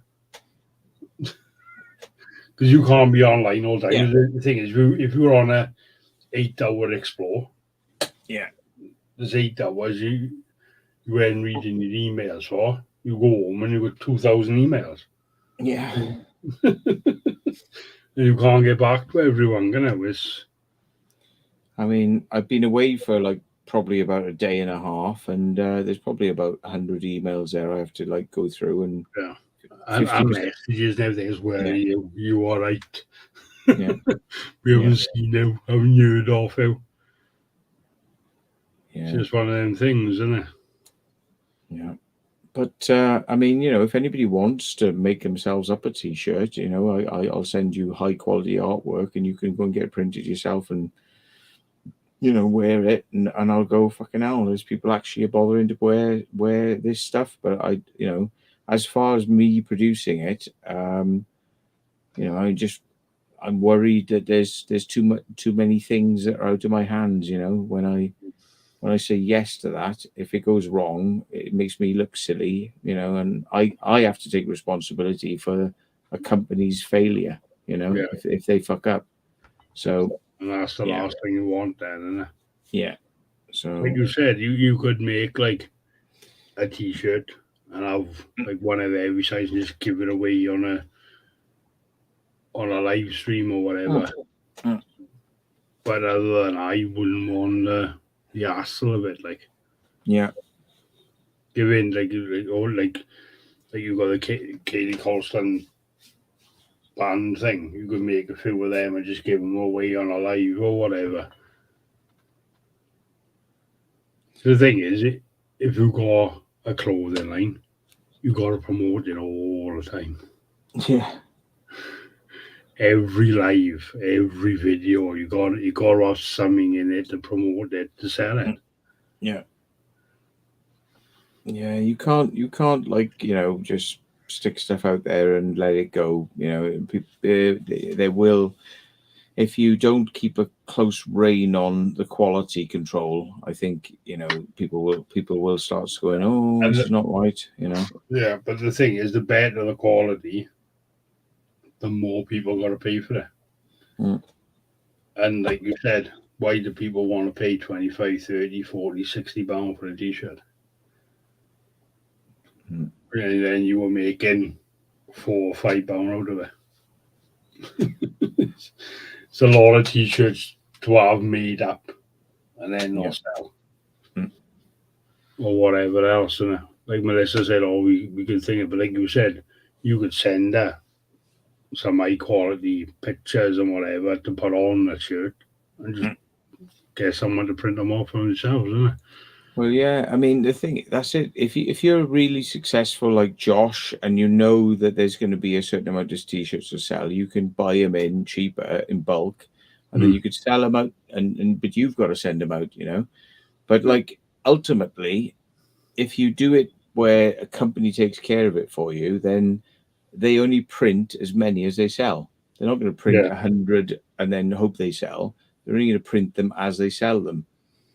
Because you can't be online all the time. Yeah. The thing is, if you're on a 8-hour explore, there's 8 hours you ain't reading your emails for. You go home and you got 2,000 emails. Yeah. And you can't get back to everyone, can you? I mean, I've been away for like probably about a day and a half, and there's probably about 100 emails there I have to like go through and. Yeah. And messages and everything as well. Yeah. You all right? Yeah. We haven't seen you, haven't heard of you. Yeah. It's just one of them things, isn't it? Yeah. But I mean, you know, if anybody wants to make themselves up a t-shirt, you know, I'll send you high quality artwork and you can go and get it printed yourself and, you know, wear it, and I'll go, fucking hell, there's people actually bothering to wear this stuff. But I, you know, as far as me producing it, you know, I'm worried that there's too many things that are out of my hands. You know, when I say yes to that, if it goes wrong, it makes me look silly. You know, and I have to take responsibility for a company's failure. You know, if they fuck up. So. And that's the last thing you want, then, isn't it? Yeah. So, like you said, you could make like a t-shirt and have like one of every size and just give it away on a live stream or whatever. But other than I wouldn't want the hassle of it, like. Yeah. Giving like you got the Katie Colston band thing. You could make a few of them and just give them away on a live or whatever. The thing is, if you got a clothing line, you got to promote it all the time. Yeah. Every live, every video, you got to have something in it to promote it, to sell it. Yeah. Yeah, you can't like, you know, just stick stuff out there and let it go. You know, they will, if you don't keep a close rein on the quality control, I think, you know, people will start going, oh, this is not right, you know. Yeah, but the thing is, the better the quality, the more people got to pay for it. And like you said, why do people want to pay 25, 30, 40, 60 pounds for a t-shirt? And then you were making £4 or £5 out of it. It's a lot of t-shirts to have made up and then not sell. Or whatever else, you know. Like Melissa said, we could think of, but like you said, you could send her some high quality pictures and whatever to put on the shirt and just get someone to print them off for themselves, isn't it? Well, yeah, I mean, that's it. If you're really successful like Josh, and you know that there's going to be a certain amount of t-shirts to sell, you can buy them in cheaper in bulk, and then you could sell them out, but you've got to send them out, you know. But like ultimately, if you do it where a company takes care of it for you, then they only print as many as they sell. They're not going to print 100 and then hope they sell. They're only going to print them as they sell them.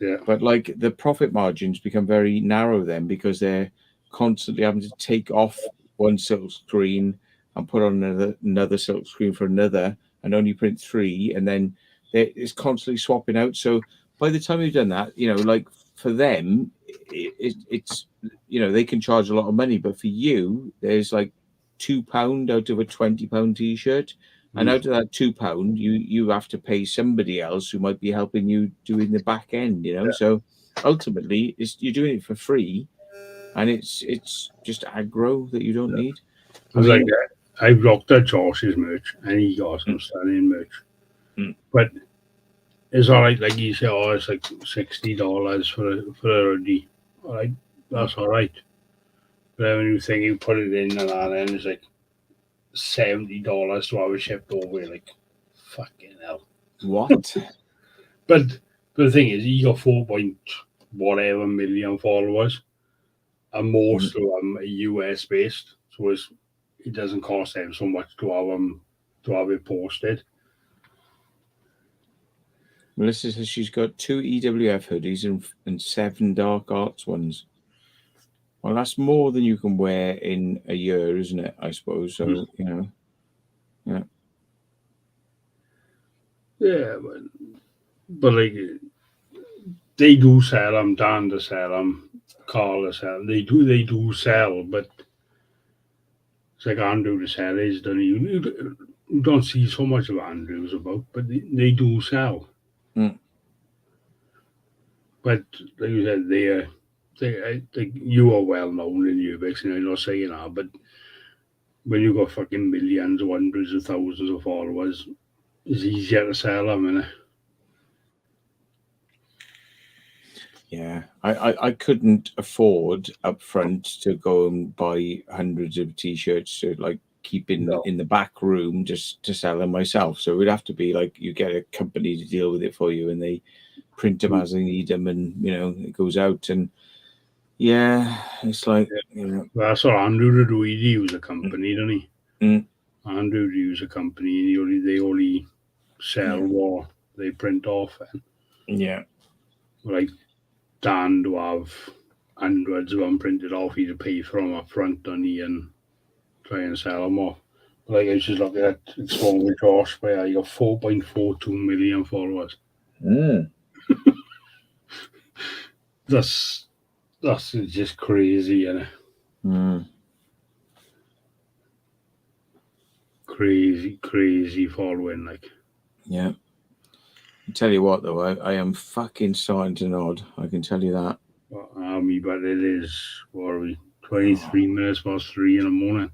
Yeah. But like the profit margins become very narrow then, because they're constantly having to take off one silk screen and put on another silk screen for another, and only print 3, and then it's constantly swapping out. So by the time you've done that, you know, like for them, it's you know, they can charge a lot of money, but for you, there's like £2 out of a £20 t-shirt. And out of that £2, you have to pay somebody else who might be helping you doing the back end, you know. Yeah. So ultimately, you're doing it for free, and it's just aggro that you don't need. I mean, like that. I looked at Josh's merch, and he got some stunning merch. But it's all right. Like you say, oh, it's like $60 for a hoodie. All right, that's all right. But then when you think you put it in and then it's like $70 to have it shipped over, like fucking hell. What? But the thing is, he got 4 million followers, and most of them are US based, so it doesn't cost them so much to have it posted. Melissa says she's got 2 EWF hoodies and 7 dark arts ones. Well, that's more than you can wear in a year, isn't it? I suppose. So you know, yeah. Yeah, but like they do sell them. Dan to sell them. Carl to sell them. They do sell, but it's like Andrew to sell is done. You don't see so much of Andrews about, but they do sell. But like you said, you are well known in Ubex, and I'm not saying that, but when you got fucking millions or hundreds of thousands of followers, it's easier to sell them, innit? Yeah, I couldn't afford up front to go and buy hundreds of t-shirts to like keep in the back room just to sell them myself. So it would have to be like you get a company to deal with it for you, and they print them as they need them, and you know it goes out. And yeah, it's like you know, that's what Andrew did. He use a company, didn't he? Andrew use a company, and they only sell what they print off. Yeah, like Dan to have hundreds of them printed off, he'd pay for them up front, don't he, and try and sell them off. Like I was just looking at it's one with Josh, where you got 4.42 million followers. That's just crazy, isn't it? Crazy following, like. Yeah. I tell you what, though, I am fucking starting to nod. I can tell you that. But it is, what are we, 23 minutes past 3 in the morning.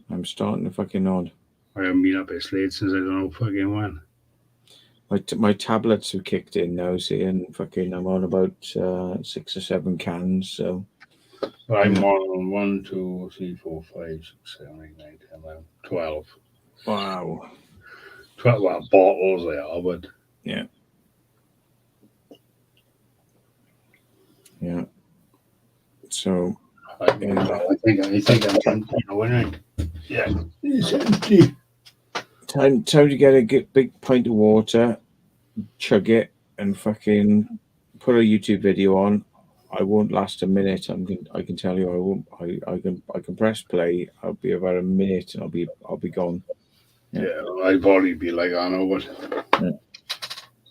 I'm starting to fucking nod. I haven't been up this late since I don't know fucking when. My tablets have kicked in now, see, and fucking I'm on about 6 or 7 cans, so. But I'm on 1, 2, 3, 4, 5, 6, 7, 8, 9, 10, 11, 12. Wow. 12 bottles they are, but. Yeah. Yeah. So. I think I'm empty, isn't it? Yeah. It's empty. Time to get a big pint of water, chug it, and fucking put a YouTube video on. I won't last a minute. I can tell you I won't. I can press play. I'll be about a minute and I'll be gone. Yeah, I'd probably be like, I know, but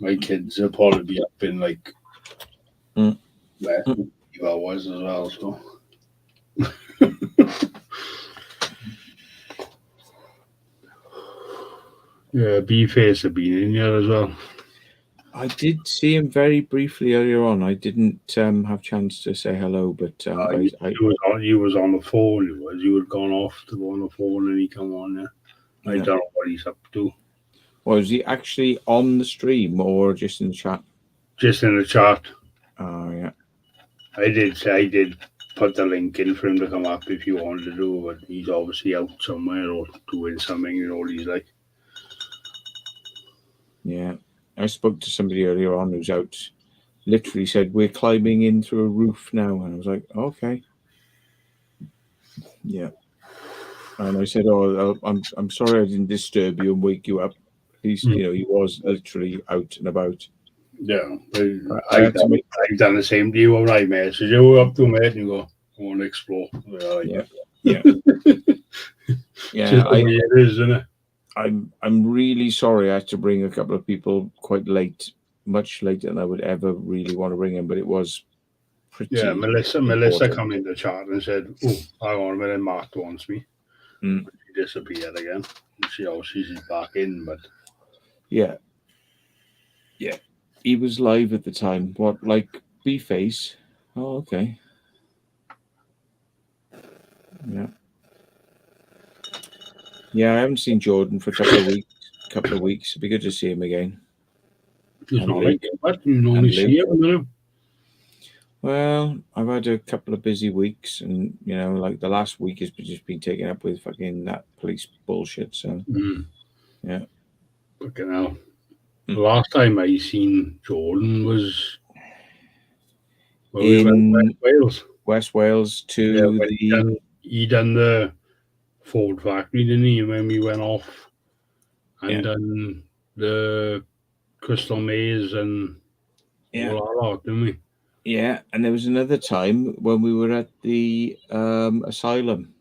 my kids will probably be up in like less than 5 hours as well. So. Yeah, B-Face have been in here as well. I did see him very briefly earlier on. I didn't have chance to say hello, but you was on the phone. You had gone off to go on the phone, and he come on there. I don't know what he's up to. Was he actually on the stream or just in the chat? Just in the chat. Oh yeah. I did put the link in for him to come up if you wanted to do, but he's obviously out somewhere or doing something, you know what he's like. Yeah. I spoke to somebody earlier on who's out, literally said, we're climbing in through a roof now. And I was like, okay. Yeah. And I said, oh, I'm sorry I didn't disturb you and wake you up. He's, you know, he was literally out and about. Yeah. I've done the same to you when I message you up to mate and you go, I want to explore. Yeah. Yeah. Yeah. Just the way it is, isn't it? I'm really sorry I had to bring a couple of people quite late, much later than I would ever really want to bring them, but it was pretty. Yeah, Melissa come in the chat and said, oh, hang on a minute, Mark wants me. Mm. She disappeared again. She's back in, but yeah. Yeah. He was live at the time. What, like B-Face? Oh, okay. Yeah. Yeah, I haven't seen Jordan for a couple of weeks. It'd be good to see him again. It's not like it, but you normally see him. Well, I've had a couple of busy weeks, and you know, like the last week has just been taken up with fucking that police bullshit. So, yeah. Fucking hell. The last time I seen Jordan was when we went to West Wales. West Wales to he done the Ford factory, didn't he? When we went off and done the Crystal Maze and all that, didn't we? Yeah, and there was another time when we were at the asylum,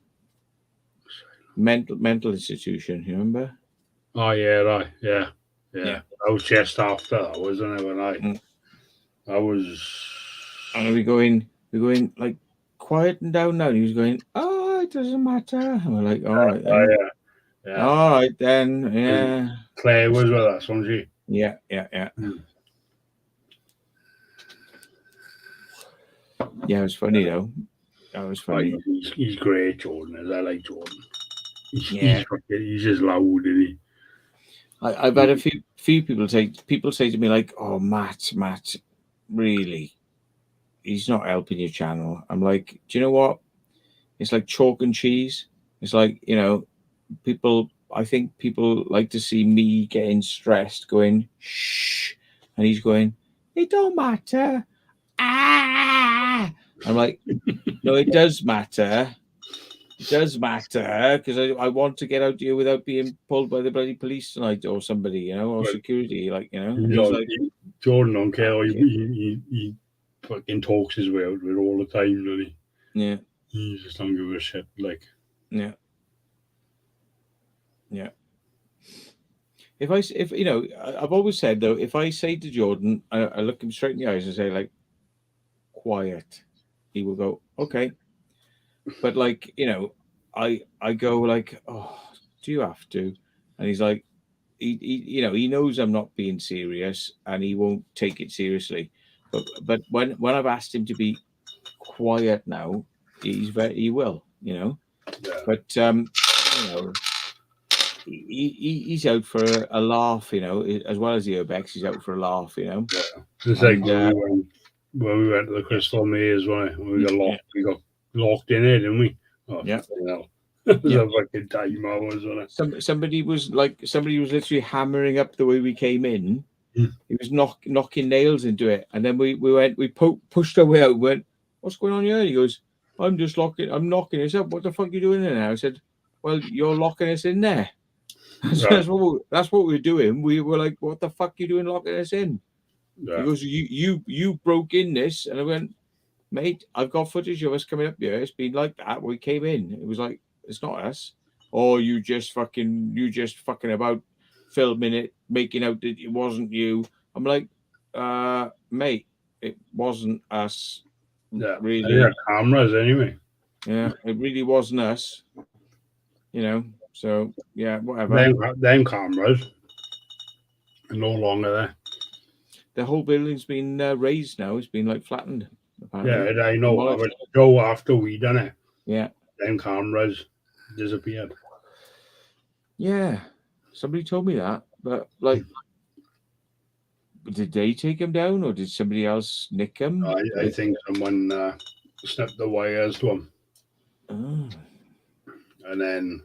mental institution. You remember? Oh yeah, right. Yeah. That was just after that, wasn't it? When I was. And we're going like quieting down now. And he was going, oh, it doesn't matter. And we're like, all right then. Yeah. All right then. Yeah. Claire was with us, wasn't she? Yeah. Yeah, it was funny though. That was funny. He's great, Jordan. I like Jordan. He's just loud, isn't he? I've had a few people say to me like, "Oh, Matt, really, he's not helping your channel." I'm like, do you know what? It's like chalk and cheese. It's like, you know, I think people like to see me getting stressed, going shh, and he's going, "It don't matter." Ah, I'm like, no, it does matter. It does matter because I want to get out here without being pulled by the bloody police tonight or somebody, you know, or security, like, you know. And he's like, Jordan don't care. He fucking talks his way out of it all the time, doesn't he? Yeah. He just don't give a shit, like. Yeah. If you know, I've always said though, if I say to Jordan, I look him straight in the eyes and say like, quiet, he will go, okay. But like, you know, I go like, oh, do you have to? And he's like, he you know, he knows I'm not being serious and he won't take it seriously. But when I've asked him to be quiet now, he will, you know. Yeah. But you know, he's out for a laugh, you know, as well as the Urbex, he's out for a laugh, you know. Yeah. It's like when we went to the Crystal Maze, when we got locked in it, didn't we? Oh, yeah. It was a fucking time I was on it. Somebody was literally hammering up the way we came in. He was knocking nails into it, and then we pushed our way out. Went, what's going on here? He goes, I'm knocking us up. What the fuck are you doing in there? I said, well, you're locking us in there. So that's what we were doing. We were like, what the fuck are you doing locking us in? Yeah. He goes, you broke in this, and I went, mate, I've got footage of us coming up here. It's been like that. We came in. It was like, it's not us. Or you just fucking about filming it, making out that it wasn't you. I'm like, mate, it wasn't us. Yeah, really. Yeah, cameras anyway. Yeah, it really wasn't us. You know, so yeah, whatever. Them cameras are no longer there. The whole building's been raised now. It's been like flattened. Apparently. Yeah, I know. But Joe, after we done it, yeah, them cameras disappeared. Yeah, somebody told me that, but like, did they take him down, or did somebody else nick him? I think someone snapped the wires to him. Oh. And then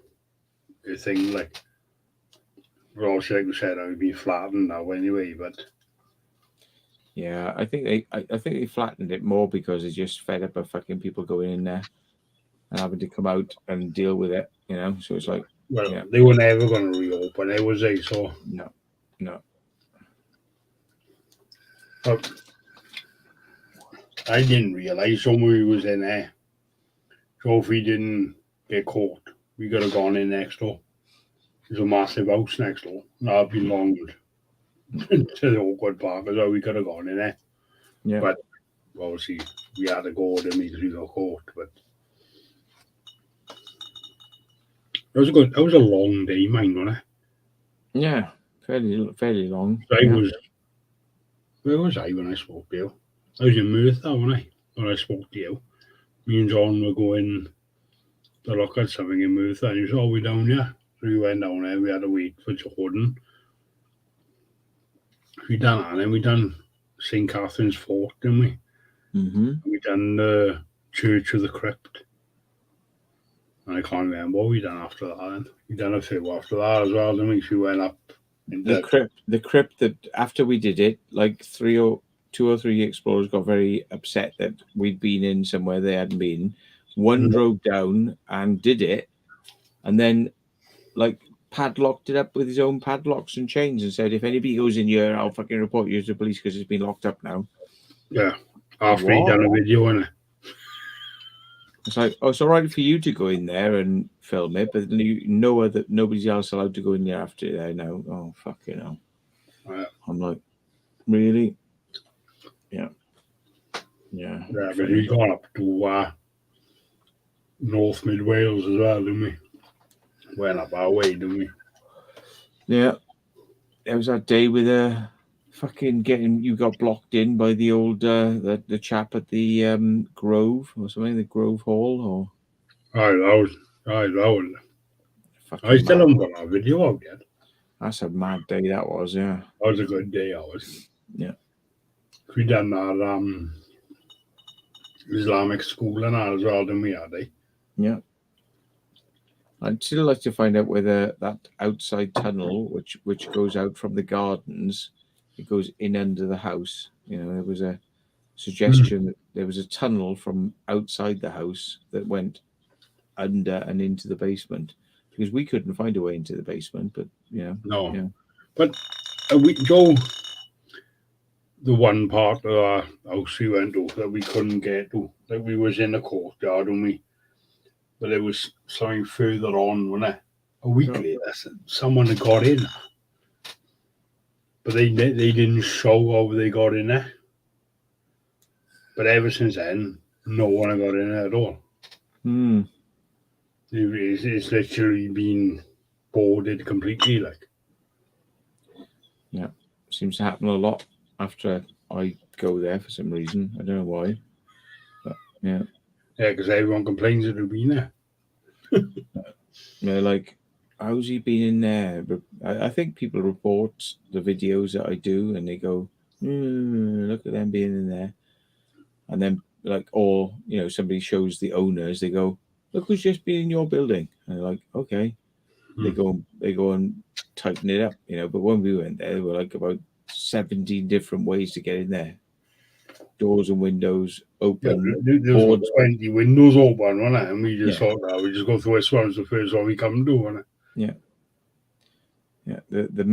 the thing, like, Ross said, I'd be flattened now anyway, but Yeah, I think they flattened it more because they just fed up of fucking people going in there and having to come out and deal with it, you know. So it's like, well, yeah. they were never going to reopen it, was they? So No. But I didn't realize somebody was in there. So if we didn't get caught, we could have gone in next door. There's a massive house next door. That belonged to the awkward park as well. We could have gone in there. Yeah. But obviously we had to go with them because we got caught. But that was a long day, mine, wasn't it? Yeah, fairly long. So where was I when I spoke to you? I was in Merthyr, wasn't I? When I spoke to you. Me and John were going to look at something in Merthyr, and he was, we down here. So we went down there, we had to wait for Jordan. We done that, and then we done St. Catherine's Fort, didn't we? Mm-hmm. We done the Church of the Crypt. And I can't remember what we done after that. Then. We done a few after that as well, didn't we? So we went up. The crypt that after we did it, like two or three explorers got very upset that we'd been in somewhere they hadn't been. One drove down and did it, and then like padlocked it up with his own padlocks and chains and said, if anybody goes in here, I'll fucking report you to the police because it's been locked up now. Yeah, after he done a video, innit? It's like, it's all right for you to go in there and film it, but you know that nobody's else allowed to go in there after there now. Oh, fucking hell. Yeah. I'm like, really? Yeah. Yeah, but we got up to North Mid Wales as well, didn't we? Went up our way, didn't we? Yeah. There was that day with fucking you got blocked in by the old the chap at the Grove or something, the Grove Hall or I still haven't got that video out yet. That's a mad day that was, yeah. That was a good day, ours. Yeah. We done that Islamic school and that as well, didn't we, Addy? Yeah. I'd still like to find out whether that outside tunnel, which goes out from the gardens, it goes in under the house. You know, there was a suggestion that there was a tunnel from outside the house that went under and into the basement, because we couldn't find a way into the basement. But no. Yeah. But Joe, the one part of our house we went to that we couldn't get to, like we was in the courtyard, and we. But it was something further on, wasn't it? A week later, someone had got in. But they didn't show how they got in there. But ever since then, no one had got in there at all. It's literally been boarded completely, like. Yeah, seems to happen a lot after I go there for some reason. I don't know why. But yeah. Yeah, because everyone complains that they've been there. Yeah, like, how's he been in there? But I think people report the videos that I do, and they go, "Look at them being in there," and then like, or somebody shows the owners, they go, "Look who's just been in your building," and they're like, "Okay." They go and tighten it up, But when we went there, there were like about 17 different ways to get in there. Doors and windows open. Yeah, there's 20 windows open, wasn't it? And we just thought that we just go through this one as the first one we come to, wasn't it? Yeah. Yeah. The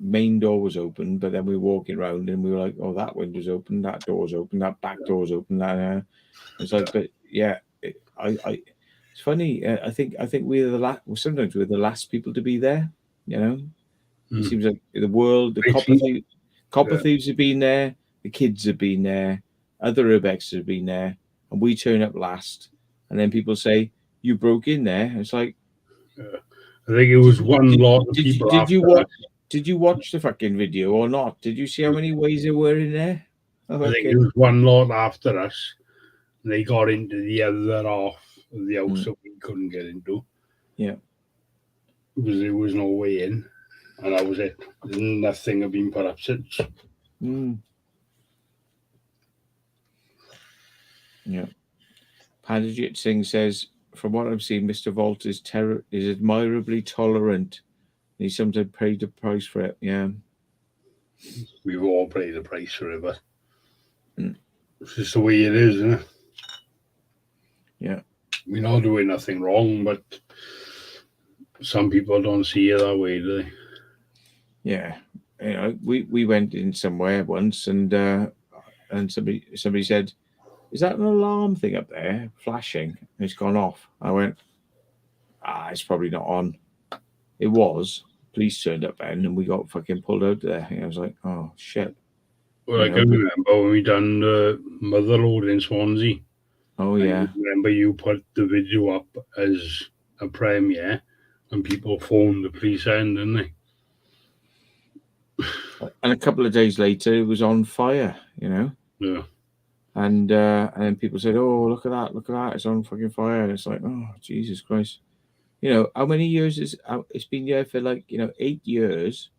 main door was open, but then we were walking around and we were like, oh, that window's open, that door's open, that back door's open. That it's like, but yeah, it's funny. I think we're the last. Sometimes we're the last people to be there. It seems like the world, the copper thieves have been there. The kids have been there, other urbexers have been there, and we turn up last. And then people say, "You broke in there." It's like, I think it was one lot of people. Did you watch the fucking video or not? Did you see how many ways there were in there? I think it was one lot after us, and they got into the other half of the house that we couldn't get into. Yeah, because there was no way in. and that was it. Nothing had been put up since. Yeah. Padajit Singh says, from what I've seen, Mr. Vault is admirably tolerant. He sometimes paid the price for it. Yeah. We've all paid the price for it, but it's just the way it is, isn't it? Yeah. We're not doing nothing wrong, but some people don't see it that way, do they? Yeah. You know, we went in somewhere once, and somebody said, "Is that an alarm thing up there flashing?" And it's gone off. I went, it's probably not on. It was. Police turned up then, and we got fucking pulled out there. And I was like, oh shit. Well, I can remember when we done the Mother Load in Swansea. Oh yeah. I remember you put the video up as a premiere, and people phoned the police end, didn't they? And a couple of days later, it was on fire. You know. Yeah. And then people said, "Oh, look at that! It's on fucking fire." And it's like, oh Jesus Christ. You know, how many years it's been there for, like, 8 years,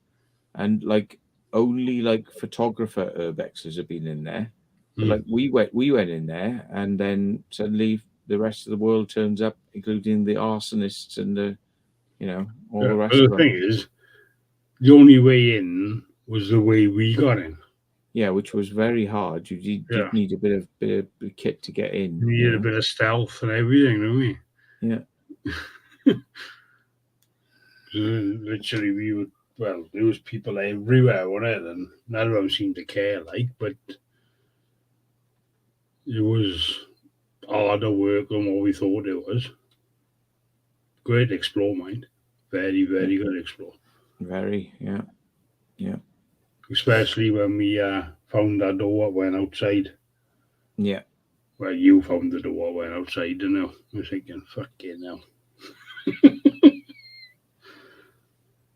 and like only like photographer urbexers have been in there. But like we went in there, and then suddenly the rest of the world turns up, including the arsonists and the all the rest of them. The thing is, the only way in was the way we got in. Yeah, which was very hard. You did need a bit of kit to get in. You needed a bit of stealth and everything, don't we? Yeah. Literally, there was people everywhere, wasn't it? And none of them seemed to care, but it was harder work than what we thought it was. Great explore, mind. Very, very good explore. Very, yeah. Especially when we found that door, went outside. Yeah. Well, you found the door, went outside, didn't you? I was thinking, fucking hell.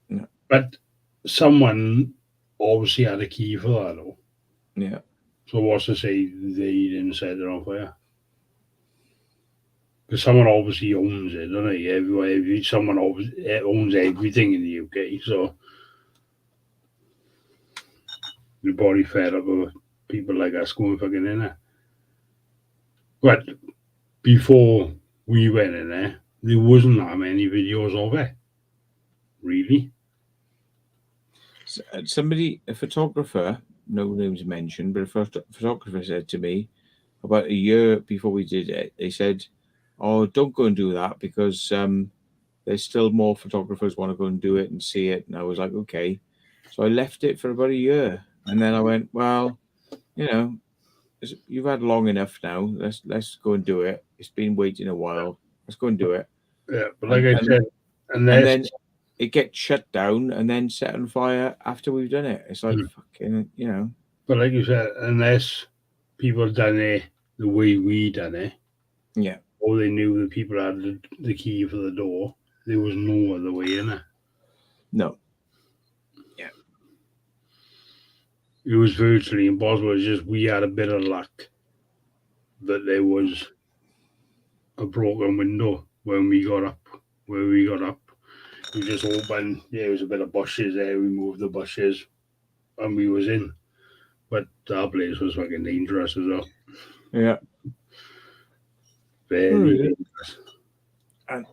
Yeah. But someone obviously had a key for that, though. Yeah. So what's to say they didn't set it on fire? Because someone obviously owns it, don't they? Someone obviously owns everything in the UK, so the body fed up with people like us going fucking in there. But before we went in there wasn't that many videos of it. Really? A photographer, no names mentioned, but a photographer said to me about a year before we did it, they said, "Oh, don't go and do that, because there's still more photographers want to go and do it and see it." And I was like, okay. So I left it for about a year, and then I went, well, you've had long enough now. Let's go and do it. It's been waiting a while. Let's go and do it. Yeah, but like I said, and then it gets shut down and then set on fire after we've done it. It's like fucking, But like you said, unless people done it the way we done it, yeah, or they knew the people had the key for the door, there was no other way in it. No. Yeah. It was virtually impossible. It's just we had a bit of luck that there was a broken window when we got up. Where we got up, we just opened. Yeah, there was a bit of bushes there. We moved the bushes, and we was in. But that place was fucking dangerous as well. Yeah. Very dangerous. And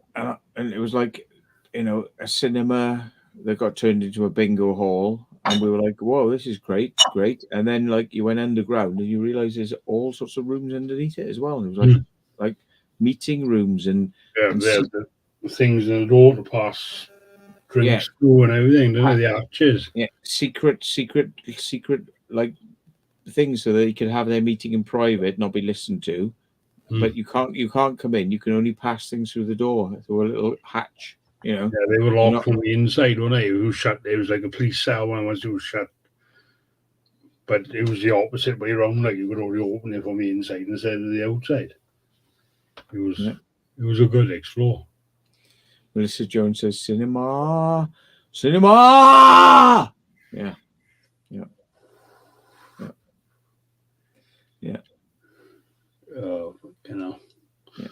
it was like, a cinema that got turned into a bingo hall, and we were like, whoa, this is great. And then like you went underground and you realize there's all sorts of rooms underneath it as well. And it was like meeting rooms and the things in the door to pass drinks through and everything, don't they? The arches. Yeah, secret like things so they could have their meeting in private, not be listened to. But you can't come in. You can only pass things through the door, through a little hatch. Yeah, they were locked from the inside, weren't they? It was shut. It was like a police cell when it was shut. But it was the opposite way around. Like you could only open it from the inside instead of the outside. It was a good explore. Melissa Jones says, "Cinema." Yeah. Oh, fucking hell. Yeah.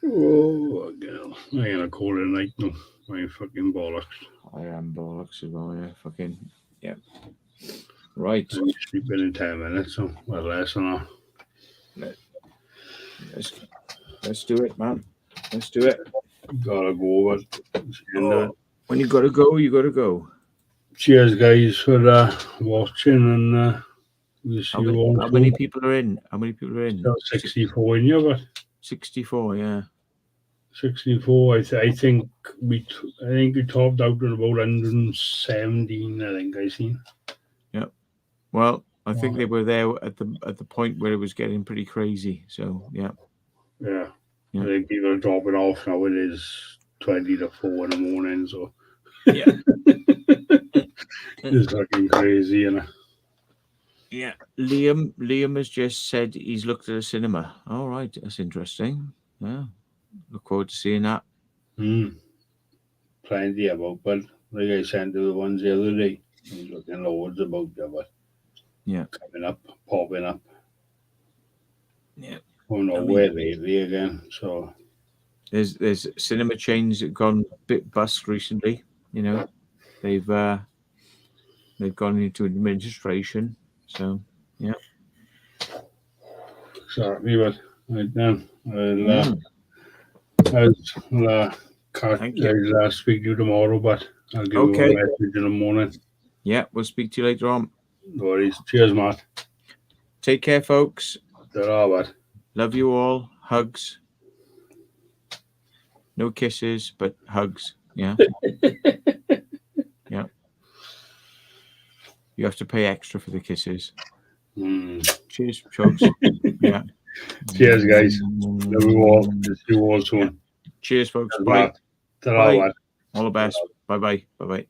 Oh, fucking hell. I ain't gonna call it a night, no. I ain't fucking bollocks. I am bollocks as well, yeah. Fucking, yeah. Right. I'll be sleeping in 10 minutes, so well, less than that. Let's do it, man. Let's do it. Gotta go, but when you gotta go, you gotta go. Cheers, guys, for watching, and we'll see you all. How many people are in? How many people are in? 64 in here, but 64, yeah. 64. I think we topped out at about 117. I think I seen. Yep. Well, I think they were there at the point where it was getting pretty crazy. So yeah. Yeah. I think people are dropping off now. It is 20 to 4 in the morning, so yeah. It's fucking crazy, you know. Yeah. Liam has just said he's looked at a cinema. All right, that's interesting. Yeah. Look forward to seeing that. Plenty about, but like I said to the ones the other day, he's looking loads about there, but yeah, coming up, popping up. Yeah. Oh no, where lately again. So there's cinema chains that have gone a bit bust recently. You know, they've gone into administration. So yeah. Exactly, but right then I'll speak to you tomorrow, but I'll give you a message in the morning. Yeah, we'll speak to you later on. No worries. Cheers, Matt. Take care, folks. Ta-ra, love you all. Hugs. No kisses, but hugs. Yeah. Yeah. You have to pay extra for the kisses. Cheers, folks. Yeah. Cheers, guys. Love you all. See you all soon. Cheers, folks. Bye. Bye. All the best. Bye-bye. Bye-bye.